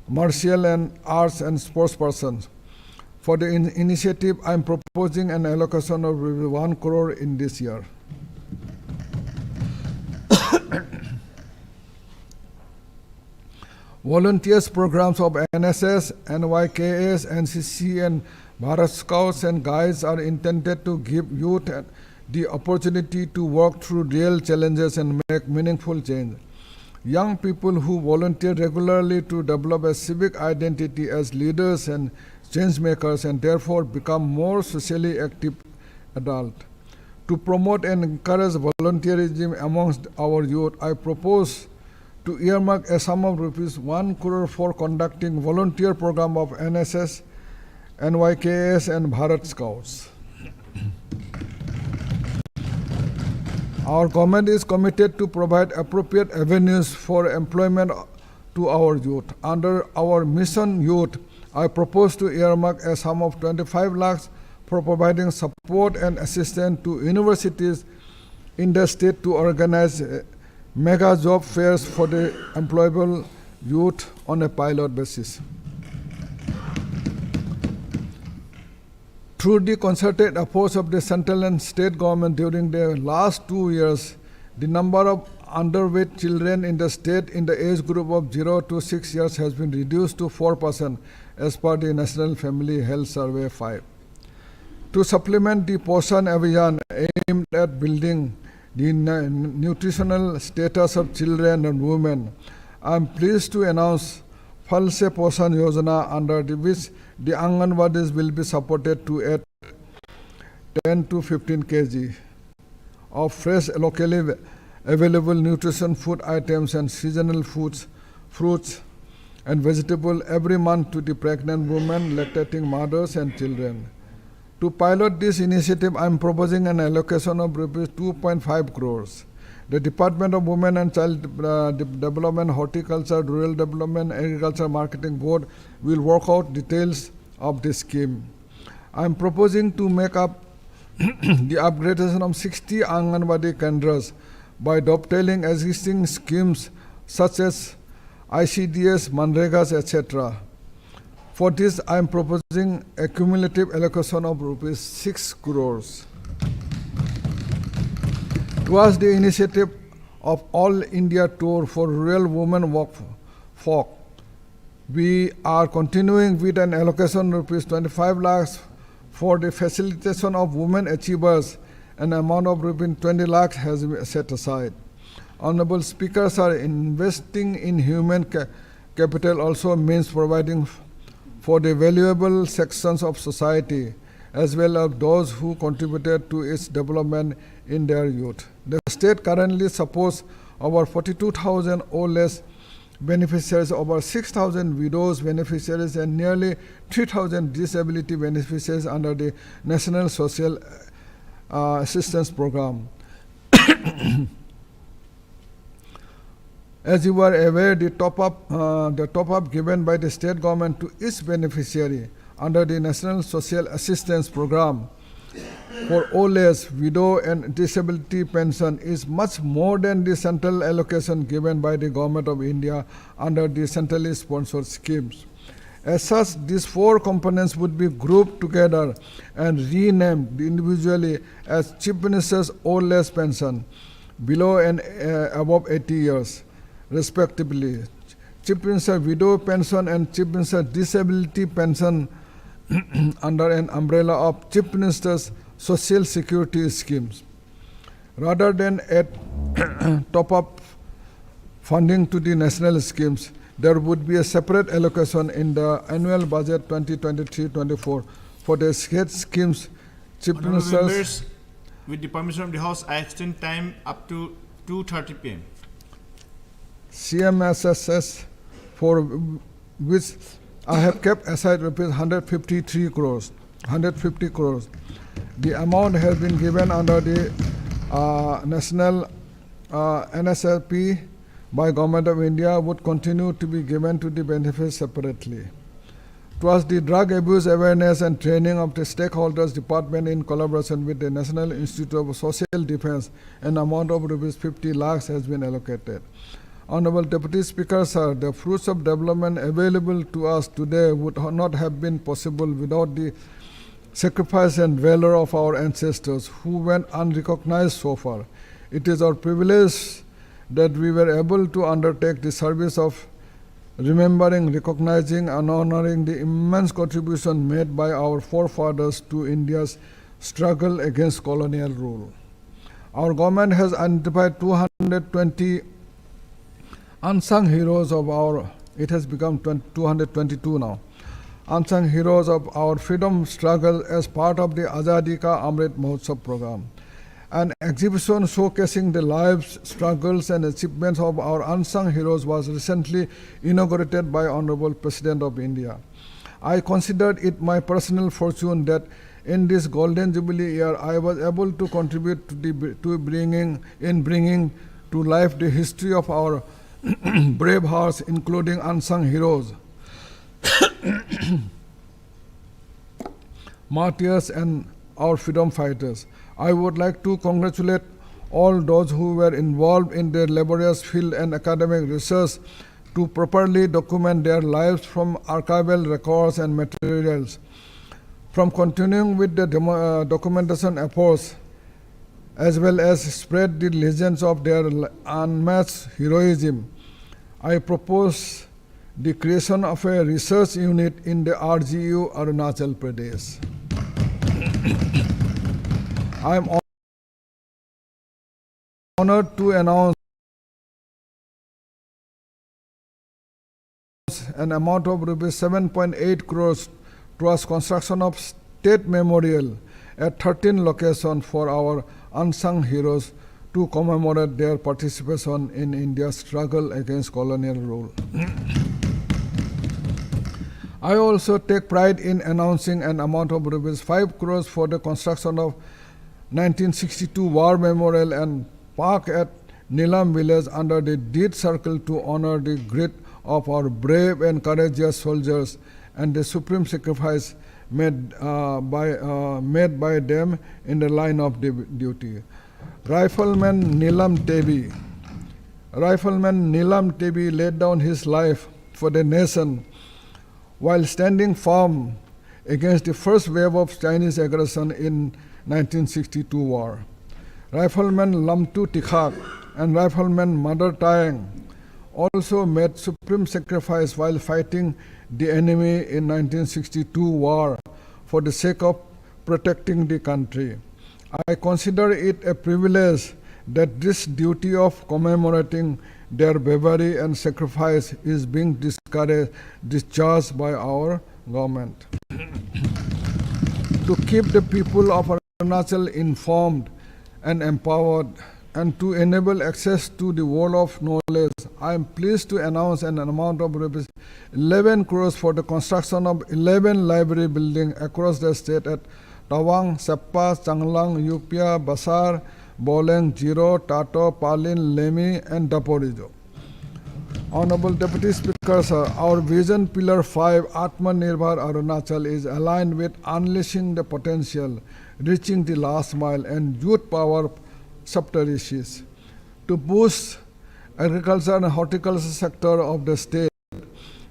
[SPEAKER 13] martial and arts and sports persons. For the initiative, I am proposing an allocation of 1 crore in this year. Volunteers programs of NSS, NYKS, NCC, and Bharat Scouts and Guides are intended to give youth the opportunity to work through real challenges and make meaningful change. Young people who volunteer regularly to develop a civic identity as leaders and change makers and therefore become more socially active adults. To promote and encourage volunteerism amongst our youth, I propose to earmark a sum of rupees 1 crore for conducting volunteer program of NSS, NYKS, and Bharat Scouts. Our government is committed to provide appropriate avenues for employment to our youth. Under our mission youth, I propose to earmark a sum of 25 lakhs for providing support and assistance to universities in the state to organize mega job fairs for the employable youth on a pilot basis. Through the concerted efforts of the central and state government during the last 2 years, the number of underweight children in the state in the age group of 0 to 6 years has been reduced to 4% as per the National Family Health Survey 5. To supplement the Poshan Abhiyan aimed at building the nutritional status of children and women, I am pleased to announce Phal Se Poshan Yojana, under which the Anganwadis will be supported to add 10 to 15 kg of fresh, locally available nutrition food items and seasonal foods, fruits and vegetables every month to the pregnant women, lactating mothers and children. To pilot this initiative, I am proposing an allocation of rupees 2.5 crores. The Department of Women and Child Development, Horticulture, Rural Development, Agriculture Marketing Board will work out details of this scheme. I am proposing to make up the upgradation of 60 Anganwadi Kendras by dovetailing existing schemes such as ICDS, Manregas, etc. For this, I am proposing a cumulative allocation of rupees 6 crores. Towards the initiative of All India Tour for Rural Women Folk, we are continuing with an allocation of rupees 25 lakhs for the facilitation of women achievers. An amount of rupees 20 lakhs has been set aside. Honorable speakers, are investing in human capital also means providing for the valuable sections of society as well as those who contributed to its development in their youth. The state currently supports over 42,000 or less beneficiaries, over 6,000 widows beneficiaries, and nearly 3,000 disability beneficiaries under the National Social Assistance Program. As you are aware, the top-up given by the state government to each beneficiary under the National Social Assistance Program for old age, widow, and disability pension is much more than the central allocation given by the Government of India under the centrally sponsored schemes. As such, these 4 components would be grouped together and renamed individually as Chief Minister's Old Age Pension, below and above 80 years, respectively. Chief Minister Widow Pension and Chief Minister Disability Pension under an umbrella of Chief Minister's Social Security Schemes. Rather than add top-up funding to the national schemes, there would be a separate allocation in the annual budget 2023-24 for the state schemes. Chief Ministers,
[SPEAKER 14] with the permission of the House, I extend time up to
[SPEAKER 1] 2:30 p.m.
[SPEAKER 13] CMSSS, for which I have kept aside rupees 153 crores, 150 crores. The amount has been given under the national NSLP by Government of India, would continue to be given to the beneficiaries separately. Towards the drug abuse awareness and training of the stakeholders department in collaboration with the National Institute of Social Defense, an amount of rupees 50 lakhs has been allocated. Honorable Deputy Speaker, sir, the fruits of development available to us today would not have been possible without the sacrifice and valor of our ancestors who went unrecognized so far. It is our privilege that we were able to undertake the service of remembering, recognizing, and honoring the immense contribution made by our forefathers to India's struggle against colonial rule. Our government has identified 220 unsung heroes of our, it has become 222 now, unsung heroes of our freedom struggle as part of the Azadi Ka Amrit Mahotsav program. An exhibition showcasing the lives, struggles, and achievements of our unsung heroes was recently inaugurated by Honorable President of India. I considered it my personal fortune that in this Golden Jubilee year I was able to contribute to bringing to life the history of our brave hearts, including unsung heroes, martyrs, and our freedom fighters. I would like to congratulate all those who were involved in their laborious field and academic research to properly document their lives from archival records and materials. From continuing with the documentation efforts, as well as spread the legends of their unmatched heroism, I propose the creation of a research unit in the RGU Arunachal Pradesh. I am honored to announce an amount of rupees 7.8 crores towards construction of state memorial at 13 locations for our unsung heroes to commemorate their participation in India's struggle against colonial rule. I also take pride in announcing an amount of rupees 5 crores for the construction of 1962 War Memorial and Park at Nilam village under the Deed Circle to honor the grit of our brave and courageous soldiers and the supreme sacrifice made by them in the line of duty. Rifleman Nilam Tebi laid down his life for the nation while standing firm against the first wave of Chinese aggression in 1962 war. Rifleman Lamtu Tikhak and Rifleman Mother Tayang also made supreme sacrifice while fighting the enemy in 1962 war for the sake of protecting the country. I consider it a privilege that this duty of commemorating their bravery and sacrifice is being discharged by our government. To keep the people of Arunachal informed and empowered, and to enable access to the world of knowledge, I am pleased to announce an amount of rupees 11 crores for the construction of 11 library buildings across the state at Tawang, Seppa, Changlang, Yupia, Basar, Boleng, Jiro, Tato, Palin, Lemi, and Daporijo. Honorable Deputy Speaker, sir, our Vision Pillar 5, Atmanirbhar Arunachal, is aligned with unleashing the potential, reaching the last mile, and youth power sub-tertiaries. To boost agriculture and horticulture sector of the state,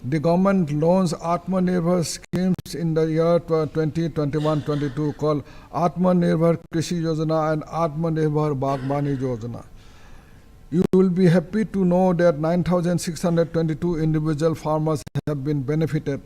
[SPEAKER 13] the government launched Atmanirbhar schemes in the year 2021-22 called Atmanirbhar Krishi Yojana and Atmanirbhar Baghbani Yojana. You will be happy to know that 9,622 individual farmers have been benefited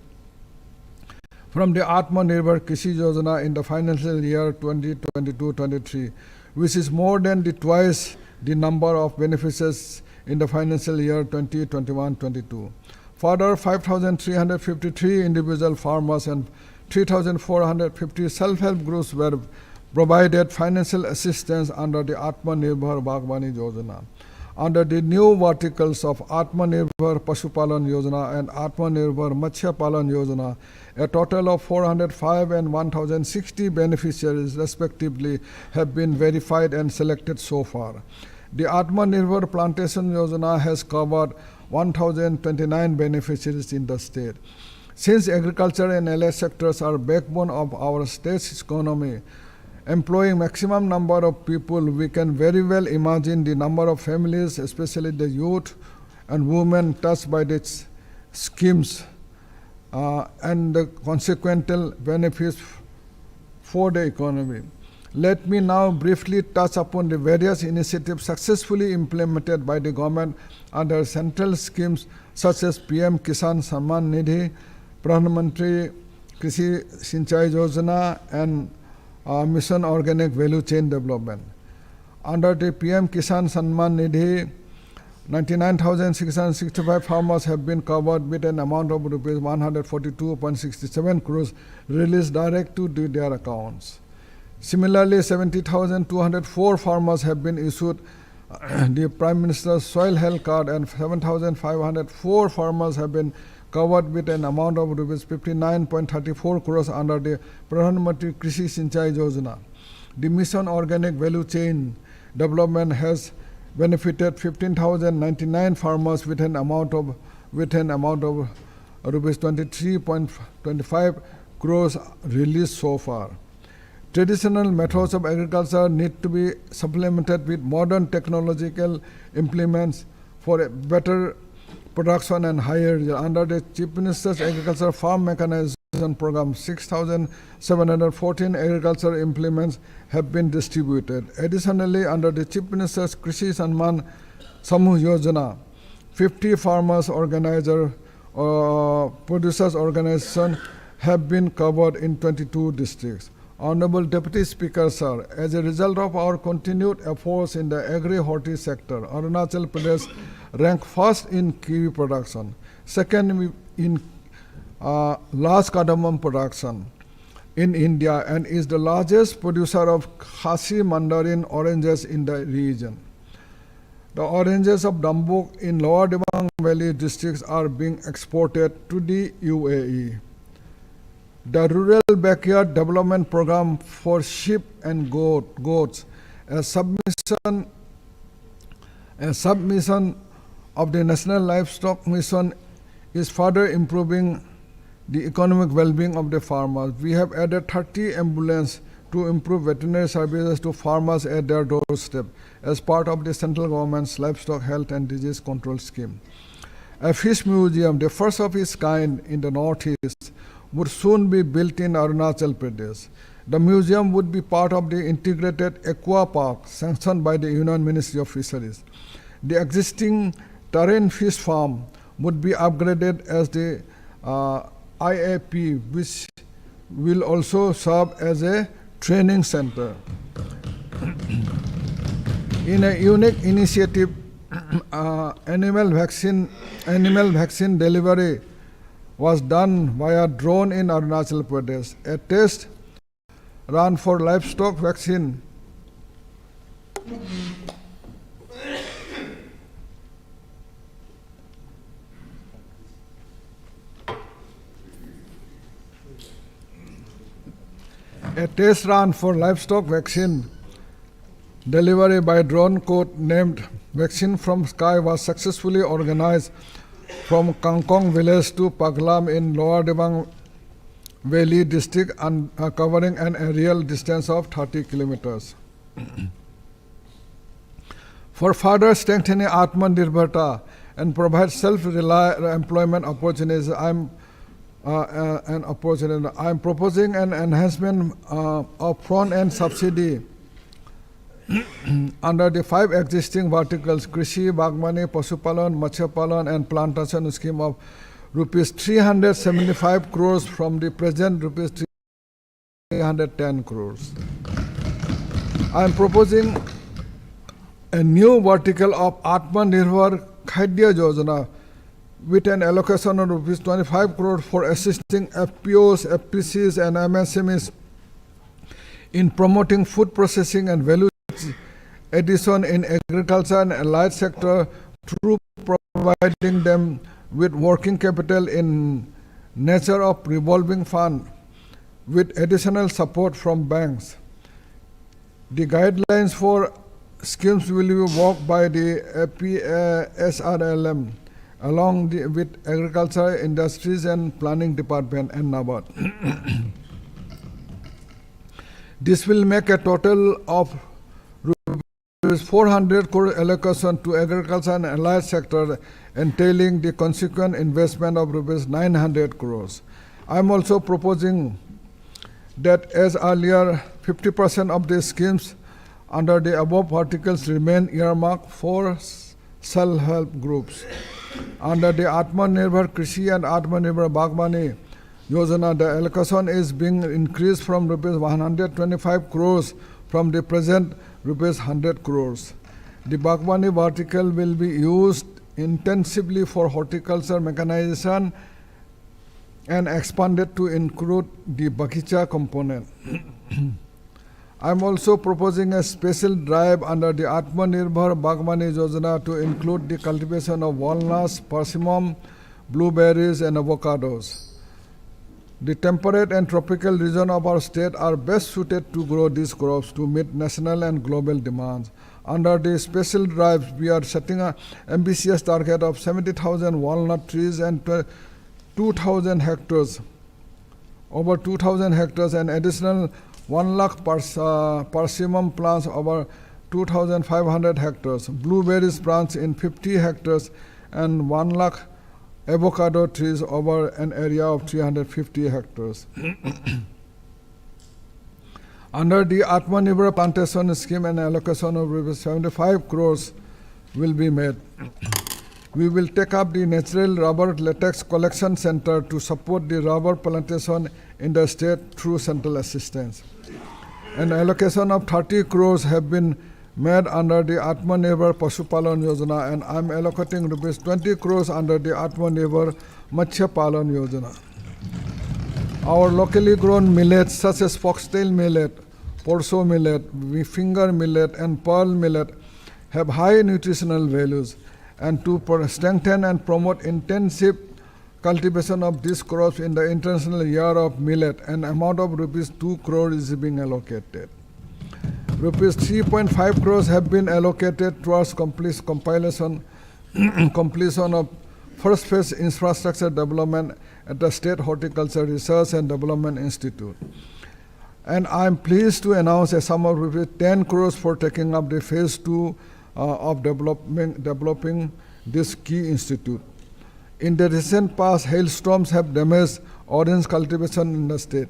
[SPEAKER 13] from the Atmanirbhar Krishi Yojana in the financial year 2022-23, which is more than twice the number of beneficiaries in the financial year 2021-22. Further, 5,353 individual farmers and 3,450 self-help groups were provided financial assistance under the Atmanirbhar Baghbani Yojana. under the new verticals of Atmanirbhar Pashupalan Yojana and Atmanirbhar Matsya Palan Yojana. A total of 405 and 1,060 beneficiaries respectively have been verified and selected so far. The Atmanirbhar Plantation Yojana has covered 1,029 beneficiaries in the state. Since agriculture and allied sectors are backbone of our state's economy, employing maximum number of people, we can very well imagine the number of families, especially the youth and women touched by these schemes and the consequential benefits for the economy. Let me now briefly touch upon the various initiatives successfully implemented by the government under central schemes such as PM Kisan Samman Nidhi, Pradhan Mantri Krishi Sinchai Yojana and Mission Organic Value Chain Development. Under the PM Kisan Samman Nidhi, 99,665 farmers have been covered with an amount of rupees 142.67 crores released direct to their accounts. Similarly, 70,204 farmers have been issued the Prime Minister's Soil Health Card and 7,504 farmers have been covered with an amount of rupees 59.34 crores under the Pradhan Mantri Krishi Sinchai Yojana. The Mission Organic Value Chain Development has benefited 15,099 farmers with an amount of rupees 23.25 crores released so far. Traditional methods of agriculture need to be supplemented with modern technological implements for a better production and higher yield. Under the Chief Minister's Agriculture Farm Mechanization Program, 6,714 agriculture implements have been distributed. Additionally, under the Chief Minister's Krishi Samman Samuh Yojana, 50 farmers organizer producers organizations have been covered in 22 districts. Honorable Deputy Speaker, sir, as a result of our continued efforts in the agri-horti sector, Arunachal Pradesh ranked first in kiwi production, second in large cardamom production in India, and is the largest producer of Khasi Mandarin oranges in the region. The oranges of Dambuk in Lower Dibang Valley districts are being exported to the UAE. The Rural Backyard Development Program for sheep and goats, a submission of the National Livestock Mission, is further improving the economic well-being of the farmers. We have added 30 ambulances to improve veterinary services to farmers at their doorstep as part of the central government's livestock health and disease control scheme. A fish museum, the first of its kind in the northeast, would soon be built in Arunachal Pradesh. The museum would be part of the integrated aqua park sanctioned by the Union Ministry of Fisheries. The existing terrain fish farm would be upgraded as the IAP, which will also serve as a training center. In a unique initiative, animal vaccine delivery was done via drone in Arunachal Pradesh. A test run for livestock vaccine delivery by drone code named Vaccine from Sky was successfully organized from Kangkong village to Paglam in Lower Dibang Valley district and covering an aerial distance of 30 kilometers. For further strengthening Atmanirbharta and provide self-employment opportunities, I am proposing an enhancement of front-end subsidy under the 5 existing verticals, Krishi, Bagmani, Pashupalan, Matsyapalan and Plantation scheme of rupees 375 crores from the present rupees 310 crores. I am proposing a new vertical of Atmanirbhar Khadya Yojana with an allocation of rupees 25 crores for assisting FPOs, FPCs and MSMEs in promoting food processing and value addition in agriculture and allied sector through providing them with working capital in nature of revolving fund with additional support from banks. The guidelines for schemes will be worked by the SRLM along with Agriculture, Industries and Planning Department and NABARD. This will make a total of 400 crore allocation to agriculture and allied sector, entailing the consequent investment of rupees 900 crores. I am also proposing that as earlier 50% of the schemes under the above articles remain earmarked for self-help groups. Under the Atmanirbhar Krishi and Atmanirbhar Bagmani Yojana, the allocation is being increased from rupees 125 crores from the present rupees 100 crores. The Bagmani vertical will be used intensively for horticulture mechanization and expanded to include the Bagicha component. I am also proposing a special drive under the Atmanirbhar Bagmani Yojana to include the cultivation of walnuts, persimmon, blueberries and avocados. The temperate and tropical regions of our state are best suited to grow these crops to meet national and global demands. Under the special drives, we are setting an ambitious target of 70,000 walnut trees and 2,000 hectares, over 2,000 hectares, and additional 1 lakh persimmon plants over 2,500 hectares, blueberries plants in 50 hectares, and 1 lakh avocado trees over an area of 350 hectares. Under the Atmanirbhar Plantation Scheme, an allocation of 75 crores will be made. We will take up the Natural Rubber Latex Collection Center to support the rubber plantation in the state through central assistance. An allocation of 30 crores have been made under the Atmanirbhar Pashupalan Yojana, and I am allocating rupees 20 crores under the Atmanirbhar Matsya Palan Yojana. Our locally grown millets such as foxtail millet, porso millet, finger millet and pearl millet have high nutritional values, and to strengthen and promote intensive cultivation of these crops in the International Year of Millet, an amount of rupees 2 crores is being allocated. Rupees 3.5 crores have been allocated towards completion of first phase infrastructure development at the State Horticulture Research and Development Institute. And I am pleased to announce a sum of rupees 10 crores for taking up the phase 2 of developing this key institute. In the recent past, hailstorms have damaged orange cultivation in the state,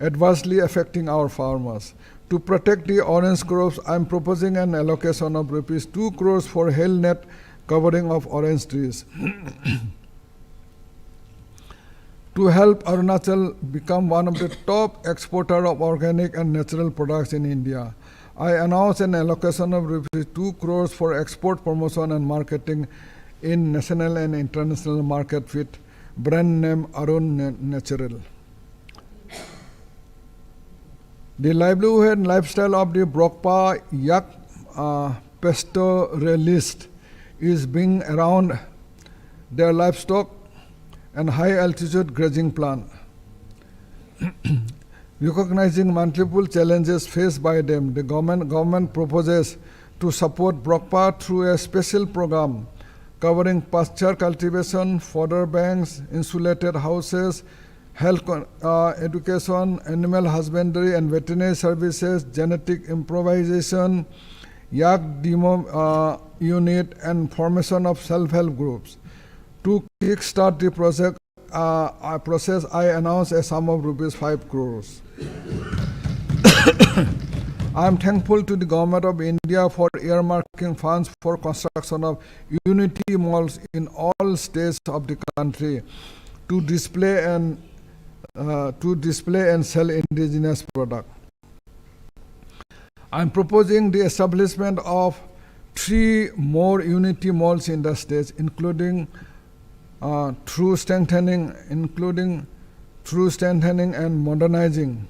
[SPEAKER 13] adversely affecting our farmers. To protect the orange crops, I am proposing an allocation of rupees 2 crores for hail net covering of orange trees. To help Arunachal become one of the top exporters of organic and natural products in India, I announced an allocation of rupees 2 crores for export promotion and marketing in national and international market with brand name Arun Natural. The livelihood and lifestyle of the Brokpa yak pastoralist is being around their livestock and high altitude grazing plan. Recognizing multiple challenges faced by them, the government proposes to support Brokpa through a special program covering pasture cultivation, fodder banks, insulated houses, health education, animal husbandry and veterinary services, genetic improvisation, yak demo unit, and formation of self-help groups. To kickstart the process, I announced a sum of rupees 5 crores. I am thankful to the Government of India for earmarking funds for construction of unity malls in all states of the country to display and sell indigenous products. I am proposing the establishment of 3 more unity malls in the states, including through strengthening and modernizing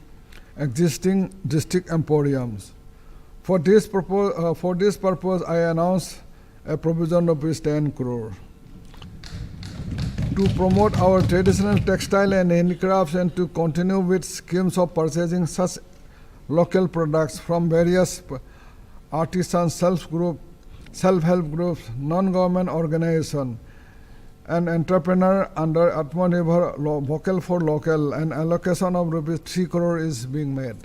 [SPEAKER 13] existing district emporiums. For this purpose, I announce a provision of rupees 10 crore. To promote our traditional textile and handicrafts and to continue with schemes of purchasing such local products from various artisans, self-help groups, non-government organizations, and entrepreneur under Atmanirbhar Vocal for Local, an allocation of rupees 3 crore is being made.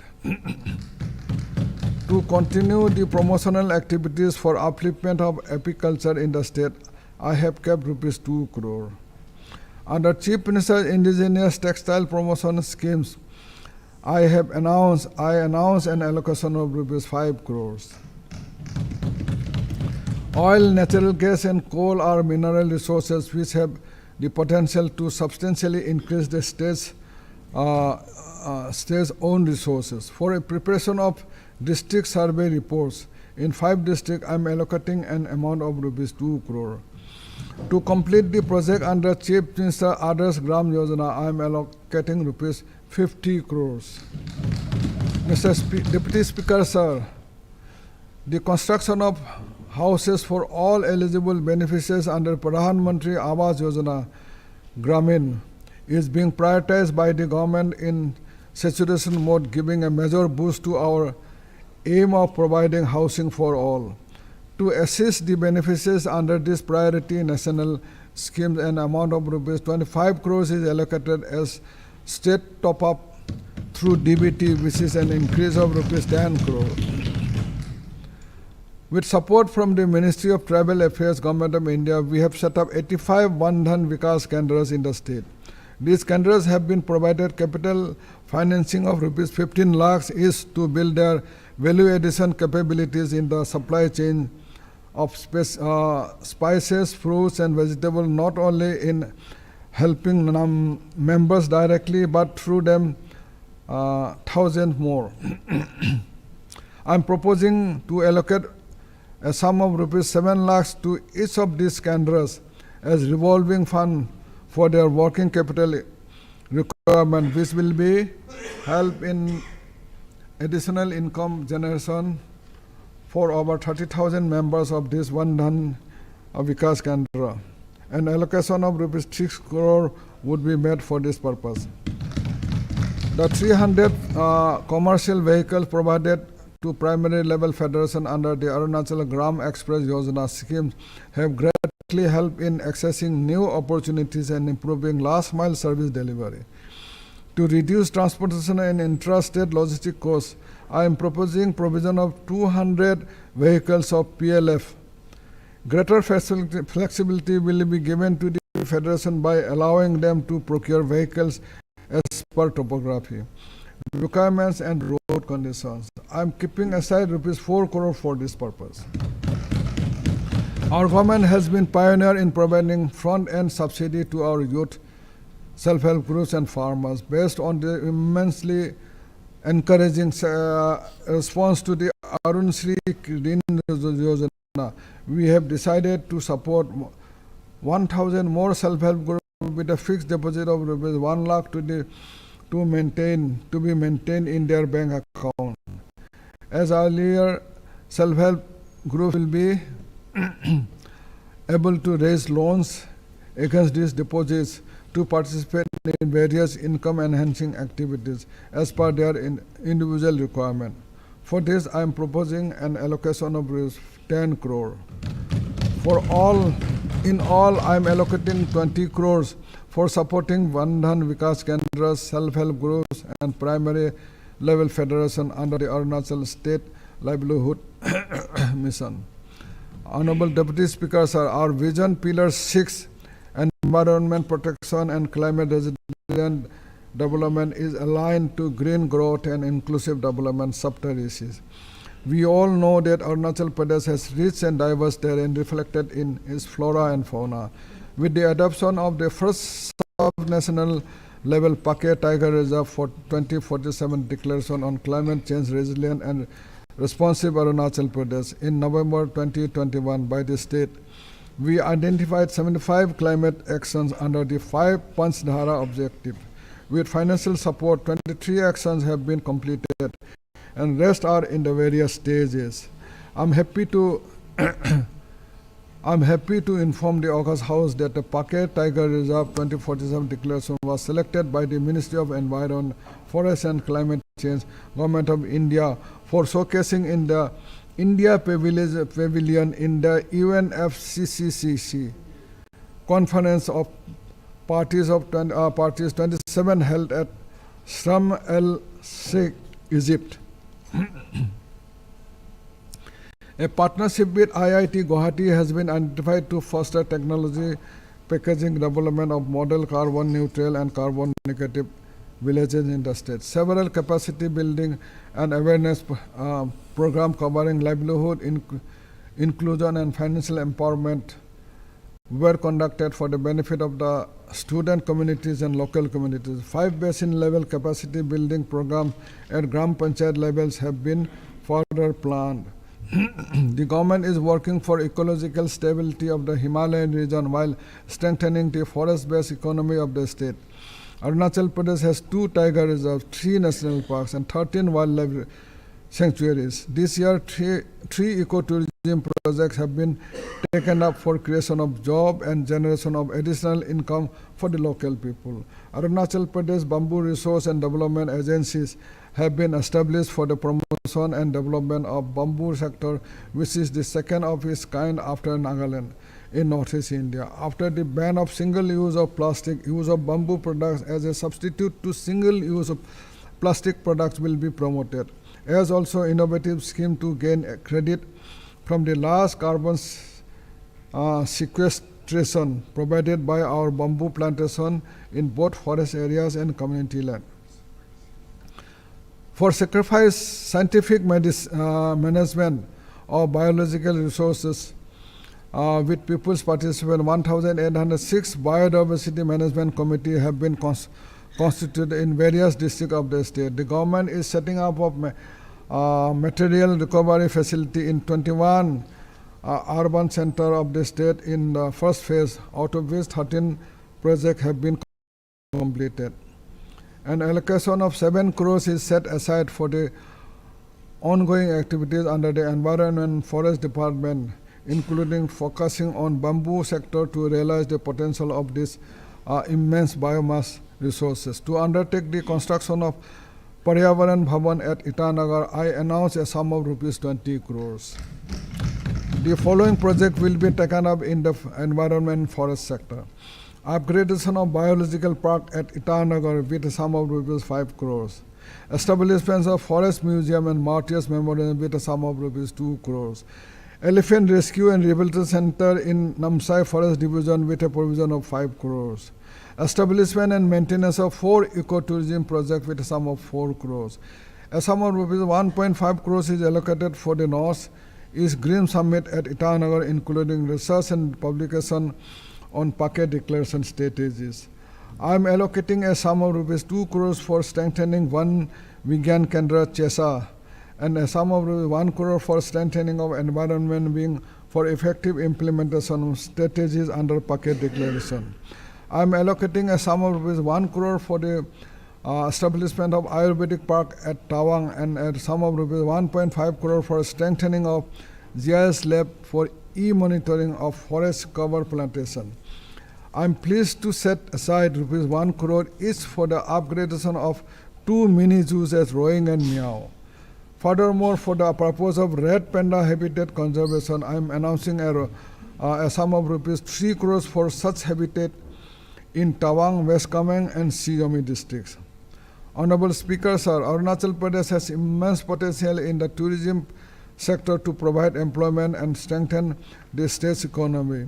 [SPEAKER 13] To continue the promotional activities for upliftment of apiculture in the state, I have kept rupees 2 crore. Under Chief Minister's Indigenous Textile Promotion Schemes, I announced an allocation of rupees 5 crores. Oil, natural gas, and coal are mineral resources which have the potential to substantially increase the state's own resources. For a preparation of district survey reports in 5 districts, I am allocating an amount of rupees 2 crore. To complete the project under Chief Minister Adarsh Gram Yojana, I am allocating rupees 50 crores. Deputy Speaker, sir, the construction of houses for all eligible beneficiaries under Pradhan Mantri Awas Yojana Gramin is being prioritized by the government in saturation mode, giving a major boost to our aim of providing housing for all. To assist the beneficiaries under this priority national scheme, an amount of rupees 25 crores is allocated as state top-up through DBT, which is an increase of rupees 10 crore. With support from the Ministry of Tribal Affairs, Government of India, we have set up 85 Bandhan Vikas Kendras in the state. These Kendras have been provided capital financing of rupees 15 lakhs each to build their value addition capabilities in the supply chain of spices, fruits, and vegetables, not only in helping members directly, but through them thousands more. I am proposing to allocate a sum of rupees 7 lakhs to each of these Kendras as revolving fund for their working capital requirement, which will be help in additional income generation for over 30,000 members of this Bandhan Vikas Kendra. An allocation of rupees 6 crore would be made for this purpose. The 300 commercial vehicles provided to primary level federation under the Arunachal Gram Express Yojana scheme have greatly helped in accessing new opportunities and improving last mile service delivery. To reduce transportation and intrastate logistic costs, I am proposing provision of 200 vehicles of PLF. Greater flexibility will be given to the Federation by allowing them to procure vehicles as per topography, requirements, and road conditions. I am keeping aside rupees 4 crore for this purpose. Our government has been pioneer in providing front-end subsidy to our youth, self-help groups, and farmers. Based on the immensely encouraging response to the Arun Shri Rin Yojana, we have decided to support 1,000 more self-help groups with a fixed deposit of rupees 1 lakh to be maintained in their bank account. As earlier, self-help groups will be able to raise loans against these deposits to participate in various income-enhancing activities as per their individual requirement. For this, I am proposing an allocation of 10 crore. In all, I am allocating 20 crores for supporting Bandhan Vikas Kendras, self-help groups, and primary level federation under the Arunachal State Livelihood Mission. Honorable Deputy Speaker, sir, our Vision Pillar 6, environment protection and climate resilient development, is aligned to green growth and inclusive development sub-terraces. We all know that Arunachal Pradesh has rich and diverse terrain reflected in its flora and fauna. With the adoption of the first sub-national level Pake Tiger Reserve for 2047 declaration on climate change resilient and responsive Arunachal Pradesh in November 2021 by the state, we identified 75 climate actions under the 5 Panchdhara objective. With financial support, 23 actions have been completed. and rest are in the various stages. I'm happy to inform the August House that the Paket Tiger Reserve 2047 declaration was selected by the Ministry of Environment, Forest and Climate Change, Government of India for showcasing in the India Pavilion in the UNFCCC Conference of Parties 27 held at Sharm el-Sheikh, Egypt. A partnership with IIT Guwahati has been identified to foster technology packaging development of model carbon neutral and carbon negative villages in the state. Several capacity building and awareness program covering livelihood, inclusion and financial empowerment were conducted for the benefit of the student communities and local communities. 5 basin level capacity building programs at Gram Panchayat levels have been further planned. The government is working for ecological stability of the Himalayan region while strengthening the forest-based economy of the state. Arunachal Pradesh has 2 tiger reserves, 3 national parks, and 13 wildlife sanctuaries. This year, three ecotourism projects have been taken up for creation of job and generation of additional income for the local people. Arunachal Pradesh Bamboo Resource and Development Agencies have been established for the promotion and development of bamboo sector, which is the second of its kind after Nagaland in Northeast India. After the ban of single use of plastic, use of bamboo products as a substitute to single use of plastic products will be promoted, as also innovative scheme to gain credit from the large carbon sequestration provided by our bamboo plantation in both forest areas and community land. For sacrifice scientific management of biological resources with people's participation, 1,806 biodiversity management committee have been constituted in various districts of the state. The government is setting up a material recovery facility in 21 urban center of the state in the first phase, out of which 13 projects have been completed. An allocation of 7 crores is set aside for the ongoing activities under the Environment and Forest Department, including focusing on bamboo sector to realize the potential of this immense biomass resources. To undertake the construction of Paryavaran Bhavan at Itanagar, I announced a sum of rupees 20 crores. The following project will be taken up in the environment and forest sector. Upgradation of biological park at Itanagar with a sum of rupees 5 crores. Establishment of forest museum and martyrs memorial with a sum of rupees 2 crores. Elephant rescue and rehabilitation center in Namsai forest division with a provision of 5 crores. Establishment and maintenance of 4 ecotourism projects with a sum of 4 crores. A sum of rupees 1.5 crores is allocated for the North East Green Summit at Itanagar, including research and publication on Paket declaration strategies. I am allocating a sum of rupees 2 crores for strengthening one Vigyan Kendra Chesa and a sum of rupees 1 crore for strengthening of environment wing for effective implementation of strategies under Paket declaration. I am allocating a sum of rupees 1 crore for the establishment of Ayurvedic Park at Tawang and a sum of rupees 1.5 crore for strengthening of GIS lab for e-monitoring of forest cover plantation. I am pleased to set aside rupees 1 crore each for the upgradation of 2 mini zoos at Roing and Miao. Furthermore, for the purpose of red panda habitat conservation, I am announcing a sum of rupees 3 crores for such habitat in Tawang, West Kameng and Siomi districts. Honorable Speaker, sir, Arunachal Pradesh has immense potential in the tourism sector to provide employment and strengthen the state's economy.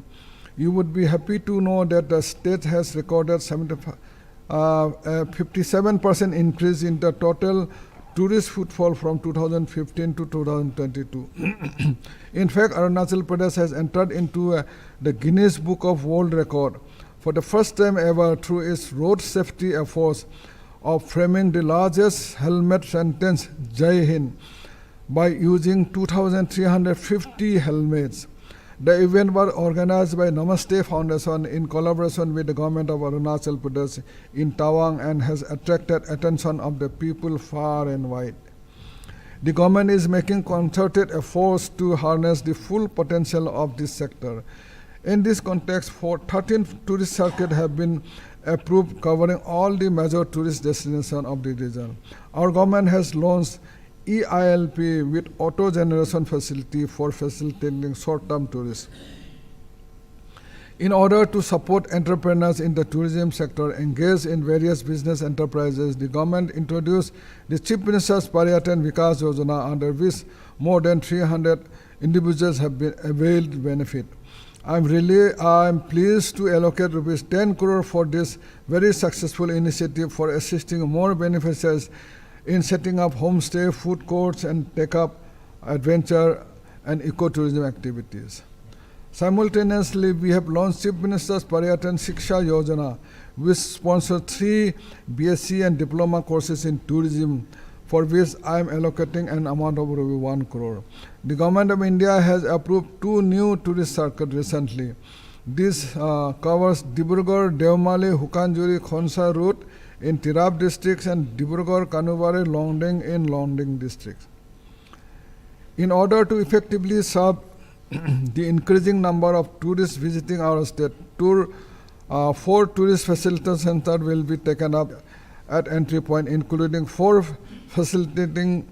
[SPEAKER 13] You would be happy to know that the state has recorded 57% increase in the total tourist footfall from 2015 to 2022. In fact, Arunachal Pradesh has entered into the Guinness Book of World Record for the first time ever through its road safety efforts of framing the largest helmet sentence, Jai Hind, by using 2,350 helmets. The event was organized by Namaste Foundation in collaboration with the government of Arunachal Pradesh in Tawang and has attracted attention of the people far and wide. The government is making concerted efforts to harness the full potential of this sector. In this context, 13 tourist circuits have been approved covering all the major tourist destinations of the region. Our government has launched EILP with auto generation facility for facilitating short-term tourism. In order to support entrepreneurs in the tourism sector engaged in various business enterprises, the government introduced the Chief Minister's Paryatan Vikas Yojana, under which more than 300 individuals have been availed benefit. I'm pleased to allocate rupees 10 crore for this very successful initiative for assisting more beneficiaries in setting up homestay, food courts, and take-up adventure and ecotourism activities. Simultaneously, we have launched Chief Minister's Paryatan Shiksha Yojana, which sponsors 3 BSc and diploma courses in tourism, for which I am allocating an amount of 1 crore. The Government of India has approved 2 new tourist circuits recently. This covers Dibrugarh, Devmali, Hukanjuri, Khonsa route in Tirap districts and Dibrugarh, Kanubari, Longding in Longding districts. In order to effectively serve the increasing number of tourists visiting our state, 4 tourist facilitation centers will be taken up at entry point, including 4 facilitating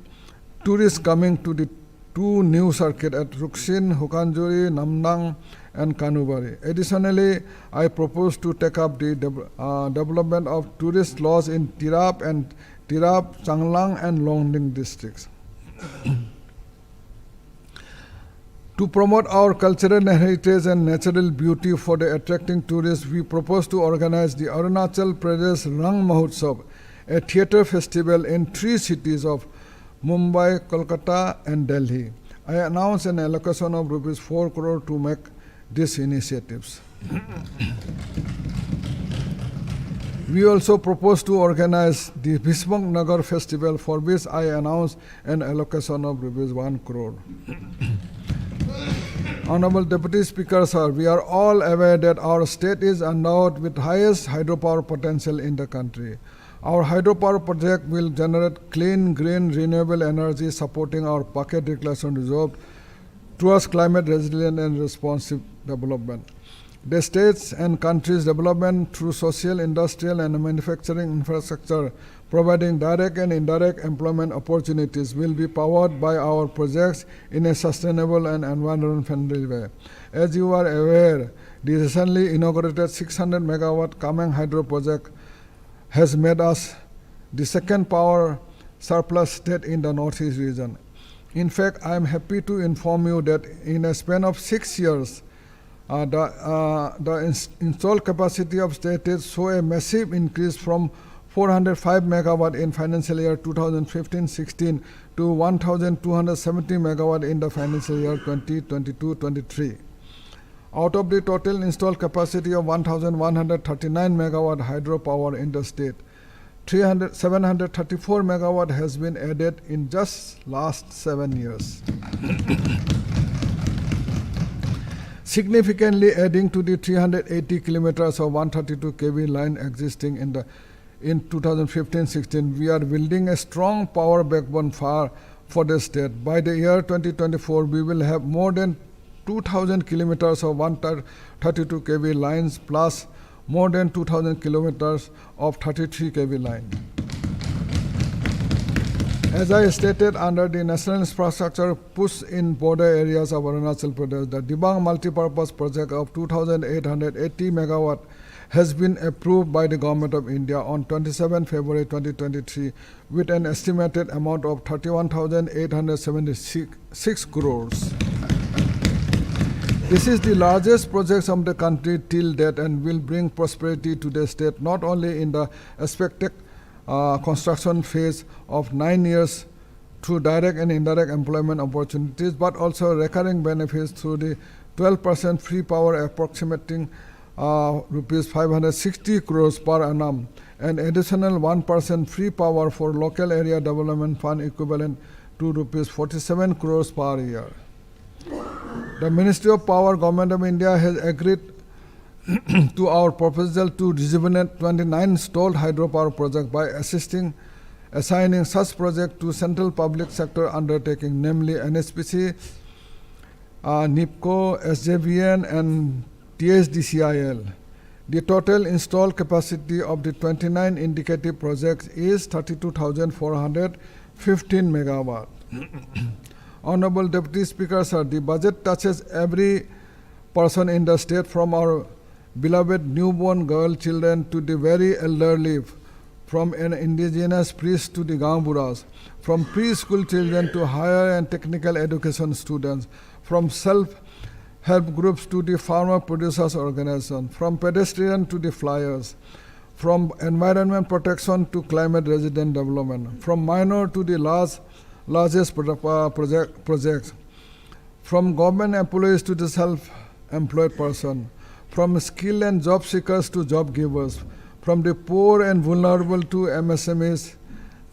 [SPEAKER 13] tourists coming to the 2 new circuits at Ruksin, Hukanjuri, Namdang, and Kanubari. Additionally, I propose to take up the development of tourist lodges in Tirap, Changlang, and Longding districts. To promote our cultural heritage and natural beauty for the attracting tourists, we propose to organize the Arunachal Pradesh Rang Mahotsav, a theatre festival in 3 cities of Mumbai, Kolkata, and Delhi. I announce an allocation of rupees 4 crore to make these initiatives. We also propose to organize the Bhismak Nagar festival, for which I announce an allocation of rupees 1 crore. Honorable Deputy Speaker, sir, we are all aware that our state is endowed with highest hydropower potential in the country. Our hydropower project will generate clean, green, renewable energy, supporting our pocket declaration reserve towards climate resilient and responsive development. The states and countries' development through social, industrial, and manufacturing infrastructure, providing direct and indirect employment opportunities, will be powered by our projects in a sustainable and environment-friendly way. As you are aware, the recently inaugurated 600 megawatt Kameng Hydro project has made us the second power surplus state in the Northeast region. In fact, I am happy to inform you that in a span of 6 years, the installed capacity of state saw a massive increase from 405 megawatt in financial year 2015-16 to 1,270 megawatt in the financial year 2022-23. Out of the total installed capacity of 1,139 megawatt hydropower in the state, 734 megawatt has been added in just last 7 years. Significantly adding to the 380 kilometers of 132 kV line existing in 2015-16, we are building a strong power backbone for the state. By the year 2024, we will have more than 2,000 kilometers of 132 kV lines plus more than 2,000 kilometers of 33 kV line. As I stated, under the National Infrastructure Push in border areas of Arunachal Pradesh, the Dibang Multipurpose Project of 2,880 megawatt has been approved by the Government of India on 27 February 2023 with an estimated amount of 31,876 crores. This is the largest project of the country till date and will bring prosperity to the state, not only in the expected construction phase of 9 years through direct and indirect employment opportunities, but also recurring benefits through the 12% free power approximating rupees 560 crores per annum, and additional 1% free power for local area development fund equivalent to rupees 47 crores per year. The Ministry of Power, Government of India has agreed to our proposal to rejuvenate 29 stalled hydropower projects by assigning such project to central public sector undertaking, namely NHPC, NIPCO, SJVN, and THDCIL. The total installed capacity of the 29 indicative projects is 32,415 megawatt. Honorable Deputy Speaker, sir, the budget touches every person in the state, from our beloved newborn girl children to the very elderly, from an indigenous priest to the Gamburas, from preschool children to higher and technical education students, from self-help groups to the farmer producers organization, from pedestrian to the flyers, from environment protection to climate resilient development, from minor to the largest projects, from government employees to the self-employed person, from skilled and job seekers to job givers, from the poor and vulnerable to MSMEs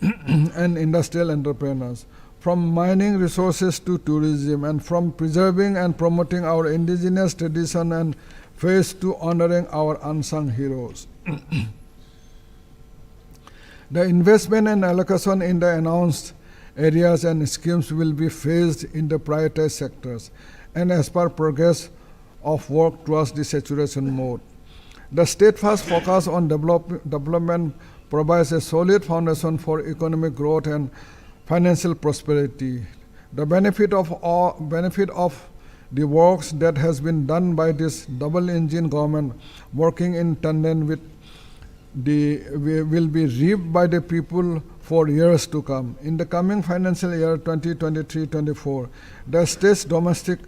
[SPEAKER 13] and industrial entrepreneurs, from mining resources to tourism, and from preserving and promoting our indigenous tradition and faith to honoring our unsung heroes. The investment and allocation in the announced areas and schemes will be phased in the prioritized sectors and as per progress of work towards the saturation mode. The steadfast focus on development provides a solid foundation for economic growth and financial prosperity. The benefit of the works that has been done by this double-engine government working in tandem with will be reaped by the people for years to come. In the coming financial year 2023-24, the state's domestic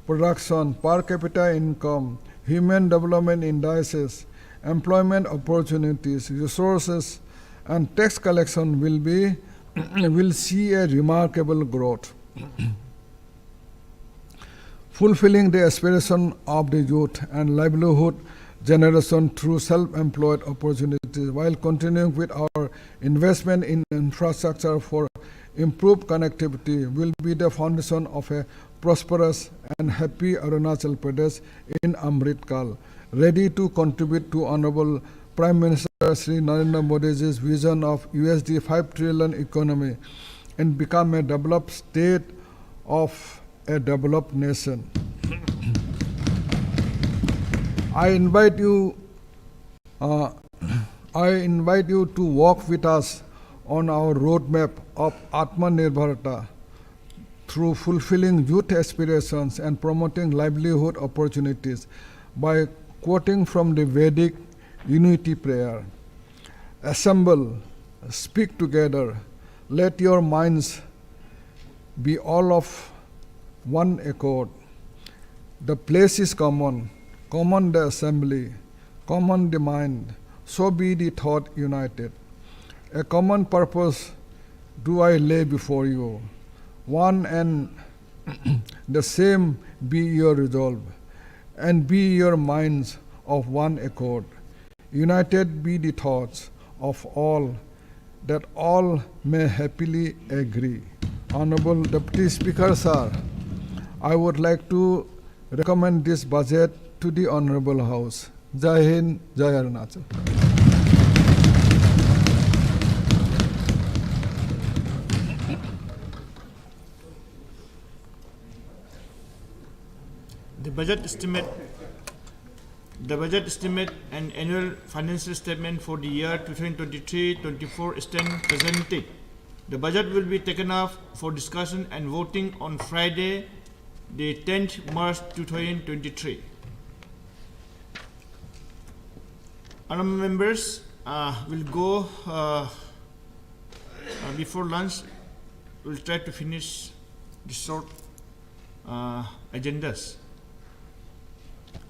[SPEAKER 13] production, per capita income, human development indices, employment opportunities, resources, and tax collection will see a remarkable growth. Fulfilling the aspiration of the youth and livelihood generation through self-employed opportunities, while continuing with our investment in infrastructure for improved connectivity, will be the foundation of a prosperous and happy Arunachal Pradesh in Amrit Kal, ready to contribute to Honorable Prime Minister Shri Narendra Modi's vision of USD 5 trillion economy and become a developed state of a developed nation. I invite you to walk with us on our roadmap of Atmanirbharta through fulfilling youth aspirations and promoting livelihood opportunities by quoting from the Vedic unity prayer. Assemble, speak together, let your minds be all of one accord. The place is common, common the assembly, common the mind, so be the thought united. A common purpose do I lay before you, one and the same be your resolve, and be your minds of one accord. United be the thoughts of all, that all may happily agree. Honorable Deputy Speaker, sir, I would like to recommend this budget to the Honorable House. Jai Hind, Jai Arunachal.
[SPEAKER 14] The budget estimate and annual financial statement for the year 2023-24 stand presented. The budget will be taken up for discussion and voting on Friday, the 10th March 2023. Honorable members, will go before lunch. We'll try to finish the short agendas.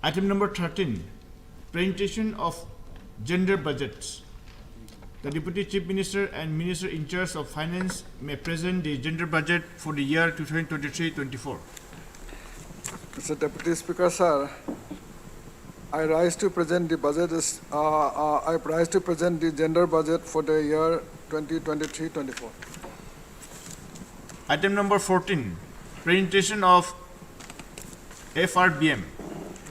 [SPEAKER 14] Item number 13, presentation of gender budgets. The Deputy Chief Minister and Minister in charge of Finance may present the gender budget for the year 2023-24.
[SPEAKER 13] Mr. Deputy Speaker, sir, I rise to present the budget. I rise to present the gender budget for the year 2023-24.
[SPEAKER 14] Item number 14, presentation of FRBM.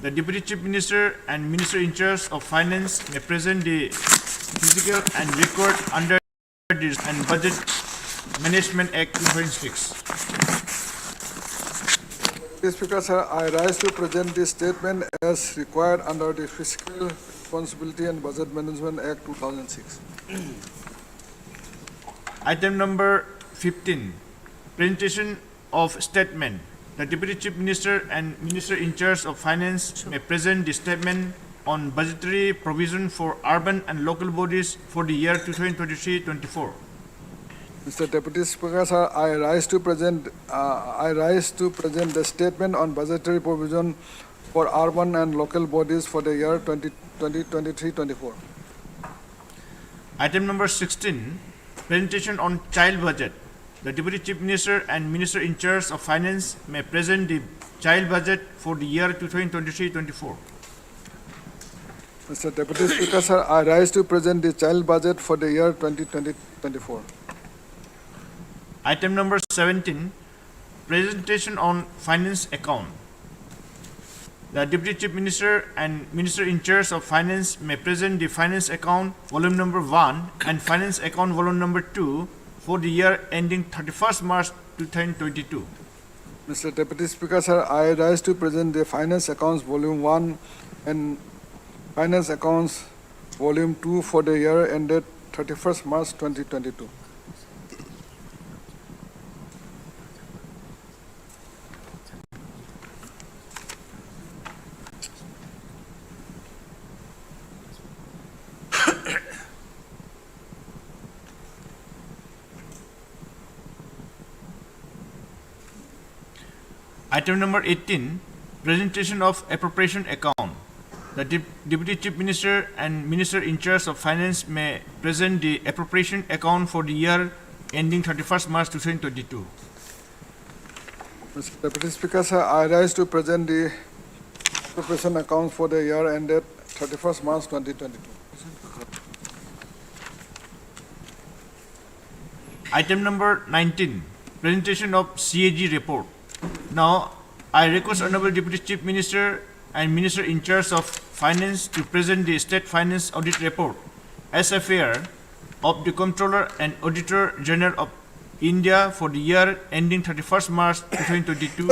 [SPEAKER 14] The Deputy Chief Minister and Minister in charge of Finance may present the physical and record under and Budget Management Act 2006.
[SPEAKER 13] Mr. Speaker, sir, I rise to present this statement as required under the Fiscal Responsibility and Budget Management Act 2006.
[SPEAKER 14] Item number 15, presentation of statement. The Deputy Chief Minister and Minister in charge of Finance may present the statement on budgetary provision for urban and local bodies for the year 2023-24.
[SPEAKER 13] Mr. Deputy Speaker, sir, I rise to present the statement on budgetary provision for urban and local bodies for the year 2023-24.
[SPEAKER 14] Item number 16, presentation on child budget. The Deputy Chief Minister and Minister in charge of Finance may present the child budget for the year 2023-24.
[SPEAKER 13] Mr. Deputy Speaker, sir, I rise to present the child budget for the year 2020-24.
[SPEAKER 14] Item number 17, presentation on finance account. The Deputy Chief Minister and Minister in charge of Finance may present the finance account volume number 1 and finance account volume number 2 for the year ending 31st March 2022.
[SPEAKER 13] Mr. Deputy Speaker, sir, I rise to present the finance accounts volume 1 and finance accounts volume 2 for the year ended 31st March 2022.
[SPEAKER 14] Item number 18, presentation of appropriation account. The Deputy Chief Minister and Minister in charge of Finance may present the appropriation account for the year ending 31st March 2022.
[SPEAKER 13] Mr. Deputy Speaker, sir, I rise to present the appropriation account for the year ended 31st March 2022.
[SPEAKER 14] Item number 19, presentation of CAG report. Now, I request Honorable Deputy Chief Minister and Minister in charge of Finance to present the State Finance Audit Report, SFAR, of the Comptroller and Auditor General of India for the year ending 31st March 2022,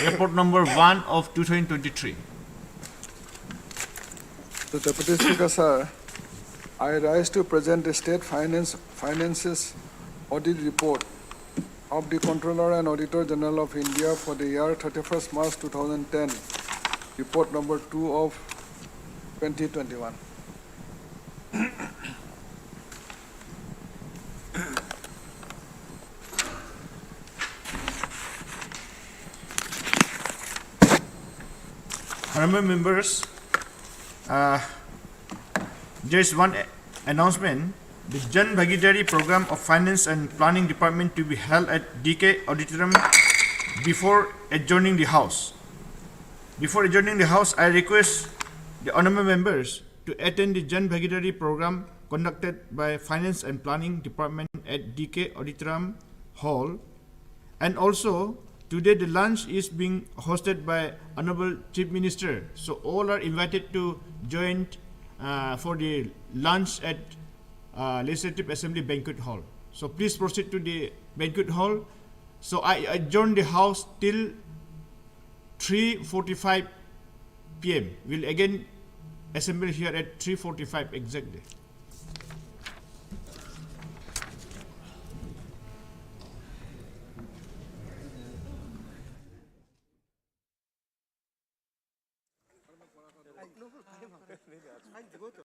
[SPEAKER 14] report number 1 of 2023.
[SPEAKER 13] The Deputy Speaker, sir, I rise to present the State Finances Audit Report of the Comptroller and Auditor General of India for the year 31st March 2010, report number 2 of 2021.
[SPEAKER 14] Honorable members, there is one announcement. The Jan Bhagidari Program of Finance and Planning Department to be held at DK Auditorium before adjourning the House. Before adjourning the House, I request the honorable members to attend the Jan Bhagidari Program conducted by Finance and Planning Department at DK Auditorium Hall. And also, today the lunch is being hosted by Honorable Chief Minister. So all are invited to join for the lunch at Legislative Assembly Banquet Hall. So please proceed to the Banquet Hall. So I adjourn the House till 3:45 p.m. We'll again assemble here at 3:45 exactly.
[SPEAKER 7] I go to